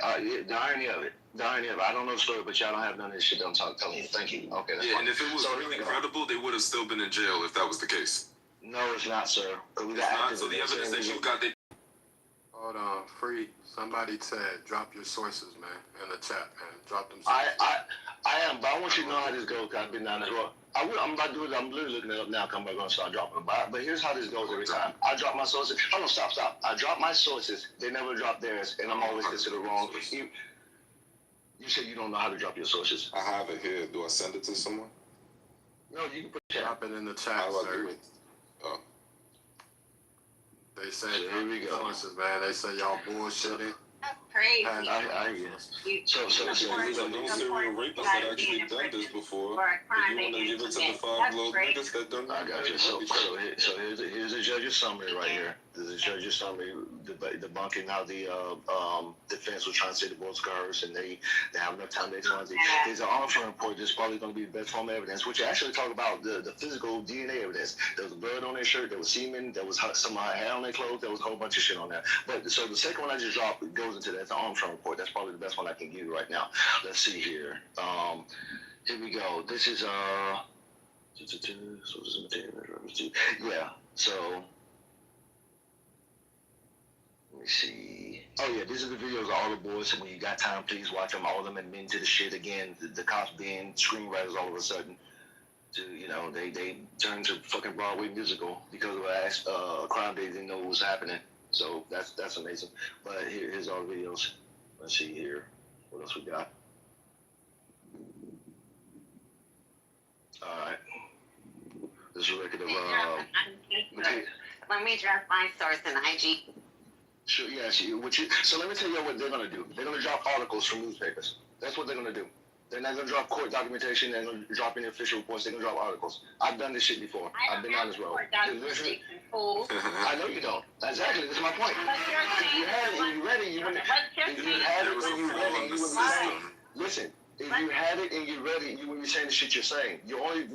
the irony of it. I don't know the story, but y'all don't have none of this shit. Don't tell me. Thank you. Okay, that's fine. And if it was really credible, they would have still been in jail if that was the case. No, it's not, sir. We got not. So the evidence that you got, Hold on, Free. Somebody said drop your sources, man, in the chat, man. Drop them. I am, but I want you to know how this goes. I've been down this road. I'm about to do it. I'm literally looking it up now. I'm going to start dropping them. But here's how this goes every time. I drop my sources. Oh, no, stop. I drop my sources. They never drop theirs, and I'm always considered wrong. You said you don't know how to drop your sources. I have it here. Do I send it to someone? No, you can put it. Drop it in the chat, sir. Oh. They say here we go. Sources, man. They say y'all bullshitting. That's crazy. I hear. So there's no serial rapists that actually done this before. You want to give it to the 5 little niggas that done I got you. So here's a judge's summary right here. This is a judge's summary debunking how the defense was trying to say the boys coerced and they have enough time to explain. There's an arm report that's probably going to be the best form of evidence, which actually talk about the physical DNA evidence. There was blood on their shirt, there was semen, there was some hair on their clothes, there was a whole bunch of shit on there. But so the second one I just dropped goes into that. It's an arm report. That's probably the best one I can give you right now. Let's see here. Here we go. This is yeah. So let me see. Oh yeah, these are the videos of all the boys. So when you got time, please watch them. All of them admitting to the shit again. The cops being screenwriters all of a sudden. They turned to fucking Broadway musical because of a crime they didn't know what was happening. So that's amazing. But here's all the videos. Let's see here. What else we got? All right. This is a record of Let me drop my source in IG. Sure, yes. So let me tell you what they're gonna do. They're gonna drop articles from newspapers. That's what they're gonna do. They're not gonna drop court documentation. They're gonna drop any official reports. They're gonna drop articles. I've done this shit before. I've been on this road. I know you don't. Exactly. That's my point. If you had it and you read it, you wouldn't. If you had it and you read it, you wouldn't be saying. Listen. If you had it and you read it, you wouldn't be saying the shit you're saying. You're only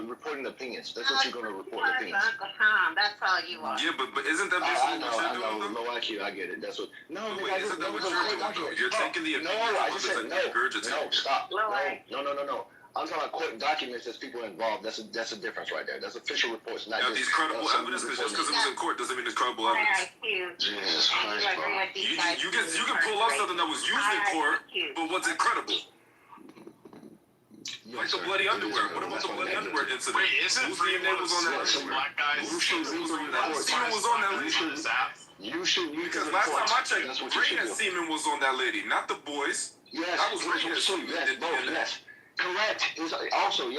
reporting opinions. That's what you're going to report, opinions. That's all you are. Yeah, but isn't that I basically know. Low IQ, I get it. That's what. No, wait, isn't that what you're doing? You're taking the opinion I just said no. No, stop. No. I'm talking about court documents. There's people involved. That's a difference right there. That's official reports, not just. These credible evidence, because just because it was in court doesn't mean it's credible evidence. Jesus Christ, bro. You can pull off something that was used in court, but was it credible? Like the bloody underwear. What about the bloody underwear incident? Wait, isn't Free one of the black guys? Semen was on that lady. Because last time I checked, Ray's semen was on that lady, not the boys. Yes, that was Ray's semen. Yes, both. Yes. Correct. Also,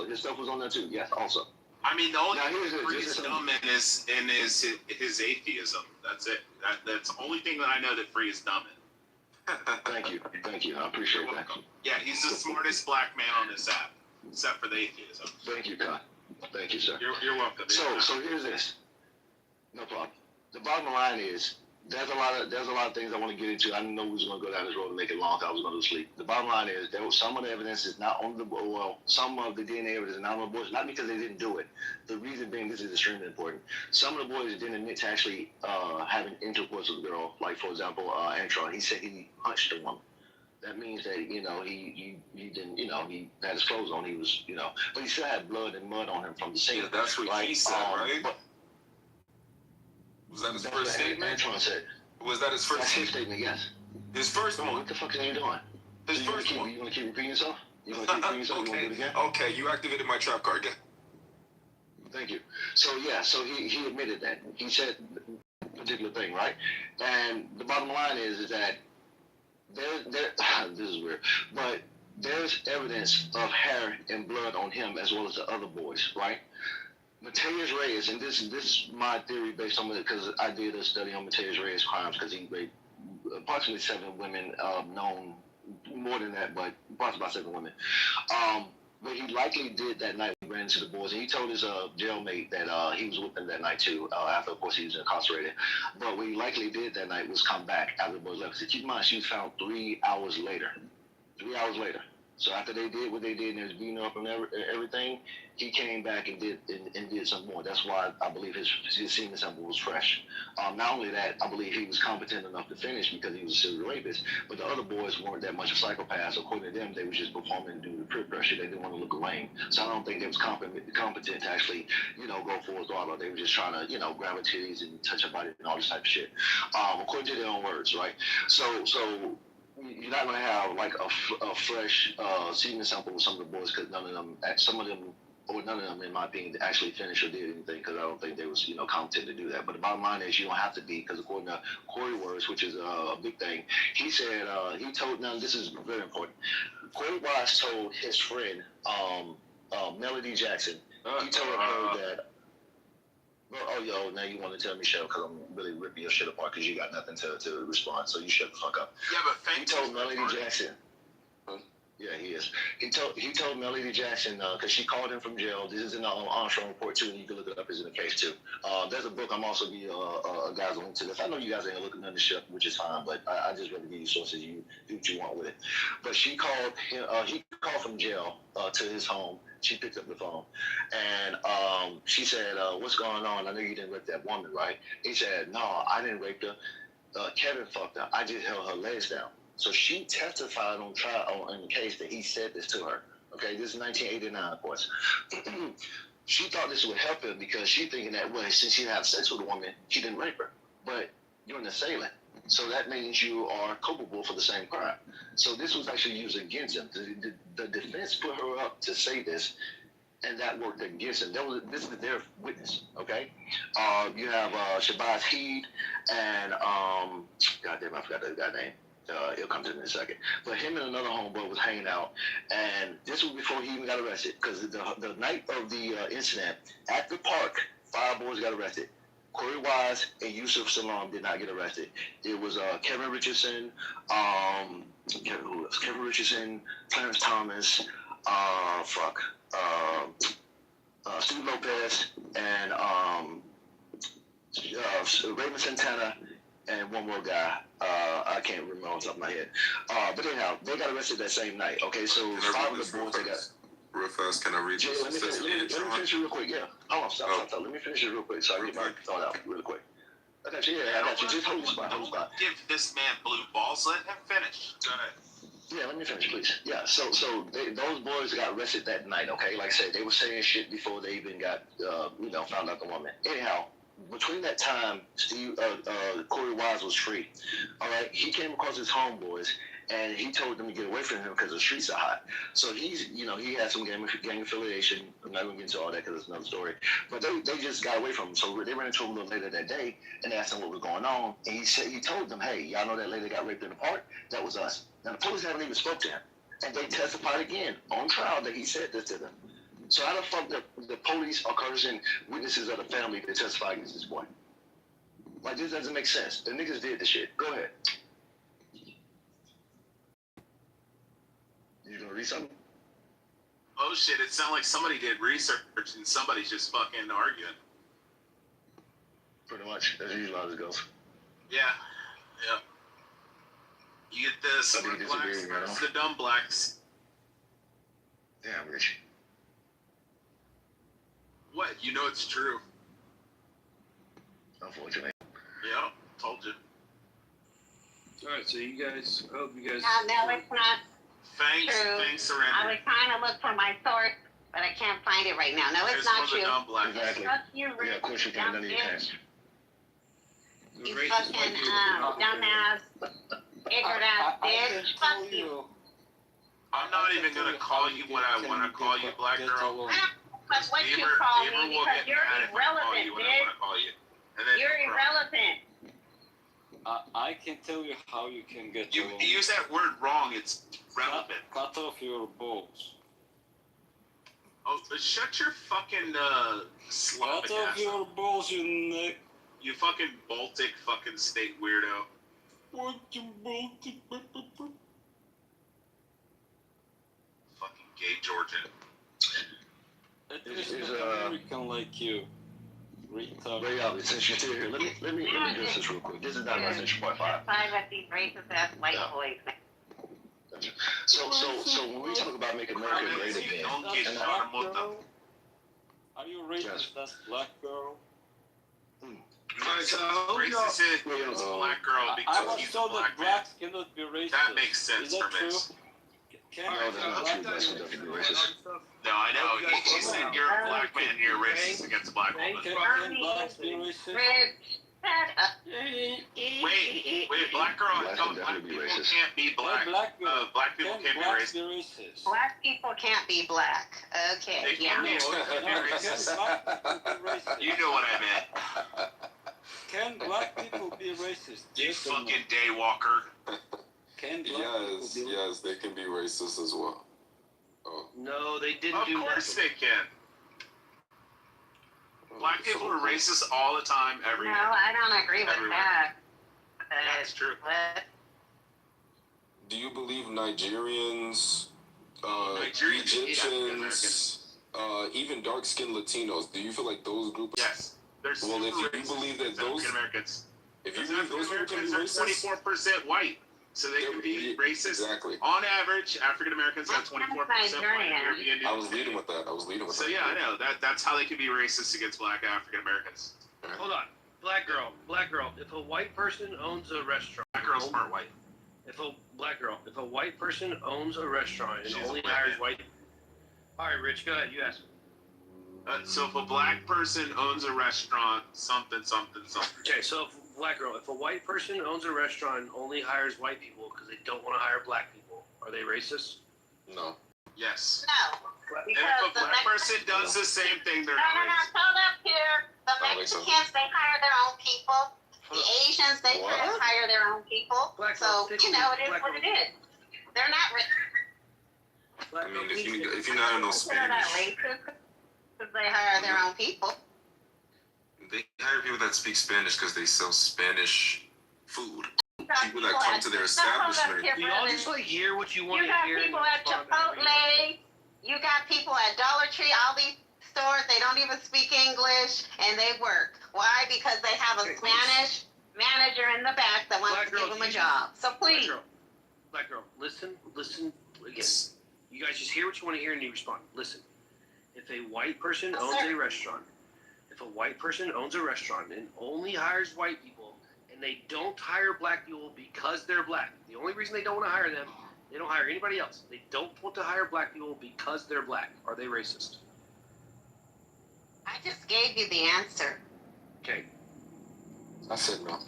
his stuff was on there too. Yes, also. I mean, the only thing Free is dumb is his atheism. That's it. That's the only thing that I know that Free is dumb in. Thank you. I appreciate that. Yeah, he's the smartest black man on this app, except for the atheism. Thank you, God. Thank you, sir. You're welcome. So here's this. No problem. The bottom line is there's a lot of things I want to get into. I didn't know we was going to go down this road and make it long. I was going to sleep. The bottom line is some of the evidence is not on some of the DNA evidence is not on the boys, not because they didn't do it. The reason being, this is extremely important. Some of the boys didn't admit to actually having intercourse with the girl. Like, for example, Antron, he said he punched a woman. That means that, he didn't, he had his clothes on. He was, but he still had blood and mud on him from the scene. Yeah, that's what he said, right? Was that his first statement? Antron said. Was that his first That's his statement, yes. His first one? What the fuck are you doing? His first one. You want to keep repeating yourself? You want to keep repeating yourself? Okay. You want to do it again? Okay, you activated my trap card. Thank you. So he admitted that. He said a particular thing, right? And the bottom line is that this is weird, but there's evidence of hair and blood on him as well as the other boys, right? Mateus Reyes, and this is my theory based on it because I did a study on Mateus Reyes' crimes because he raped approximately 7 women, known more than that, but approximately about 7 women. What he likely did that night, he ran into the boys, and he told his jailmate that he was with them that night too, after, of course, he was incarcerated. But what he likely did that night was come back after the boys left. So keep in mind, she was found 3 hours later. 3 hours later. So after they did what they did and they was beating her up and everything, he came back and did some more. That's why I believe his semen sample was fresh. Not only that, I believe he was competent enough to finish because he was a serial rapist. But the other boys weren't that much of psychopaths. According to them, they was just performing due to peer pressure. They didn't want to look lame. So I don't think they was competent to actually, go for his daughter. They were just trying to, grab her titties and touch her body and all this type of shit. According to their own words, right? So you're not going to have like a fresh semen sample with some of the boys because none of them, in my opinion, actually finished or did anything because I don't think they was, competent to do that. But the bottom line is you don't have to be because according to Corey Words, which is a big thing, he said, he told, now this is very important, Corey Wise told his friend, Melody Jackson, he told her that, now you want to tell me, Shell, because I'm really ripping your shit apart because you got nothing to respond, so you shut the fuck up. Yeah, but he told Melody Jackson. Yeah, he is. He told Melody Jackson because she called him from jail. This is in the Armstrong report too, and you can look it up. It's in the case too. There's a book. I'm also give a guy's link to this. I know you guys ain't looking none of this shit, which is fine, but I just rather give you sources. You do what you want with it. But she called him. He called from jail to his home. She picked up the phone, and she said, "What's going on? I know you didn't rape that woman, right?" He said, "No, I didn't rape her. Kevin fucked her. I just held her legs down." So she testified on trial in the case that he said this to her. Okay, this is 1989, of course. She thought this would help him because she thinking that, well, since she had sex with a woman, she didn't rape her. But you're an assailant. So that means you are culpable for the same crime. So this was actually used against him. The defense put her up to say this, and that worked against him. This is their witness, okay? You have Shabazz Heed and, goddamn, I forgot that guy's name. It'll come to me in a second. But him and another homeboy was hanging out, and this was before he even got arrested. Because the night of the incident at the park, 5 boys got arrested. Corey Wise and Yusuf Salam did not get arrested. It was Kevin Richardson, Kevin Richardson, Clarence Thomas, Steve Lopez, and Raymond Santana, and one more guy. I can't remember off the top of my head. But anyhow, they got arrested that same night. Okay, so 5 of the boys they got. Real fast, can I read this? Let me finish it real quick, yeah. Hold on, stop. Let me finish it real quick so I get my thought out really quick. I got you, Just hold the spot. Give this man blue balls. Let him finish. Go ahead. Yeah, let me finish, please. Yeah, so those boys got arrested that night, okay? Like I said, they were saying shit before they even got, found out the woman. Anyhow, between that time, Corey Wise was free. All right, he came across his homeboys, and he told them to get away from him because the streets are hot. So he had some gang affiliation. I'm not going to get into all that because it's another story. But they just got away from him. So they ran into him a little later that day and asked him what was going on. And he told them, hey, y'all know that lady got raped in the park? That was us. Now, the police haven't even spoke to him. And they testified again on trial that he said this to them. So how the fuck the police are causing witnesses of the family to testify against this boy? Like, this doesn't make sense. The niggas did the shit. Go ahead. You gonna read something? Oh shit! It sounded like somebody did research and somebody's just fucking arguing. Pretty much. That's usually how this goes. Yeah. Yeah. You get the smart blacks versus the dumb blacks. Damn, Rich. What? You know it's true. Unfortunately. Yeah, told you. Alright, so you guys, I hope you guys... No, it's not Thanks, true. surrender. I was trying to look for my source, but I can't find it right now. No, it's not true. Exactly. Fuck you, Yeah, Rick, of course you dumb can. None of you can. bitch. You fucking dumbass, ignorant ass bitch. Fuck you. I'm not even gonna call you what I want to call you, black girl. But what you call me because you're irrelevant, bitch. You're irrelevant. I can tell you how you can get You along. use that word wrong. It's relevant. Cut off your balls. Oh, shut your fucking Slavic Cut off ass your up. balls, you neck. You fucking Baltic fucking state weirdo. Fucking Baltic. Fucking gay Georgian. At least not American like you. Retard. Ray Albert, since you're still here, let me address this real quick. This is not Resident 2.5. Five of these racist ass white boys. So when we talk about making America great again, and Are you racist? That's black girl. Alright, so racist is black girl I because was he's a told black that blacks cannot be racist. That makes sense Is that for me. true? Can no, that's not true. Blacks can definitely be racist. No, I know. He said you're a black man and you're racist against black women. Can blacks be racist? Wait, black girl, I thought black people can't be black. Black people can't be racist. Black people can't be black. Okay, They yeah. can be racist. You know what I meant. Can black people be racist? You fucking daywalker. Can black Yes, people be yes, they can be racist as well. Oh. No, they didn't do that. Of course they can. Black people are racist all the time, No, everywhere. I don't agree with Everywhere. that. That's true. What? Do you believe Nigerians, Nigerians hate Egyptians, even dark-skinned Latinos? Do you feel like those groups? Yes. There's Well, if you believe that those, Americans. if you believe those people can be racist, 24% white, so they can be racist. Exactly. On average, African Americans have 24% white. Nigerian. I was leading with that. So yeah, I know that's how they can be racist against black African Americans. Hold on. Black girl. If a white person owns a restaurant. Black girl's part white. If a white person owns a restaurant and She's only a white hires man. white. All right, Rich, go ahead. You ask. So if a black person owns a restaurant, something. Okay, so if a white person owns a restaurant and only hires white people because they don't want to hire black people, are they racist? No. Yes. No. And Because if a the black person does the same thing, they're No, not hold racist. up here. The That makes sense. Mexicans, they hire their own people. The Asians, they What? hire their own people. Black So, girl, you know, it is black what it is. They're not racist. I mean, if you're not in no They're not Spanish, racist because they hire their own people. they hire people that speak Spanish because they sell Spanish food. People that come to their establishment. Do y'all just like hear what you want You to got hear? people at Chipotle. You got people at Dollar Tree. All these stores, they don't even speak English, and they work. Why? Because they have a Spanish manager in the back that wants Black to give girl, them a you- job. So please. Black girl, listen again. You guys just hear what you want to hear and you respond. Listen. If a white person owns a restaurant, and only hires white people, and they don't hire black people because they're black, the only reason they don't want to hire them, they don't hire anybody else. They don't want to hire black people because they're black. Are they racist? I just gave you the answer. Okay. I said no.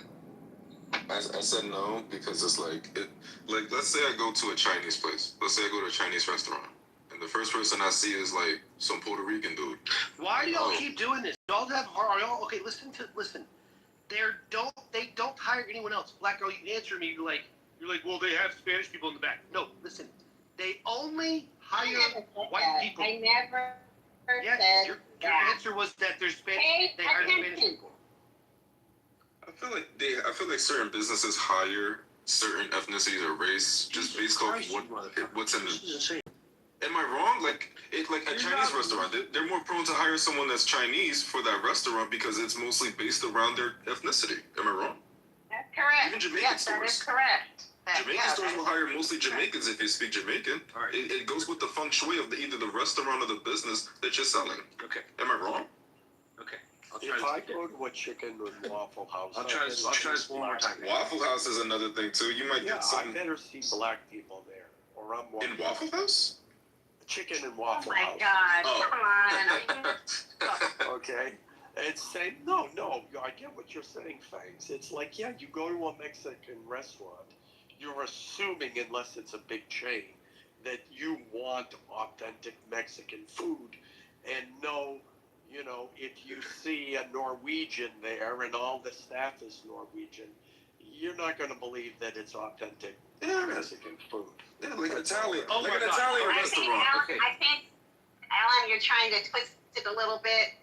I said no because it's like let's say I go to a Chinese place. Let's say I go to a Chinese restaurant, and the first person I see is like some Puerto Rican dude. Why do y'all keep doing this? Y'all have y'all okay? Listen. They don't hire anyone else. Black girl, you answer me. You're like, well, they have Spanish people in the back. No, listen. They only hire white people. I never Yeah, your answer was that there's Spanish. They hire Spanish people. I feel like certain businesses hire certain ethnicities or race just based off what's in the. Am I wrong? Like a Chinese restaurant, they're more prone to hire someone that's Chinese for that restaurant because it's mostly based around their ethnicity. Am I wrong? That's correct. Even Jamaican yes, stores. that is correct. Jamaican stores will hire mostly Jamaicans if you speak Jamaican. It goes with the feng shui of either the restaurant or the business that you're selling. Okay. Am I wrong? Okay. If I go to a chicken and Waffle House, I'll try this one more time. Waffle House is another thing too. You might get some. I better see black people there, or I'm in Waffle House. Chicken and Waffle House. Oh my God! Come on. Okay. It's saying no. I get what you're saying, Fangs. It's like you go to a Mexican restaurant, you're assuming, unless it's a big chain, that you want authentic Mexican food, and no. If you see a Norwegian there and all the staff is Norwegian, you're not going to believe that it's authentic Mexican food. Yeah, like Italian. Oh like an Italian restaurant. I think, Alan, you're trying to twist it a little bit.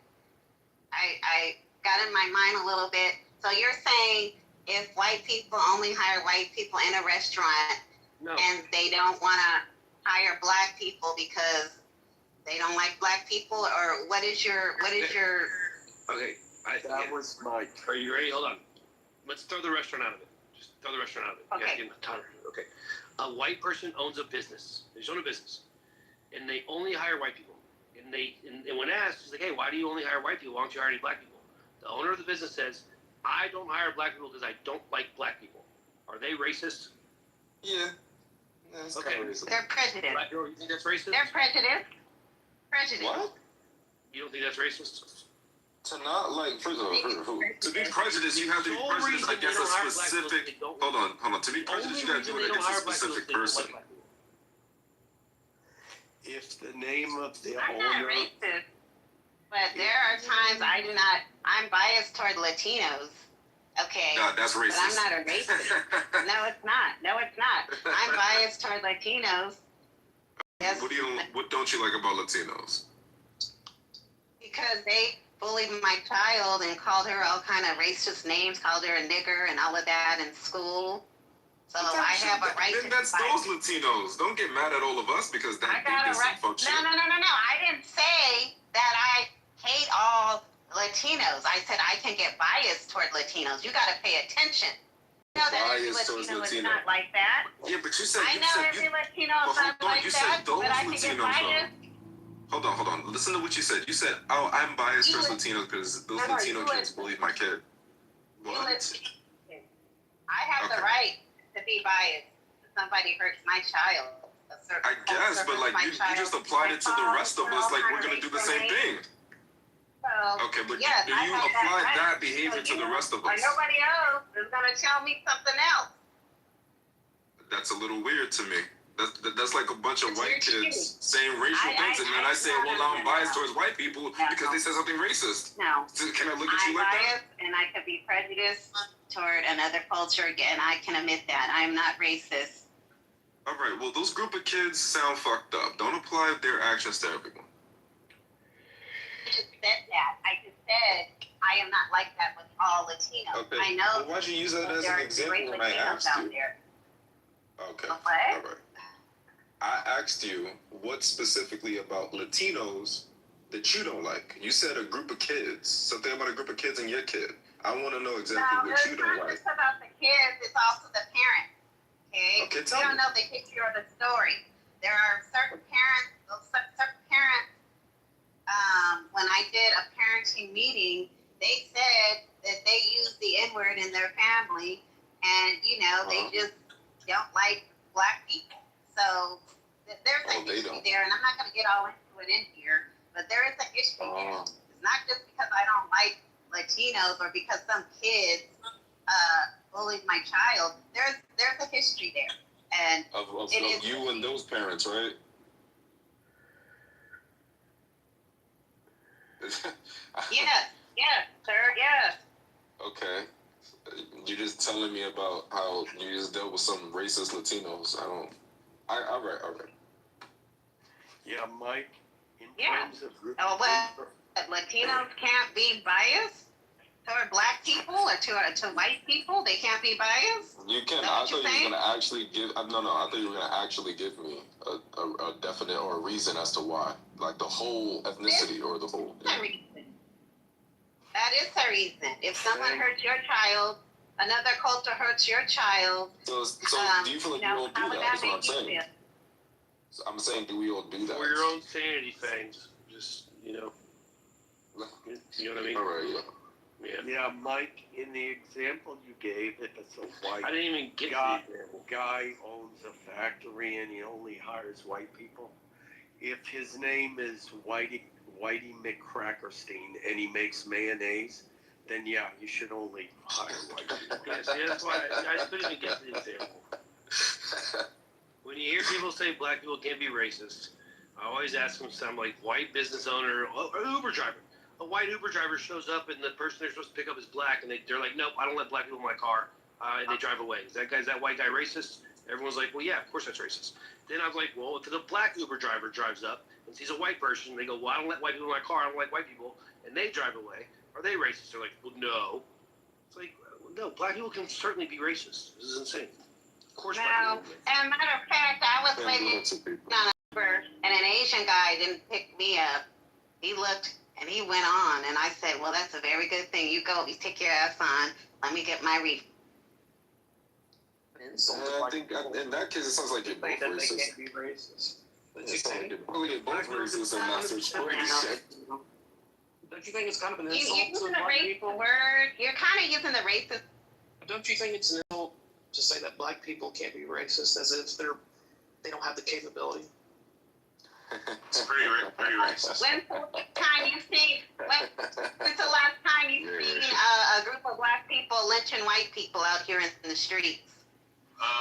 I got in my mind a little bit. So you're saying if white people only hire white people in a restaurant and they don't want to hire black people because they don't like black people, or what is your? Okay, that was my. Are you ready? Hold on. Let's throw the restaurant out of it. Just throw the restaurant out of it. Okay. You gotta get okay. A white person owns a business. They just own a business, and they only hire white people. And when asked, it's like, hey, why do you only hire white people? Why don't you hire any black people? The owner of the business says, I don't hire black people because I don't like black people. Are they racist? Yeah. That's okay. Kind of racist. They're prejudiced. Black girl, you think that's racist? They're prejudiced. What? You don't think that's racist? To not like, first of all, to be prejudiced, you have to be prejudiced against a specific. Hold on. To be prejudiced, you got to do it against a specific person. If the name of the I'm owner. not racist, but there are times I'm biased toward Latinos. Okay. No, that's racist. But I'm not a racist. No, it's not. I'm biased toward Latinos. Yes. What don't you like about Latinos? Because they bullied my child and called her all kind of racist names, called her a nigger and all of that in school. So I have a right to that's those Latinos. Don't get mad at all of us because they did some fuck shit. No. I didn't say that I hate all Latinos. I said I can get biased toward Latinos. You got to pay attention. You know that every Latino is not like that. Yeah, but you said. I know every Latino is not like that, but I can get biased. Hold on. Listen to what you said. You said, "Oh, I'm biased towards Latinos because those Latino kids bullied my kid." What? I have the right to be biased if somebody hurts my child. I guess, but like you just applied it to the rest of us. Like we're gonna do the same thing. Okay, but yes, do you apply that behavior to the rest of us? Or nobody else is gonna tell me something else. That's a little weird to me. That's like a bunch of white kids saying racial things, and then I say, well, I'm biased towards white people because they said something racist. No. So can I look at you like that? I'm biased, and I could be prejudiced toward another culture, and I can admit that. I'm not racist. All right, well, those group of kids sound fucked up. Don't apply their actions to everyone. I just said that. I just said I am not like that with all Latinos. Okay. I know. Well, why'd you use that as an example when I asked you? Okay. What? All right. I asked you what specifically about Latinos that you don't like. You said a group of kids. Something about a group of kids and your kid. I want to know exactly what you don't like. It's not just about the kids. It's also the parents. Okay. Okay, We don't know the history or the story. There are certain parents. When I did a parenting meeting, they said that they use the N-word in their family, and they just don't like black people. So there's a history there, and I'm not going to get all into it in here, but there is a history there. It's not just because I don't like Latinos or because some kids bullied my child. There's a history there, and of you and those parents, right? Yes, sir, yes. Okay. You're just telling me about how you just dealt with some racist Latinos. All right. Yeah, Mike, terms of Latinos can't be biased toward black people or to white people? They can't be biased? You can. I thought you were gonna actually give. No, I thought you were gonna actually give me a definite or a reason as to why, like the whole ethnicity or the whole. That is the reason. If someone hurts your child, another culture hurts your child. So do you feel like we all do that? That's what I'm saying. So I'm saying, do we all do that? For your own sanity, things. Just you know what I mean? All right. Yeah, Mike. In the example you gave, if it's a white, I didn't even get guy owns a factory and he only hires white people. If his name is Whitey McCrackerstein and he makes mayonnaise, then yeah, you should only hire white people. Yeah, see, that's why I couldn't even get the example. When you hear people say black people can't be racist, I always ask them some like white business owner or Uber driver. A white Uber driver shows up and the person they're supposed to pick up is black, and they're like, nope, I don't let black people in my car, and they drive away. Is that white guy racist? Everyone's like, well, yeah, of course that's racist. Then I was like, well, if the black Uber driver drives up and sees a white person, they go, well, I don't let white people in my car, I don't like white people, and they drive away. Are they racist? They're like, well, no. It's like, no, black people can certainly be racist. This is insane. Of course, no. As a matter of fact, I was waiting on an Uber, and an Asian guy didn't pick me up. He looked, and he went on, and I said, well, that's a very good thing. You go, you take your ass on. Let me get my refund. I think in that case, it sounds like you're both racist. They can't be racist. It sounds like you're both racist in that situation. Don't you think it's kind of an You're insult using to the black racist people? word. You're kind of using the racist. Don't you think it's an insult to say that black people can't be racist, as if they don't have the capability? It's very racist. When's the last time you've seen a group of black people lynching white people out here in the streets?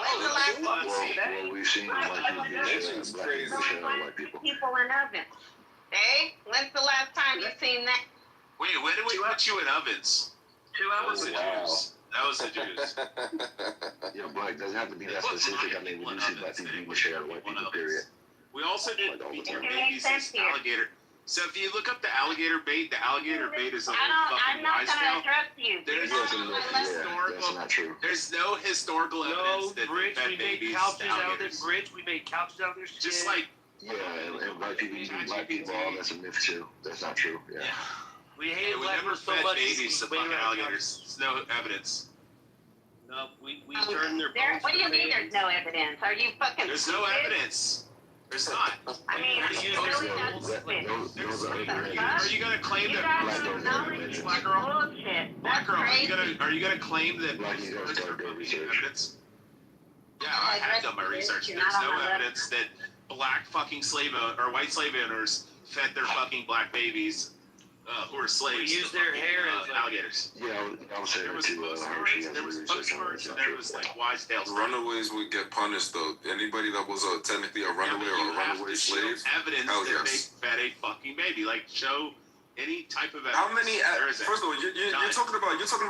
When's the last time? Well, we've seen white people get black people. People in ovens. Hey, when's the last time you've seen that? Wait, when did we put you in ovens? 2 hours ago. That was the Jews. Yeah, black doesn't have to be that specific. I mean, we do see black people being shared white people, period. We also did feature babies as alligator. So if you look up the alligator bait is a fucking wise tale. There's that's not true. There's no historical evidence that we babies made couches out of alligators. we made couches out of their skin. Just like yeah, and white people eating black people, all that's a myth too. That's not true. Yeah. We hated we black never people so fed much. babies to fucking alligators. There's no evidence. No, we turned their bones. What do you mean there's no evidence? Are you fucking There's no evidence. There's not. I mean, are you gonna claim that black girl? Black girl, are you gonna claim that evidence? Yeah, I have done my research. There's no evidence that black fucking white slave owners fed their fucking black babies who were slaves. We used their hair as alligators. Yeah, I was saying there was Hershey. there was postcards and there was like wise tales. Runaways would get punished though. Anybody that was technically a runaway or a runaway slave. Evidence that they fed a fucking baby. Like show any type of evidence. How many? First of all, you're talking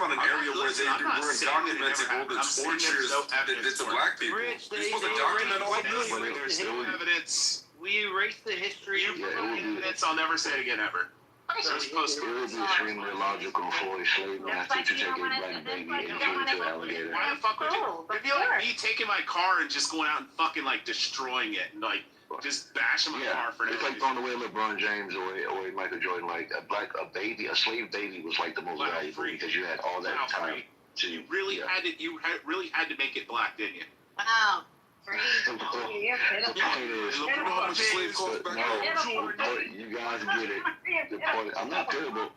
about an area where they were documenting all the tortures that did to black people. You're supposed to document all this. There's no evidence. We erased the history of evidence. I'll never say it again ever. It would be extremely illogical for a slave master to take a black baby and give it to an alligator. Why the fuck would you? It'd be like me taking my car and just going out and fucking like destroying it and like just bashing my car for no reason. It's like throwing away LeBron James or Michael Jordan. Like a slave baby was like the most valuable because you had all that time. You really had to make it black, didn't you? Wow. You guys get it. I'm not pitiful.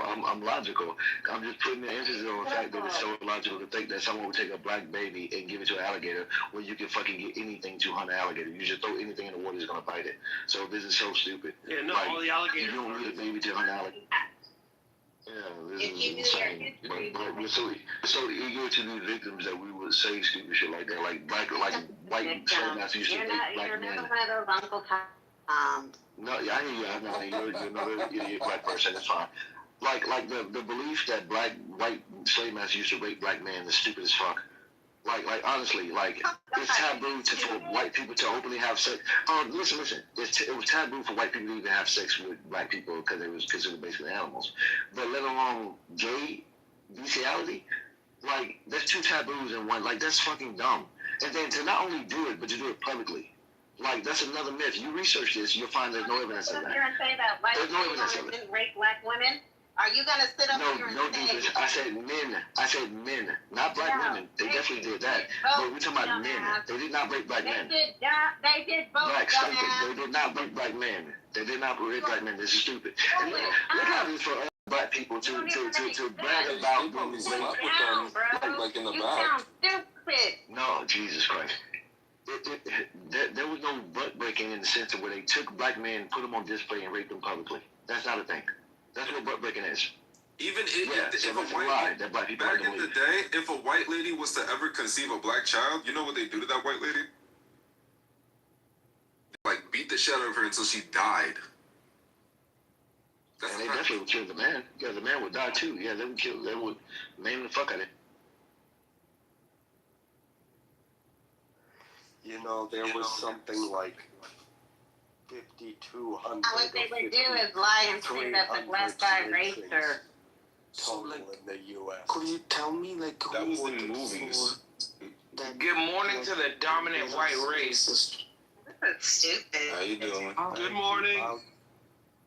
I'm logical. I'm just putting the emphasis on the fact that it's so logical to think that someone would take a black baby and give it to an alligator when you can fucking get anything to hunt an alligator. You just throw anything in the water, it's gonna bite it. So this is so stupid. Yeah, no, like, all the alligators. You don't need a baby to hunt an alligator. Yeah, this is insane. But we're so eager to be victims that we would say stupid shit like that. Like white slave masters used to think black men. No, yeah, I hear you. I'm not. You're another idiot black person. That's fine. Like the belief that white slave masters used to rape black men is stupid as fuck. Like honestly, like it's taboo for white people to openly have sex. Listen. It was taboo for white people to even have sex with black people because they was considered basically animals. But let alone gay bestiality, like there's two taboos in one. Like that's fucking dumb. And then to not only do it, but to do it publicly. Like that's another myth. You research this, you'll find there's no evidence of that. You're gonna say that white There's no evidence people of it. didn't rape black women? Are you gonna sit up here and say? No, I said men, not black women. They definitely did that. But we're talking about men. They did not rape black men. They did both. Black stupid. They did not rape black men. They did not rape black men. This is stupid. And look how it is for black people to brag about when we slept with them, like in the back. Stupid. No, Jesus Christ. There was no butt breaking in the sense of where they took black men, put them on display, and raped them publicly. That's not a thing. That's what butt breaking is. Even if a white back in the day, if a white lady was to ever conceive a black child, you know what they do to that white lady? They, like, beat the shit out of her until she died. And they definitely would kill the man. Yeah, the man would die too. Yeah, they would maim the fuck out of him. You know, there was something like 5,200. What they would do is lie and say that the black guy raped her. Total in the U.S. Could you tell me, like, that who was voted in movies. Good morning to the dominant white race. This is stupid. How you doing? Good morning.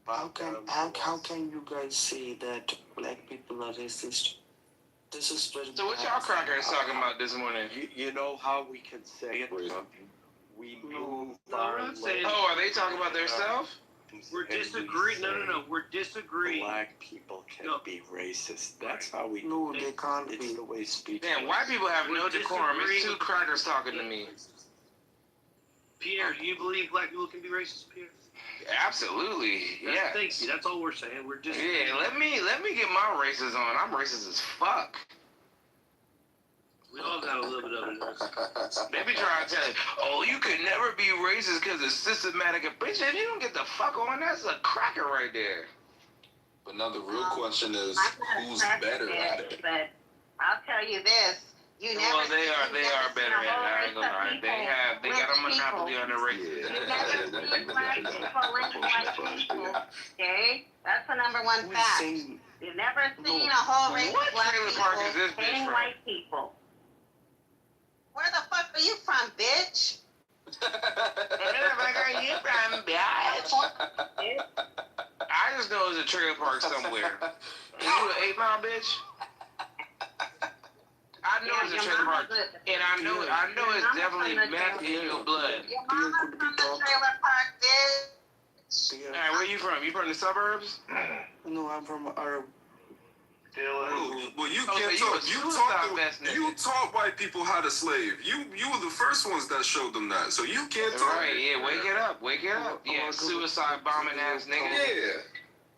How can you guys say that black people are racist? This is very So what y'all crackers talking about this morning? You know how we can say it? We moved our Oh, are they talking about their stuff? We're disagreeing. No. We're disagreeing. Black people can be racist. That's how we. No, they can't It's be. the way speech. Damn, white people have no decorum. It's two crackers talking to me. Pierre, do you believe black people can be racist, Pierre? Absolutely, yeah. Thank you. That's all we're saying. We're just Yeah, let me get my races on. I'm racist as fuck. We all got a little bit of it. They be trying to tell you, oh, you could never be racist because it's systematic. Bitch, if you don't get the fuck on, that's a cracker right there. But now the real question is, who's better at it? But I'll tell you this. You never Well, they are better at it. I ain't gonna lie. They got a monopoly on the races. You never see black people and white people. Okay? That's the number one fact. You've never seen a whole race of black people hating white people. Where the fuck are you from, bitch? Where the fuck are you from, bitch? I just know it's a trailer park somewhere. Are you an 8 Mile bitch? I know it's a trailer park, and I know it's definitely meth in your blood. Your mama's from the trailer park, bitch. Alright, where you from? You from the suburbs? No, I'm from our. Well, you can't talk. You taught white people how to slave. You were the first ones that showed them that. So you can't talk. Right? Yeah, wake it up. Yeah, suicide bombing ass nigga. Yeah.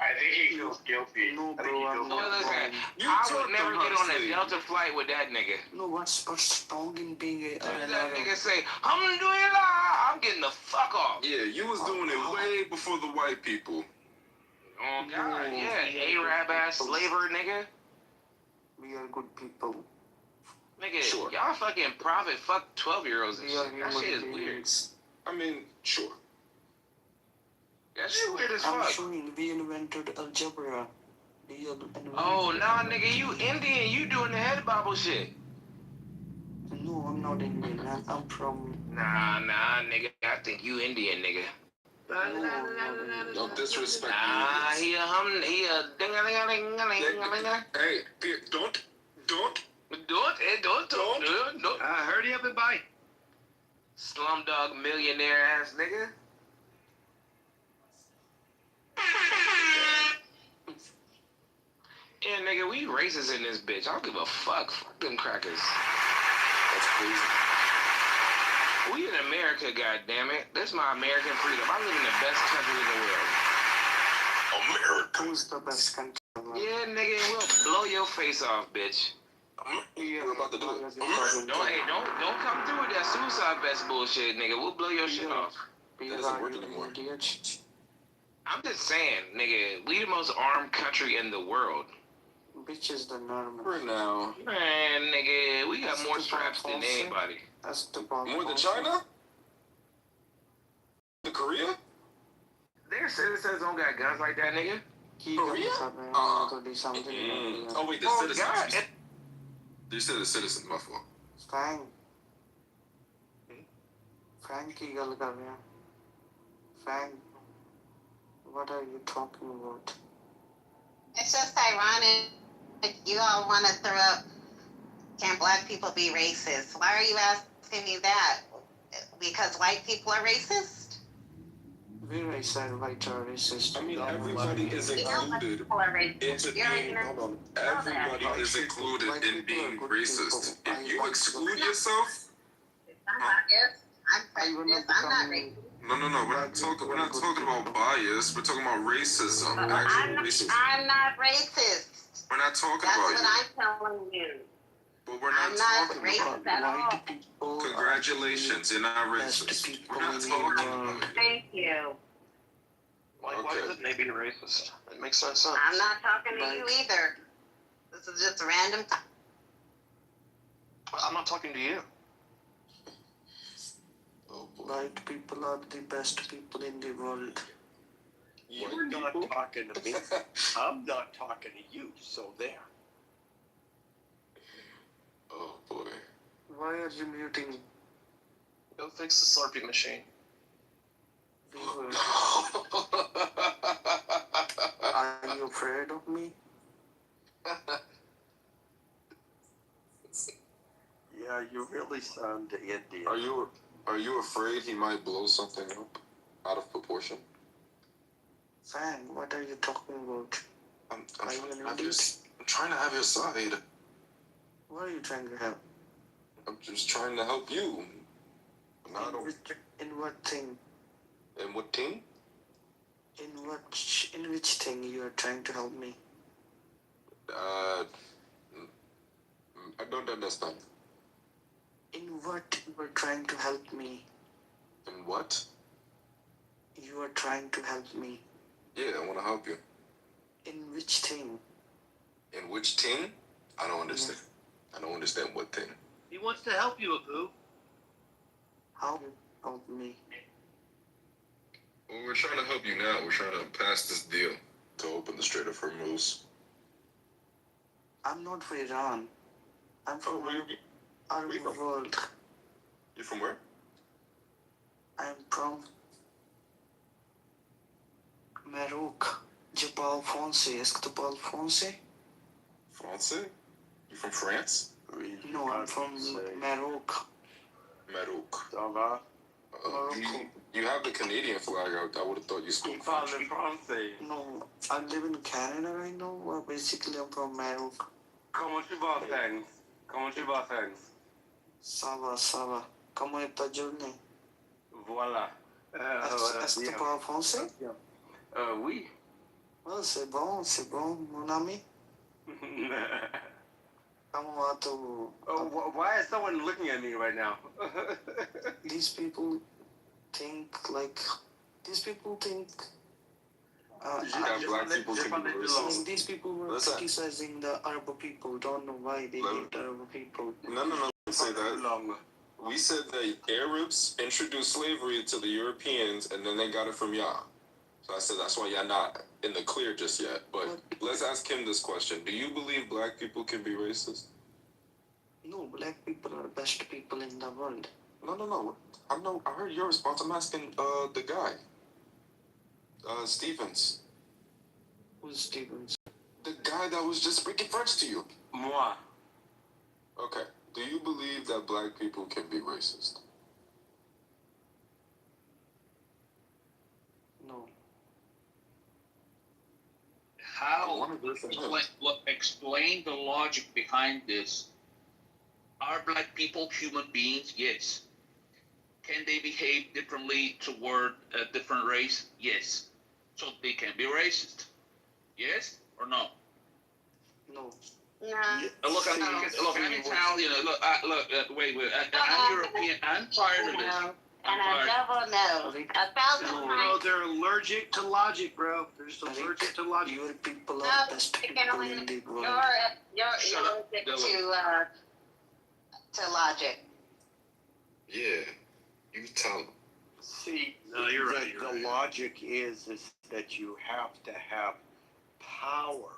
I think he feels guilty. No, bro, I'm Well, not. listen, I would never get on a Delta flight with that nigga. No, what's wrong in being a. That nigga say, I'm getting the fuck off. Yeah, you was doing it way before the white people. Oh God, yeah, Arab ass slaver nigga. We are good people. Nigga, Sure. y'all fucking profit fuck 12-year-olds and shit. That shit is weird. I mean, sure. That shit weird as I'm fuck. showing we invented algebra. Oh, nah, nigga, you Indian. You doing the head bobble shit. No, I'm not Indian. I'm from. Nah, nigga. I think you Indian, nigga. Don't disrespect me. Nah, he a ding-a-ling-a-ling-a-ling-a-ling-a. Hey, don't. Don't. Hurry up and buy. Slumdog millionaire ass nigga. Yeah, nigga, we racist in this bitch. I don't give a fuck. Fuck them crackers. That's crazy. We in America, goddammit. This is my American freedom. I live in the best country in the world. America. Who's the best country? Yeah, nigga, we'll blow your face off, bitch. We're about to do it. Don't come through with that suicide vest bullshit, nigga. We'll blow your shit off. That doesn't work anymore. I'm just saying, nigga, we the most armed country in the world. Which is the normal? For now. Man, nigga, we got more straps than anybody. That's the problem. More than China? The Korea? Their citizens don't got guns like that, nigga. Korea? To do something. Oh wait, the Oh, citizens. God. You said the citizens, my fault. Frank. Frank की गल कर रहे हैं. Frank, what are you talking about? It's just ironic. You all want to throw up, can black people be racist? Why are you asking me that? Because white people are racist? We said white are racist. I mean, everybody is included into being, hold on, everybody is included in being racist. If you exclude yourself, I'm biased. I'm prejudiced. I'm not racist. no, we're not talking about bias, we're talking about racism, actual racism. I'm not racist. We're not talking That's about what you. I'm telling you. But we're not I'm not talking racist about at you. all. Congratulations, you're not racist. We're not talking about you. Thank you. Why couldn't they be racist? It makes no sense. I'm not talking to you either. This is just random. I'm not talking to you. White people are the best people in the world. You're not talking to me. I'm not talking to you, so there. Oh boy. Why are you muting? Go fix the Slurpee machine. Are you afraid of me? Yeah, you really sound Indian. Are you afraid he might blow something up out of proportion? Fang, what are you talking about? I'm trying to have your side. What are you trying to have? I'm just trying to help you. In what thing? In what thing? In which thing you are trying to help me? I don't understand. In what you are trying to help me? In what? You are trying to help me. Yeah, I want to help you. In which thing? In which thing? I don't understand. I don't understand what thing. He wants to help you, Abu. How help me? Well, we're trying to help you now. We're trying to pass this deal to open the Strait of Hormuz. I'm not from Iran. I'm from Arab world. You from where? I'm from Morocco. Je parle français. Est-ce que tu parles français? Français? You from France? No, I'm from Morocco. Morocco. Ça va? You have the Canadian flag out. I would have thought you spoke French. No, I live in Canada right now. Basically, I'm from Morocco. Comment tu vas, Fangs? Comment tu vas, Fangs? Ça va. Comment est ta journée? Voilà. Est-ce que tu parles français? Oui. Oh, c'est bon, mon ami. Comment vas-tu? Why is someone looking at me right now? These people think. Black people can be racist. These people were criticizing the Arab people. Don't know why they hate Arab people. No. Don't say that. We said that Arabs introduced slavery to the Europeans, and then they got it from y'all. So I said that's why y'all not in the clear just yet. But let's ask him this question: do you believe black people can be racist? No, black people are the best people in the world. No. I heard your response. I'm asking the guy. Stevens. Who's Stevens? The guy that was just speaking French to you. Moi. Okay. Do you believe that black people can be racist? No. How? Explain the logic behind this. Are black people human beings? Yes. Can they behave differently toward a different race? Yes. So they can be racist. Yes or no? No. Look, I'm Italian. Wait. I'm European. I'm prior to this. And a double no. 1,000 Bro, times. they're allergic to logic, bro. They're just allergic to logic. Your people No, are best you're people in the world. you're allergic to logic. Yeah, you tell them. See, No, you're right. You're the right. logic is that you have to have power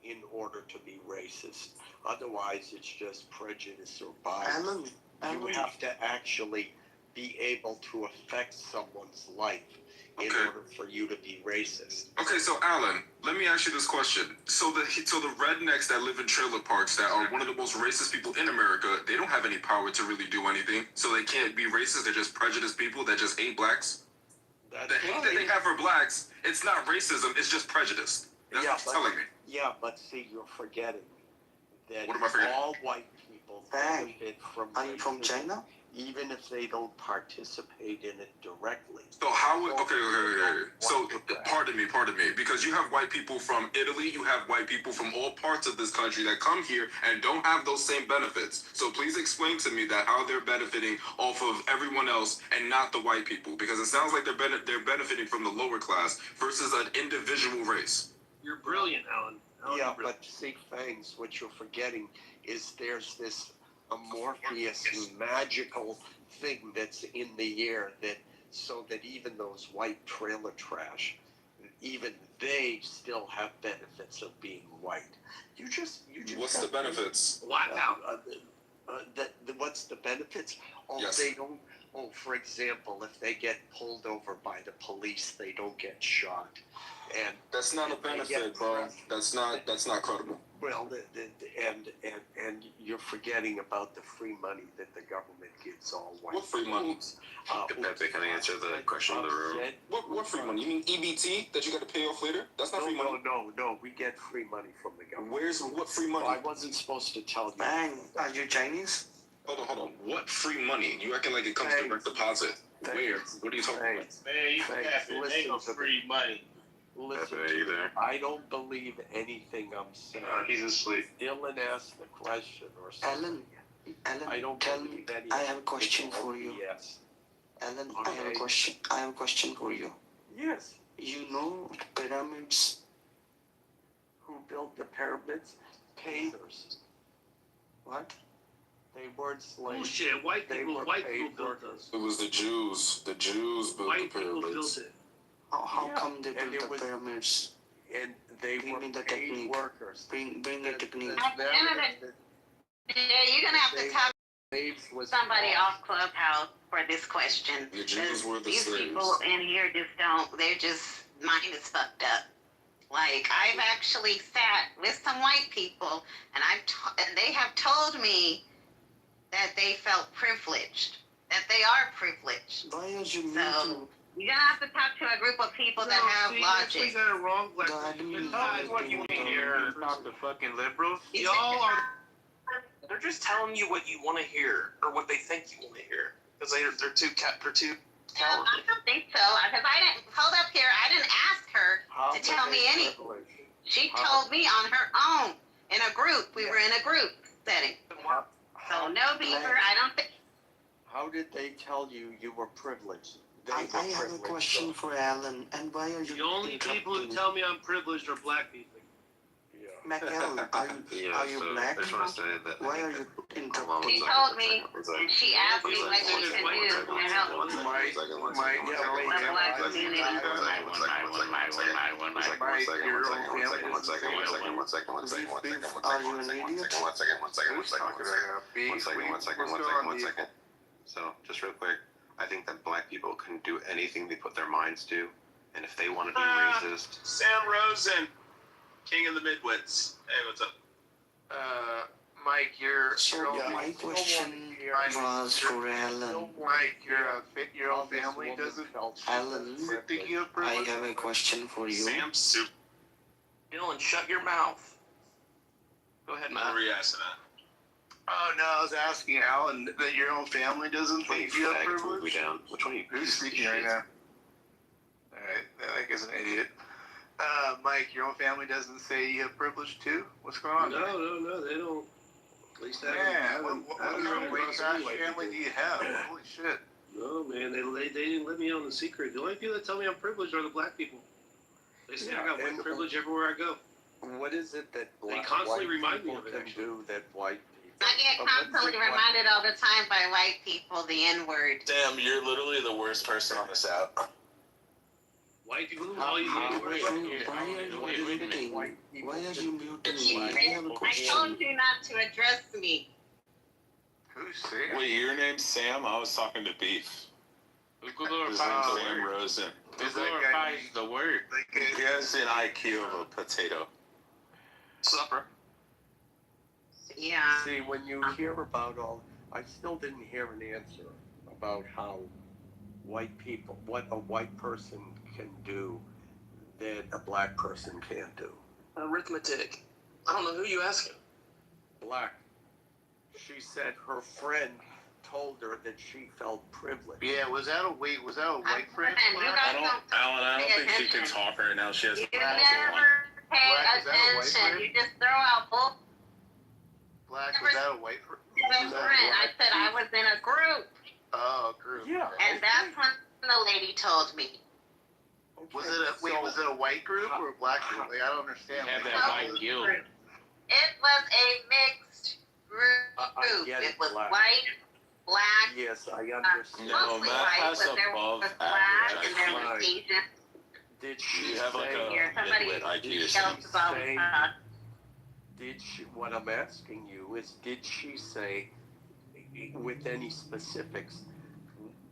in order to be racist. Otherwise, it's just prejudice or bias. You have to actually be able to affect someone's life in order for you to be racist. Okay, so Alan, let me ask you this question. So the rednecks that live in trailer parks that are one of the most racist people in America, they don't have any power to really do anything. So they can't be racist. They're just prejudiced people that just hate blacks. The hate that they have for blacks, it's not racism. It's just prejudice. That's what you're telling me. Yeah, but see, you're forgetting that What am I forgetting? all white people benefit from Are you from China? even if they don't participate in it directly. So how would, okay. So pardon me, because you have white people from Italy, you have white people from all parts of this country that come here and don't have those same benefits. So please explain to me that how they're benefiting off of everyone else and not the white people, because it sounds like they're benefiting from the lower class versus an individual race. You're brilliant, Alan. Yeah, but see, Fangs, what you're forgetting is there's this amorphous, magical thing that's in the air that so that even those white trailer trash, even they still have benefits of being white. You just What's the benefits? Wow. What's the benefits? Oh, yes. They don't. Oh, for example, if they get pulled over by the police, they don't get shot. And that's not a benefit, bro. That's not credible. Well, and you're forgetting about the free money that the government gives all white. What free money? Pepe, can I answer the question in the room? What free money? You mean EBT that you got to pay off later? That's not free money. No. We get free money from the government. What free money? I wasn't supposed to tell you. Bang, are you Chinese? Hold on. What free money? You acting like it comes direct deposit. Where? What are you talking about? Man, you capping. Ain't no free money. Listen, Pepe, are you there? I don't believe anything I'm saying. He's asleep. Dylan asked the question or something. Alan, I don't tell me. believe anything. I have a question for you. Yes. Alan, I have a question. I have a question for you. Yes. You know pyramids? Who built the pyramids? Painters. What? They weren't slaves. Bullshit. White people built those. It was the Jews. The Jews built White the people pyramids. built it. How come they built the pyramids? And they Bring were me the paid technique. workers. Bring the technique. Yeah, you're gonna have to talk somebody off Clubhouse for this question. The Jews were the These slaves. people in here just don't. They're just mind is fucked up. Like I've actually sat with some white people, and and they have told me that they felt privileged, that they are privileged. Why are you So you're gonna have to talk to a group of people that have logic. You got it wrong. Like, God, what you want to hear. Talk to fucking liberals. Y'all are. They're just telling you what you want to hear or what they think you want to hear because they're too cowardly. I don't think so because I didn't hold up here. I didn't ask her to tell me anything. She told me on her own in a group. We were in a group setting. So no, Beaver. I don't think. How did they tell you you were privileged? I have a question for Alan. And why are you The only people who tell me I'm privileged are black people. Alan, are you black? I just want to say that. Why are you interrupting? She told me, and she asked me what she could do to help the black community. Are you an idiot? One second. So, just real quick, I think that black people can do anything they put their minds to, and if they want to be racist. Sam Rosen, king of the midwits. Hey, what's up? Mike, So my question was for Alan. Mike, your own family doesn't. Alan, I have a question for you. Sam Soup. Dylan, shut your mouth. Go ahead, Matt. What were you asking at? Oh no, I was asking Alan that your own family doesn't think you have privilege. Which one are you? Who's speaking right now? Alright, that guy's an idiot. Mike, your own family doesn't say you have privilege too? What's going on? No, they don't. At least Man, what kind of family do you have? Holy shit. No, man, they didn't let me on the secret. The only people that tell me I'm privileged are the black people. They say I got white privilege everywhere I go. What is it that They constantly white remind me people of it, can actually. do that white people? I get constantly reminded all the time by white people the N-word. Damn, you're literally the worst person on this app. White people call you the N-word. Why are you muting? Why are you muting me? I have a I question. told you not to address me. Who's Sam? Wait, your name's Sam? I was talking to Beef. Who His name's glorifies the Sam word? Rosen. Who glorifies the word? He has an IQ of a potato. Supper. Yeah. See, when you hear about I still didn't hear an answer about how white people, what a white person can do that a black person can't do. Arithmetic. I don't know who you asking. Black. She said her friend told her that she felt privileged. Yeah, was that a white friend? Alan, I don't think she can talk right now. She has You a never pay attention. You just throw out bull. Black, was that a white friend? I said I was in a group. Oh, group. Yeah. And that's when the lady told me. Was it a white group or a black group? Like, I don't understand. Have Like, that how- white guild. It was a mixed group. I get It was black. white, black, Yes, I understand. No, mostly Matt white, has but there above was black average and there was IQ. Asian. Did she You have like say? a Somebody midwit IQ. else about say- Did she? What I'm asking you is, did she say, with any specifics,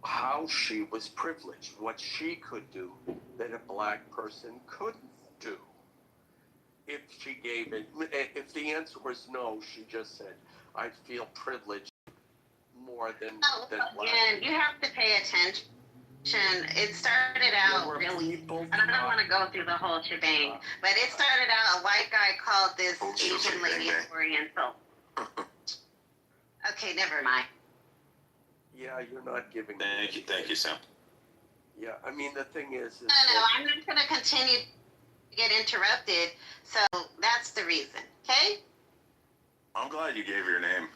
how she was privileged, what she could do that a black person couldn't do? If she gave it, if the answer was no, she just said, I feel privileged more than black. Again, you have to pay attention. It started out really, and I don't want to go through the whole shebang, but it started out, a white guy called this Asian lady Oriental. Okay, never mind. Yeah, you're not giving. Thank you, Sam. Yeah, I mean the thing is. No, I'm not going to continue to get interrupted, so that's the reason, okay? I'm glad you gave your name.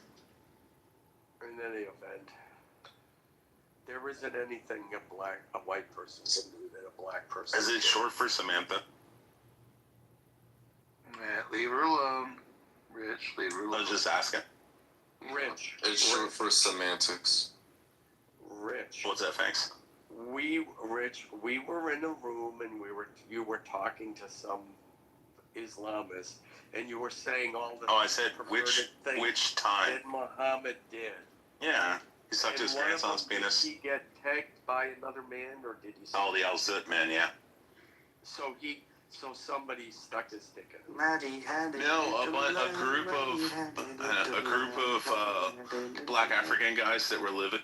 In any event, there isn't anything a white person can do that a black person. Is it short for Samantha? Matt, leave her alone. Rich, leave her alone. I was just asking. Rich. It's short for semantics. Rich. What's that, thanks? We were in a room and you were talking to some Islamist and you were saying all the I said perverted things which time? that Muhammad did. Yeah, he sucked his one of grandson's them, penis. Did he get tagged by another man or did he? Oh, the Al-Zut man, yeah. So somebody stuck his dick in. Maddie had it. No, a group of black African guys that were living.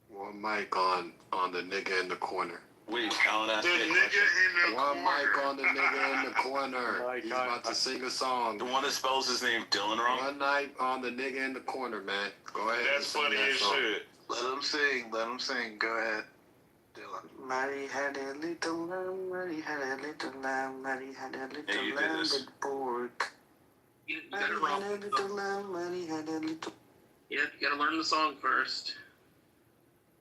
One mic on the nigga in the corner. Wait, Alan asked me a question. One mic on the nigga in the corner. He's about to sing a song. The one that spells his name Dylan wrong? One night on the nigga in the corner, man. Go ahead. That's and sing funny that as song. shit. Let him sing. Go ahead, Dylan. Mary had a little lamb, Mary had a little lamb, Mary had a little you did lamb this. with pork. You Mary gotta had a little lamb, Mary had a little. Yeah, you gotta learn the song first.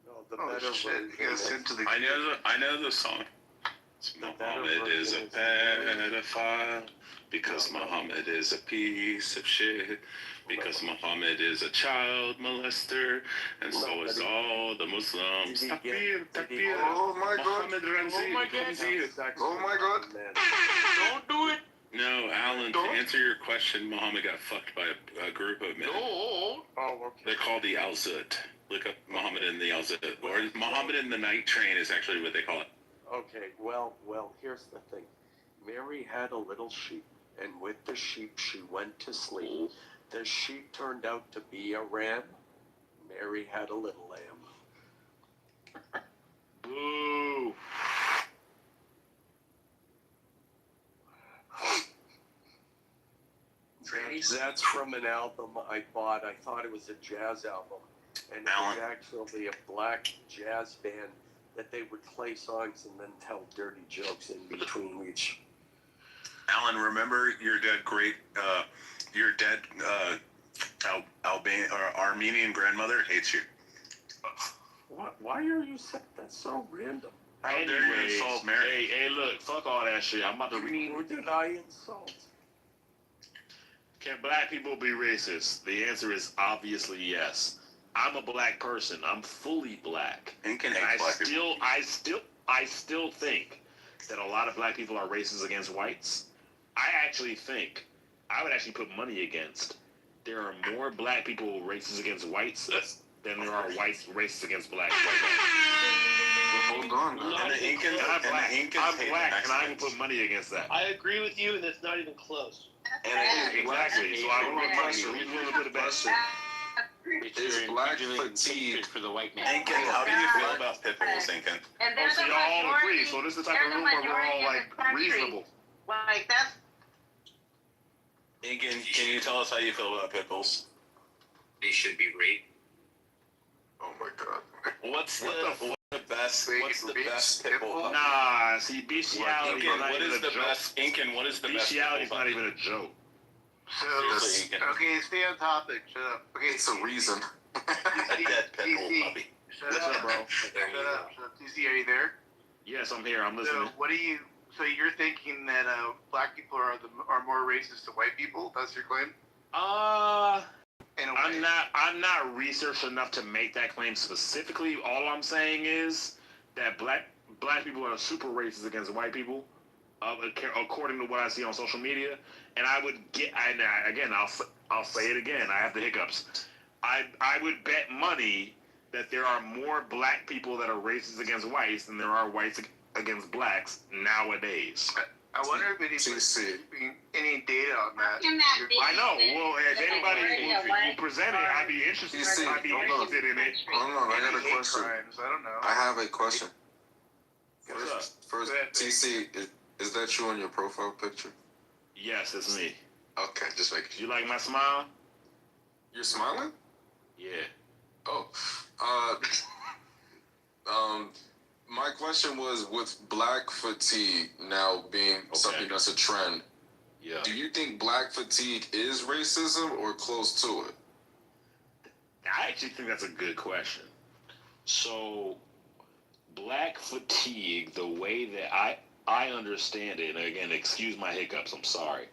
No, the Oh better shit! You gotta version send to the. I know the song. Muhammad is a pedophile because Muhammad is a piece of shit. Because Muhammad is a child molester, and so is all the Muslims. Takbir, takbir. Oh my God! Muhammad Ramzi. Oh my God! Oh my God! Don't do it. No, Alan, to answer your question, Muhammad got fucked by a group of men. No. Oh, okay. They're called the Al-Zut. Look up Muhammad and the Al-Zut. Or Muhammad and the Night Train is actually what they call it. Okay, well, here's the thing. Mary had a little sheep, and with the sheep she went to sleep. The sheep turned out to be a ram. Mary had a little lamb. Boo. That's from an album I bought. I thought it was a jazz album. And it was actually a black jazz band that they would play songs and then tell dirty jokes in between each. Alan, remember your dead Armenian grandmother hates you. Why are you saying that so random? How dare you insult Mary? Hey, look, fuck all that shit. I'm about to read. Who did I insult? Can black people be racist? The answer is obviously yes. I'm a black person. I'm fully black. And I still think that a lot of black people are racist against whites. I actually think I would actually put money against there are more black people racist against whites than there are whites racist against blacks right now. Hold on, man. I'm black, and I can put money against that. I agree with you, and it's not even close. Exactly. So I want to question. Read a little bit of best. Is black fatigue for the white man? Incan, how do you feel about pit bulls, Incan? And there's So a y'all all majority. agree. So this is the type of room where we're all like reasonable. Like that's. Incan, can you tell us how you feel about pit bulls? They should be raped. Oh my god. What's the best pit bull? Nah, see, bestiality Incan, is not what even is a the joke. best? Incan, what is the best? Bestiality is not even a joke. Seriously, Incan. Okay, stay on topic. Shut up. Okay, It's a reason. A dead pit bull puppy. Shut What's up. up, bro? Shut up. TC, are you there? Yes, I'm here. I'm listening. So, what do you? So you're thinking that black people are more racist to white people? That's your claim? In a way. I'm not researched enough to make that claim specifically. All I'm saying is that black people are super racist against white people, according to what I see on social media. And I would I'll say it again. I have the hiccups. I would bet money that there are more black people that are racist against whites than there are whites against blacks nowadays. I wonder if any data on that. I know. Well, if anybody will present it, I'd be interested. I'd be interested in it. Hold on, I got a question. Crimes, I don't know. I have a question. What's First, TC, is that you on your profile picture? Yes, it's me. Okay, just making sure. You like my smile? You're smiling? Yeah. Oh, my question was, with black fatigue now being something that's a trend, do you think black fatigue is racism or close to it? I actually think that's a good question. So, black fatigue, the way that I understand it, and again, excuse my hiccups, I'm sorry,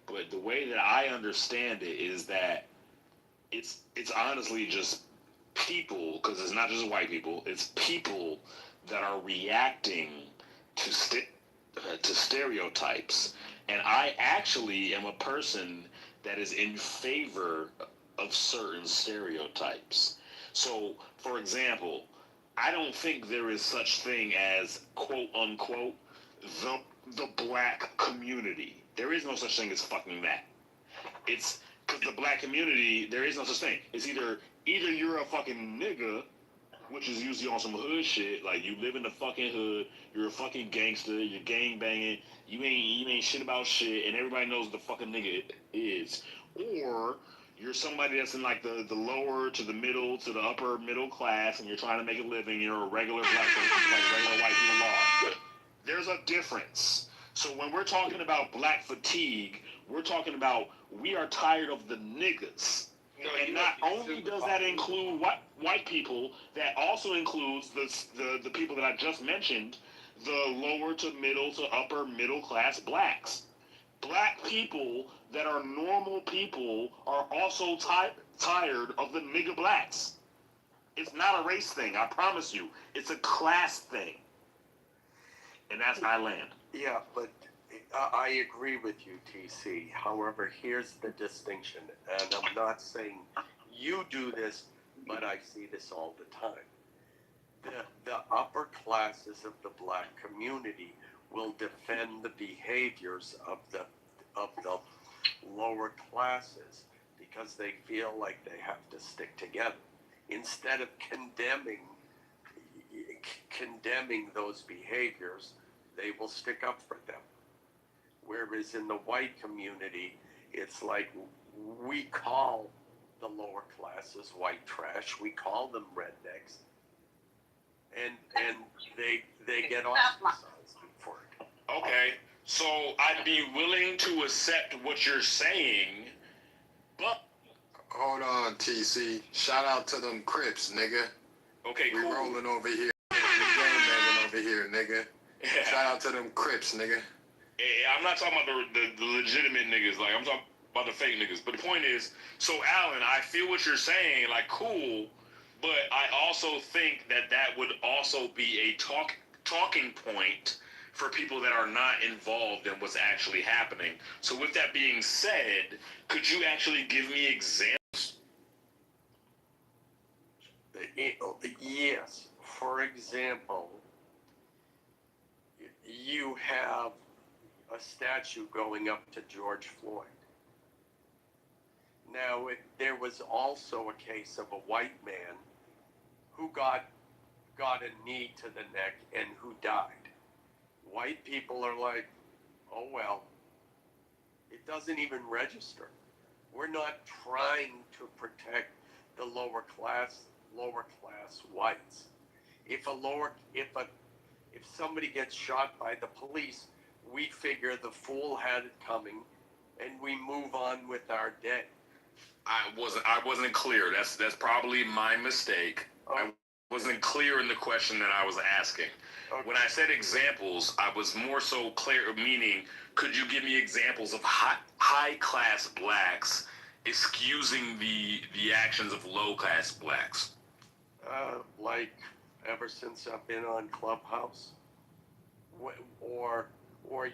but the way that I understand it is that it's honestly just people, because it's not just white people, it's people that are reacting to stereotypes. And I actually am a person that is in favor of certain stereotypes. So, for example, I don't think there is such thing as, quote unquote, the black community. There is no such thing as fucking that. It's because the black community, there is no such thing. It's either you're a fucking nigga, which is usually on some hood shit, like you live in the fucking hood, you're a fucking gangster, you're gang banging, you ain't shit about shit, and everybody knows the fucking nigga is. Or you're somebody that's in like the lower to the middle to the upper middle class, and you're trying to make a living, you're a regular black person like regular white people are. There's a difference. So when we're talking about black fatigue, we're talking about we are tired of the niggas. And not only does that include white people, that also includes the people that I just mentioned, the lower to middle to upper middle class blacks. Black people that are normal people are also tired of the nigga blacks. It's not a race thing, I promise you. It's a class thing. And that's I land. Yeah, but I agree with you, TC. However, here's the distinction, and I'm not saying you do this, but I see this all the time. The upper classes of the black community will defend the behaviors of the lower classes because they feel like they have to stick together. Instead of condemning those behaviors, they will stick up for them. Whereas in the white community, it's like we call the lower classes white trash. We call them rednecks, and they get ostracized for it. Okay, so I'd be willing to accept what you're saying, but hold on, TC. Shout out to them Crips, nigga. Okay, we cool. rolling over here. We gangbanging over here, nigga. Yeah. Shout out to them Crips, nigga. Hey, I'm not talking about the legitimate niggas. Like, I'm talking about the fake niggas. But the point is, so Alan, I feel what you're saying. Like, cool. But I also think that would also be a talking point for people that are not involved in what's actually happening. So with that being said, could you actually give me examples? Yes. For example, you have a statue going up to George Floyd. Now, there was also a case of a white man who got a knee to the neck and who died. White people are like, oh well, it doesn't even register. We're not trying to protect the lower class whites. If somebody gets shot by the police, we figure the fool had it coming, and we move on with our day. I wasn't clear. That's probably my mistake. I wasn't clear in the question that I was asking. Okay. When I said examples, I was more so clear, meaning, could you give me examples of high-class blacks excusing the actions of low-class blacks? Like ever since I've been on Clubhouse, or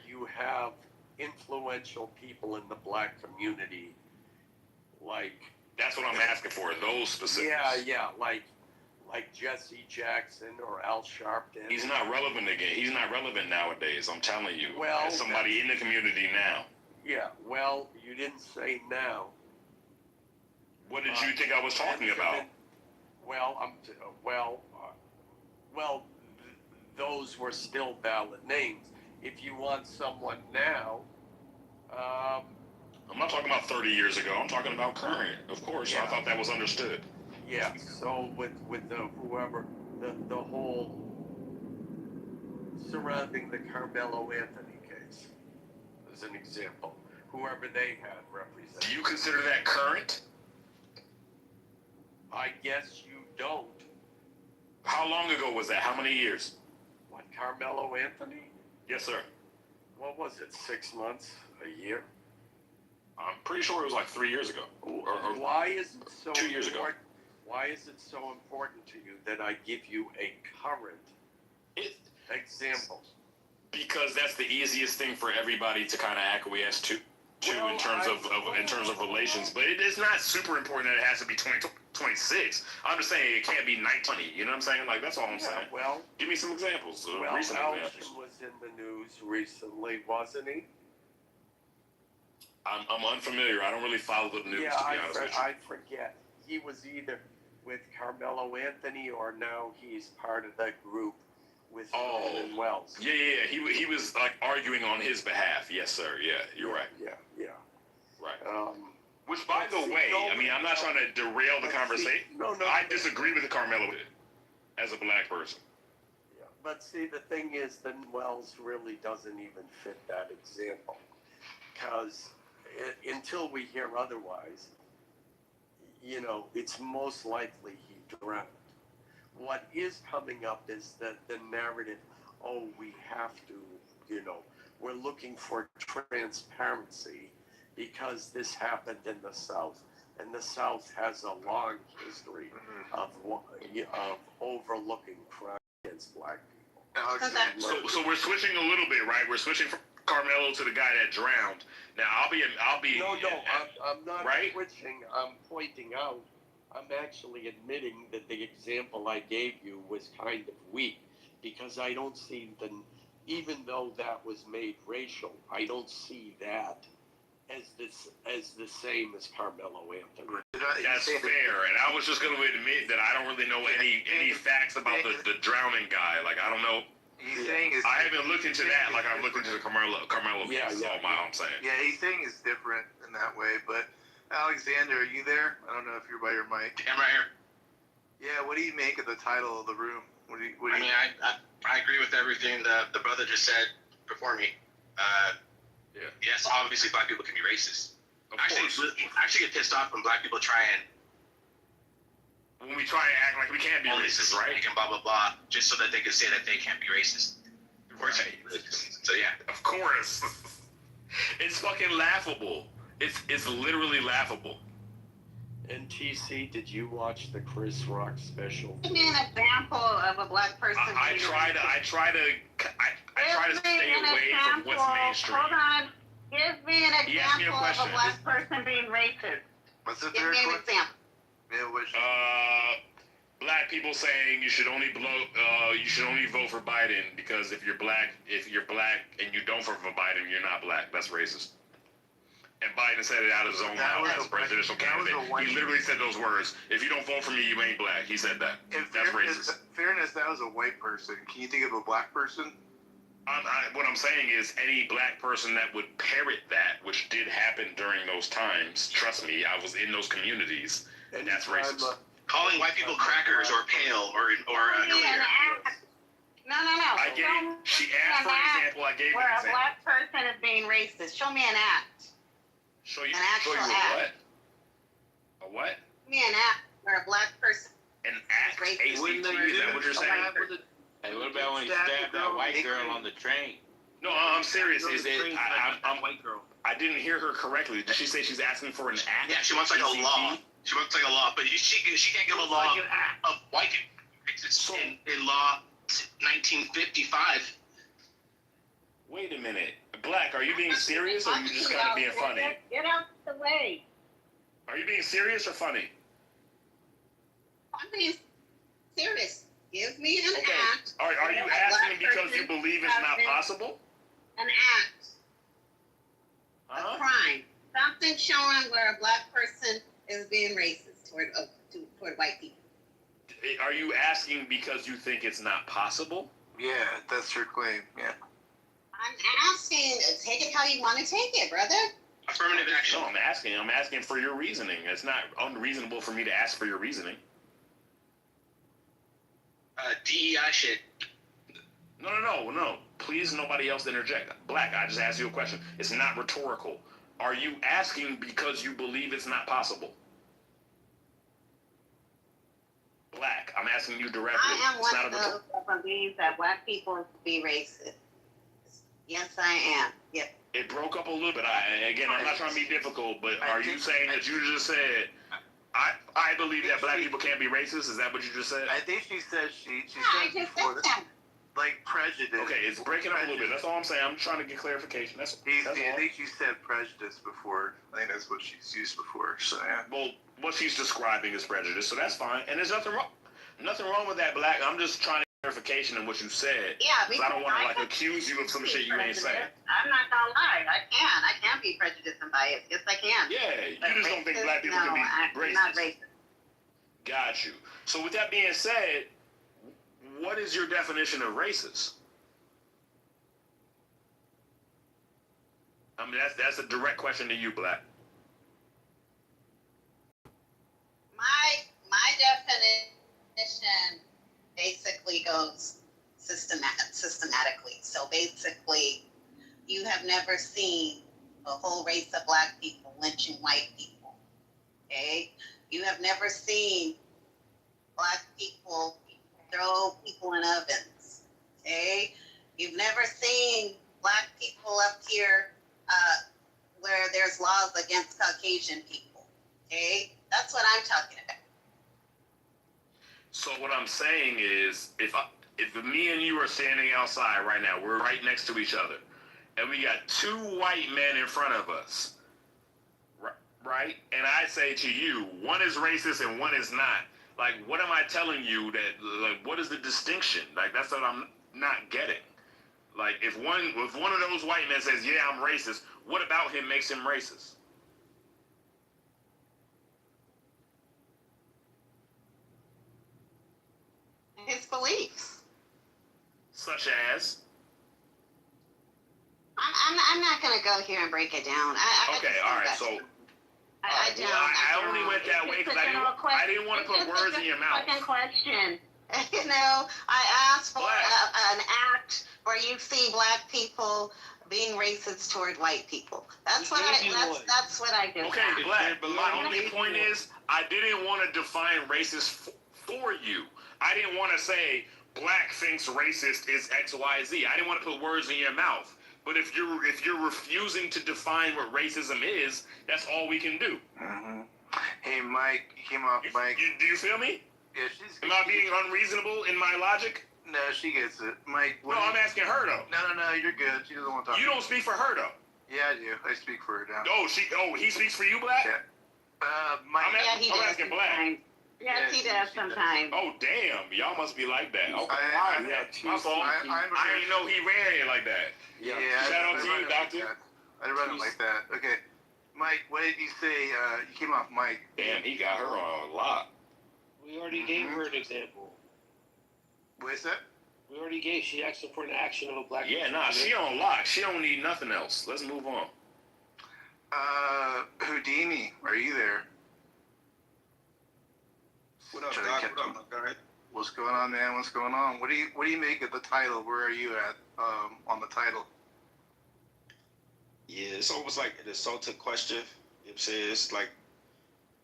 you have influential people in the black community, like... That's what I'm asking for, those specifics. Yeah, like Jesse Jackson or Al Sharpton. He's not relevant again. He's not relevant nowadays, I'm telling you. Well, as somebody in the community now. Yeah, well, you didn't say now. What did you think I was talking about? Those were still valid names. If you want someone now, I'm not talking about 30 years ago. I'm talking about current, of course. Yeah. I thought that was understood. Yeah. So with the whoever the whole surrounding the Carmelo Anthony case, as an example, whoever they had represented. Do you consider that current? I guess you don't. How long ago was that? How many years? What, Carmelo Anthony? Yes, sir. What was it, 6 months, a year? I'm pretty sure it was like 3 years ago. Or why is it so 2 years ago? Why is it so important to you that I give you a current example? Because that's the easiest thing for everybody to kind of acquiesce to in terms of relations. But it is not super important that it has to be 2026. I'm just saying it can't be 1920. You know what I'm saying? Like, that's all I'm saying. Well, give me some examples. Recent examples. Was in the news recently, wasn't he? I'm unfamiliar. I don't really follow the news, to be honest with you. I forget. He was either with Carmelo Anthony or now he's part of that group with Norman Wells. Yeah. He was like arguing on his behalf. Yes, sir. Yeah, you're right. Yeah. Right. Which, by the way, I mean, I'm not trying to derail the conversation. No. I disagree with Carmelo as a black person. Yeah, but see, the thing is, then Wells really doesn't even fit that example, because until we hear otherwise, it's most likely he drowned. What is coming up is that the narrative, we have to, we're looking for transparency because this happened in the South, and the South has a long history of overlooking crime against black people. So we're switching a little bit, right? We're switching from Carmelo to the guy that drowned. Now I'll be. I'm not switching. I'm pointing out. I'm actually admitting that the example I gave you was kind of weak, because I don't see even though that was made racial, I don't see that as the same as Carmelo Anthony. That's fair, and I was just going to admit that I don't really know any facts about the drowning guy. Like, I don't know. I haven't looked into that like I've looked into the Carmelo case. That's all I'm saying. Yeah, he's saying it's different in that way. But Alexander, are you there? I don't know if you're by your mic. I'm right here. Yeah, what do you make of the title of the room? I agree with everything the brother just said before me. Yes, obviously black people can be racist. I actually get pissed off when black people try and when we try and act like we can't be racist, right? And blah blah blah, just so that they can say that they can't be racist. Right. So yeah. Of course. It's fucking laughable. It's literally laughable. And TC, did you watch the Chris Rock special? Give me an example of a black person. I try to stay away from what's mainstream. Hold on. Give me an example of a black person being racist. What's the Give me an example. Black people saying you should only vote for Biden because if you're black and you don't vote for Biden, you're not black. That's racist. And Biden said it out of his own mouth as a presidential candidate. He literally said those words. If you don't vote for me, you ain't black. He said that. That's racist. Fairness, that was a white person. Can you think of a black person? What I'm saying is any black person that would parrot that, which did happen during those times, trust me, I was in those communities, and that's racist. Calling white people crackers or pale or clear. No. She asked for an example. I gave where an example. a black person is being racist. Show me an act. Show you an actual act. A what? Show me an act where a black person an act is racist. Is that what you're saying? Hey, what about when you stabbed that white girl on the train? No, I'm serious. I'm white girl. I didn't hear her correctly. Did she say she's asking for an act? Yeah, she wants like a law. She wants like a law, but she can't give a law of white people. In law 1955. Wait a minute. Black, are you being serious or are you just kind of being funny? Get out the way. Are you being serious or funny? I'm being serious. Give me an act. Are you asking because you believe it's not possible? An act. A crime. Something showing where a black person is being racist toward white people. Are you asking because you think it's not possible? Yeah, that's your claim. Yeah. I'm asking. Take it how you want to take it, brother. Affirmative action. No, I'm asking for your reasoning. It's not unreasonable for me to ask for your reasoning. DEI shit. No. Please, nobody else interject. Black, I just asked you a question. It's not rhetorical. Are you asking because you believe it's not possible? Black, I'm asking you directly. I am one of those that believes that black people be racist. Yes, I am. Yep. It broke up a little bit. I'm not trying to be difficult, but are you saying that you just said, I believe that black people can't be racist? Is that what you just said? I think she said she I said just before said that. like prejudice. Okay, it's breaking up a little bit. That's all I'm saying. I'm trying to get clarification. That's all. I think she said prejudice before. I think that's what she's used before. So yeah. Well, what she's describing is prejudice, so that's fine. And there's nothing wrong with that, Black. I'm just trying to get clarification in what you said. Yeah, because I don't want to accuse you of some shit you ain't saying. I'm not gonna lie. I can be prejudiced and biased. Yes, I can. Yeah, you just don't think black people can be racist. I'm not racist. Got you. So with that being said, what is your definition of racist? I mean, that's a direct question to you, Black. My definition basically goes systematically. So basically, you have never seen a whole race of black people lynching white people. Okay? You have never seen black people throw people in ovens. Okay? You've never seen black people up here where there's laws against Caucasian people. Okay? That's what I'm talking about. So what I'm saying is, if me and you are standing outside right now, we're right next to each other, and we got two white men in front of us, right? And I say to you, one is racist and one is not. Like, what am I telling you that, like, what is the distinction? Like, that's what I'm not getting. Like, if one of those white men says, yeah, I'm racist, what about him makes him racist? His beliefs. Such as? I'm not going to go here and break it down. Okay, all right, so... I only went that way because I didn't want to put words in your mouth. Second question. You know, I asked for an act where you see black people being racist toward white people. That's what I just Okay, found. Black, but my only point is, I didn't want to define racist for you. I didn't want to say Black thinks racist is X, Y, Z. I didn't want to put words in your mouth. But if you're refusing to define what racism is, that's all we can do. Mm-hmm. Hey, Mike, you came off Mike. Do you feel me? Yeah, Am I being unreasonable in my logic? No, she gets it. Mike, No, I'm asking her though. No, you're good. She doesn't want to talk. You don't speak for her though. Yeah, I do. I speak for her now. He speaks for you, Black? Yeah. Mike. I'm asking Black. Yes, he does sometimes. Oh, damn. Y'all must be like that. Okay. My fault. I didn't know he ran it like that. Yeah. Shout out to you, doctor. I didn't run it like that. Okay. Mike, what did you say? You came off Mike. Damn, he got her on a lot. We already gave her an example. What is that? We already gave. She asked for an action of a black. Yeah, she on lock. She don't need nothing else. Let's move on. Houdini, are you there? What up, Doc? What up, my guy? What's going on, man? What's going on? What do you make of the title? Where are you at on the title? Yeah, it's almost like an assaulted question. You know what I'm saying? It's like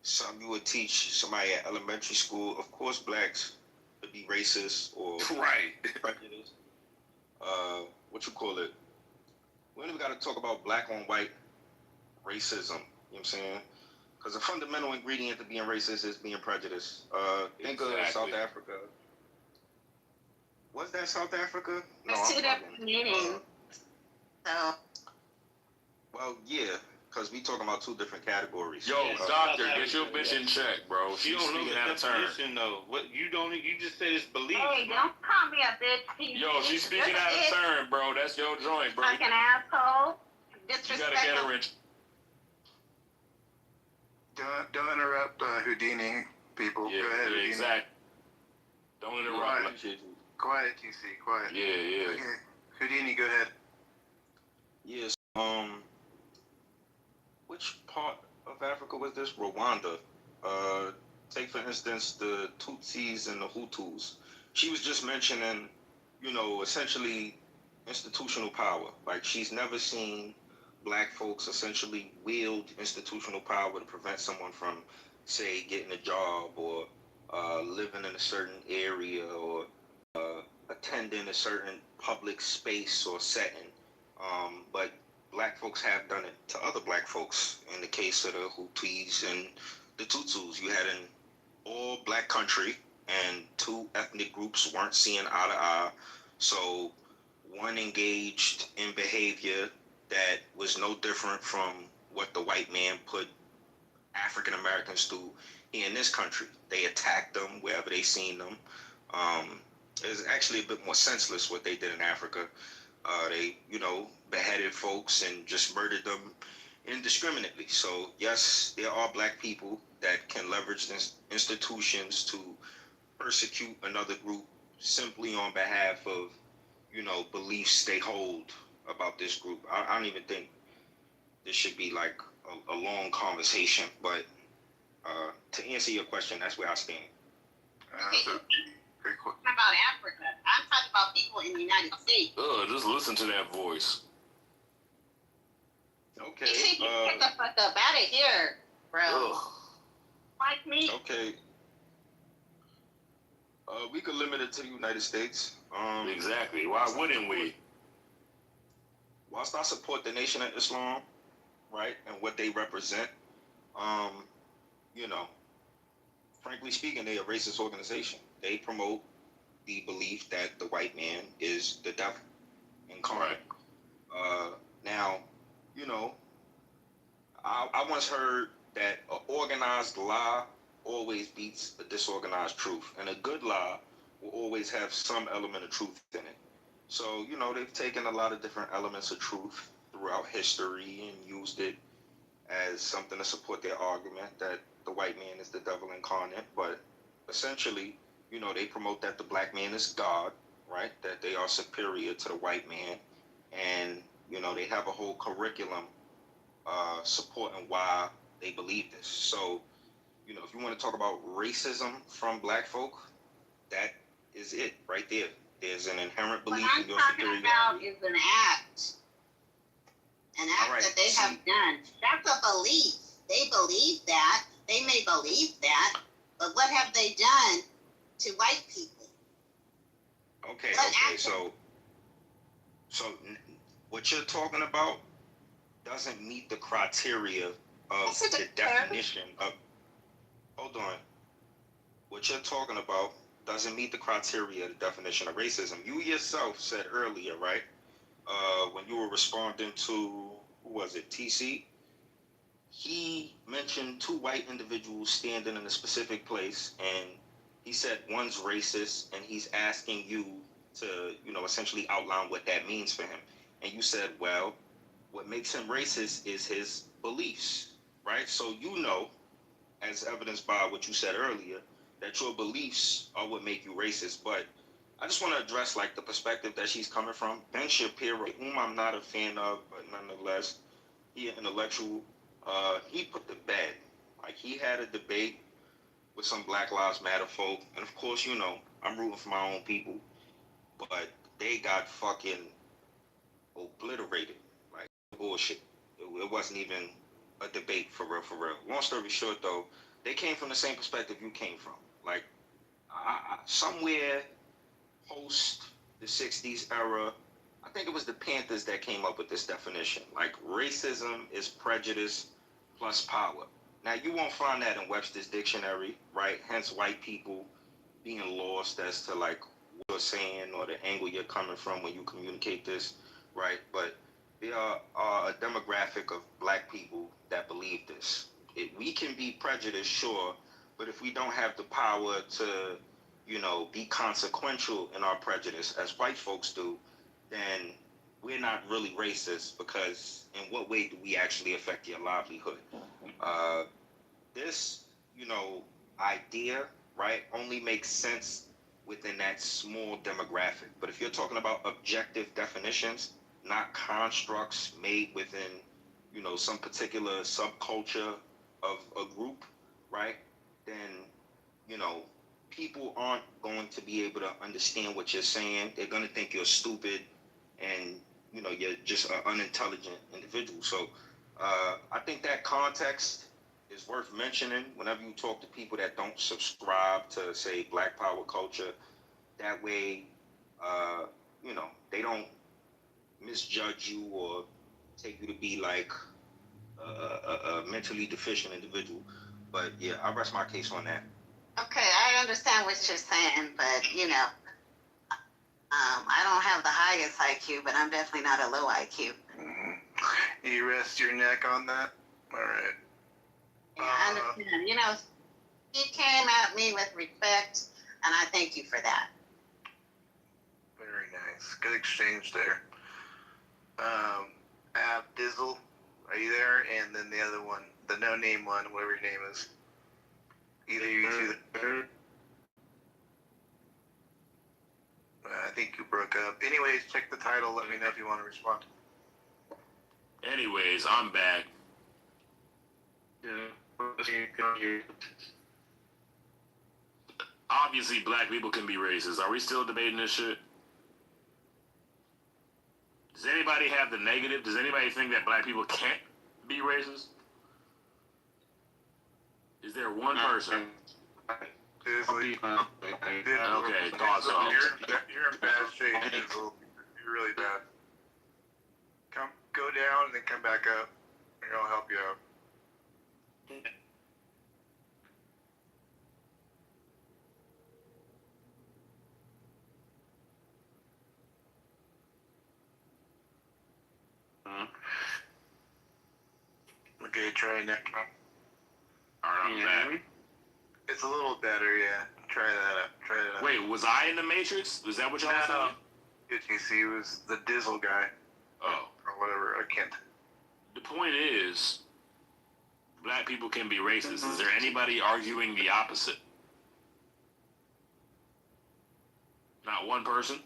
something you would teach somebody at elementary school. Of course, blacks would be racist or prejudiced. What you call it? We don't even got to talk about black on white racism. You know what I'm saying? Because the fundamental ingredient to being racist is being prejudiced. Think of South Africa. Was that South Africa? No, There's two different meanings. So. Well, yeah, because we talking about two different categories. Yo, doctor, get your bitch in check, bro. She's don't know speaking the out of turn. definition, though. What you just said it's belief. Hey, don't call me a bitch. Yo, she's speaking out of turn, bro. That's your joint, bro. Fucking asshole. You gotta get Disrespectful. her in. Don't interrupt Houdini, people. Yeah, go ahead, Houdini. Exactly. Don't interrupt. Quiet, TC. Quiet. Yeah. Okay. Houdini, go ahead. Yes. Which part of Africa was this? Rwanda. Take for instance the Tutsis and the Hutus. She was just mentioning, essentially institutional power. Like she's never seen black folks essentially wield institutional power to prevent someone from, say, getting a job or living in a certain area or attending a certain public space or setting. But black folks have done it to other black folks. In the case of the Hutus and the Tutsis, you had an all black country and two ethnic groups weren't seeing eye to eye. So one engaged in behavior that was no different from what the white man put African Americans through here in this country. They attacked them wherever they seen them. It's actually a bit more senseless what they did in Africa. They, beheaded folks and just murdered them indiscriminately. So yes, there are black people that can leverage these institutions to persecute another group simply on behalf of, beliefs they hold about this group. I don't even think this should be like a long conversation, but to answer your question, that's where I stand. Very quick. About Africa. I'm talking about people in the United States. Just listen to that voice. Okay. Get the fuck up out of here, bro. Like me. Okay. We could limit it to the United States. Exactly. Why wouldn't we? Whilst I support the Nation of Islam, right, and what they represent, frankly speaking, they're a racist organization. They promote the belief that the white man is the devil incarnate. Now, I once heard that an organized lie always beats a disorganized truth, and a good lie will always have some element of truth in it. So, they've taken a lot of different elements of truth throughout history and used it as something to support their argument that the white man is the devil incarnate. But essentially, they promote that the black man is God, right? That they are superior to the white man. And, they have a whole curriculum supporting why they believe this. So, if you want to talk about racism from black folk, that is it right there. There's an inherent belief in your superiority. What I'm talking about is an act. and acts that they have done. That's a belief. They believe that. They may believe that, but what have they done to white people? Okay, so what you're talking about doesn't meet the criteria of the definition of. Hold on. What you're talking about doesn't meet the criteria of the definition of racism. You yourself said earlier, right? When you were responding to, who was it, TC? He mentioned two white individuals standing in a specific place, and he said one's racist, and he's asking you to, essentially outline what that means for him. And you said, well, what makes him racist is his beliefs, right? So as evidenced by what you said earlier, that your beliefs are what make you racist. But I just want to address the perspective that she's coming from. Ben Shapiro, whom I'm not a fan of, but nonetheless, he an intellectual. He put to bed. He had a debate with some Black Lives Matter folk, and of course, I'm rooting for my own people, but they got fucking obliterated. Bullshit. It wasn't even a debate for real. Long story short, though, they came from the same perspective you came from. Somewhere post the 60s era, I think it was the Panthers that came up with this definition. Racism is prejudice plus power. Now, you won't find that in Webster's dictionary, right? Hence, white people being lost as to what you're saying or the angle you're coming from when you communicate this, right? But there are a demographic of black people that believe this. We can be prejudiced, sure, but if we don't have the power to, be consequential in our prejudice as white folks do, then we're not really racist, because in what way do we actually affect your livelihood? This, idea, right, only makes sense within that small demographic. But if you're talking about objective definitions, not constructs made within, some particular subculture of a group, right, then, people aren't going to be able to understand what you're saying. They're going to think you're stupid and, you're just an unintelligent individual. So I think that context is worth mentioning whenever you talk to people that don't subscribe to, say, Black Power culture. That way, they don't misjudge you or take you to be a mentally deficient individual. But yeah, I rest my case on that. Okay, I understand what you're saying, but I don't have the highest IQ, but I'm definitely not a low IQ. Mm-hmm. You rest your neck on that? All right. Yeah, I understand. He came at me with respect, and I thank you for that. Very nice. Good exchange there. Dizzle, are you there? And then the other one, the no-name one, whatever your name is. Either you two. I think you broke up. Anyways, check the title. Let me know if you want to respond. Anyways, I'm back. Obviously, black people can be racist. Are we still debating this shit? Does anybody have the negative? Does anybody think that black people can't be racist? Is there one person? Okay, thought so. You're in bad shape, Dizzle. You're really bad. Go down and then come back up, and I'll help you out. Okay, try next one. Alright, I'm back. It's a little better, yeah. Try that out. Wait, was I in the Matrix? Was that what y'all was saying? UTC was the Dizzle guy. Oh. Or whatever, I can't. The point is, black people can be racist. Is there anybody arguing the opposite? Not one person?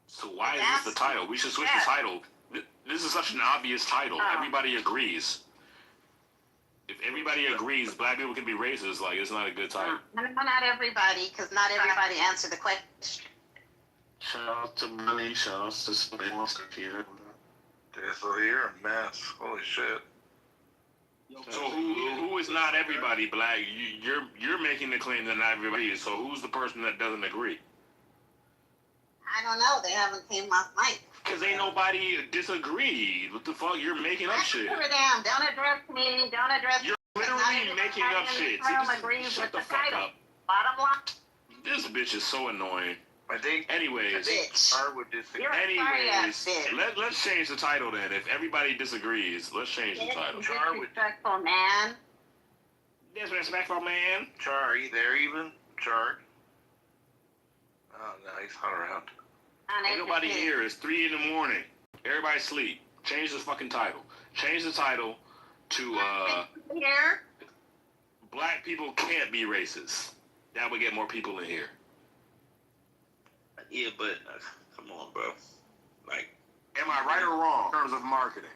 So why is this the title? We should switch the title. This is such an obvious title. Everybody agrees. If everybody agrees black people can be racist, it's not a good title. No, not everybody, because not everybody answered the question. Shout out to Money, shout out to somebody wants to hear. So you're a mess. Holy shit. So who is not everybody black? You're making the claim that not everybody is. So who's the person that doesn't agree? I don't know. They haven't came off mic. Because ain't nobody disagreed. What the fuck? You're making up shit. Don't address me. Don't address. You're literally making up shit. Shut the fuck up. Bottom line. This bitch is so annoying. Anyways, let's change the title then. If everybody disagrees, let's change the title. Disrespectful man. Disrespectful man. Char, are you there even? Char? Oh, no, he's hung around. Ain't nobody here. It's 3 a.m. Everybody sleep. Change the fucking title. Change the title to here. Black people can't be racist. That would get more people in here. Yeah, but come on, bro. Like, am I right or wrong in terms of marketing?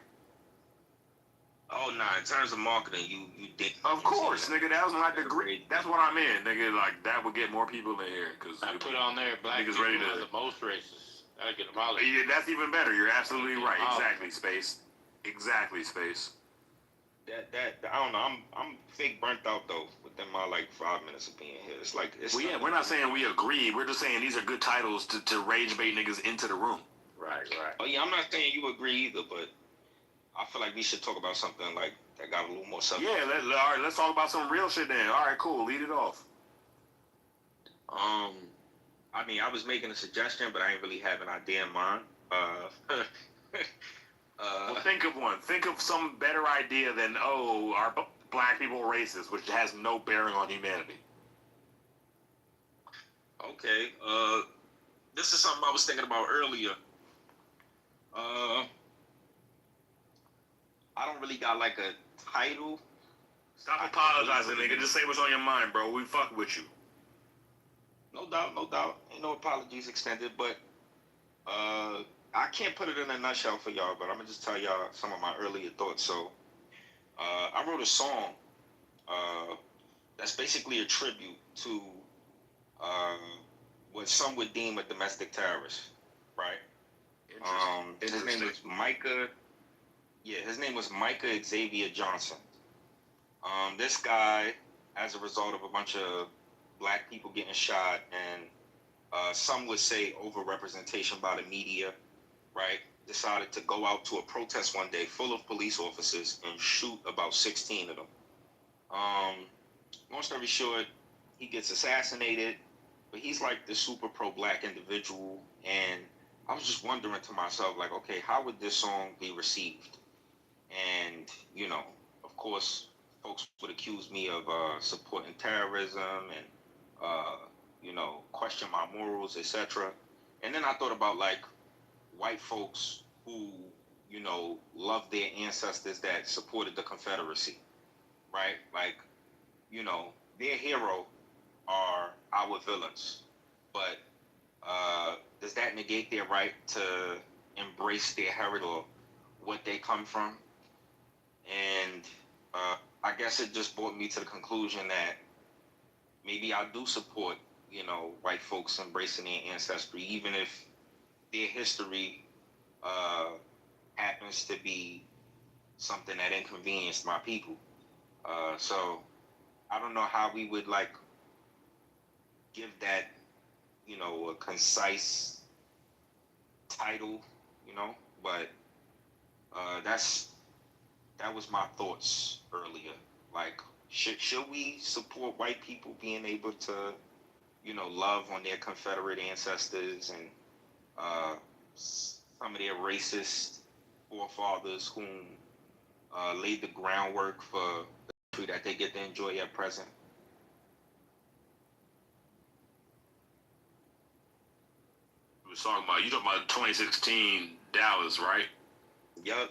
Oh, nah, in terms of marketing, you did. Of course, nigga, that was my degree. That's what I meant, nigga. Like, that would get more people in here. Cause I put on there black people ready to, are the most racist. That'll get them all in. Yeah, that's even better. You're absolutely right. Exactly, Space. Exactly, Space. That I don't know. I'm fake burnt out though within my like 5 minutes of being here. It's like well, yeah, we're not saying we agree. We're just saying these are good titles to rage bait niggas into the room. Right. Oh yeah, I'm not saying you agree either, but I feel like we should talk about something like that got a little more subject. Yeah, all right. Let's talk about some real shit then. All right, cool. Lead it off. I mean, I was making a suggestion, but I ain't really have an idea in mind. Well, think of one. Think of some better idea than, are black people racist, which has no bearing on humanity. Okay. This is something I was thinking about earlier. I don't really got like a title. Stop apologizing, nigga. Just say what's on your mind, bro. We fuck with you. No doubt. Ain't no apologies extended, but I can't put it in a nutshell for y'all, but I'm gonna just tell y'all some of my earlier thoughts. So, I wrote a song that's basically a tribute to what some would deem a domestic terrorist, right? His name was Micah. Yeah, his name was Micah Xavier Johnson. This guy, as a result of a bunch of black people getting shot and some would say overrepresentation by the media, right, decided to go out to a protest one day full of police officers and shoot about 16 of them. Long story short, he gets assassinated, but he's like the super pro-black individual, and I was just wondering to myself, like, okay, how would this song be received? And, you know, of course, folks would accuse me of supporting terrorism and, you know, question my morals, etc. And then I thought about, like, white folks who, you know, loved their ancestors that supported the Confederacy, right? Like, you know, their hero are our villains. But does that negate their right to embrace their heritage or what they come from? And I guess it just brought me to the conclusion that maybe I do support, you know, white folks embracing their ancestry, even if their history happens to be something that inconvenienced my people. So I don't know how we would like give that, you know, a concise title, you know, but that was my thoughts earlier. Like, should we support white people being able to, you know, love on their Confederate ancestors and some of their racist forefathers whom laid the groundwork for the country that they get to enjoy at present? You talking about 2016 Dallas, right? Yup.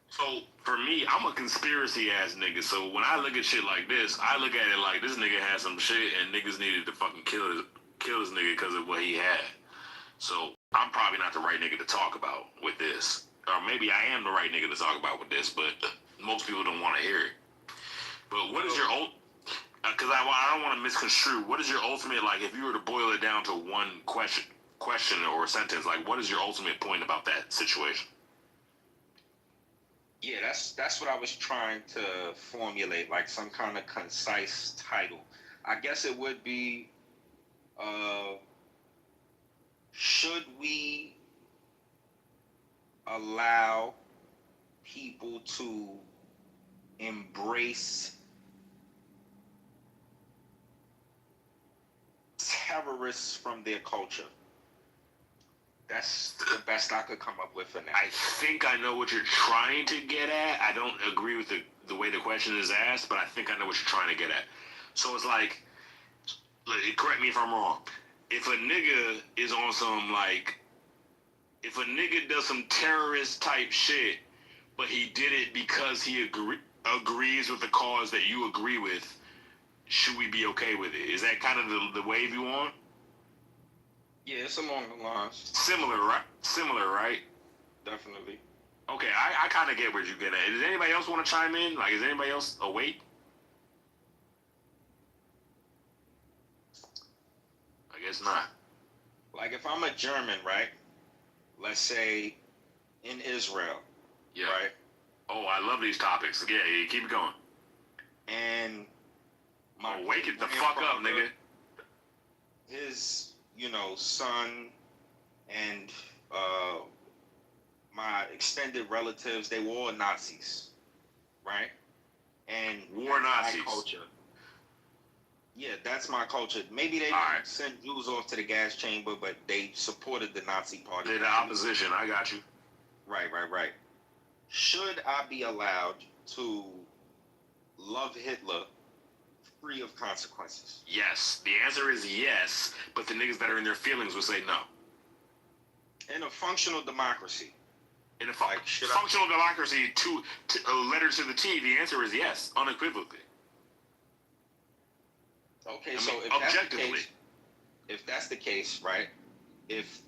So for me, I'm a conspiracy ass nigga. So when I look at shit like this, I look at it like this nigga had some shit and niggas needed to fucking kill this nigga because of what he had. So I'm probably not the right nigga to talk about with this. Or maybe I am the right nigga to talk about with this, but most people don't want to hear it. But what is your because I don't want to misconstrue. What is your ultimate, like, if you were to boil it down to one question question or sentence. Like, what is your ultimate point about that situation? Yeah, that's what I was trying to formulate, like some kind of concise title. I guess it would be, should we allow people to embrace terrorists from their culture? That's the best I could come up with for now. I think I know what you're trying to get at. I don't agree with the way the question is asked, but I think I know what you're trying to get at. So it's like, correct me if I'm wrong. If a nigga is on some, like, if a nigga does some terrorist type shit, but he did it because he agrees with the cause that you agree with, should we be okay with it? Is that kind of the wave you want? Yeah, it's along the lines. Similar, right? Similar, right? Definitely. Okay, I kind of get where you're getting at. Does anybody else want to chime in? Like, is anybody else awake? I guess not. Like, if I'm a German, right? Let's say in Israel. Yeah. Right? Oh, I love these topics. Yeah, keep going. And wake it the fuck up, nigga. His, son and my extended relatives, they were all Nazis, right? And war Nazis. My culture. Yeah, that's my culture. Maybe they didn't send Jews off to the gas chamber, but they supported the Nazi party. They're the opposition. I got you. Right. Should I be allowed to love Hitler free of consequences? Yes. The answer is yes, but the niggas that are in their feelings will say no. In a functional democracy. In a functional democracy, to a letter to the T, the answer is yes, unequivocally. Okay, so if that's the case, right? If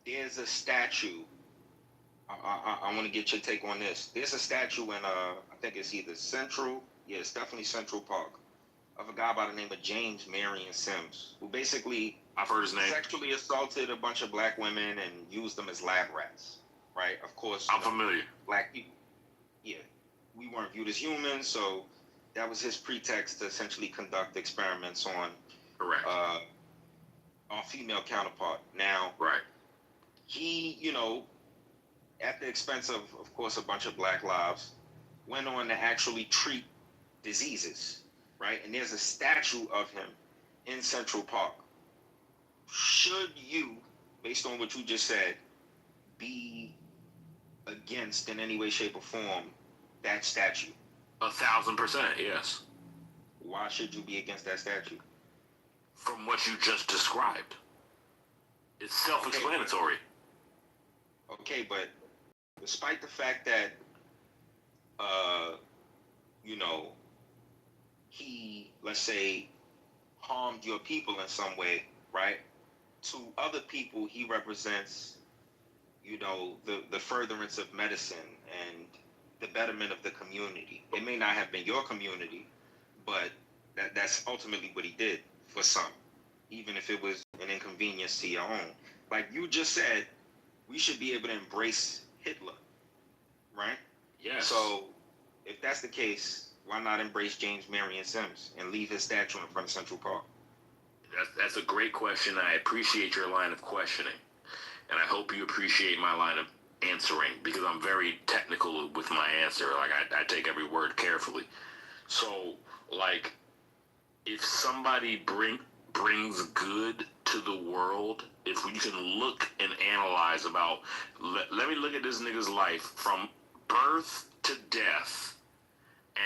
there's a statue, I want to get your take on this. There's a statue in I think it's either it's definitely Central Park, of a guy by the name of James Marion Sims, who basically I've heard his name. Sexually assaulted a bunch of black women and used them as lab rats, right? Of course, I'm familiar. Black people, yeah, we weren't viewed as humans, so that was his pretext to essentially conduct experiments on our female counterpart. Now, he, at the expense of course, a bunch of black lives, went on to actually treat diseases, right? And there's a statue of him in Central Park. Should you, based on what you just said, be against in any way, shape, or form that statue? 1,000%, yes. Why should you be against that statue? From what you just described. It's self-explanatory. Okay, but despite the fact that, he, let's say, harmed your people in some way, right? To other people, he represents, the furtherance of medicine and the betterment of the community. It may not have been your community, but that's ultimately what he did for some, even if it was an inconvenience to your own. Like you just said, we should be able to embrace Hitler, right? Yes. So if that's the case, why not embrace James Marion Sims and leave his statue in front of Central Park? That's a great question. I appreciate your line of questioning, and I hope you appreciate my line of answering, because I'm very technical with my answer. Like I take every word carefully. So, like, if somebody brings good to the world, if we can look and analyze about, let me look at this nigga's life from birth to death,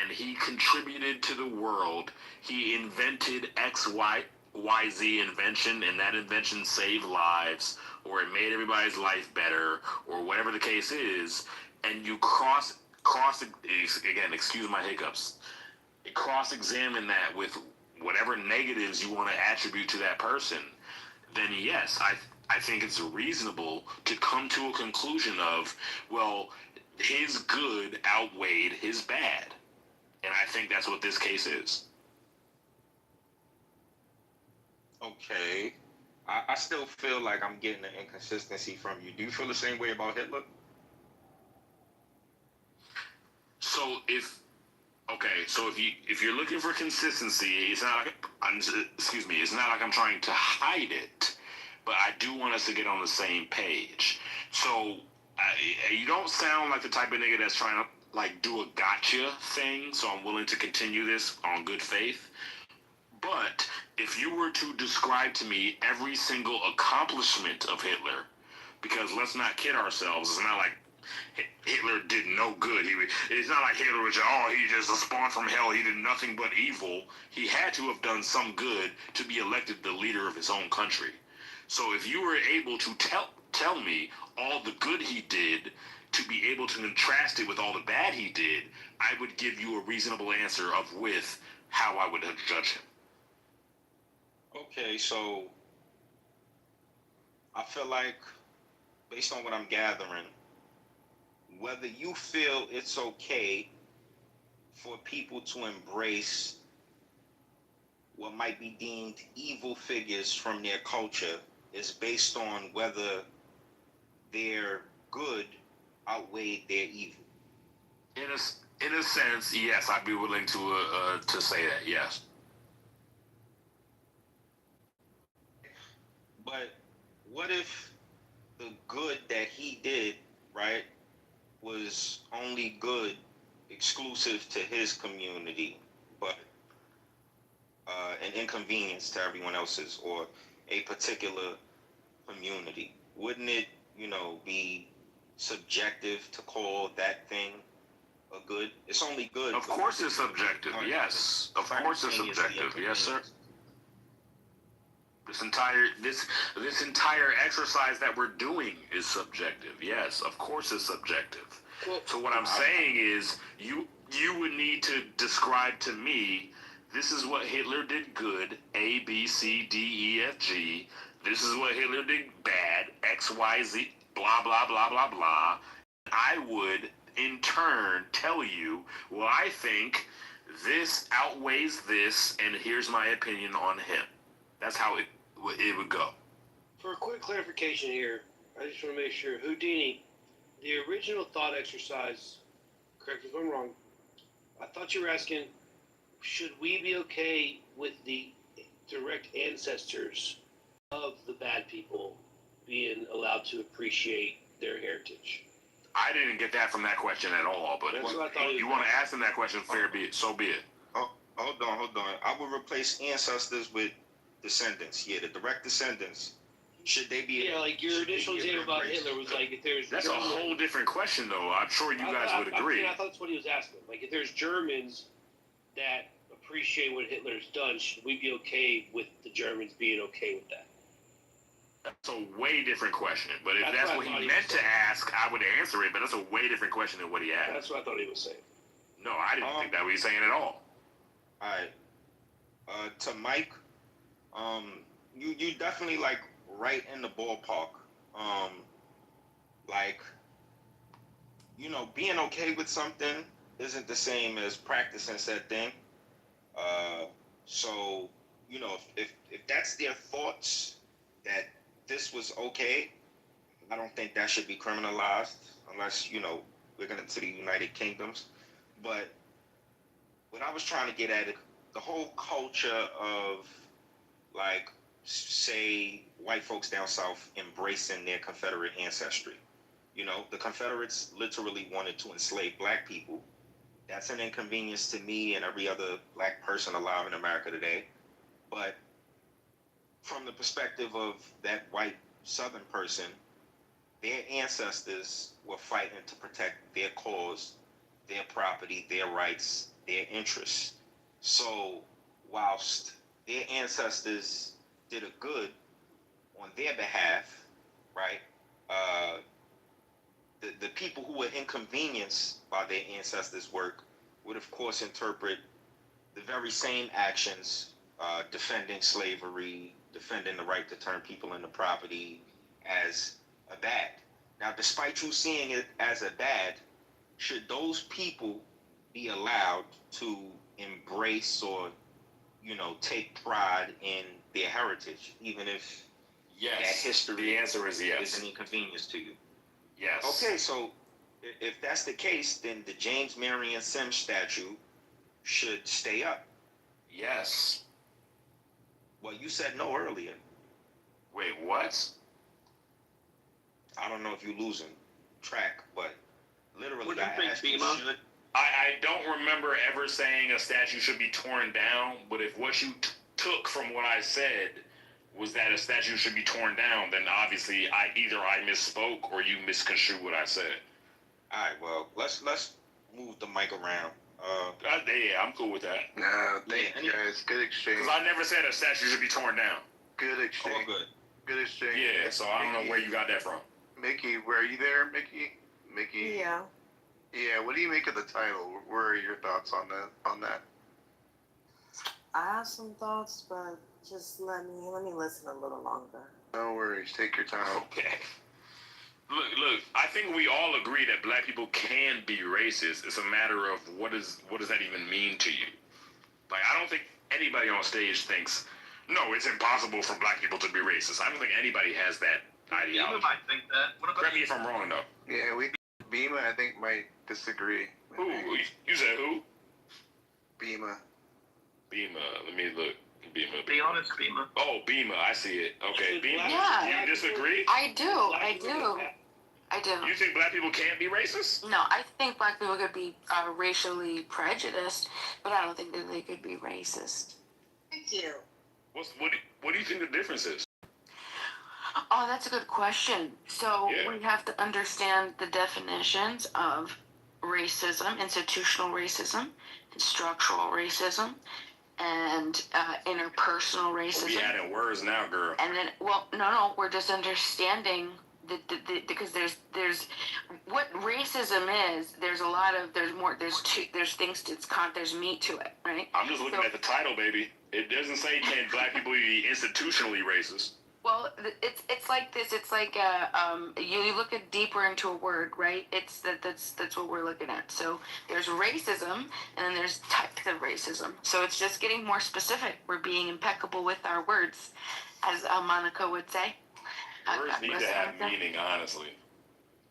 and he contributed to the world. He invented XYZ invention, and that invention saved lives, or it made everybody's life better, or whatever the case is, and you again, excuse my hiccups, cross-examine that with whatever negatives you want to attribute to that person, then yes, I think it's reasonable to come to a conclusion of, well, his good outweighed his bad. And I think that's what this case is. Okay. I still feel like I'm getting an inconsistency from you. Do you feel the same way about Hitler? So if you're looking for consistency, it's not like it's not like I'm trying to hide it, but I do want us to get on the same page. So you don't sound like the type of nigga that's trying to like do a gotcha thing. So I'm willing to continue this on good faith. But if you were to describe to me every single accomplishment of Hitler, because let's not kid ourselves, it's not like Hitler did no good. It's not like Hitler was, he just a spawn from hell. He did nothing but evil. He had to have done some good to be elected the leader of his own country. So if you were able to tell me all the good he did, to be able to contrast it with all the bad he did, I would give you a reasonable answer with how I would judge him. Okay, so I feel like, based on what I'm gathering, whether you feel it's okay for people to embrace what might be deemed evil figures from their culture is based on whether their good outweighed their evil. In a sense, yes, I'd be willing to say that, yes. But what if the good that he did, right, was only good exclusive to his community, but an inconvenience to everyone else's or a particular community? Wouldn't it, be subjective to call that thing a good? It's only good. Of course it's subjective, yes. Of course it's subjective, yes, sir. This entire exercise that we're doing is subjective. Yes, of course it's subjective. So what I'm saying is you would need to describe to me, this is what Hitler did good, A, B, C, D, E, F, G. This is what Hitler did bad, X, Y, Z, blah, blah, blah, blah, blah. I would, in turn, tell you, well, I think this outweighs this, and here's my opinion on him. That's how it would go. For a quick clarification here, I just want to make sure, Houdini, the original thought exercise, correct me if I'm wrong, I thought you were asking, should we be okay with the direct ancestors of the bad people being allowed to appreciate their heritage? I didn't get that from that question at all, but that's what I thought. You want to ask them that question, fair be it, so be it. Oh, hold on. I would replace ancestors with descendants. Yeah, the direct descendants. Should they be? Yeah, like your initial example about Hitler was like, if there's that's a whole different question, though. I'm sure you guys would agree. I thought that's what he was asking. Like, if there's Germans that appreciate what Hitler's done, should we be okay with the Germans being okay with that? That's a way different question. But if that's what he meant to ask, I would answer it. But that's a way different question than what he asked. That's what I thought he was saying. No, I didn't think that what he was saying at all. All right. To Mike, you definitely like right in the ballpark. Like, being okay with something isn't the same as practicing said thing. So, if that's their thoughts that this was okay, I don't think that should be criminalized unless, we're going to the United Kingdoms. But what I was trying to get at, the whole culture of, like, say, white folks down south embracing their Confederate ancestry. The Confederates literally wanted to enslave black people. That's an inconvenience to me and every other black person alive in America today. But from the perspective of that white Southern person, their ancestors were fighting to protect their cause, their property, their rights, their interests. So whilst their ancestors did a good on their behalf, right? The people who were inconvenienced by their ancestors' work would, of course, interpret the very same actions, defending slavery, defending the right to turn people into property, as a bad. Now, despite you seeing it as a bad, should those people be allowed to embrace or, take pride in their heritage, even if Yes. that history The answer is yes. is an inconvenience to you. Yes. Okay, so if that's the case, then the James Marion Sims statue should stay up. Yes. Well, you said no earlier. Wait, what? I don't know if you're losing track, but literally, What do you I think, asked you, Bima? should. I don't remember ever saying a statue should be torn down, but if what you took from what I said was that a statue should be torn down, then obviously I misspoke or you misconstrued what I said. All right, well, let's move the mic around. Yeah, I'm cool with that. No, thank you guys. Good exchange. Because I never said a statue should be torn down. Good exchange. Oh, good. Good exchange. Yeah, so I don't know where you got that from. Mickey, were you there, Mickey? Mickey? Yeah. Yeah, what do you make of the title? Where are your thoughts on that? I have some thoughts, but just let me listen a little longer. No worries. Take your time. Okay. Look, I think we all agree that black people can be racist. It's a matter of what does that even mean to you? Like, I don't think anybody on stage thinks, no, it's impossible for black people to be racist. I don't think anybody has that ideology. Bima might think that. What about Correct me if I'm wrong, though. Yeah, Bima, I think, might disagree. Who? You said who? Bima. Let me look. Bima. Be honest, Bima. Oh, Bima, I see it. Okay, Bima. Yeah. You disagree? I do. You think black people can't be racist? No, I think black people could be racially prejudiced, but I don't think that they could be racist. Thank you. What do you think the difference is? Oh, that's a good question. So we have to understand the definitions of racism, institutional racism, and structural racism, and interpersonal racism. We adding words now, girl. And then, no, we're just understanding because there's what racism is. There's meat to it, right? I'm just looking at the title, baby. It doesn't say can black people be institutionally racist. Well, it's like this. It's like you look at deeper into a word, right? That's what we're looking at. So there's racism, and then there's types of racism. So it's just getting more specific. We're being impeccable with our words, as Monica would say. Words need to have meaning, honestly.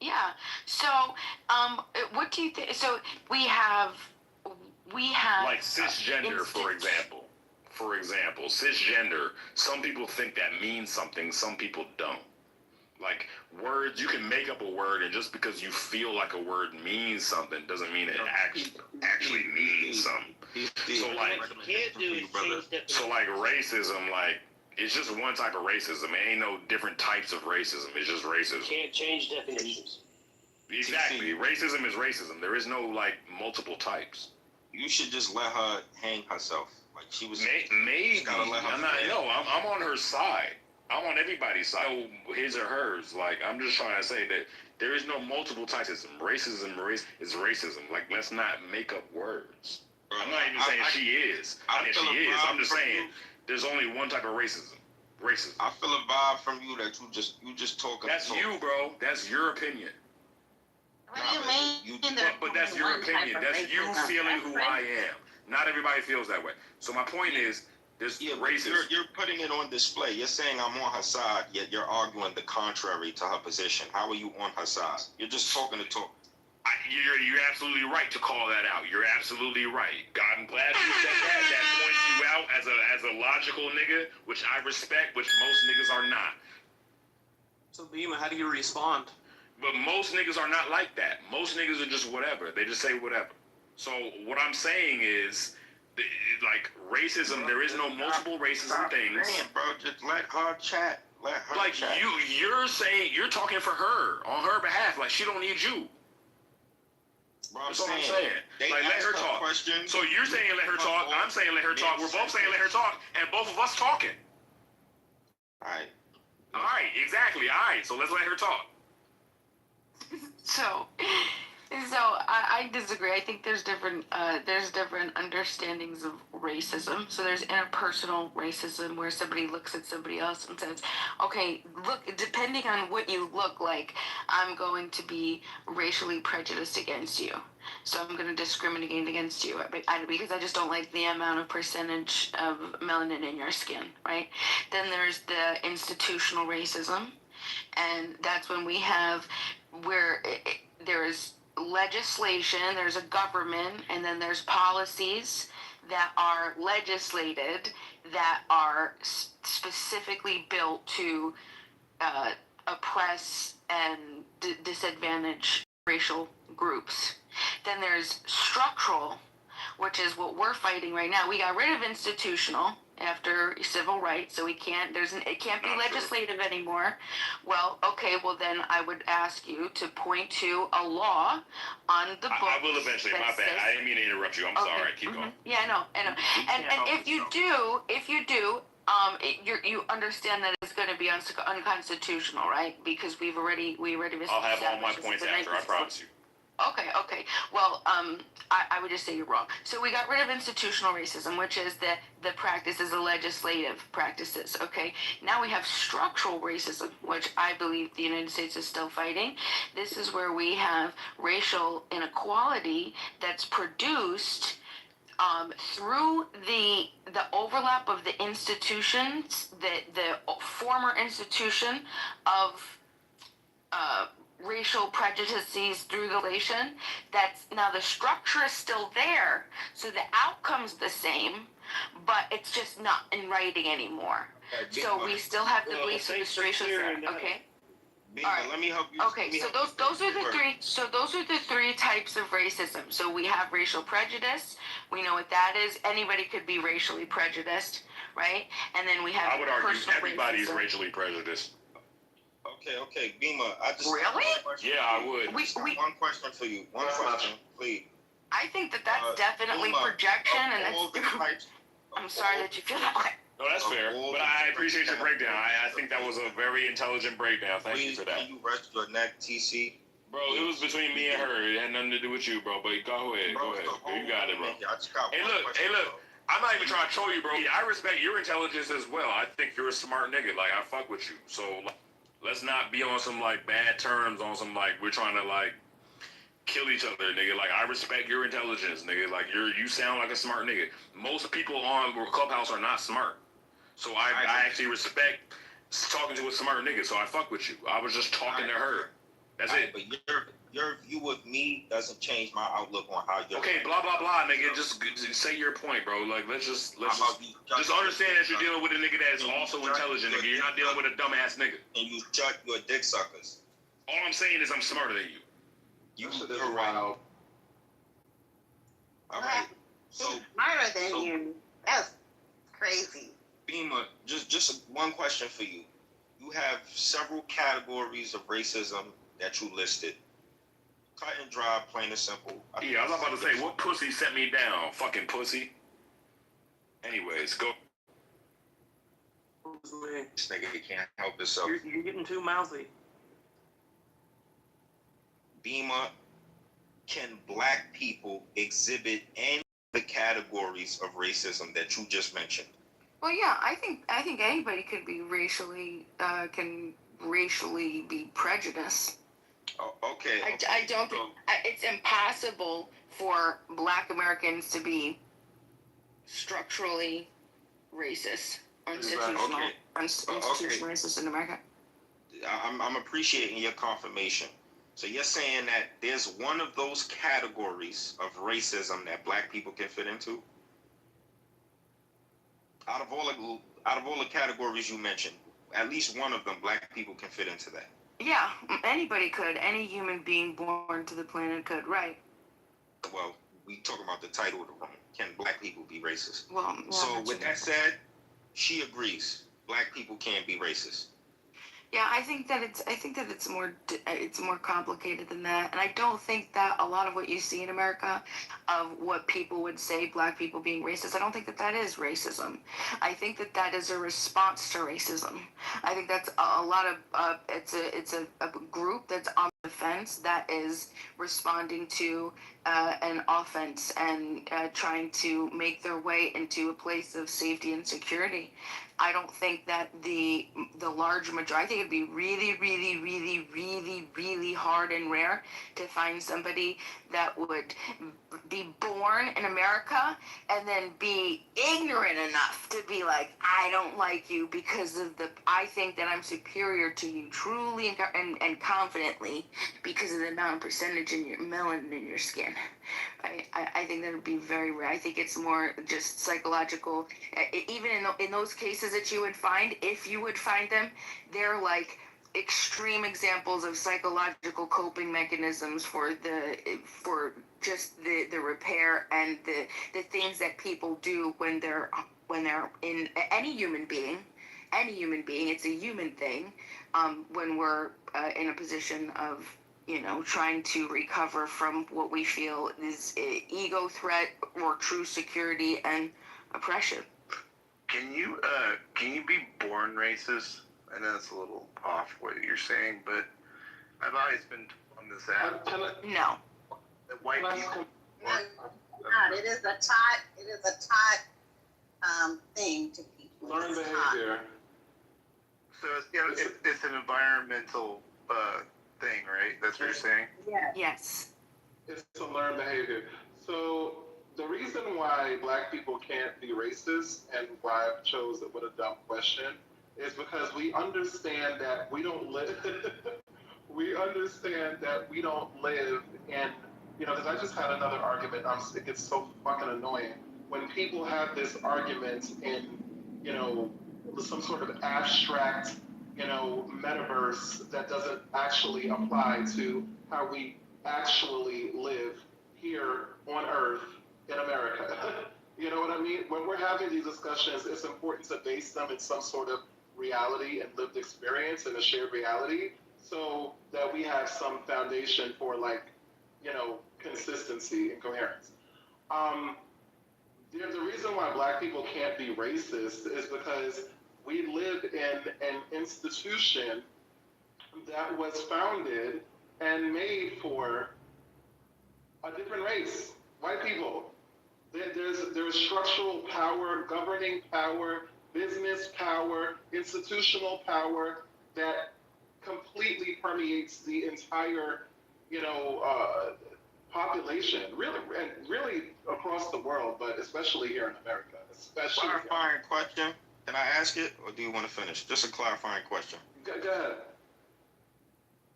Yeah. So, what do you think? So we have like cisgender, for example. For example, cisgender, some people think that means something, some people don't. Like, words, you can make up a word, and just because you feel like a word means something doesn't mean it actually means something. So, like racism, like, it's just one type of racism. It ain't no different types of racism. It's just racism. Can't change definitions. Exactly. Racism is racism. There is no, like, multiple types. You should just let her hang herself. Like, she was maybe. I'm on her side. I'm on everybody's side. His or hers. Like, I'm just trying to say that there is no multiple types of racism. Is racism. Like, let's not make up words. I'm not even saying she is. She is. I'm just saying there's only one type of racism. Racism. I feel a vibe from you that you just talking. That's you, bro. That's your opinion. What do you mean? But that's your opinion. That's you feeling who I am. Not everybody feels that way. So my point is, there's racism. You're putting it on display. You're saying I'm on her side, yet you're arguing the contrary to her position. How are you on her side? You're just talking to talk. You're absolutely right to call that out. You're absolutely right. I'm glad you said that. That points you out as a logical nigga, which I respect, which most niggas are not. So Bima, how do you respond? But most niggas are not like that. Most niggas are just whatever. They just say whatever. So what I'm saying is, like, racism, there is no multiple racism things. Man, bro, just let her chat. Let her chat. You're saying, you're talking for her, on her behalf. Like, she don't need you. Bro, That's what I'm saying. Like, let her talk. So you're saying let her talk. I'm saying let her talk. We're both saying let her talk. And both of us talking. All right, exactly. All right, so let's let her talk. So So I disagree. I think there's different understandings of racism. So there's interpersonal racism where somebody looks at somebody else and says, okay, look, depending on what you look like, I'm going to be racially prejudiced against you. So I'm going to discriminate against you because I just don't like the amount of percentage of melanin in your skin, right? Then there's the institutional racism, and that's when we have where there's legislation, there's a government, and then there's policies that are legislated that are specifically built to oppress and disadvantage racial groups. Then there's structural, which is what we're fighting right now. We got rid of institutional after civil rights, so it can't be legislative anymore. Well, okay, well then I would ask you to point to a law on the books. I will eventually. My bad. I didn't mean to interrupt you. I'm sorry. Keep going. Yeah, I know. And if you do, you understand that it's going to be unconstitutional, right? Because we already I'll have all my points after. I promise you. Okay. Well, I would just say you're wrong. So we got rid of institutional racism, which is the practices, the legislative practices. Okay. Now we have structural racism, which I believe the United States is still fighting. This is where we have racial inequality that's produced through the overlap of the institutions, the former institution of racial prejudices through the relation. That's now the structure is still there, so the outcome's the same, but it's just not in writing anymore. So we still have the beliefs of the racial. Okay. All right. Let me help you. Okay, so those are the three. So those are the three types of racism. So we have racial prejudice. We know what that is. Anybody could be racially prejudiced, right? And then we have. I would argue everybody is racially prejudiced. Okay, Beamer. I just really? Yeah, I would. One question for you. One question, please. I think that's definitely Beamer, projection, and that's. I'm sorry that you feel that way. No, that's fair. But I appreciate your breakdown. I think that was a very intelligent breakdown. Thank you for that. Can you rest your neck, TC? Bro, it was between me and her. It had nothing to do with you, bro. But go ahead. Go ahead. You got it, bro. Hey, look. I'm not even trying to troll you, bro. I respect your intelligence as well. I think you're a smart nigga. Like, I fuck with you. So, let's not be on some, bad terms on some, we're trying to, kill each other, nigga. I respect your intelligence, nigga. You sound like a smart nigga. Most people on Clubhouse are not smart. So I actually respect talking to a smart nigga, so I fuck with you. I was just talking to her. That's it. But your view of me doesn't change my outlook on how you're. Okay, blah blah blah, nigga. Just say your point, bro. Let's just understand that you're dealing with a nigga that's also intelligent, nigga. You're not dealing with a dumbass nigga. And you judge your dick suckers. All I'm saying is I'm smarter than you. You're wild. All right. So smarter than you. That's crazy. Beamer, just one question for you. You have several categories of racism that you listed. Cut and dry, plain and simple. Yeah, I was about to say, what pussy set me down? Fucking pussy. Anyways, go. This nigga can't help himself. You're getting too mouthy. Beamer, can black people exhibit any of the categories of racism that you just mentioned? Well, yeah, I think anybody could be racially be prejudiced. Oh, okay. I don't think it's impossible for Black Americans to be structurally racist or institutional racist in America. I'm appreciating your confirmation. So you're saying that there's one of those categories of racism that black people can fit into? Out of all the categories you mentioned, at least one of them black people can fit into that. Yeah, anybody could. Any human being born to the planet could, right? Well, we talk about the title of the room. Can black people be racist? Well, yeah, so with that said, she agrees. Black people can't be racist. Yeah, I think that it's more complicated than that, and I don't think that a lot of what you see in America, of what people would say black people being racist, I don't think that that is racism. I think that that is a response to racism. I think that's a lot of it's a group that's on the fence that is responding to an offense and trying to make their way into a place of safety and security. I don't think that the large majority. I think it'd be really, really, really, really, really hard and rare to find somebody that would be born in America and then be ignorant enough to be like, I don't like you because of I think that I'm superior to you truly and confidently because of the amount of percentage in your melanin in your skin. I think that would be very rare. I think it's more just psychological. Even in those cases that you would find, if you would find them, they're like extreme examples of psychological coping mechanisms for just the repair and the things that people do when they're in any human being. It's a human thing. When we're in a position of trying to recover from what we feel is ego threat or true security and oppression. Can you be born racist? I know that's a little off what you're saying, but I've always been on this app. No. That white people. It is a taught thing to people. Learn behavior. So it's an environmental thing, right? That's what you're saying? Yeah. Yes. It's a learned behavior. So the reason why black people can't be racist and why I chose it with a dumb question is because we understand that we don't live in, because I just had another argument. It gets so fucking annoying when people have this argument in, some sort of abstract, metaverse that doesn't actually apply to how we actually live here on Earth in America. You know what I mean? When we're having these discussions, it's important to base them in some sort of reality and lived experience and a shared reality so that we have some foundation for consistency and coherence. The reason why black people can't be racist is because we live in an institution that was founded and made for a different race, white people. There's structural power, governing power, business power, institutional power that completely permeates the entire, population, really across the world, but especially here in America. Clarifying question. Can I ask it, or do you want to finish? Just a clarifying question. Go ahead.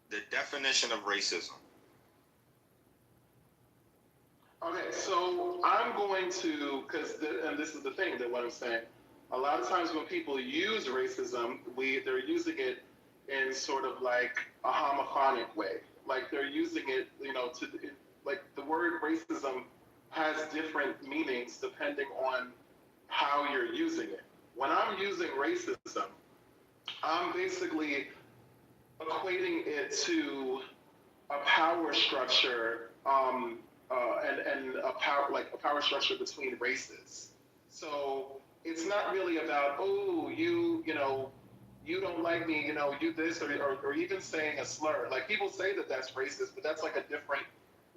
The definition of racism. Okay, so I'm going to, and this is the thing that what I'm saying, a lot of times when people use racism, they're using it in sort of like a homophonic way. Like they're using it, like the word racism has different meanings depending on how you're using it. When I'm using racism, I'm basically equating it to a power structure, and a power structure between races. So it's not really about you don't like me, you this or even saying a slur. Like people say that that's racist, but that's like a different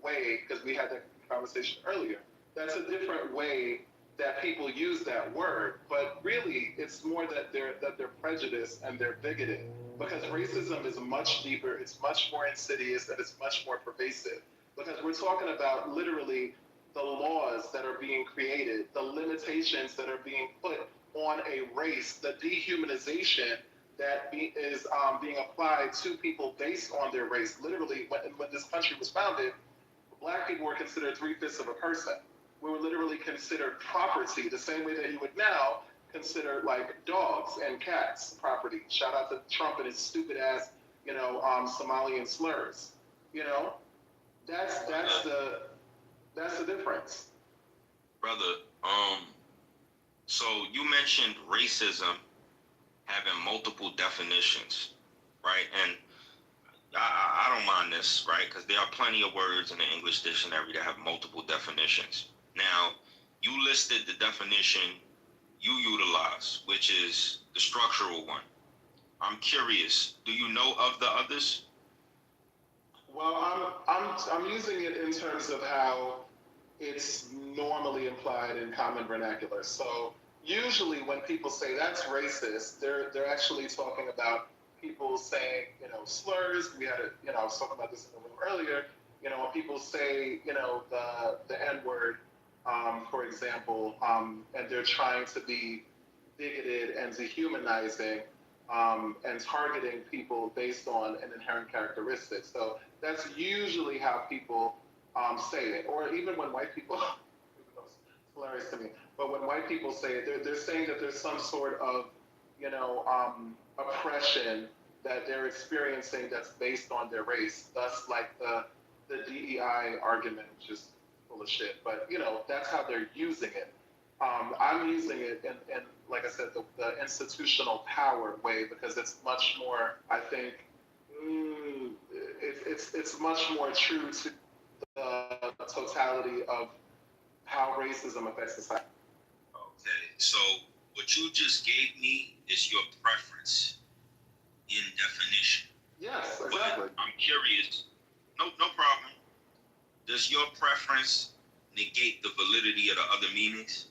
way because we had that conversation earlier. That's a different way that people use that word, but really it's more that they're prejudiced and they're bigoted because racism is much deeper, it's much more insidious, and it's much more pervasive because we're talking about literally the laws that are being created, the limitations that are being put on a race, the dehumanization that is being applied to people based on their race. Literally, when this country was founded, black people were considered 3/5 of a person. We were literally considered property, the same way that you would now consider like dogs and cats property. Shout out to Trump and his stupid ass, Somalian slurs. That's the difference. Brother, so you mentioned racism having multiple definitions. right? And I don't mind this, right? Because there are plenty of words in the English dictionary that have multiple definitions. Now, you listed the definition you utilize, which is the structural one. I'm curious, do you know of the others? Well, I'm using it in terms of how it's normally implied in common vernacular. So usually when people say that's racist, they're actually talking about people saying, slurs. We had I was talking about this in the room earlier. When people say, the N-word, for example, and they're trying to be bigoted and dehumanizing, and targeting people based on an inherent characteristic. So that's usually how people say it. Or even when white people, it's hilarious to me, but when white people say it, they're saying that there's some sort of, oppression that they're experiencing that's based on their race. Thus, like the DEI argument, which is full of shit. But, that's how they're using it. I'm using it in like I said, the institutional power way, because it's much more, I think, it's much more true to the totality of how racism affects society. Okay, so what you just gave me is your preference in definition. Yes, exactly. But I'm curious, no problem. Does your preference negate the validity of the other meanings?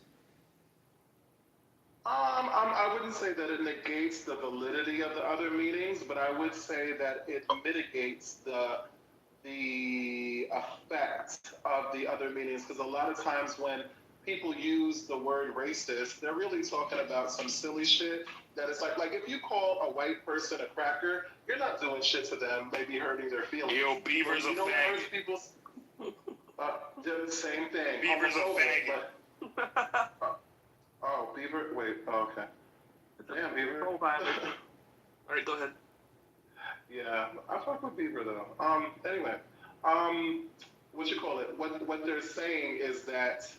I wouldn't say that it negates the validity of the other meanings, but I would say that it mitigates the effect of the other meanings, because a lot of times when people use the word racist, they're really talking about some silly shit that is like if you call a white person a cracker, you're not doing shit to them, maybe hurting their feelings. Yo, Beaver's a fag. They're the same thing. Beaver's a fag. Oh, Beaver? Wait, okay. Damn, Beaver. All right, go ahead. Yeah, I fuck with Beaver though. Anyway, what you call it? What they're saying is that.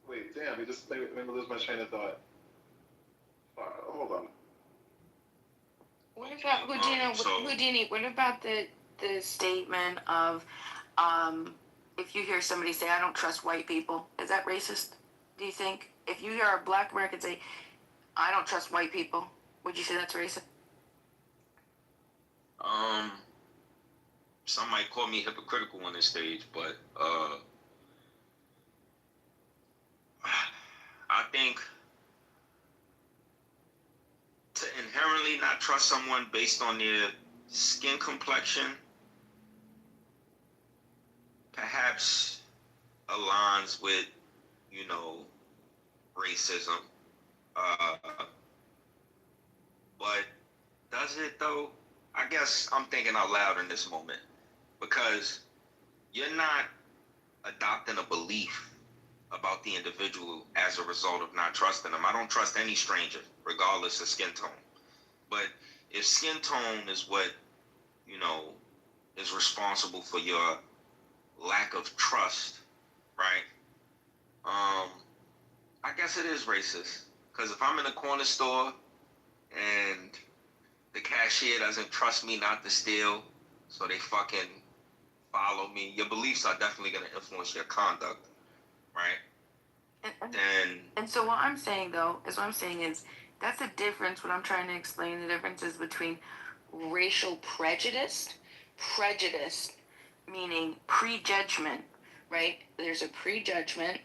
Wait, damn, you just made me lose my train of thought. Fuck, hold on. What about Houdini? What about the statement of, if you hear somebody say, "I don't trust white people," is that racist? Do you think if you hear a Black American say, "I don't trust white people," would you say that's racist? Some might call me hypocritical on this stage, but I think to inherently not trust someone based on their skin complexion perhaps aligns with, racism. But does it though? I guess I'm thinking out loud in this moment, because you're not adopting a belief about the individual as a result of not trusting them. I don't trust any stranger, regardless of skin tone. But if skin tone is what, is responsible for your lack of trust, right? I guess it is racist. Because if I'm in a corner store and the cashier doesn't trust me not to steal, so they fucking follow me, your beliefs are definitely going to influence your conduct, right? And so what I'm saying is that's the difference. What I'm trying to explain, the difference is between racial prejudice meaning prejudgment, right? There's a prejudgment,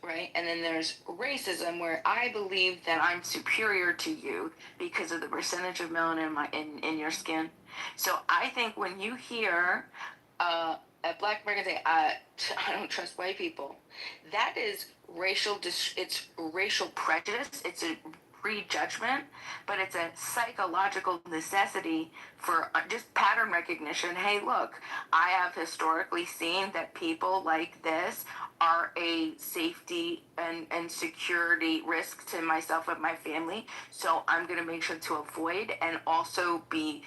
right? And then there's racism, where I believe that I'm superior to you because of the percentage of melanin in your skin. So I think when you hear a Black American say, I don't trust white people, that is it's racial prejudice. It's a prejudgment, but it's a psychological necessity for just pattern recognition. Hey, look, I have historically seen that people like this are a safety and security risk to myself and my family, so I'm going to make sure to avoid and also be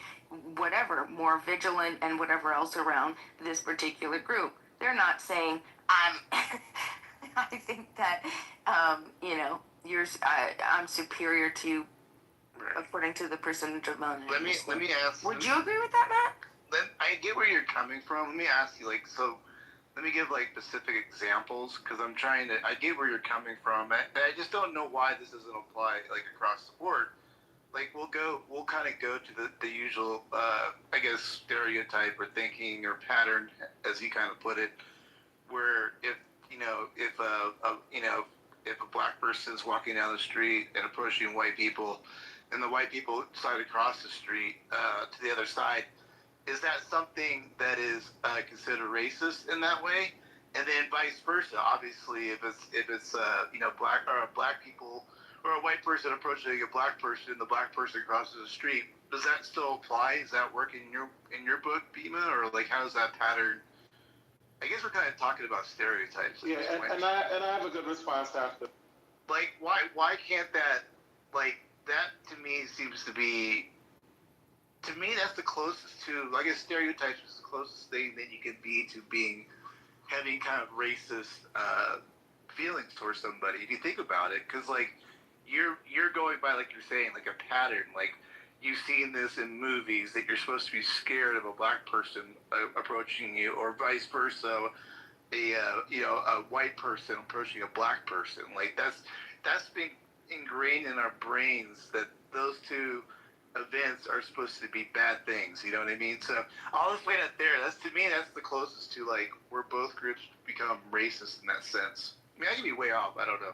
more vigilant and whatever else around this particular group. They're not saying I think that I'm superior to according to the percentage of melanin. Let me ask. Would you agree with that, Matt? I get where you're coming from. Let me ask you, like, so let me give like specific examples because I get where you're coming from. I just don't know why this doesn't apply like across the board. Like we'll kind of go to the usual, I guess, stereotype or thinking or pattern, as you kind of put it, where if a black person is walking down the street and approaching white people, and the white people decide to cross the street to the other side, is that something that is considered racist in that way? And then vice versa. Obviously, if it's black people or a white person approaching a black person, and the black person crosses the street, does that still apply? Does that work in your book, Bima, or like how does that pattern? I guess we're kind of talking about stereotypes. Yeah, and I have a good response after. Like, why can't that, like, that to me seems to be, to me that's the closest to, I guess stereotypes is the closest thing that you can be to having kind of racist feelings towards somebody, if you think about it, because, like, you're going by, like you're saying, like a pattern, like, you've seen this in movies that you're supposed to be scared of a black person approaching you, or vice versa, a white person approaching a black person. Like that's been ingrained in our brains that those two events are supposed to be bad things. You know what I mean? So I'll explain it there. That's to me, that's the closest to like where both groups become racist in that sense. I mean, I could be way off. I don't know.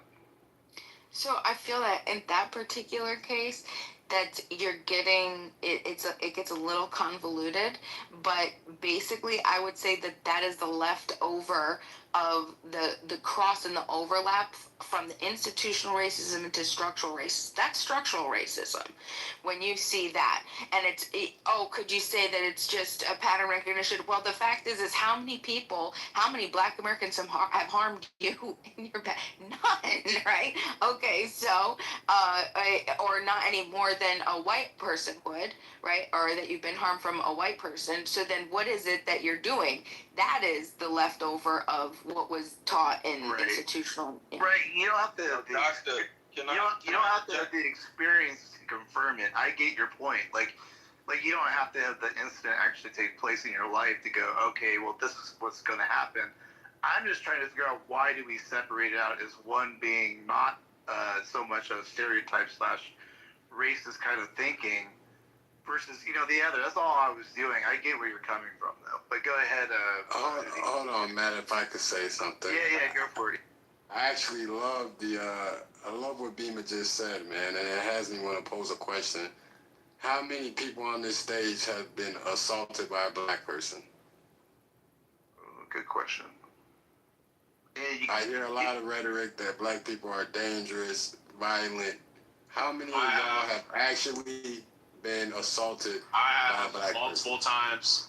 So I feel that in that particular case, that you're getting it gets a little convoluted, but basically I would say that is the leftover of the cross and the overlap from the institutional racism into structural racism. That's structural racism when you see that. And could you say that it's just a pattern recognition? Well, the fact is how many black Americans have harmed you in your past? None, right? Okay, so or not any more than a white person would, right? Or that you've been harmed from a white person. So then what is it that you're doing? That is the leftover of what was taught in institutional. Yeah. Right. You don't have to. You don't have to have the experience to confirm it. I get your point. Like you don't have to have the incident actually take place in your life to go, okay, well, this is what's going to happen. I'm just trying to figure out why do we separate it out as one being not so much a stereotype / racist kind of thinking versus, the other. That's all I was doing. I get where you're coming from, though. But go ahead. Hold on, Matt, if I could say something. Yeah, go for it. I actually love I love what Bima just said, man, and it has me want to pose a question. How many people on this stage have been assaulted by a black person? Good question. I hear a lot of rhetoric that black people are dangerous, violent. How many of y'all have actually been assaulted by a black multiple person? times.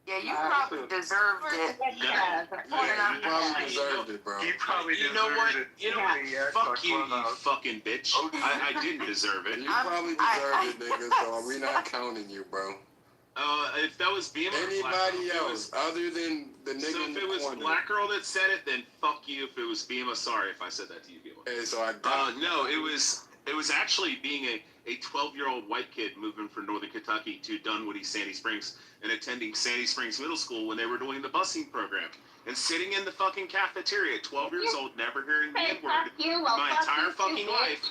Yeah, you probably deserved it. Yeah, you probably deserved it, bro. You probably You know what? You know what? Fuck you, you fucking bitch. I didn't deserve it. You probably deserved it, nigga, so we not counting you, bro. If that was Bima, anybody else other than the nigga so in the if it was corner. Black Girl that said it, then fuck you. If it was Bima, sorry if I said that to you, Bima. Hey, so I got no, it was actually being a 12-year-old white kid moving from Northern Kentucky to Dunwoody, Sandy Springs, and attending Sandy Springs Middle School when they were doing the busing program, and sitting in the fucking cafeteria at 12 years old, never hearing the N-word my entire fucking life.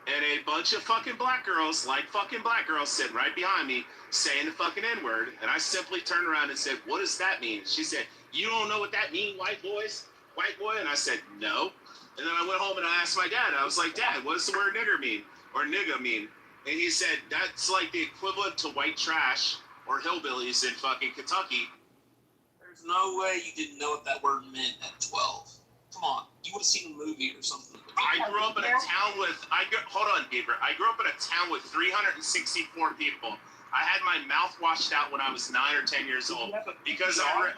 And a bunch of fucking black girls, sitting right behind me, saying the fucking N-word. And I simply turned around and said, what does that mean? She said, you don't know what that means, white boy? And I said, no. And then I went home and I asked my dad. I was like, Dad, what does the word nigger mean? Or nigga mean? And he said, that's like the equivalent to white trash or hillbillies in fucking Kentucky. There's no way you didn't know what that word meant at 12. Come on. You would have seen a movie or something. I grew up in a town with, hold on, Beaver. I grew up in a town with 364 people. I had my mouth washed out when I was 9 or 10 years old because I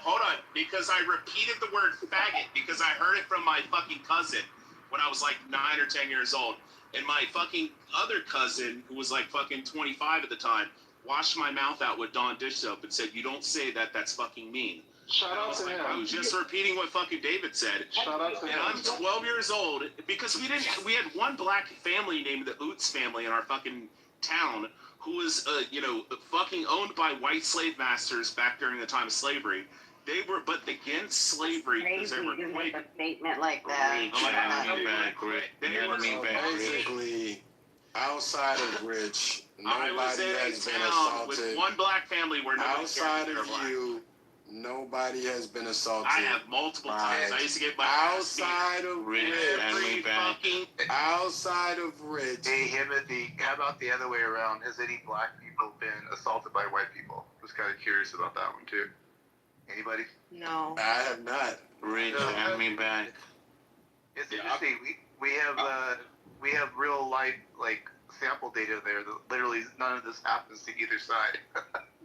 repeated the word faggot because I heard it from my fucking cousin when I was like 9 or 10 years old. And my fucking other cousin, who was like fucking 25 at the time, washed my mouth out with Dawn dish soap and said, "You don't say that. That's fucking mean." Shout out to him. I was just repeating what fucking David said. Shout out to And him. I'm 12 years old because we had one black family named the Oots family in our fucking town who was, fucking owned by white slave masters back during the time of slavery. They were but against slavery because they were Crazy to make quite. a statement like that. Basically, outside of Rich, I was nobody in has a been town with assaulted. one black family where nobody Outside cared of you, nobody has been assaulted. I have multiple times. I used to get my outside of Rich. Outside of Rich. Hey, Timothy, how about the other way around? Has any black people been assaulted by white people? Just kind of curious about that one too. Anybody? No. I have not. Rich, add me back. It's interesting. We have real life like sample data there. That literally none of this happens to either side.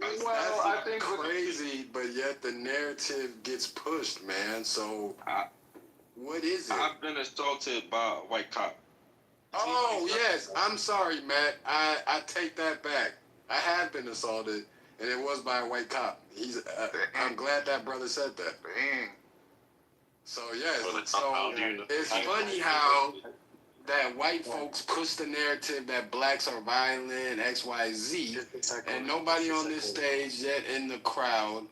Well, I think crazy, but yet the narrative gets pushed, man. So, what is it? I've been assaulted by a white cop. Oh, yes. I'm sorry, Matt. I take that back. I have been assaulted, and it was by a white cop. I'm glad that brother said that. So, yes. So, it's funny how that white folks push the narrative that blacks are violent, X, Y, Z, and nobody on this stage yet in the crowd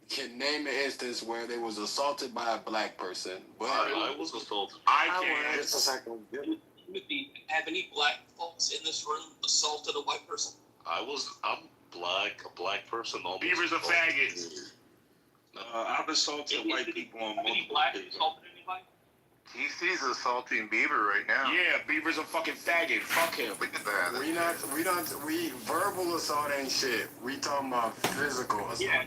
can name an instance where they was assaulted by a black person. But I was assaulted. I can't. Just a second. Have any black folks in this room assaulted a white person? I'm black, a black person. Beaver's a faggot. I've assaulted white people on multiple occasions. TC's assaulting Bieber right now. Yeah, Beaver's a fucking faggot. Fuck him. Look at that. We verbal assault ain't shit. We talking about physical assault.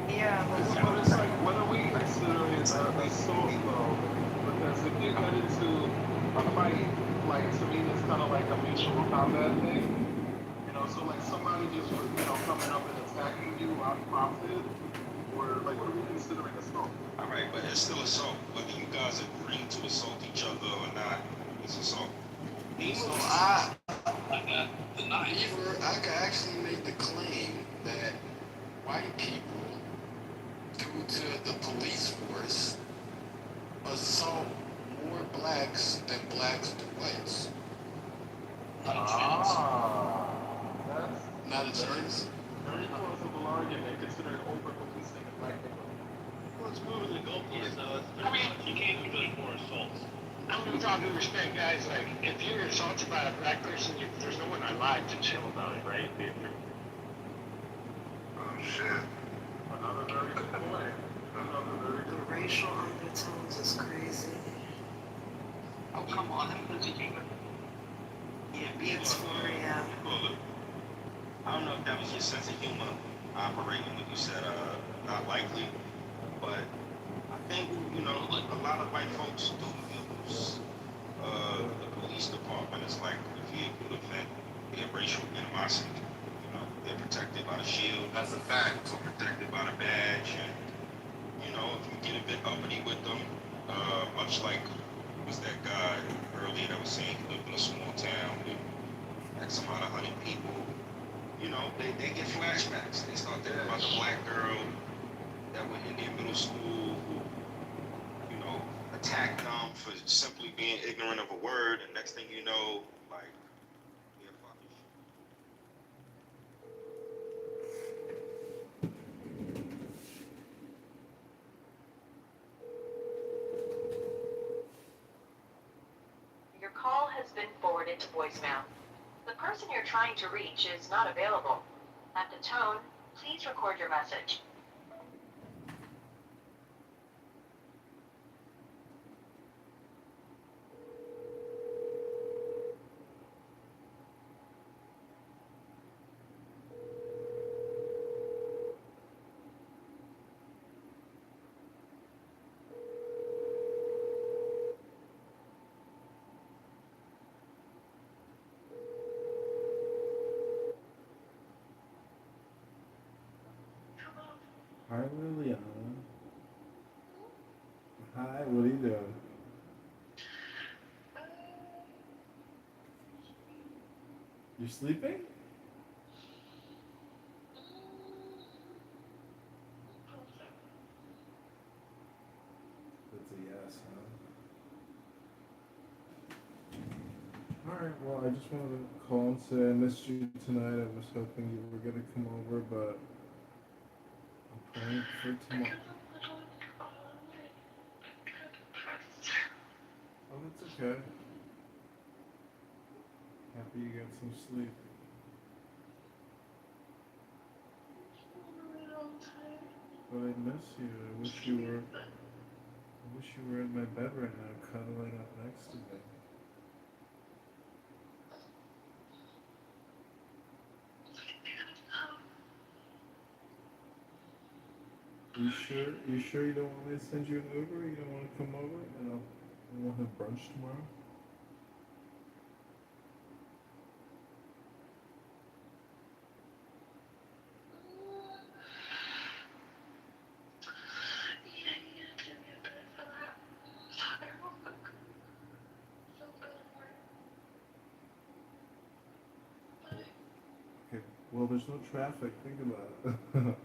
Yeah. But it's like, what are we considering assault though? Because if you get into a fight, like to me, it's kind of like a mutual combat thing. So like somebody just coming up and attacking you unprompted, or like what are we considering assault? All right, but it's still assault. Whether you guys agree to assault each other or not, it's assault. So I could actually make the claim that white people, due to the police force, assault more blacks than blacks do whites. Not a chance. Very plausible argument considering over-policing of black people. Well, it's moving the goalpost, though. You can't do really more assaults. I'm with all due respect, guys. Like, if you're assaulted by a black person, there's no one alive to chill about it, right? Oh shit. Another very good point. The racial undertones is crazy. Oh, come on. That's a human. Yeah, It's yeah. I don't know if that was your sense of humor operating when you said not likely, but I think a lot of white folks do use the police department as like a vehicle to vent their racial animosity. They're protected by the shield. That's a fact. They're protected by the badge, and if you get a bit uppity with them, much like was that guy earlier that was saying he lived in a small town with X amount of 100 people. They get flashbacks. They start thinking about the black girl that went in their middle school who, attacked them for simply being ignorant of a word, and next thing you know, like, yeah, fuck Your call has been forwarded to voicemail. The person you're trying to reach is not available. At the tone, please record your message. Hi, Liliana. Hi, what are you doing? You sleeping? son. Alright, well, I just wanted to call and say I missed you tonight. I was hoping you were going to come over, but I'm praying for tomorrow. Oh, that's okay. Happy you got some sleep. But I miss you. I wish you were in my bed right now, cuddling up next to me. You sure you don't want me to send you an Uber? You don't want to come over and we'll have brunch tomorrow? Okay. Well, there's no traffic. Think about it. Bye.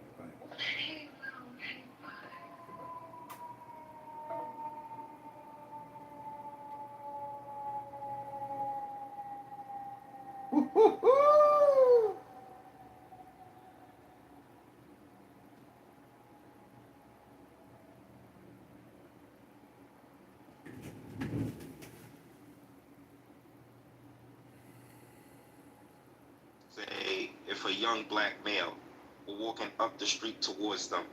Say, if a young black male were walking up the street towards them,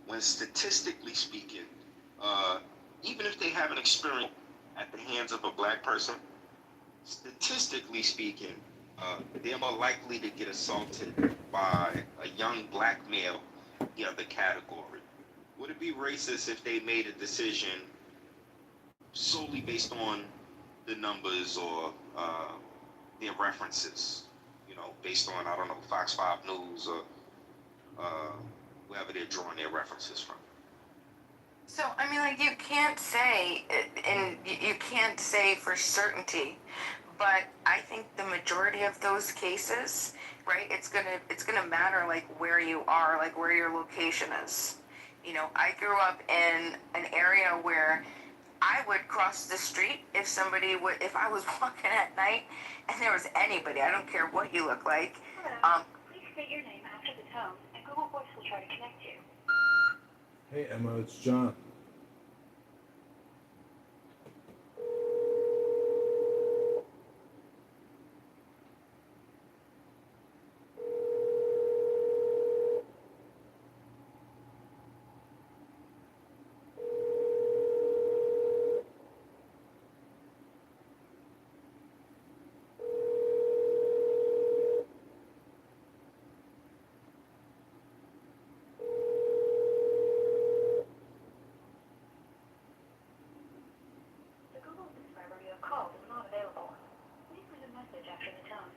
when statistically speaking, even if they have an experience at the hands of a black person, statistically speaking, they're more likely to get assaulted by a young black male in the other category. Would it be racist if they made a decision solely based on the numbers or their references? You know, based on, I don't know, Fox 5 News or wherever they're drawing their references from. So, I mean, like, you can't say, and you can't say for certainty, but I think the majority of those cases, right, it's gonna matter, like, where you are, like, where your location is. You know, I grew up in an area where I would cross the street if I was walking at night and there was anybody, I don't care what you look like. Hello. Please state your name after the tone, and Google Voice will try to connect you. Hey, Emma, it's John. The Google subscriber you have called is not available. Please leave a message after the tone.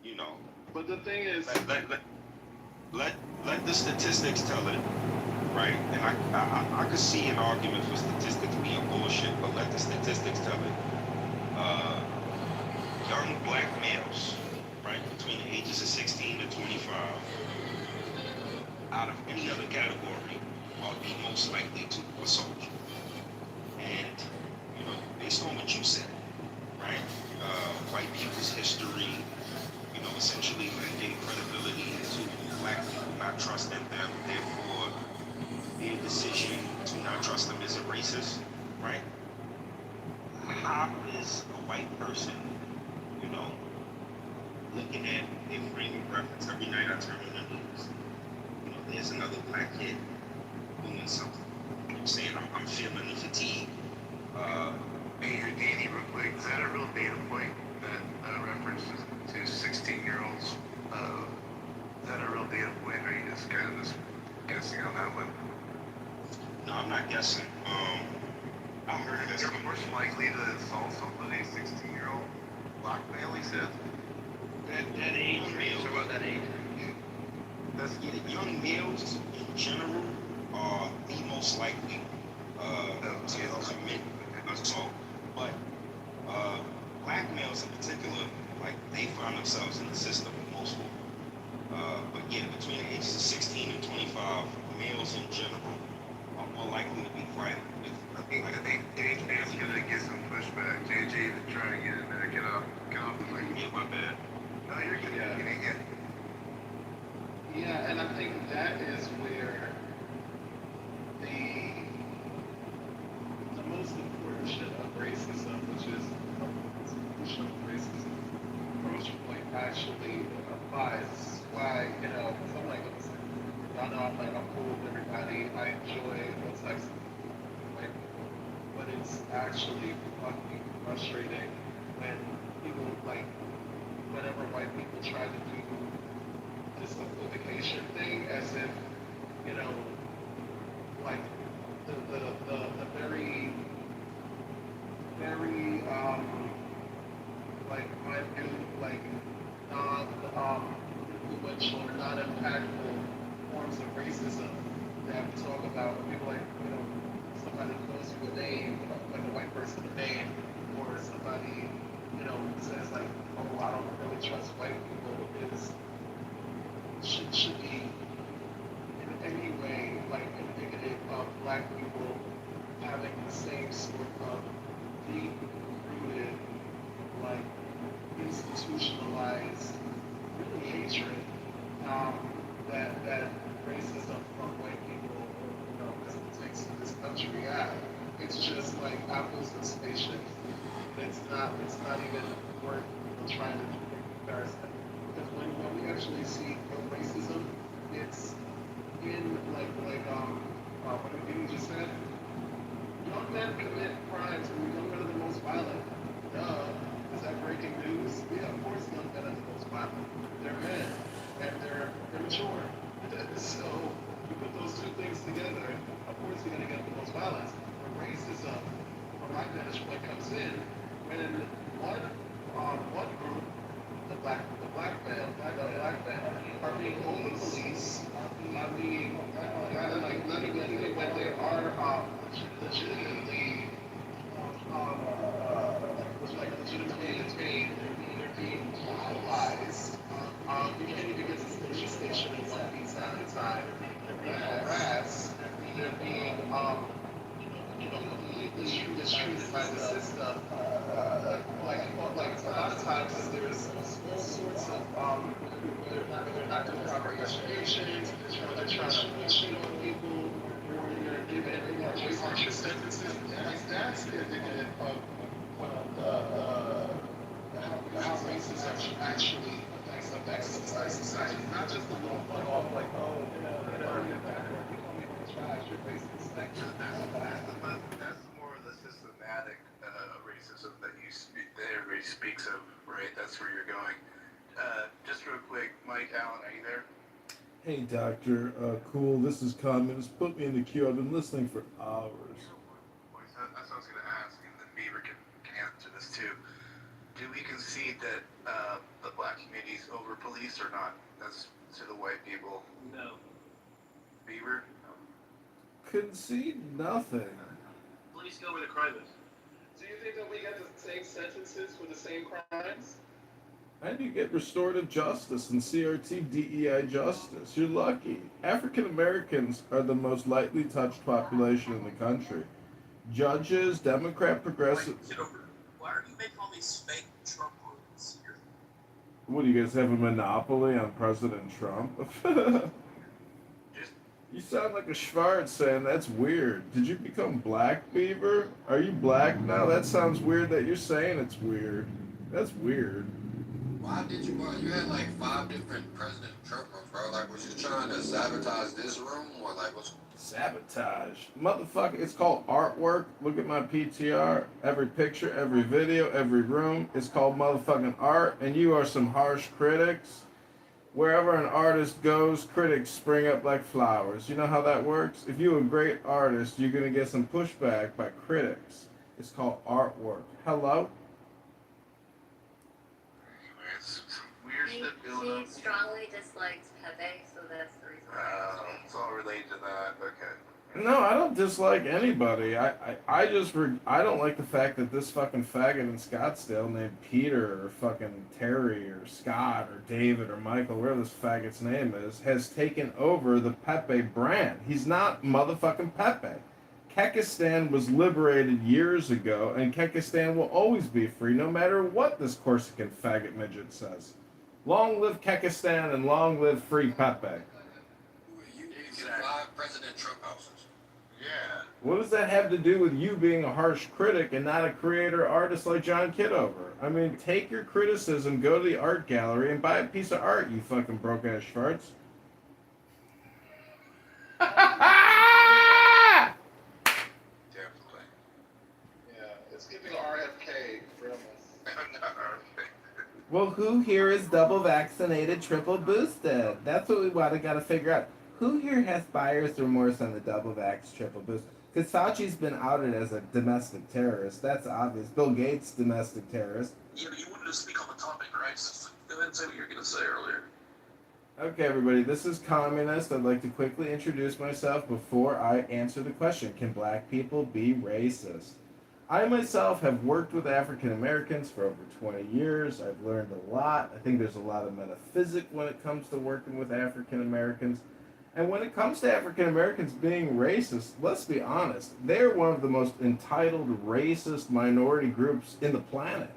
You know. But the thing is, let the statistics tell it, right? And I could see an argument for statistics being bullshit, but let the statistics tell it. Young black males, right, between the ages of 16 to 25, out of any other category, are the most likely to assault you. And, you know, based on what you said, right, white people's history, you know, essentially lending credibility to black people not trusting them, therefore their decision to not trust them is a racist, right? How is a white person, you know, looking at their frame of reference every night I turn on the news? You know, there's another black kid doing something. I'm saying I'm feeling the fatigue. Hey, Danny, real quick, is that a real data point that references to 16-year-olds? Is that a real data point, or are you just kind of just guessing on that one? No, I'm not guessing. I heard it. You're more likely to assault somebody, 16-year-old black male, he said. That age range, about that age. Let's get it. Young males in general are the most likely to commit assault, but black males in particular, like they find themselves in the system mostly. But yeah, between the ages of 16 and 25, males in general are more likely to be violent. I think Dave is gonna get some pushback. JJ is trying to get in there, get off the mic. Yeah, my bad. No, you're good. Yeah. You didn't get it. Yeah, and I think that is where the most important shit of racism, which is institutional racism, approach point actually applies. This is why, because I'm like, y'all know I'm cool with everybody. I enjoy those types of white people, but it's actually fucking frustrating when people whenever white people try to do this simplification thing, as if like the very like minute, like non influential or non impactful forms of racism that we talk about when people somebody calls you a name, like a white person a name, or somebody says like, oh, I don't really trust white people, is should be in any way like indicative of black people having the same sort of deep rooted, like institutionalized really hatred that racism from white people takes this country out. It's just like apples and spaceships. It's not even worth trying to do a comparison. Because when we actually see real racism, it's in what you just said. Young men commit crimes when young men are the most violent. Duh. Is that breaking news? Yeah, of course young men are the most violent. They're men and they're immature. So you put those two things together, of course you're gonna get the most violence. But racism, from my vantage point, comes in when one group, the black men, are being over police, are being not even when they are legitimately legitimately detained, they're being brutalized. You can't even get to the police station in one piece at a time. They're being harassed. They're being completely mistreated by the system. Like a lot of times there's all sorts of they're not doing proper investigations, or they're trying to put shit on people, or they're given harsher sentences. That's indicative of how racism actually affects society. Not just the little one off like, oh, you're trash, you're racist. That's more of the systematic racism that everybody speaks of, right? That's where you're going. Just real quick, Mike Allen, are you there? Hey, Doctor. Cool. This is Communist. Put me in the queue. I've been listening for hours. That's what I was going to ask, and then Beaver can answer this too. Do we concede that the black community is over policed or not? That's to the white people. No. Beaver? Concede nothing. Police go where the crime is. Do you think that we get the same sentences for the same crimes? How do you get restorative justice and CRT DEI justice? You're lucky. African Americans are the most lightly touched population in the country. Judges, Democrat, progressive. Kitover, why are you making all these fake Trump words here? What, do you guys have a monopoly on President Trump? You sound like a Schwartz saying that's weird. Did you become black, Beaver? Are you black now? That sounds weird that you're saying it's weird. That's weird. Why did you had like 5 different President Trump rooms, bro? Like, was you trying to sabotage this room, or like what's... Sabotage? Motherfucker, it's called artwork. Look at my PTR. Every picture, every video, every room. It's called motherfucking art, and you are some harsh critics. Wherever an artist goes, critics spring up like flowers. You know how that works? If you're a great artist, you're going to get some pushback by critics. It's called artwork. Hello? Weird shit going on. He strongly dislikes Pepe, so that's No, I don't dislike anybody. I I don't like the fact that this fucking faggot in Scottsdale named Peter or fucking Terry or Scott or David or Michael, whatever this faggot's name is, has taken over the Pepe brand. He's not motherfucking Pepe. Kekistan was liberated years ago, and Kekistan will always be free no matter what this Corsican faggot midget says. Long live Kekistan and long live free Pepe. You exactly. 5 President Trump houses. Yeah. What does that have to do with you being a harsh critic and not a creator artist like John Kitover? I mean, take your criticism, go to the art gallery, and buy a piece of art, you fucking broke-ass farts. Definitely. Yeah, it's giving RFK realness. Well, who here is double vaccinated, triple boosted? That's what we gotta figure out. Who here has buyer's remorse on the double vax, triple boost? Because Fauci's been outed as a domestic terrorist. That's obvious. Bill Gates, domestic terrorist. You wanted to speak on the topic, right? So go ahead and say what you were going to say earlier. Okay, everybody, this is Communist. I'd like to quickly introduce myself before I answer the question. Can black people be racist? I myself have worked with African Americans for over 20 years. I've learned a lot. I think there's a lot of metaphysics when it comes to working with African Americans. And when it comes to African Americans being racist, let's be honest, they're one of the most entitled racist minority groups in the planet.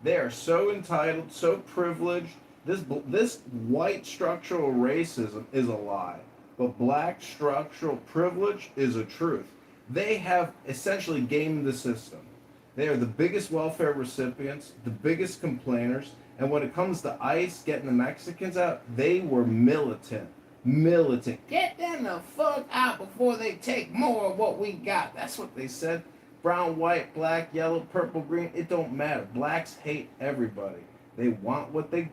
They are so entitled, so privileged. This white structural racism is a lie, but black structural privilege is a truth. They have essentially gamed the system. They are the biggest welfare recipients, the biggest complainers, and when it comes to ICE getting the Mexicans out, they were militant. Get them the fuck out before they take more of what we got. That's what they said. Brown, white, black, yellow, purple, green, it don't matter. Blacks hate everybody. They want what they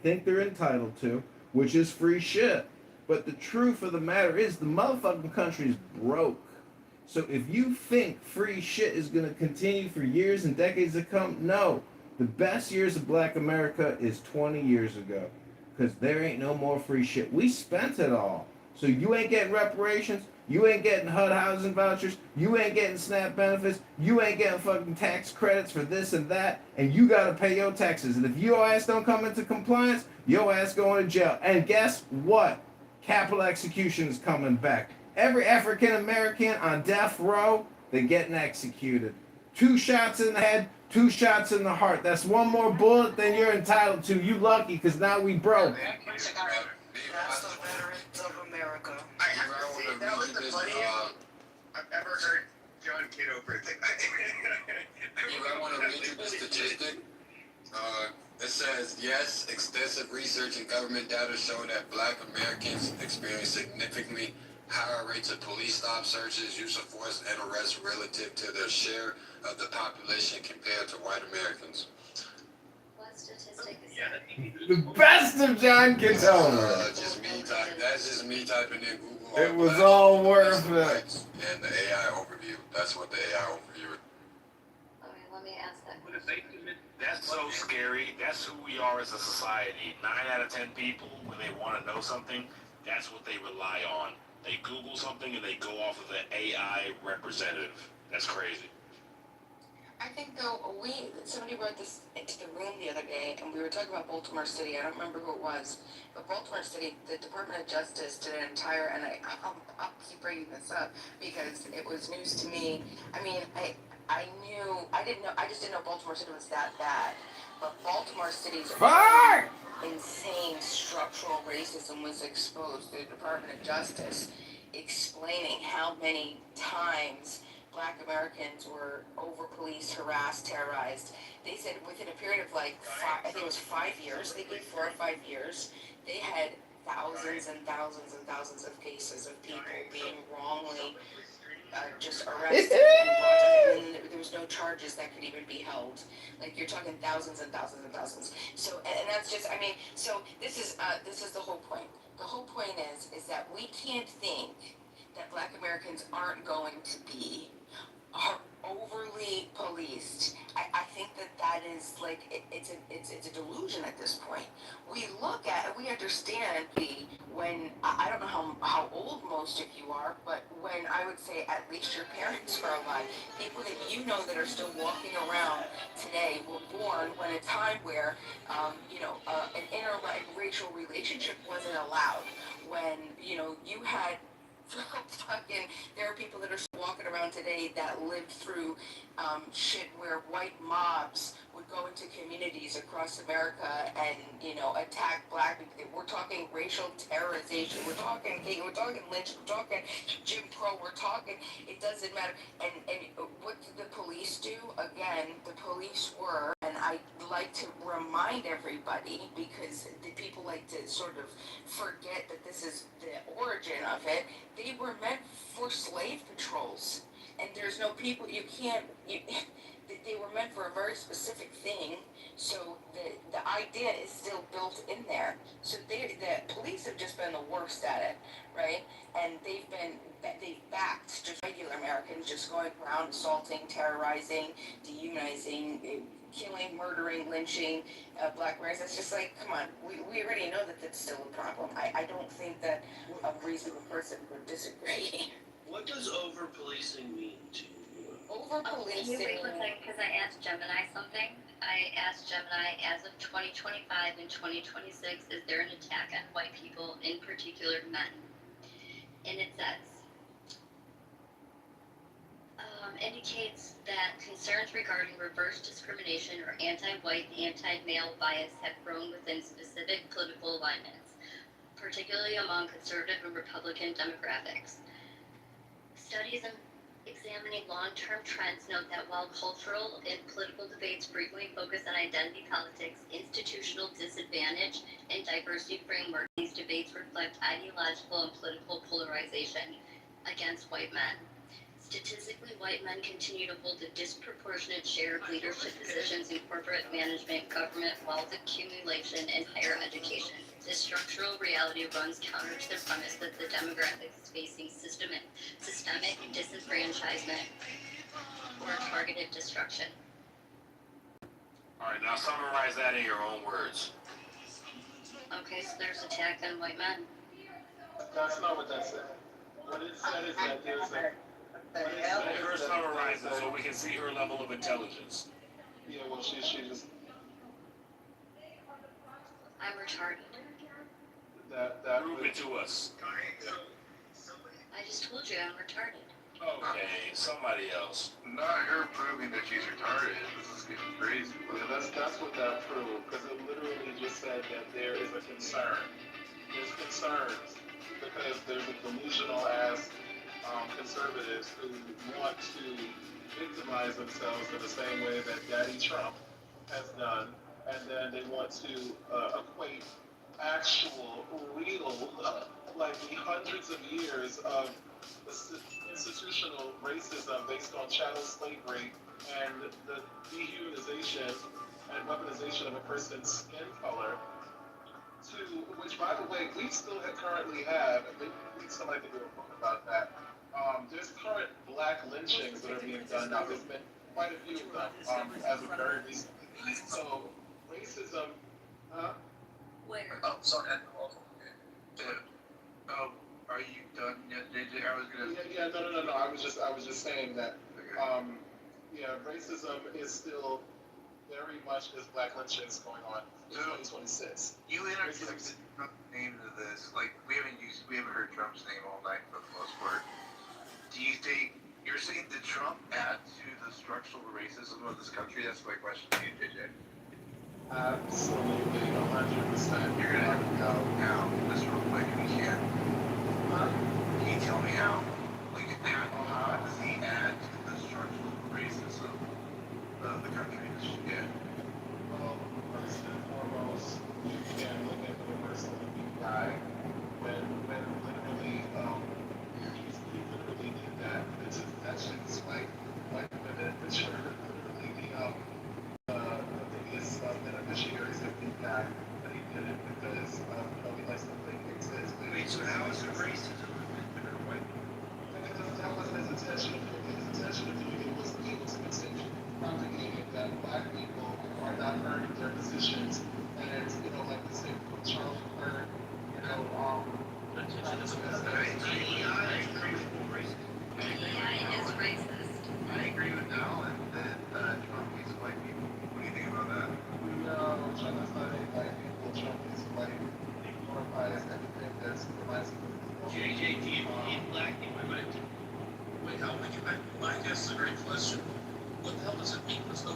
think they're entitled to, which is free shit. But the truth of the matter is the motherfucking country's broke. So if you think free shit is going to continue for years and decades to come, no. The best years of black America is 20 years ago. Because there ain't no more free shit. We spent it all. So you ain't getting reparations. You ain't getting HUD housing vouchers. You ain't getting SNAP benefits. You ain't getting fucking tax credits for this and that. And you got to pay your taxes. And if your ass don't come into compliance, your ass going to jail. And guess what? Capital execution is coming back. Every African American on death row, they're getting executed. 2 shots in the head, 2 shots in the heart. That's one more bullet than you're entitled to. You lucky, because now we broke. That's the veterans of America. I have to say, that was the funniest I've ever heard John Kitover think. I want to read you the statistic. It says, yes, extensive research and government data show that black Americans experience significantly higher rates of police stop searches, use of force, and arrests relative to their share of the population compared to white Americans. What statistic is The best of John Kitover. That's just me typing in Google. It was all worth it. And the AI overview. That's what the AI overview is. Okay, let me ask that. That's so scary. That's who we are as a society. 9 out of 10 people, when they want to know something, that's what they rely on. They Google something and they go off of the AI representative. That's crazy. I think though somebody brought this into the room the other day, and we were talking about Baltimore City. I don't remember who it was, but Baltimore City, the Department of Justice did an entire, and I'll keep bringing this up because it was news to me. I mean, I just didn't know Baltimore City was that bad, but Baltimore City's insane structural racism was exposed through the Department of Justice, explaining how many times Black Americans were over-policed, harassed, terrorized. They said within a period of I think it was 5 years, they gave 4 or 5 years, they had thousands and thousands and thousands of cases of people being wrongly just arrested and brought in, and there was no charges that could even be held. Like, you're talking thousands and thousands and thousands. So, and that's just, I mean, so this is the whole point. The whole point is that we can't think that Black Americans aren't going to be overly policed. I think that is like it's a delusion at this point. We understand when I don't know how old most of you are, but when I would say at least your parents are alive, people that you know that are still walking around today were born when a time where an interracial relationship wasn't allowed. When you had fucking there are people that are walking around today that lived through shit where white mobs would go into communities across America and attack black people. We're talking racial terrorization. We're talking lynch. We're talking Jim Crow. We're talking. It doesn't matter. And what did the police do? Again, the police were, and I like to remind everybody because the people like to sort of forget that this is the origin of it. They were meant for slave patrols, and there's no people they were meant for a very specific thing. So the idea is still built in there. So the police have just been the worst at it, right? And they've backed just regular Americans just going around assaulting, terrorizing, dehumanizing, killing, murdering, lynching black Americans. It's just like, come on, we already know that that's still a problem. I don't think that a reasonable person would disagree. What does over-policing mean to you? Can you wait one second, because I asked Gemini something. I asked Gemini, as of 2025 and 2026, is there an attack on white people, in particular men? And it says, indicates that concerns regarding reverse discrimination or anti-white, anti-male bias have grown within specific political alignments, particularly among conservative and Republican demographics. Studies examining long-term trends note that while cultural and political debates frequently focus on identity politics, institutional disadvantage, and diversity framework, these debates reflect ideological and political polarization against white men. Statistically, white men continue to hold a disproportionate share of leadership positions in corporate management, government, wealth accumulation, and higher education. This structural reality runs counter to the premise that the demographics is facing systemic disenfranchisement or targeted destruction. All right, now summarize that in your own words. Okay, so there's attack on white men. That's not what that said. What it said is that there's a... Let her summarize it so we can see her level of intelligence. Yeah, well, she just... I'm retarded. Prove it to us. I just told you I'm retarded. Okay, somebody else. Not her proving that she's retarded. This is getting crazy. Yeah, that's what that proved, because it literally just said that there is a concern. There's concerns because there's a delusional ass conservatives who want to victimize themselves in the same way that Daddy Trump has done, and then they want to equate actual, real, like the hundreds of years of institutional racism based on chattel slavery and the dehumanization and weaponization of a person's skin color, to which, by the way, we still currently have, and maybe somebody can do a book about that. There's current black lynchings that are being done now. There's been quite a few of them as of very recently. So racism, Where? Oh, sorry. Are you done yet, JJ? I was gonna. Yeah, no. I was just saying that. Racism is still very much as black lynchings going on in 2026. You interjected Trump's name to this. Like we haven't heard Trump's name all night for the most part. Do you think you're saying that Trump add to the structural racism of this country? That's my question to you, JJ. Absolutely, 100%. You're gonna have to go now, just real quick, if you can. Can you tell me how? Like, how does he add to the structural racism of the country? Yeah. Well, first and foremost, you can look at the person who died when literally, he literally did that. That shit is white women, which are literally the biggest beneficiaries of impact, but he did it because he likes to play things. Wait, so how is it racism? White people? That wasn't his intention of doing it. His intention of doing it was evil.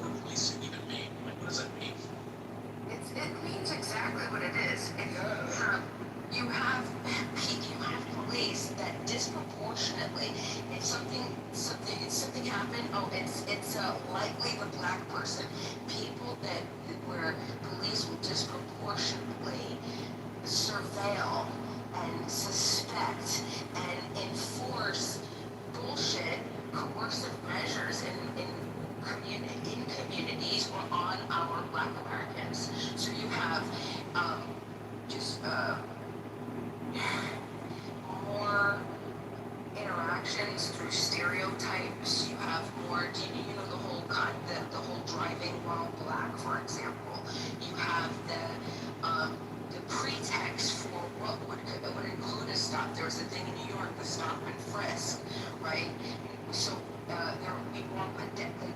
over-policing even mean? Like, what does that mean? It means exactly what it is. You have police that disproportionately, if something happened, it's likely the black person. People where police will disproportionately surveil and suspect and enforce bullshit coercive measures in communities or on our black Americans. So you have just more interactions through stereotypes. You have more, you know, the whole driving while black, for example. You have the pretext for what would include a stop. There was a thing in New York, the stop and frisk, right? So there would be more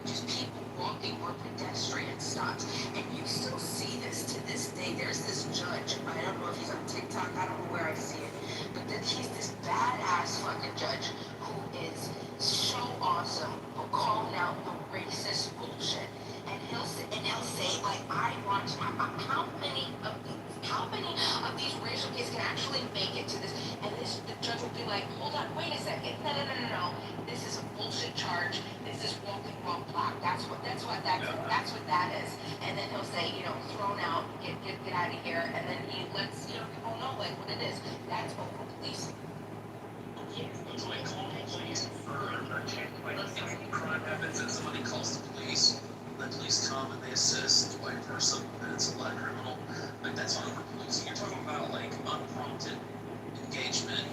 just people walking or pedestrian stops, and you still see this to this day. There's this judge. I don't know if he's on TikTok. I don't know where I see it, but then he's this badass fucking judge who is so awesome, who calling out the racist bullshit, and he'll say like, I want to. How many of these racial kids can actually make it to this? And the judge will be like, hold on, wait a second, no. This is a bullshit charge. This is walking while black. That's what that is. And then he'll say, thrown out, get out of here. And then he lets people know like what it is. That's over policing. It's like call the police for like if crime happens and somebody calls the police, the police come and they assist, white person, and it's a black criminal. Like that's over policing. You're talking about like unprompted engagement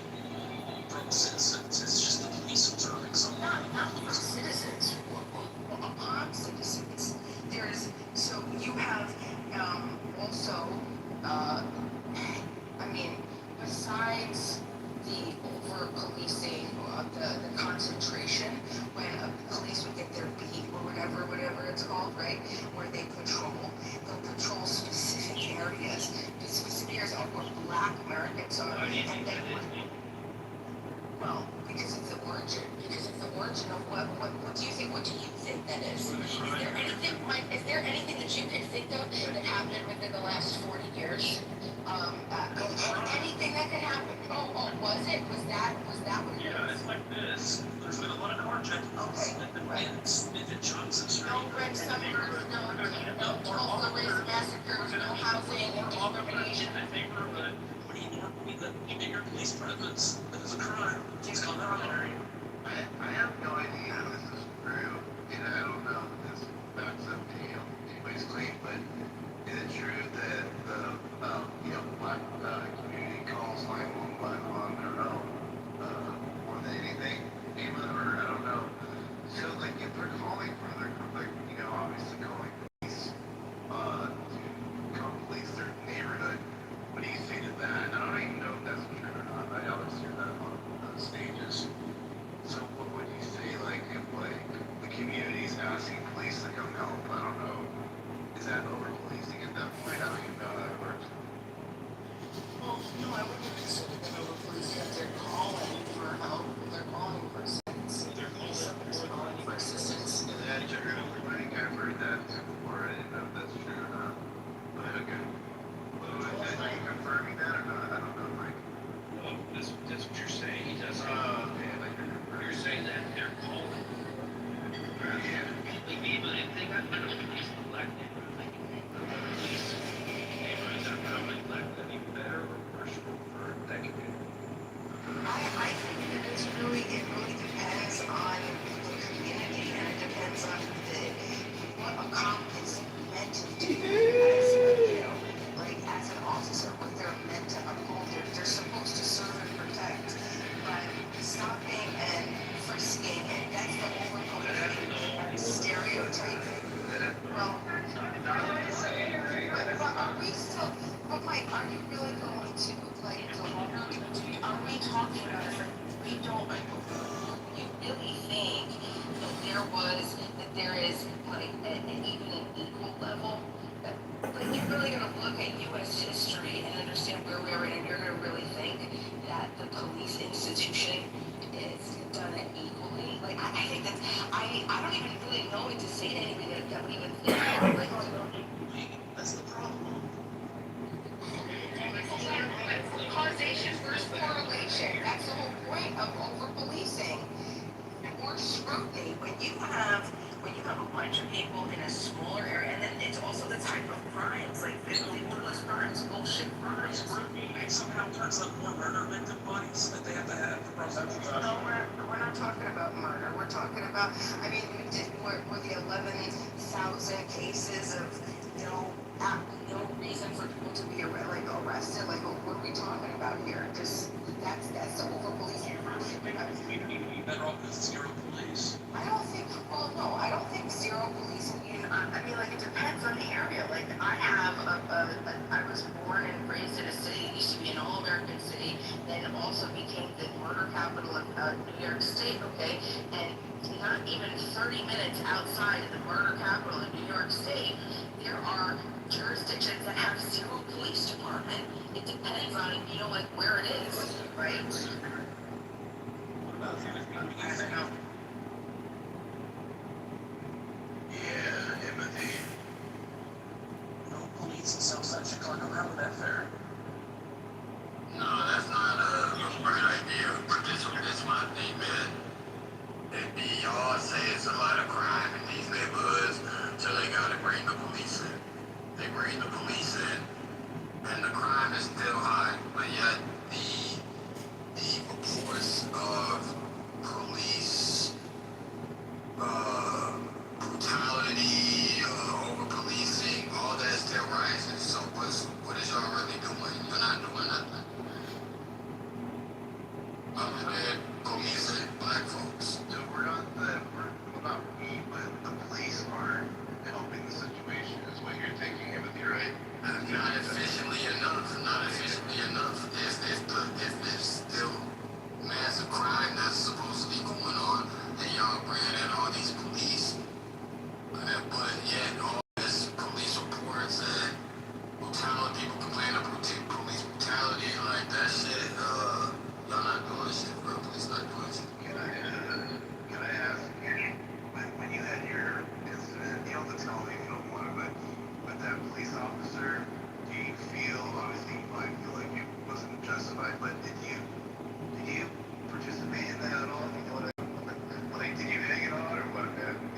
from citizens. It's just the police observing someone. Not from citizens. Upon citizens. So you have also besides the over policing, the concentration when police would get their beat or whatever it's called, right? Where they'll patrol specific areas where black Americans are. Well, because of the origin of what do you think that is? Is there anything that you can think of that happened within the last 40 years? Anything that could happen? Was that what it was? Yeah, it's like this. There's been a lot of carjackings. Right. Smith Johnson Street. No red suburbs, no Tulsa race massacres, no housing, no discrimination. I think what do you mean that you get your police presence? That is a crime. It's called military. I have no idea if this is true, and I don't know if this backs up anybody's claim, but is it true that the black community calls 911 on their own more than anything? Or I don't know. So like if they're calling for obviously calling police to come police their neighborhood, what do you say to that? I don't even know if that's true or not. I always hear that on the stages. So what would you say if the community's asking police to come help? I don't know. Is that over policing at that point? I don't even know how that works. Well, no, I wouldn't consider them over policing if they're calling for help, if they're calling for assistance. They're calling for assistance. I've heard that before. I didn't know if that's true or not. But okay. Are you confirming that or not? I don't know, Mike. No, that's what you're saying. He doesn't. Okay, You're saying that they're calling. Yeah. Even if they got better police in the black neighborhood, like police neighborhoods are probably black, that'd be better or worse for that community. I think that it really depends on the community, and it depends on what a cop is meant to do as an officer, what they're meant to uphold. They're supposed to serve and protect, but stopping and frisking, and that's the overcoming stereotyping. Well, but are we still? But Mike, are you really going to are we talking about it? We don't. You really think that there is an even an equal level? You're really going to look at U.S. history and understand where we are, and you're going to really think that the police institution is done equally. I think I don't even really know what to say to anybody that we even think about. Like, That's the problem. Causation versus correlation. That's the whole point of over-policing. More scrutiny when you have a bunch of people in a smaller area, and then it's also the type of crimes, like physically worthless crimes, bullshit crimes. Scrutiny somehow turns up more murder victim bodies that they have to have for prosecution. No, we're not talking about murder. We're talking about, I mean, were the 11,000 cases of no reason for people to be arrested? Like, what are we talking about here? Just that's the over-policing. We'd be better off with zero police. I don't think, well, no, I don't think zero police. I mean, like, it depends on the area. Like, I was born and raised in a city, it used to be an all-American city, then it also became the murder capital of New York State, okay? And not even 30 minutes outside of the murder capital of New York State, there are jurisdictions that have zero police department. It depends on, like, where it is, right? Yeah, empathy. No police in Southside Chicago. How would that fare? No, that's not a right idea. But this is my thing, man. Y'all say it's a lot of crime in these neighborhoods, so they gotta bring the police in. They bring the police in, and the crime is still high, but yet the reports of police brutality, over policing, all that is still rising. So what is y'all really doing? You're not doing nothing. Other than policing black folks. So not we, but the police aren't helping the situation, is what you're thinking, Timothy, right? Not efficiently enough. Not efficiently enough. If there's still massive crime that's supposed to be going on, and y'all bringing in all these police, but yet all this police reports and brutality, people complain of police brutality, like that shit, y'all not doing shit, bro. Police not doing shit. Can I ask, when you had your incident, you don't have to tell me if you don't want to, but with that police officer, do you feel, obviously you might feel like it wasn't justified, but did you participate in that at all? You know what like, did you hang it on or what?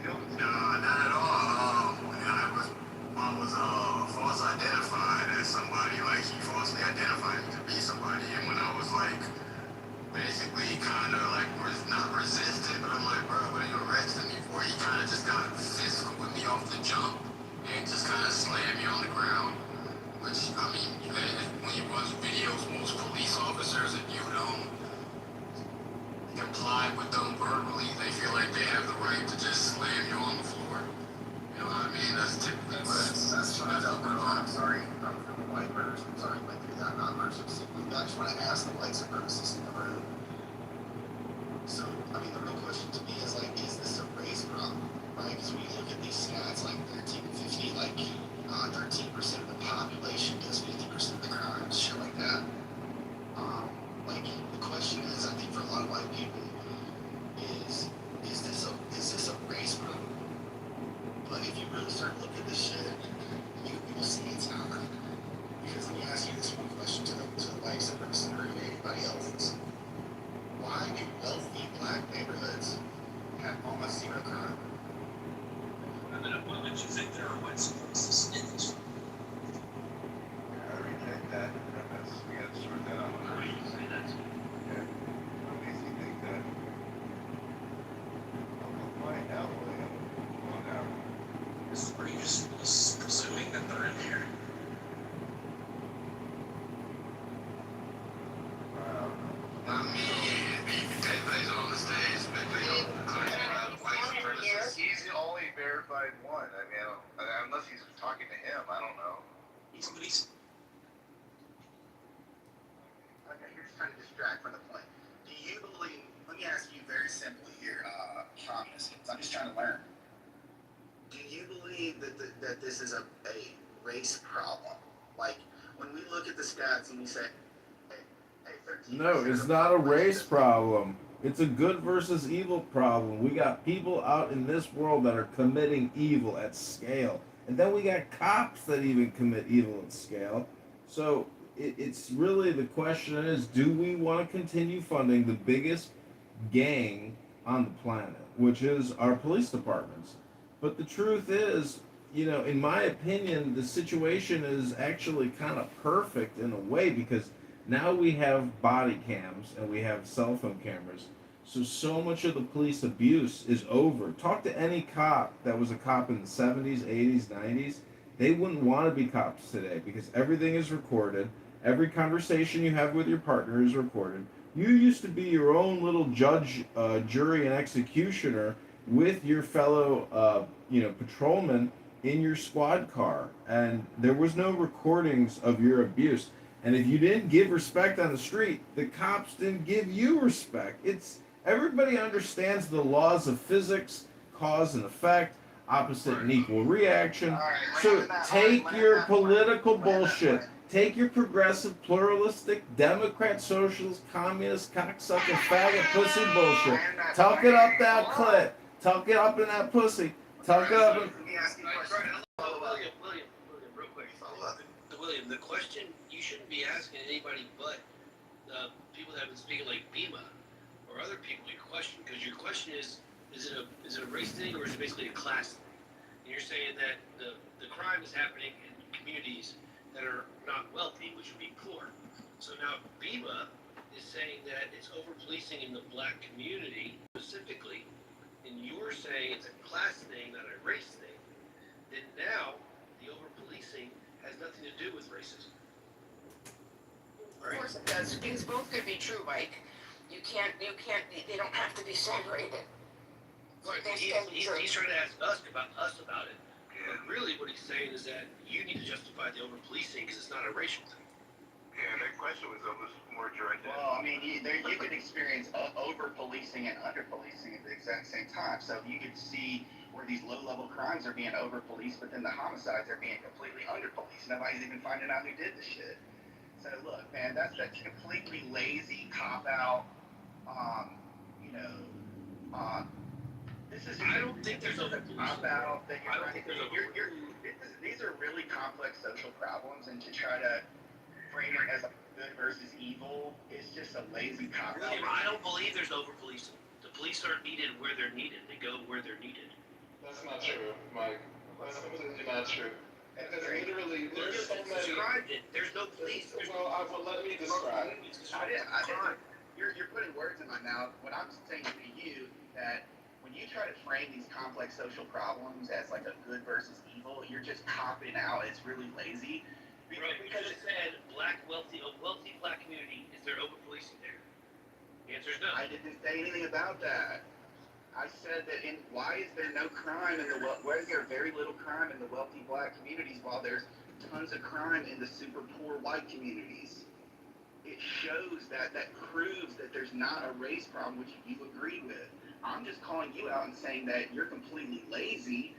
No, not at all. I was false identified as somebody, like he falsely identified me to be somebody, and when I was like basically kind of like not resistant, but I'm like, bro, what are you arresting me for? He kind of just got physical with me off the jump and just kind of slammed me on the ground. Which, I mean, when you watch videos, most police officers, if you don't comply with them verbally, they feel like they have the right to just slam you on the floor. You know what I mean? That's typically That's what I don't know. I'm sorry. I'm from the white murders. I'm sorry, like that non-murder specifically. I just want to ask the white supremacists in the room. So, I mean, the real question to me is like, is this a race problem? Right? Because when you look at these stats, like 13 to 50, like 13% of the population does 50% of the crimes, shit like that. Like the question is, I think for a lot of white people, is this a race problem? But if you really start looking at this shit, you will see it's not. Because let me ask you this one question to the white supremacists or anybody else. Why do wealthy black neighborhoods have almost zero crime? What makes you think there are white supremacists in this? I reject that. We got to sort that out. How do you say that? Yeah. What makes you think that? I'll find out when I'm going out. Are you just presuming that they're in here? I mean, everybody's on the stage, but they don't white supremacists. He's the only verified one. I mean, unless he's talking to him, I don't know. He's Okay, you're just trying to distract from the point. Do you believe, let me ask you very simply here, Thomas, I'm just trying to learn. Do you believe that this is a race problem? Like, when we look at the stats and we say, hey, 13%. No, it's not a race problem. It's a good versus evil problem. We got people out in this world that are committing evil at scale. And then we got cops that even commit evil at scale. So it's really the question is, do we want to continue funding the biggest gang on the planet, which is our police departments? But the truth is, in my opinion, the situation is actually kind of perfect in a way because now we have body cams and we have cell phone cameras. So much of the police abuse is over. Talk to any cop that was a cop in the 70s, 80s, 90s. They wouldn't want to be cops today because everything is recorded. Every conversation you have with your partner is recorded. You used to be your own little judge, jury, and executioner with your fellow, patrolmen in your squad car, and there was no recordings of your abuse. And if you didn't give respect on the street, the cops didn't give you respect. Everybody understands the laws of physics, cause and effect, opposite and equal reaction. So take your political bullshit. Take your progressive, pluralistic, Democrat, socialist, communist, cocksucking, faggot, pussy bullshit. Tuck it up that clit. Tuck it up in that pussy. Tuck it up in... William, real quick. William, the question you shouldn't be asking anybody but people that have been speaking like Bima or other people your question, because your question is it a race thing or is it basically a class thing? And you're saying that the crime is happening in communities that are not wealthy, which would be poor. So now Bima is saying that it's over policing in the black community specifically, and you're saying it's a class thing, not a race thing. Then now the over policing has nothing to do with racism. Of course it does, because both could be true, Mike. They don't have to be separated. Right, he's trying to ask us about it. But really what he's saying is that you need to justify the over policing because it's not a racial thing. Yeah, that question was almost more directed. Well, I mean, you could experience over-policing and under-policing at the exact same time. So you could see where these low-level crimes are being over-policed, but then the homicides are being completely under-policed. Nobody's even finding out who did the shit. So look, man, that's completely lazy cop-out, this is. I don't think there's a cop-out that these are really complex social problems, and to try to frame it as a good versus evil is just a lazy cop out. I don't believe there's over policing. The police aren't needed where they're needed. They go where they're needed. That's not true, Mike. That's completely not true. Because literally, there's so many. There's no police. Well, let me describe. You're putting words in my mouth. What I'm saying to you that when you try to frame these complex social problems as like a good versus evil, you're just copping out. It's really lazy. Because it said a wealthy black community, is there over policing there? The answer is no. I didn't say anything about that. I said that why is there no crime why is there very little crime in the wealthy black communities while there's tons of crime in the super poor white communities? It shows that proves that there's not a race problem, which you agree with. I'm just calling you out and saying that you're completely lazy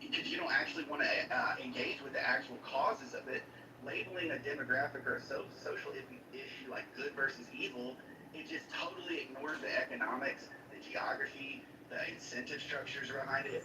because you don't actually want to engage with the actual causes of it. Labeling a demographic or a social issue like good versus evil, it just totally ignores the economics, the geography, the incentive structures behind it.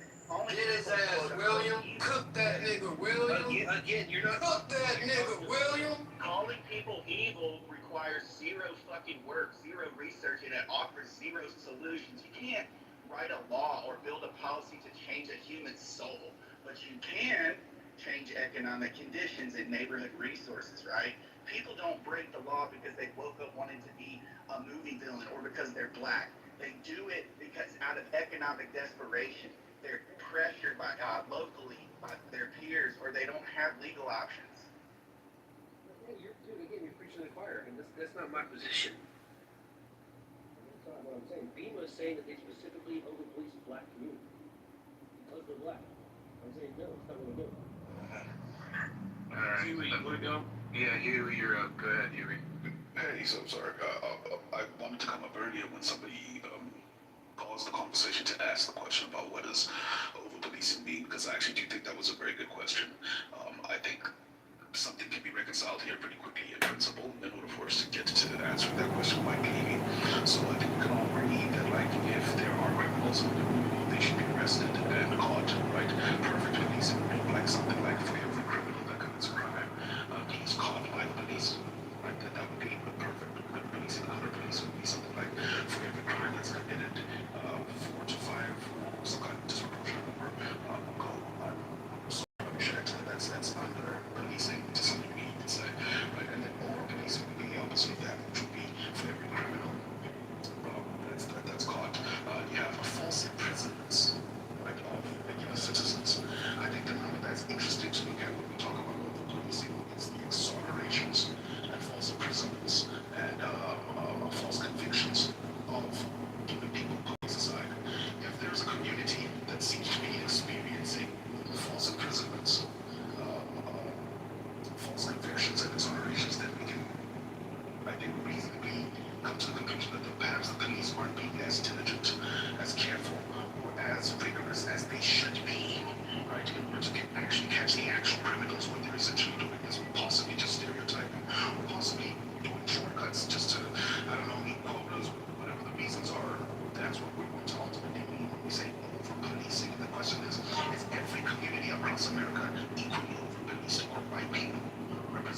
His ass, William. Cook that nigga, William. Again, you're not. Cook that nigga, William. Calling people evil requires zero fucking work, zero research, and it offers zero solutions. You can't write a law or build a policy to change a human soul, but you can change economic conditions and neighborhood resources, right? People don't break the law because they woke up wanting to be a movie villain or because they're black. They do it because out of economic desperation, they're pressured by locally, by their peers, or they don't have legal options. You're preaching to the choir, and that's not my position. That's not what I'm saying. Bima is saying that they specifically over-police the black community because they're black. I'm saying no, it's not what we're doing. Alright. Huey, you want to go? Yeah, Huey, you're up. Go ahead, Huey. Hey, so sorry. I wanted to come up earlier when somebody paused the conversation to ask the question about what does over-policing mean, because I actually do think that was a very good question. I think something can be reconciled here pretty quickly in principle in order for us to get to answering that question quite clearly. So I think we can all agree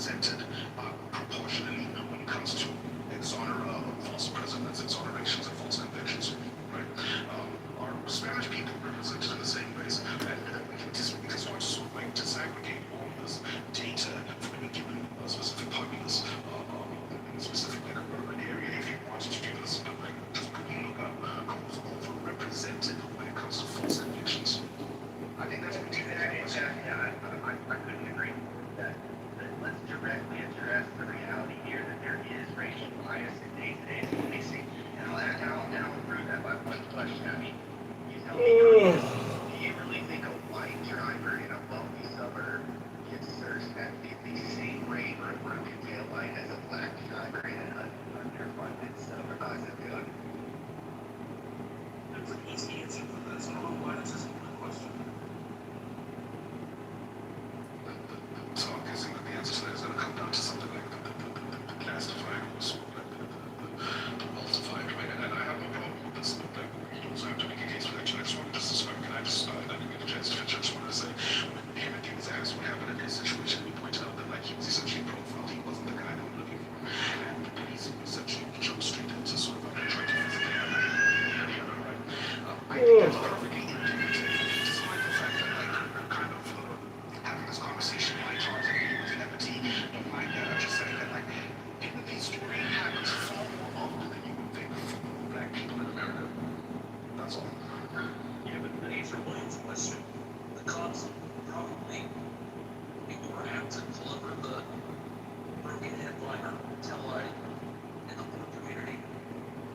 represented proportionally when it comes to false presidents, exonerations, and false convictions. Right? Are Spanish people represented in the same ways? And we can just want to sort of like disaggregate all of this data for any given specific populace in a specific like urban area. If you want to do this, like just look up who's overrepresented when it comes to false convictions. I think that's what we do. I couldn't agree with that. But let's directly address the reality here that there is racial bias in day-to-day policing. And I'll prove that by one question. I mean, you tell me, do you really think a white driver in a wealthy suburb gets searched at the same rate for a broken taillight as a black driver in an underfunded suburb? Zip code? There's an easy answer for that, so I don't know why that's just a question. So I'm guessing that the answer to that is going to come down to something like the classified or sort of like the multiplied, right? And I have no problem with this. Like, you also have to make a case for that. I just wanted to describe, I didn't get a chance to finish. I just wanted to say, when Timothy was asked what happened in his situation, we pointed out that like he was essentially profiled. He wasn't the guy they were looking for. And the police essentially jumped straight into sort of like trying to physically have that, right? I think that's perfectly indicative, despite the fact that like we're kind of having this conversation like Charles and he was in empathy. Don't mind that. I'm just saying that like empathy story happens far more often than you would think for black people in America. That's all. Yeah, but to answer William's question, the cops probably be more apt to deliver the broken headliner taillight in the poor community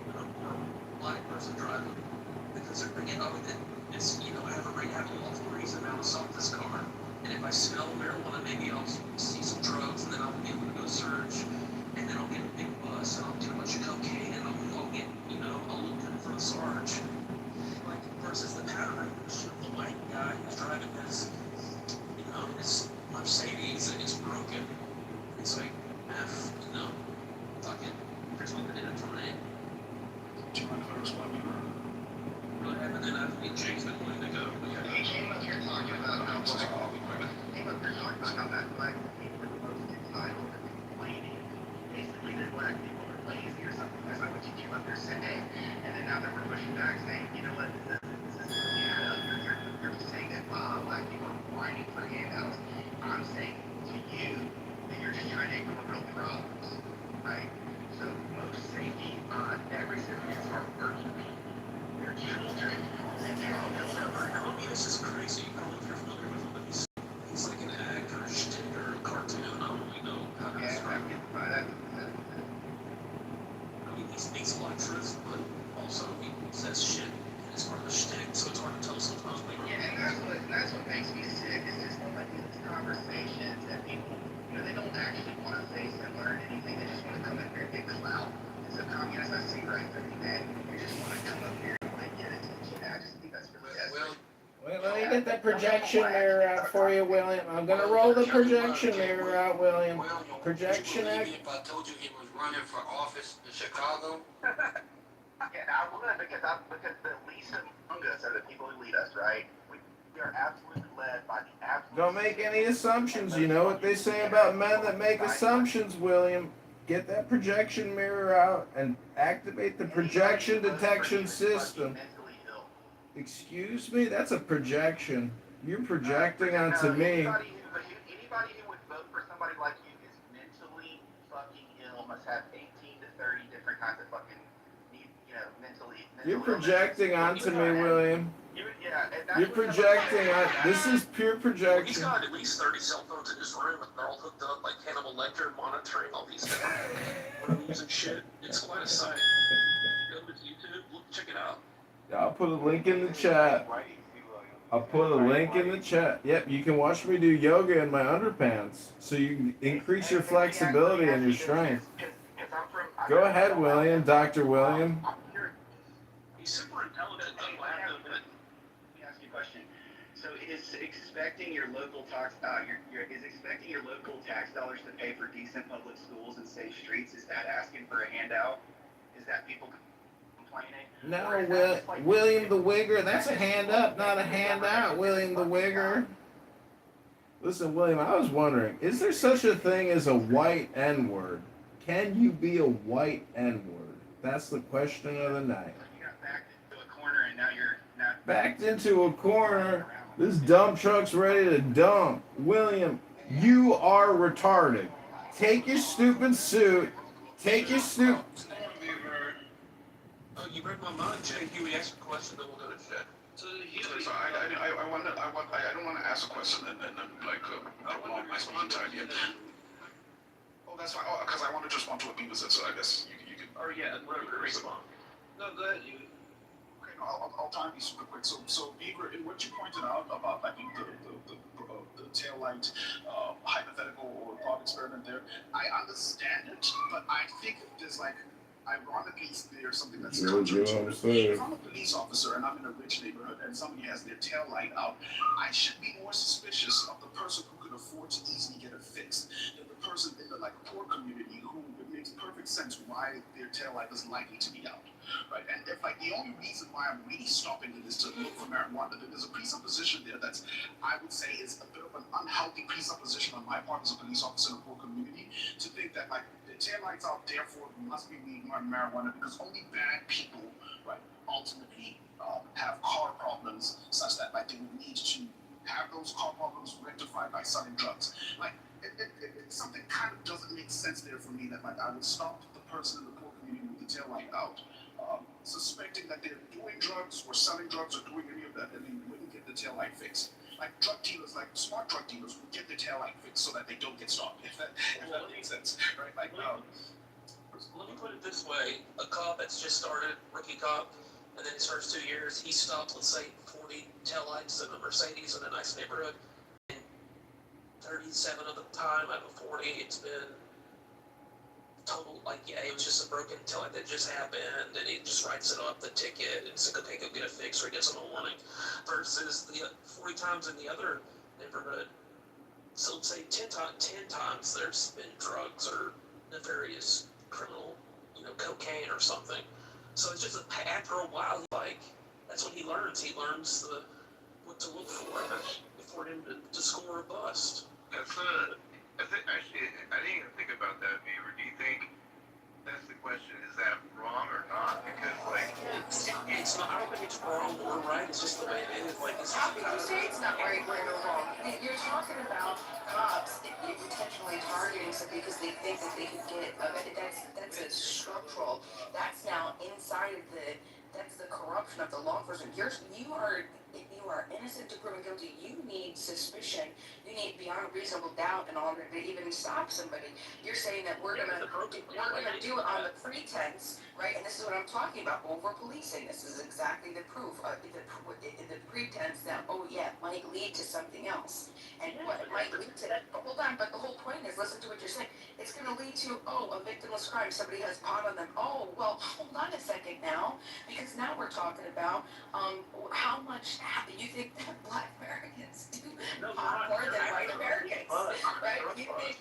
than a poor black person driving. Because they're bringing up with it, it's, you know, I have a multiple reason now to stop this car. And if I smell marijuana, maybe I'll see some drugs, and then I'll be able to go search, and then I'll get a big bus, and I'll do a bunch of cocaine, and I'll get, you know, I'll look good for the sarge. Like, versus the pattern of the white guy who's driving his, you know, his Mercedes, and it's broken. It's like, F, you know, fuck it, there's nothing in it for me. Do you mind if I respond to you? Really, and then after me, Jake's been wanting to go. He came up here talking about how that black people are the most entitled and complaining. Basically, that black people are lazy or something. That's not what you came up here saying. And then now that we're pushing back, saying, you know what, this is you're saying that black people are whining for handouts. I'm saying to you that you're just trying to ignore real problems, right? So most safety on every citizen are working people. Their children and their I mean, it's just crazy. I don't know if you're familiar with him, but he's like an actor, shtick, or a cartoon. I don't really know how to describe him. I mean, he speaks a lot of truth, but also he says shit, and it's part of the shtick, so it's hard to tell sometimes. Yeah, and that's what makes me sick. It's just when like these conversations that people, you know, they don't actually want to face and learn anything. They just want to come up here and get clout. And so communists, I see right through that. They just want to come up here and like get attention. I just think that's really desperate. Well, let me get that projection mirror out for you, William. I'm gonna roll the projection mirror out, William. Projection. If I told you he was running for office in Chicago. Yeah, I would because the least among us are the people who lead us, right? We are absolutely led by the absolute. Don't make any assumptions. You know what they say about men that make assumptions, William. Get that projection mirror out and activate the projection detection system. Excuse me? That's a projection. You're projecting onto me. Anybody who would vote for somebody like you is mentally fucking ill, must have 18 to 30 different kinds of fucking, mentally. You're projecting onto me, William. You're projecting on. This is pure projection. He's got at least 30 cell phones in his room, and they're all hooked up like Hannibal Lecter, monitoring all these movies and shit. It's quite a sight. Go to YouTube, check it out. I'll put a link in the chat. I'll put a link in the chat. Yep, you can watch me do yoga in my underpants, so you can increase your flexibility and your strength. Go ahead, William, Dr. William. He's super intelligent, though. I have to admit. Let me ask you a question. So is expecting your local tax dollars to pay for decent public schools and safe streets, is that asking for a handout? Is that people complaining? No, William the Wigger, that's a hand up, not a handout, William the Wigger. Listen, William, I was wondering, is there such a thing as a white N word? Can you be a white N word? That's the question of the night. You got backed into a corner and now you're not Backed into a corner. This dump truck's ready to dump. William, you are retarded. Take your stupid suit. Take your stupid. You read my mind, Jay. You asked a question, then we'll go to Jay. So I don't want to ask a question and then like prolong my speaking time yet. Oh, that's fine. Oh, because I want to respond to what Beaver said, so I guess you can. Or yeah, whatever. Respond. No, go ahead. You. Okay, no, I'll try and be super quick. So Beaver, in what you pointed out about I think the tail light hypothetical or thought experiment there, I understand it, but I think there's like. Ironically, there's something that's counterintuitive. If I'm a police officer and I'm in a rich neighborhood and somebody has their tail light out, I should be more suspicious of the person who can afford to easily get it fixed than the person in the like poor community who it makes perfect sense why their tail light is likely to be out, right? And if like the only reason why I'm really stopping it is to look for marijuana, then there's a presupposition there that's I would say is a bit of an unhealthy presupposition on my part as a police officer in a poor community to think that like the tail lights out, therefore must be weed or marijuana because only bad people, right, ultimately have car problems such that like they would need to have those car problems rectified by selling drugs. Like something kind of doesn't make sense there for me that like I would stop the person in the poor community with the tail light out, suspecting that they're doing drugs or selling drugs or doing any of that, and they wouldn't get the tail light fixed. Like drug dealers, like smart drug dealers, would get their tail light fixed so that they don't get stopped. If that makes sense, right? Like. Let me put it this way: a cop that's just started, rookie cop, and then his first 2 years, he stopped, let's say, 40 taillights in a Mercedes in a nice neighborhood. And 37 of the time out of 40, it's been total, like, yeah, it was just a broken taillight that just happened, and he just writes it up, the ticket, and says, okay, go get it fixed, or he gets him a warning. Versus the 40 times in the other neighborhood, so let's say 10 times there's been drugs or nefarious criminal, cocaine or something. So it's just after a while, like, that's when he learns. He learns what to look for him to score a bust. I think actually, I didn't even think about that, Beaver. Do you think that's the question? Is that wrong or not? Because like, it's not. I don't think it's wrong or right. It's just the way it is. Like, it's How can you say it's not right or wrong? You're talking about cops potentially targeting somebody because they think that they could get that's a structural. That's now inside of that's the corruption of the law enforcement. You are innocent to proven guilty. You need suspicion. You need beyond reasonable doubt in order to even stop somebody. You're saying that we're gonna do it on the pretense, right? And this is what I'm talking about: over policing. This is exactly the proof. The pretense that it might lead to something else, and what it might lead to. But hold on. But the whole point is, listen to what you're saying. It's going to lead to a victimless crime. Somebody has pot on them. Oh well, hold on a second now, because now we're talking about how much you think that Black Americans do pot more than white Americans, right? You think.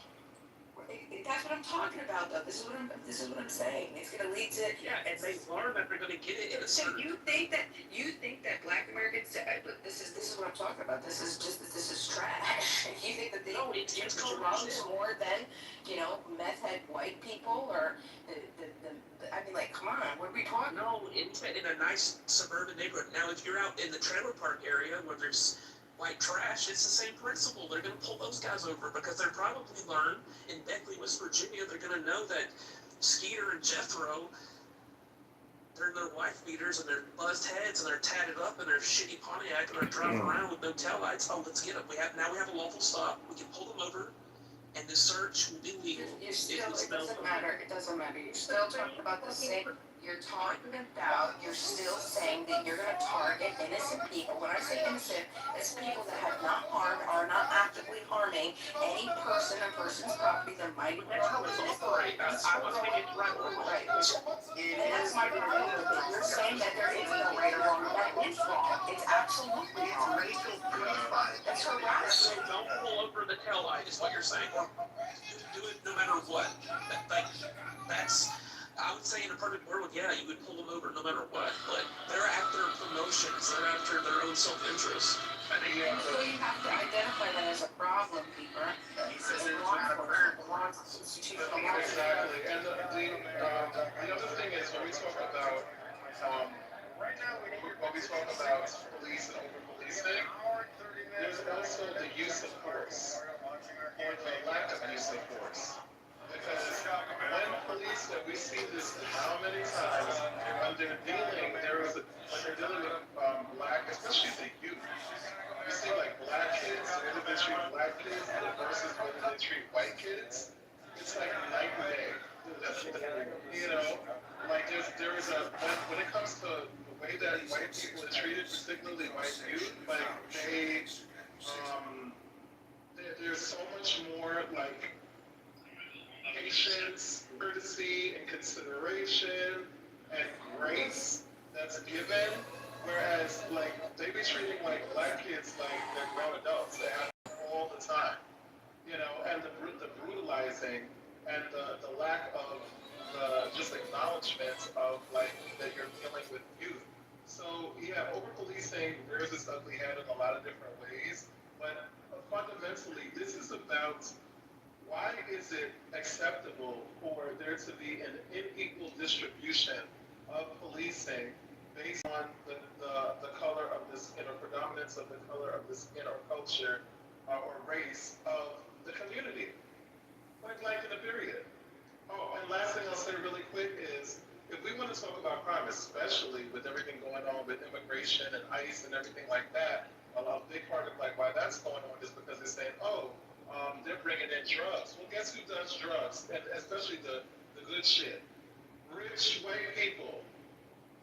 That's what I'm talking about, though. This is what I'm saying. It's going to lead to. Yeah, and they learn that they're going to get it. So you think that Black Americans? This is what I'm talking about. This is trash. You think that they do drugs more than meth head white people or I mean, like, come on, what are we talking? No, in a nice suburban neighborhood. Now, if you're out in the trailer park area where there's white trash, it's the same principle. They're going to pull those guys over because they're probably learned in Beckley, West Virginia, they're going to know that Skeeter and Jethro, they're in their wife beaters and their buzzed heads and they're tatted up in their shitty Pontiac and they're driving around with no taillights. Oh, let's get them. Now we have a lawful stop. We can pull them over, and the search will be legal. It doesn't matter. It doesn't matter. You're still talking about the same. You're still saying that you're going to target innocent people. When I say innocent, it's people that have not harmed, are not actively harming any person or person's property. There might be I was thinking right. And that's my point. You're saying that there is no right or wrong. That is wrong. It's absolutely wrong. That's harassment. Don't pull over the tail light is what you're saying. Do it no matter what. That's. I would say in a perfect world, yeah, you would pull them over no matter what. But they're after promotions. They're after their own self-interest. So you have to identify that as a problem. problem, Bieber. He says it's not exactly. And the other thing is when we talk about police and over policing, there's also the use of force or the lack of use of force. Because when police, and we see this how many times, when they're dealing, when they're dealing with black, especially the youth, you see like black kids, the way that they treat black kids versus the way that they treat white kids, it's like night and day. You know, like there's a, when it comes to the way that white people are treated, particularly white youth, like there's so much more like patience, courtesy, and consideration, and grace that's given. Whereas, like, they be treating like black kids like they're grown adults. They have all the time, you know, and the brutalizing and the lack of the just acknowledgement of like that you're dealing with youth. So yeah, over policing rears its ugly head in a lot of different ways, but fundamentally, this is about why is it acceptable for there to be an unequal distribution of policing based on the color of the skin or predominance of the color of the skin or culture or race of the community? Like in a period. Oh, and last thing I'll say really quick is if we want to talk about crime, especially with everything going on with immigration and ICE and everything like that, a big part of like why that's going on is because they're saying, oh, they're bringing in drugs. Well, guess who does drugs? And especially the good shit. Rich white people.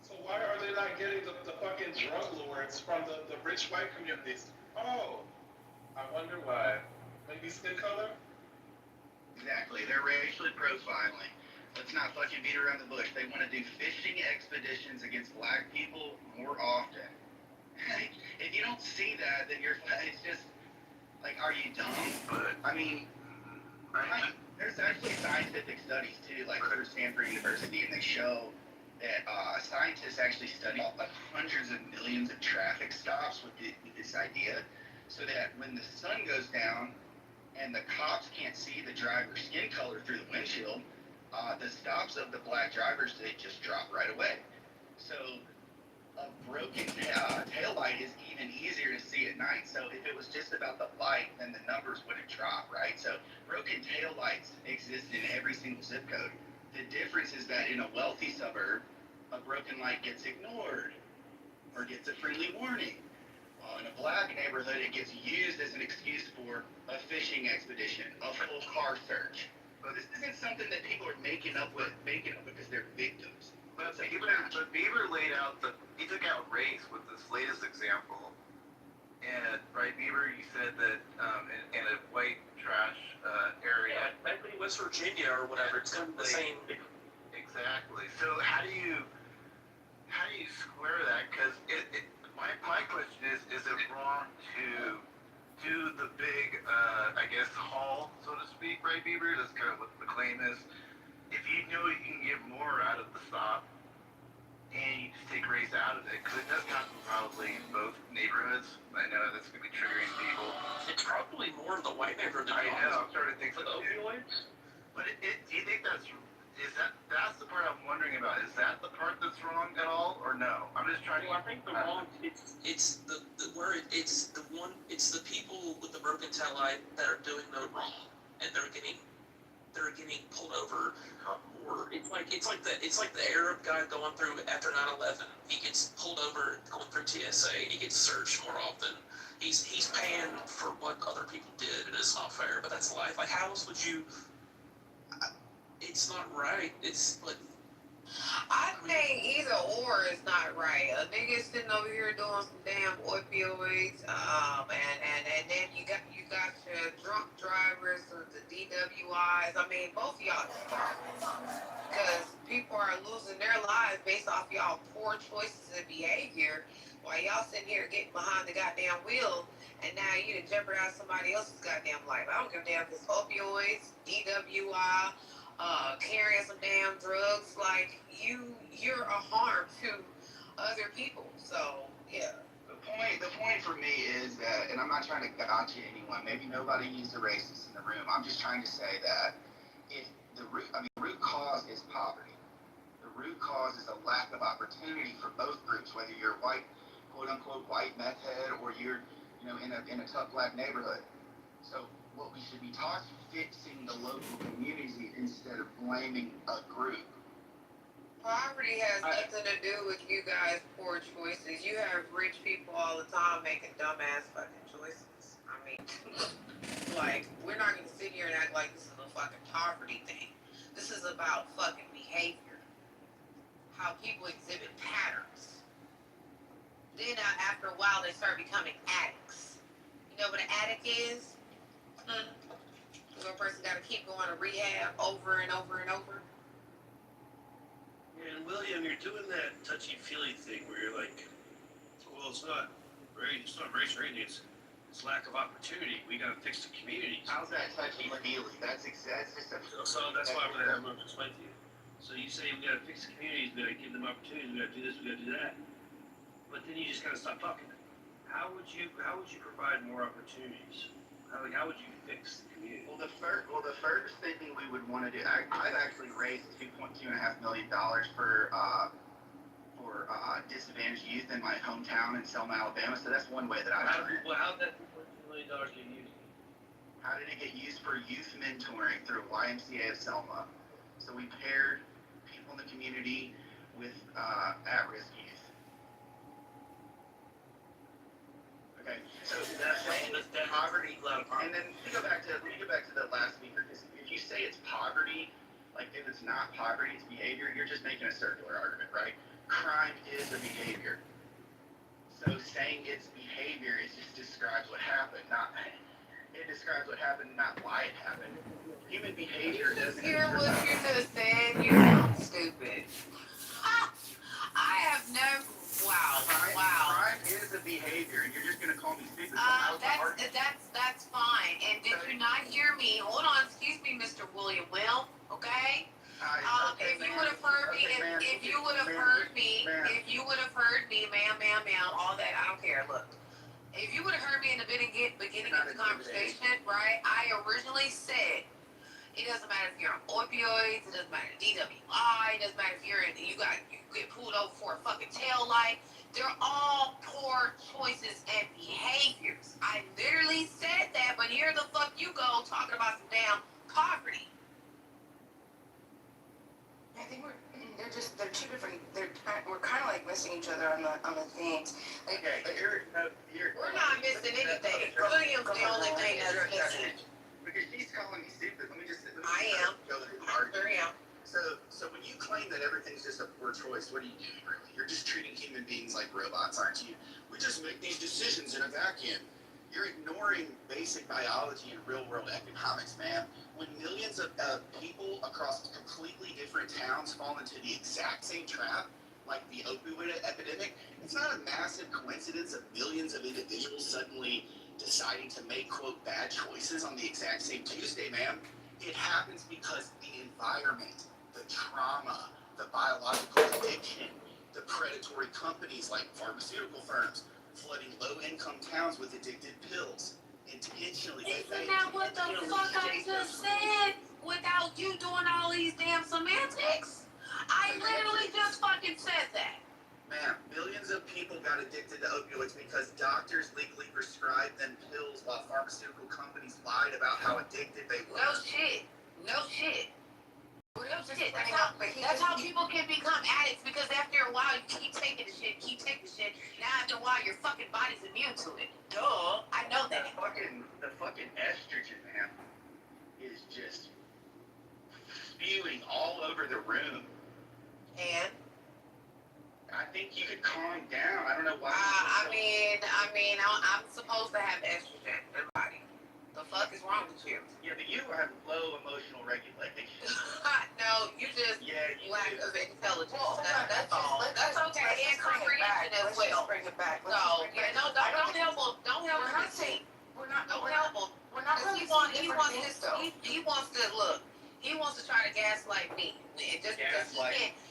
So why are they not getting the fucking drug lords from the rich white communities? Oh, I wonder why. Maybe skin color? Exactly. They're racially profiling. Let's not fucking beat around the bush. They want to do fishing expeditions against black people more often. If you don't see that, then it's just, like, are you dumb? But, I mean, there's actually scientific studies, too, like through Stanford University, and they show that scientists actually study like hundreds of millions of traffic stops with this idea, so that when the sun goes down and the cops can't see the driver's skin color through the windshield, the stops of the black drivers, they just drop right away. So a broken taillight is even easier to see at night. So if it was just about the light, then the numbers wouldn't drop, right? So broken taillights exist in every single zip code. The difference is that in a wealthy suburb, a broken light gets ignored or gets a friendly warning. While in a black neighborhood, it gets used as an excuse for a fishing expedition, a full car search. But this isn't something that people are making up because they're victims. But Bieber laid out he took out race with this latest example. And, right, Bieber, you said that in a white trash area. Yeah, maybe West Virginia or whatever, it's kind of the same. Exactly. So how do you square that? Because my question is it wrong to do the big, I guess, haul, so to speak, right, Bieber? That's kind of what the claim is. If you know you can get more out of the stop, and you just take race out of it, because it does happen probably in both neighborhoods. I know that's going to be triggering people. It's probably more in the white neighborhood. I know, I'm starting to think for the opioids. But do you think that's the part I'm wondering about? Is that the part that's wrong at all, or no? I'm just trying to. I think the wrong. It's the people with the broken tail light that are doing no wrong, and they're getting pulled over. Or it's like the Arab guy going through after 9/11. He gets pulled over going through TSA. He gets searched more often. He's paying for what other people did, and it's not fair. But that's life. Like, how else would you? It's not right. It's like. I think either or is not right. A nigga sitting over here doing some damn opioids, and then you got your drunk drivers, the DWIs. I mean, both of y'all because people are losing their lives based off y'all poor choices and behavior, while y'all sitting here getting behind the goddamn wheel, and now you done jeopardize somebody else's goddamn life. I don't give a damn if it's opioids, DWI. Carrying some damn drugs, like you're a harm to other people. So yeah. The point for me is that, and I'm not trying to gotcha anyone. Maybe nobody used a racist in the room. I'm just trying to say that if the root cause is poverty. The root cause is a lack of opportunity for both groups, whether you're white, quote unquote, white meth head, or you're, in a tough black neighborhood. So what we should be talking, fixing the local community instead of blaming a group. Poverty has nothing to do with you guys' poor choices. You have rich people all the time making dumbass fucking choices. I mean, like, we're not gonna sit here and act like this is a fucking poverty thing. This is about fucking behavior. How people exhibit patterns. Then after a while, they start becoming addicts. You know what an addict is? One person got to keep going to rehab over and over and over. And William, you're doing that touchy-feely thing where you're like, well, it's not race rating, it's lack of opportunity. We got to fix the communities. How's that touchy-feely? That's just a... So that's why I'm going to have to explain to you. So you say we got to fix the communities, we got to give them opportunities, we got to do this, we got to do that. But then you just got to stop talking. How would you provide more opportunities? How would you fix the community? Well, the first thing we would want to do, I've actually raised $2.5 million for disadvantaged youth in my hometown in Selma, Alabama. So that's one way that I've done it. Well, how did that $2.2 million get used? How did it get used for youth mentoring through YMCA of Selma? So we paired people in the community with at-risk youth. Okay, so that's poverty, and then let me go back to the last speaker. Because if you say it's poverty, like if it's not poverty, it's behavior, you're just making a circular argument, right? Crime is a behavior. So saying it's behavior, it just describes what happened, it describes what happened, not why it happened. Human behavior doesn't. Hear what you just said? You sound stupid. I have never. Wow. Crime is a behavior, and you're just gonna call me stupid. That's fine. And did you not hear me? Hold on, excuse me, Mr. William Will. Okay. If you would have heard me, if you would have heard me, ma'am, all that, I don't care. Look, if you would have heard me in the beginning of the conversation, right? I originally said it doesn't matter if you're on opioids, it doesn't matter DWI, it doesn't matter if you get pulled over for a fucking tail light. They're all poor choices and behaviors. I literally said that, but here the fuck you go talking about some damn poverty. I think they're two different. We're kind of like missing each other on the themes. Like, okay, but we're not missing anything. William's the only thing that's missing. Because she's calling me stupid. Let me I am. Sure am. So when you claim that everything's just a poor choice, what are you doing really? You're just treating human beings like robots, aren't you? We just make these decisions in a vacuum. You're ignoring basic biology and real-world economics, man. When millions of people across completely different towns fall into the exact same trap, like the opioid epidemic, it's not a massive coincidence of millions of individuals suddenly deciding to make, quote, bad choices on the exact same Tuesday, ma'am. It happens because the environment, the trauma, the biological addiction, the predatory companies like pharmaceutical firms flooding low-income towns with addictive pills. Intentionally. Isn't that what the fuck I just said? Without you doing all these damn semantics? I literally just fucking said that. Ma'am, millions of people got addicted to opioids because doctors legally prescribed them pills while pharmaceutical companies lied about how addicted they were. No shit. That's how people can become addicts, because after a while you keep taking the shit. Now after a while your fucking body's immune to it. Duh. I know that. The fucking estrogen, man, is just spewing all over the room. And I think you could calm down. I don't know why. I mean, I'm supposed to have estrogen in my body. The fuck is wrong with you? Yeah, but you have low emotional regulation. No, you just lack of intelligence. That's all. That's okay. And comprehension as well. Bring it back. No, don't help him. Don't help him. We're not really He wants to look. He wants to try to gaslight me. Just because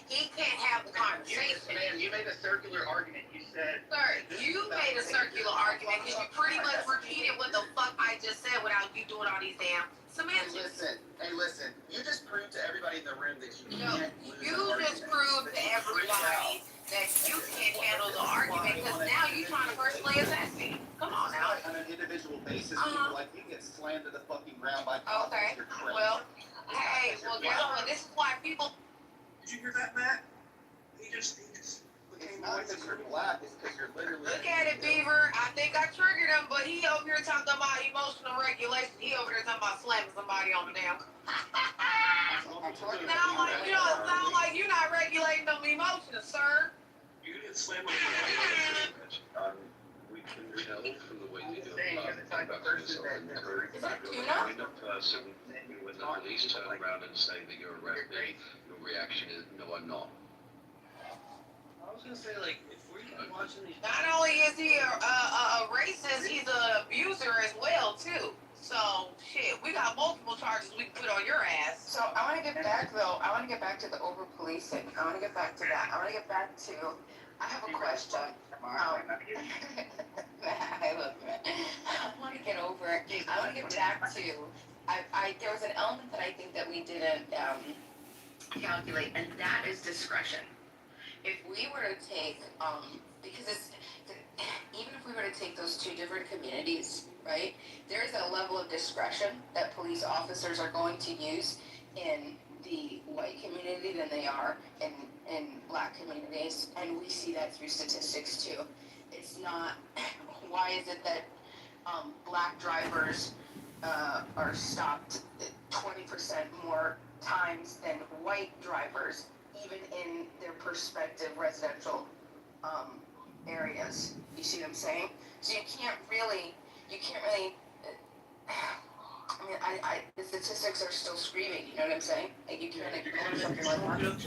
he can't have the conversation. Ma'am, you made a circular argument. You said. Sir, you made a circular argument because you pretty much repeated what the fuck I just said without you doing all these damn semantics. Hey, listen. You just proved to everybody in the room that you No, can't lose you an just argument. proved to everybody that you can't handle the argument because now you're trying to personally attack me. Come on now. On an individual basis, people like you get slammed to the fucking ground by Okay. You're crazy. Well, hey, well, guess what? This is why people. Did you hear that, Matt? He just It's not because you're black, it's because you're literally. Look at it, Beaver. I think I triggered him, but he over here talking about emotional regulation. He over here talking about slamming somebody on the damn. Sound like you're not regulating them emotions, sir. You didn't slam on we can tell from the way they do the person when the police turn around and say that you're arrested, your reaction is, no, I'm not. I was gonna say, like, if we're watching these. Not only is he a racist, he's an abuser as well too. So shit, we got multiple charges we can put on your ass. So I want to get back though. I want to get back to the over policing. I want to get back to that. I want to get back to. I have a question. Hey, look, man. I want to get over. I want to get back to. There was an element that I think that we didn't calculate, and that is discretion. If we were to take, because it's, even if we were to take those two different communities, right, there is a level of discretion that police officers are going to use in the white community than they are in black communities, and we see that through statistics too. It's not, why is it that black drivers are stopped 20% more times than white drivers, even in their prospective residential areas? You see what I'm saying? So you can't really, I mean, the statistics are still screaming, you know what I'm saying? Like, you can't ignore something like that.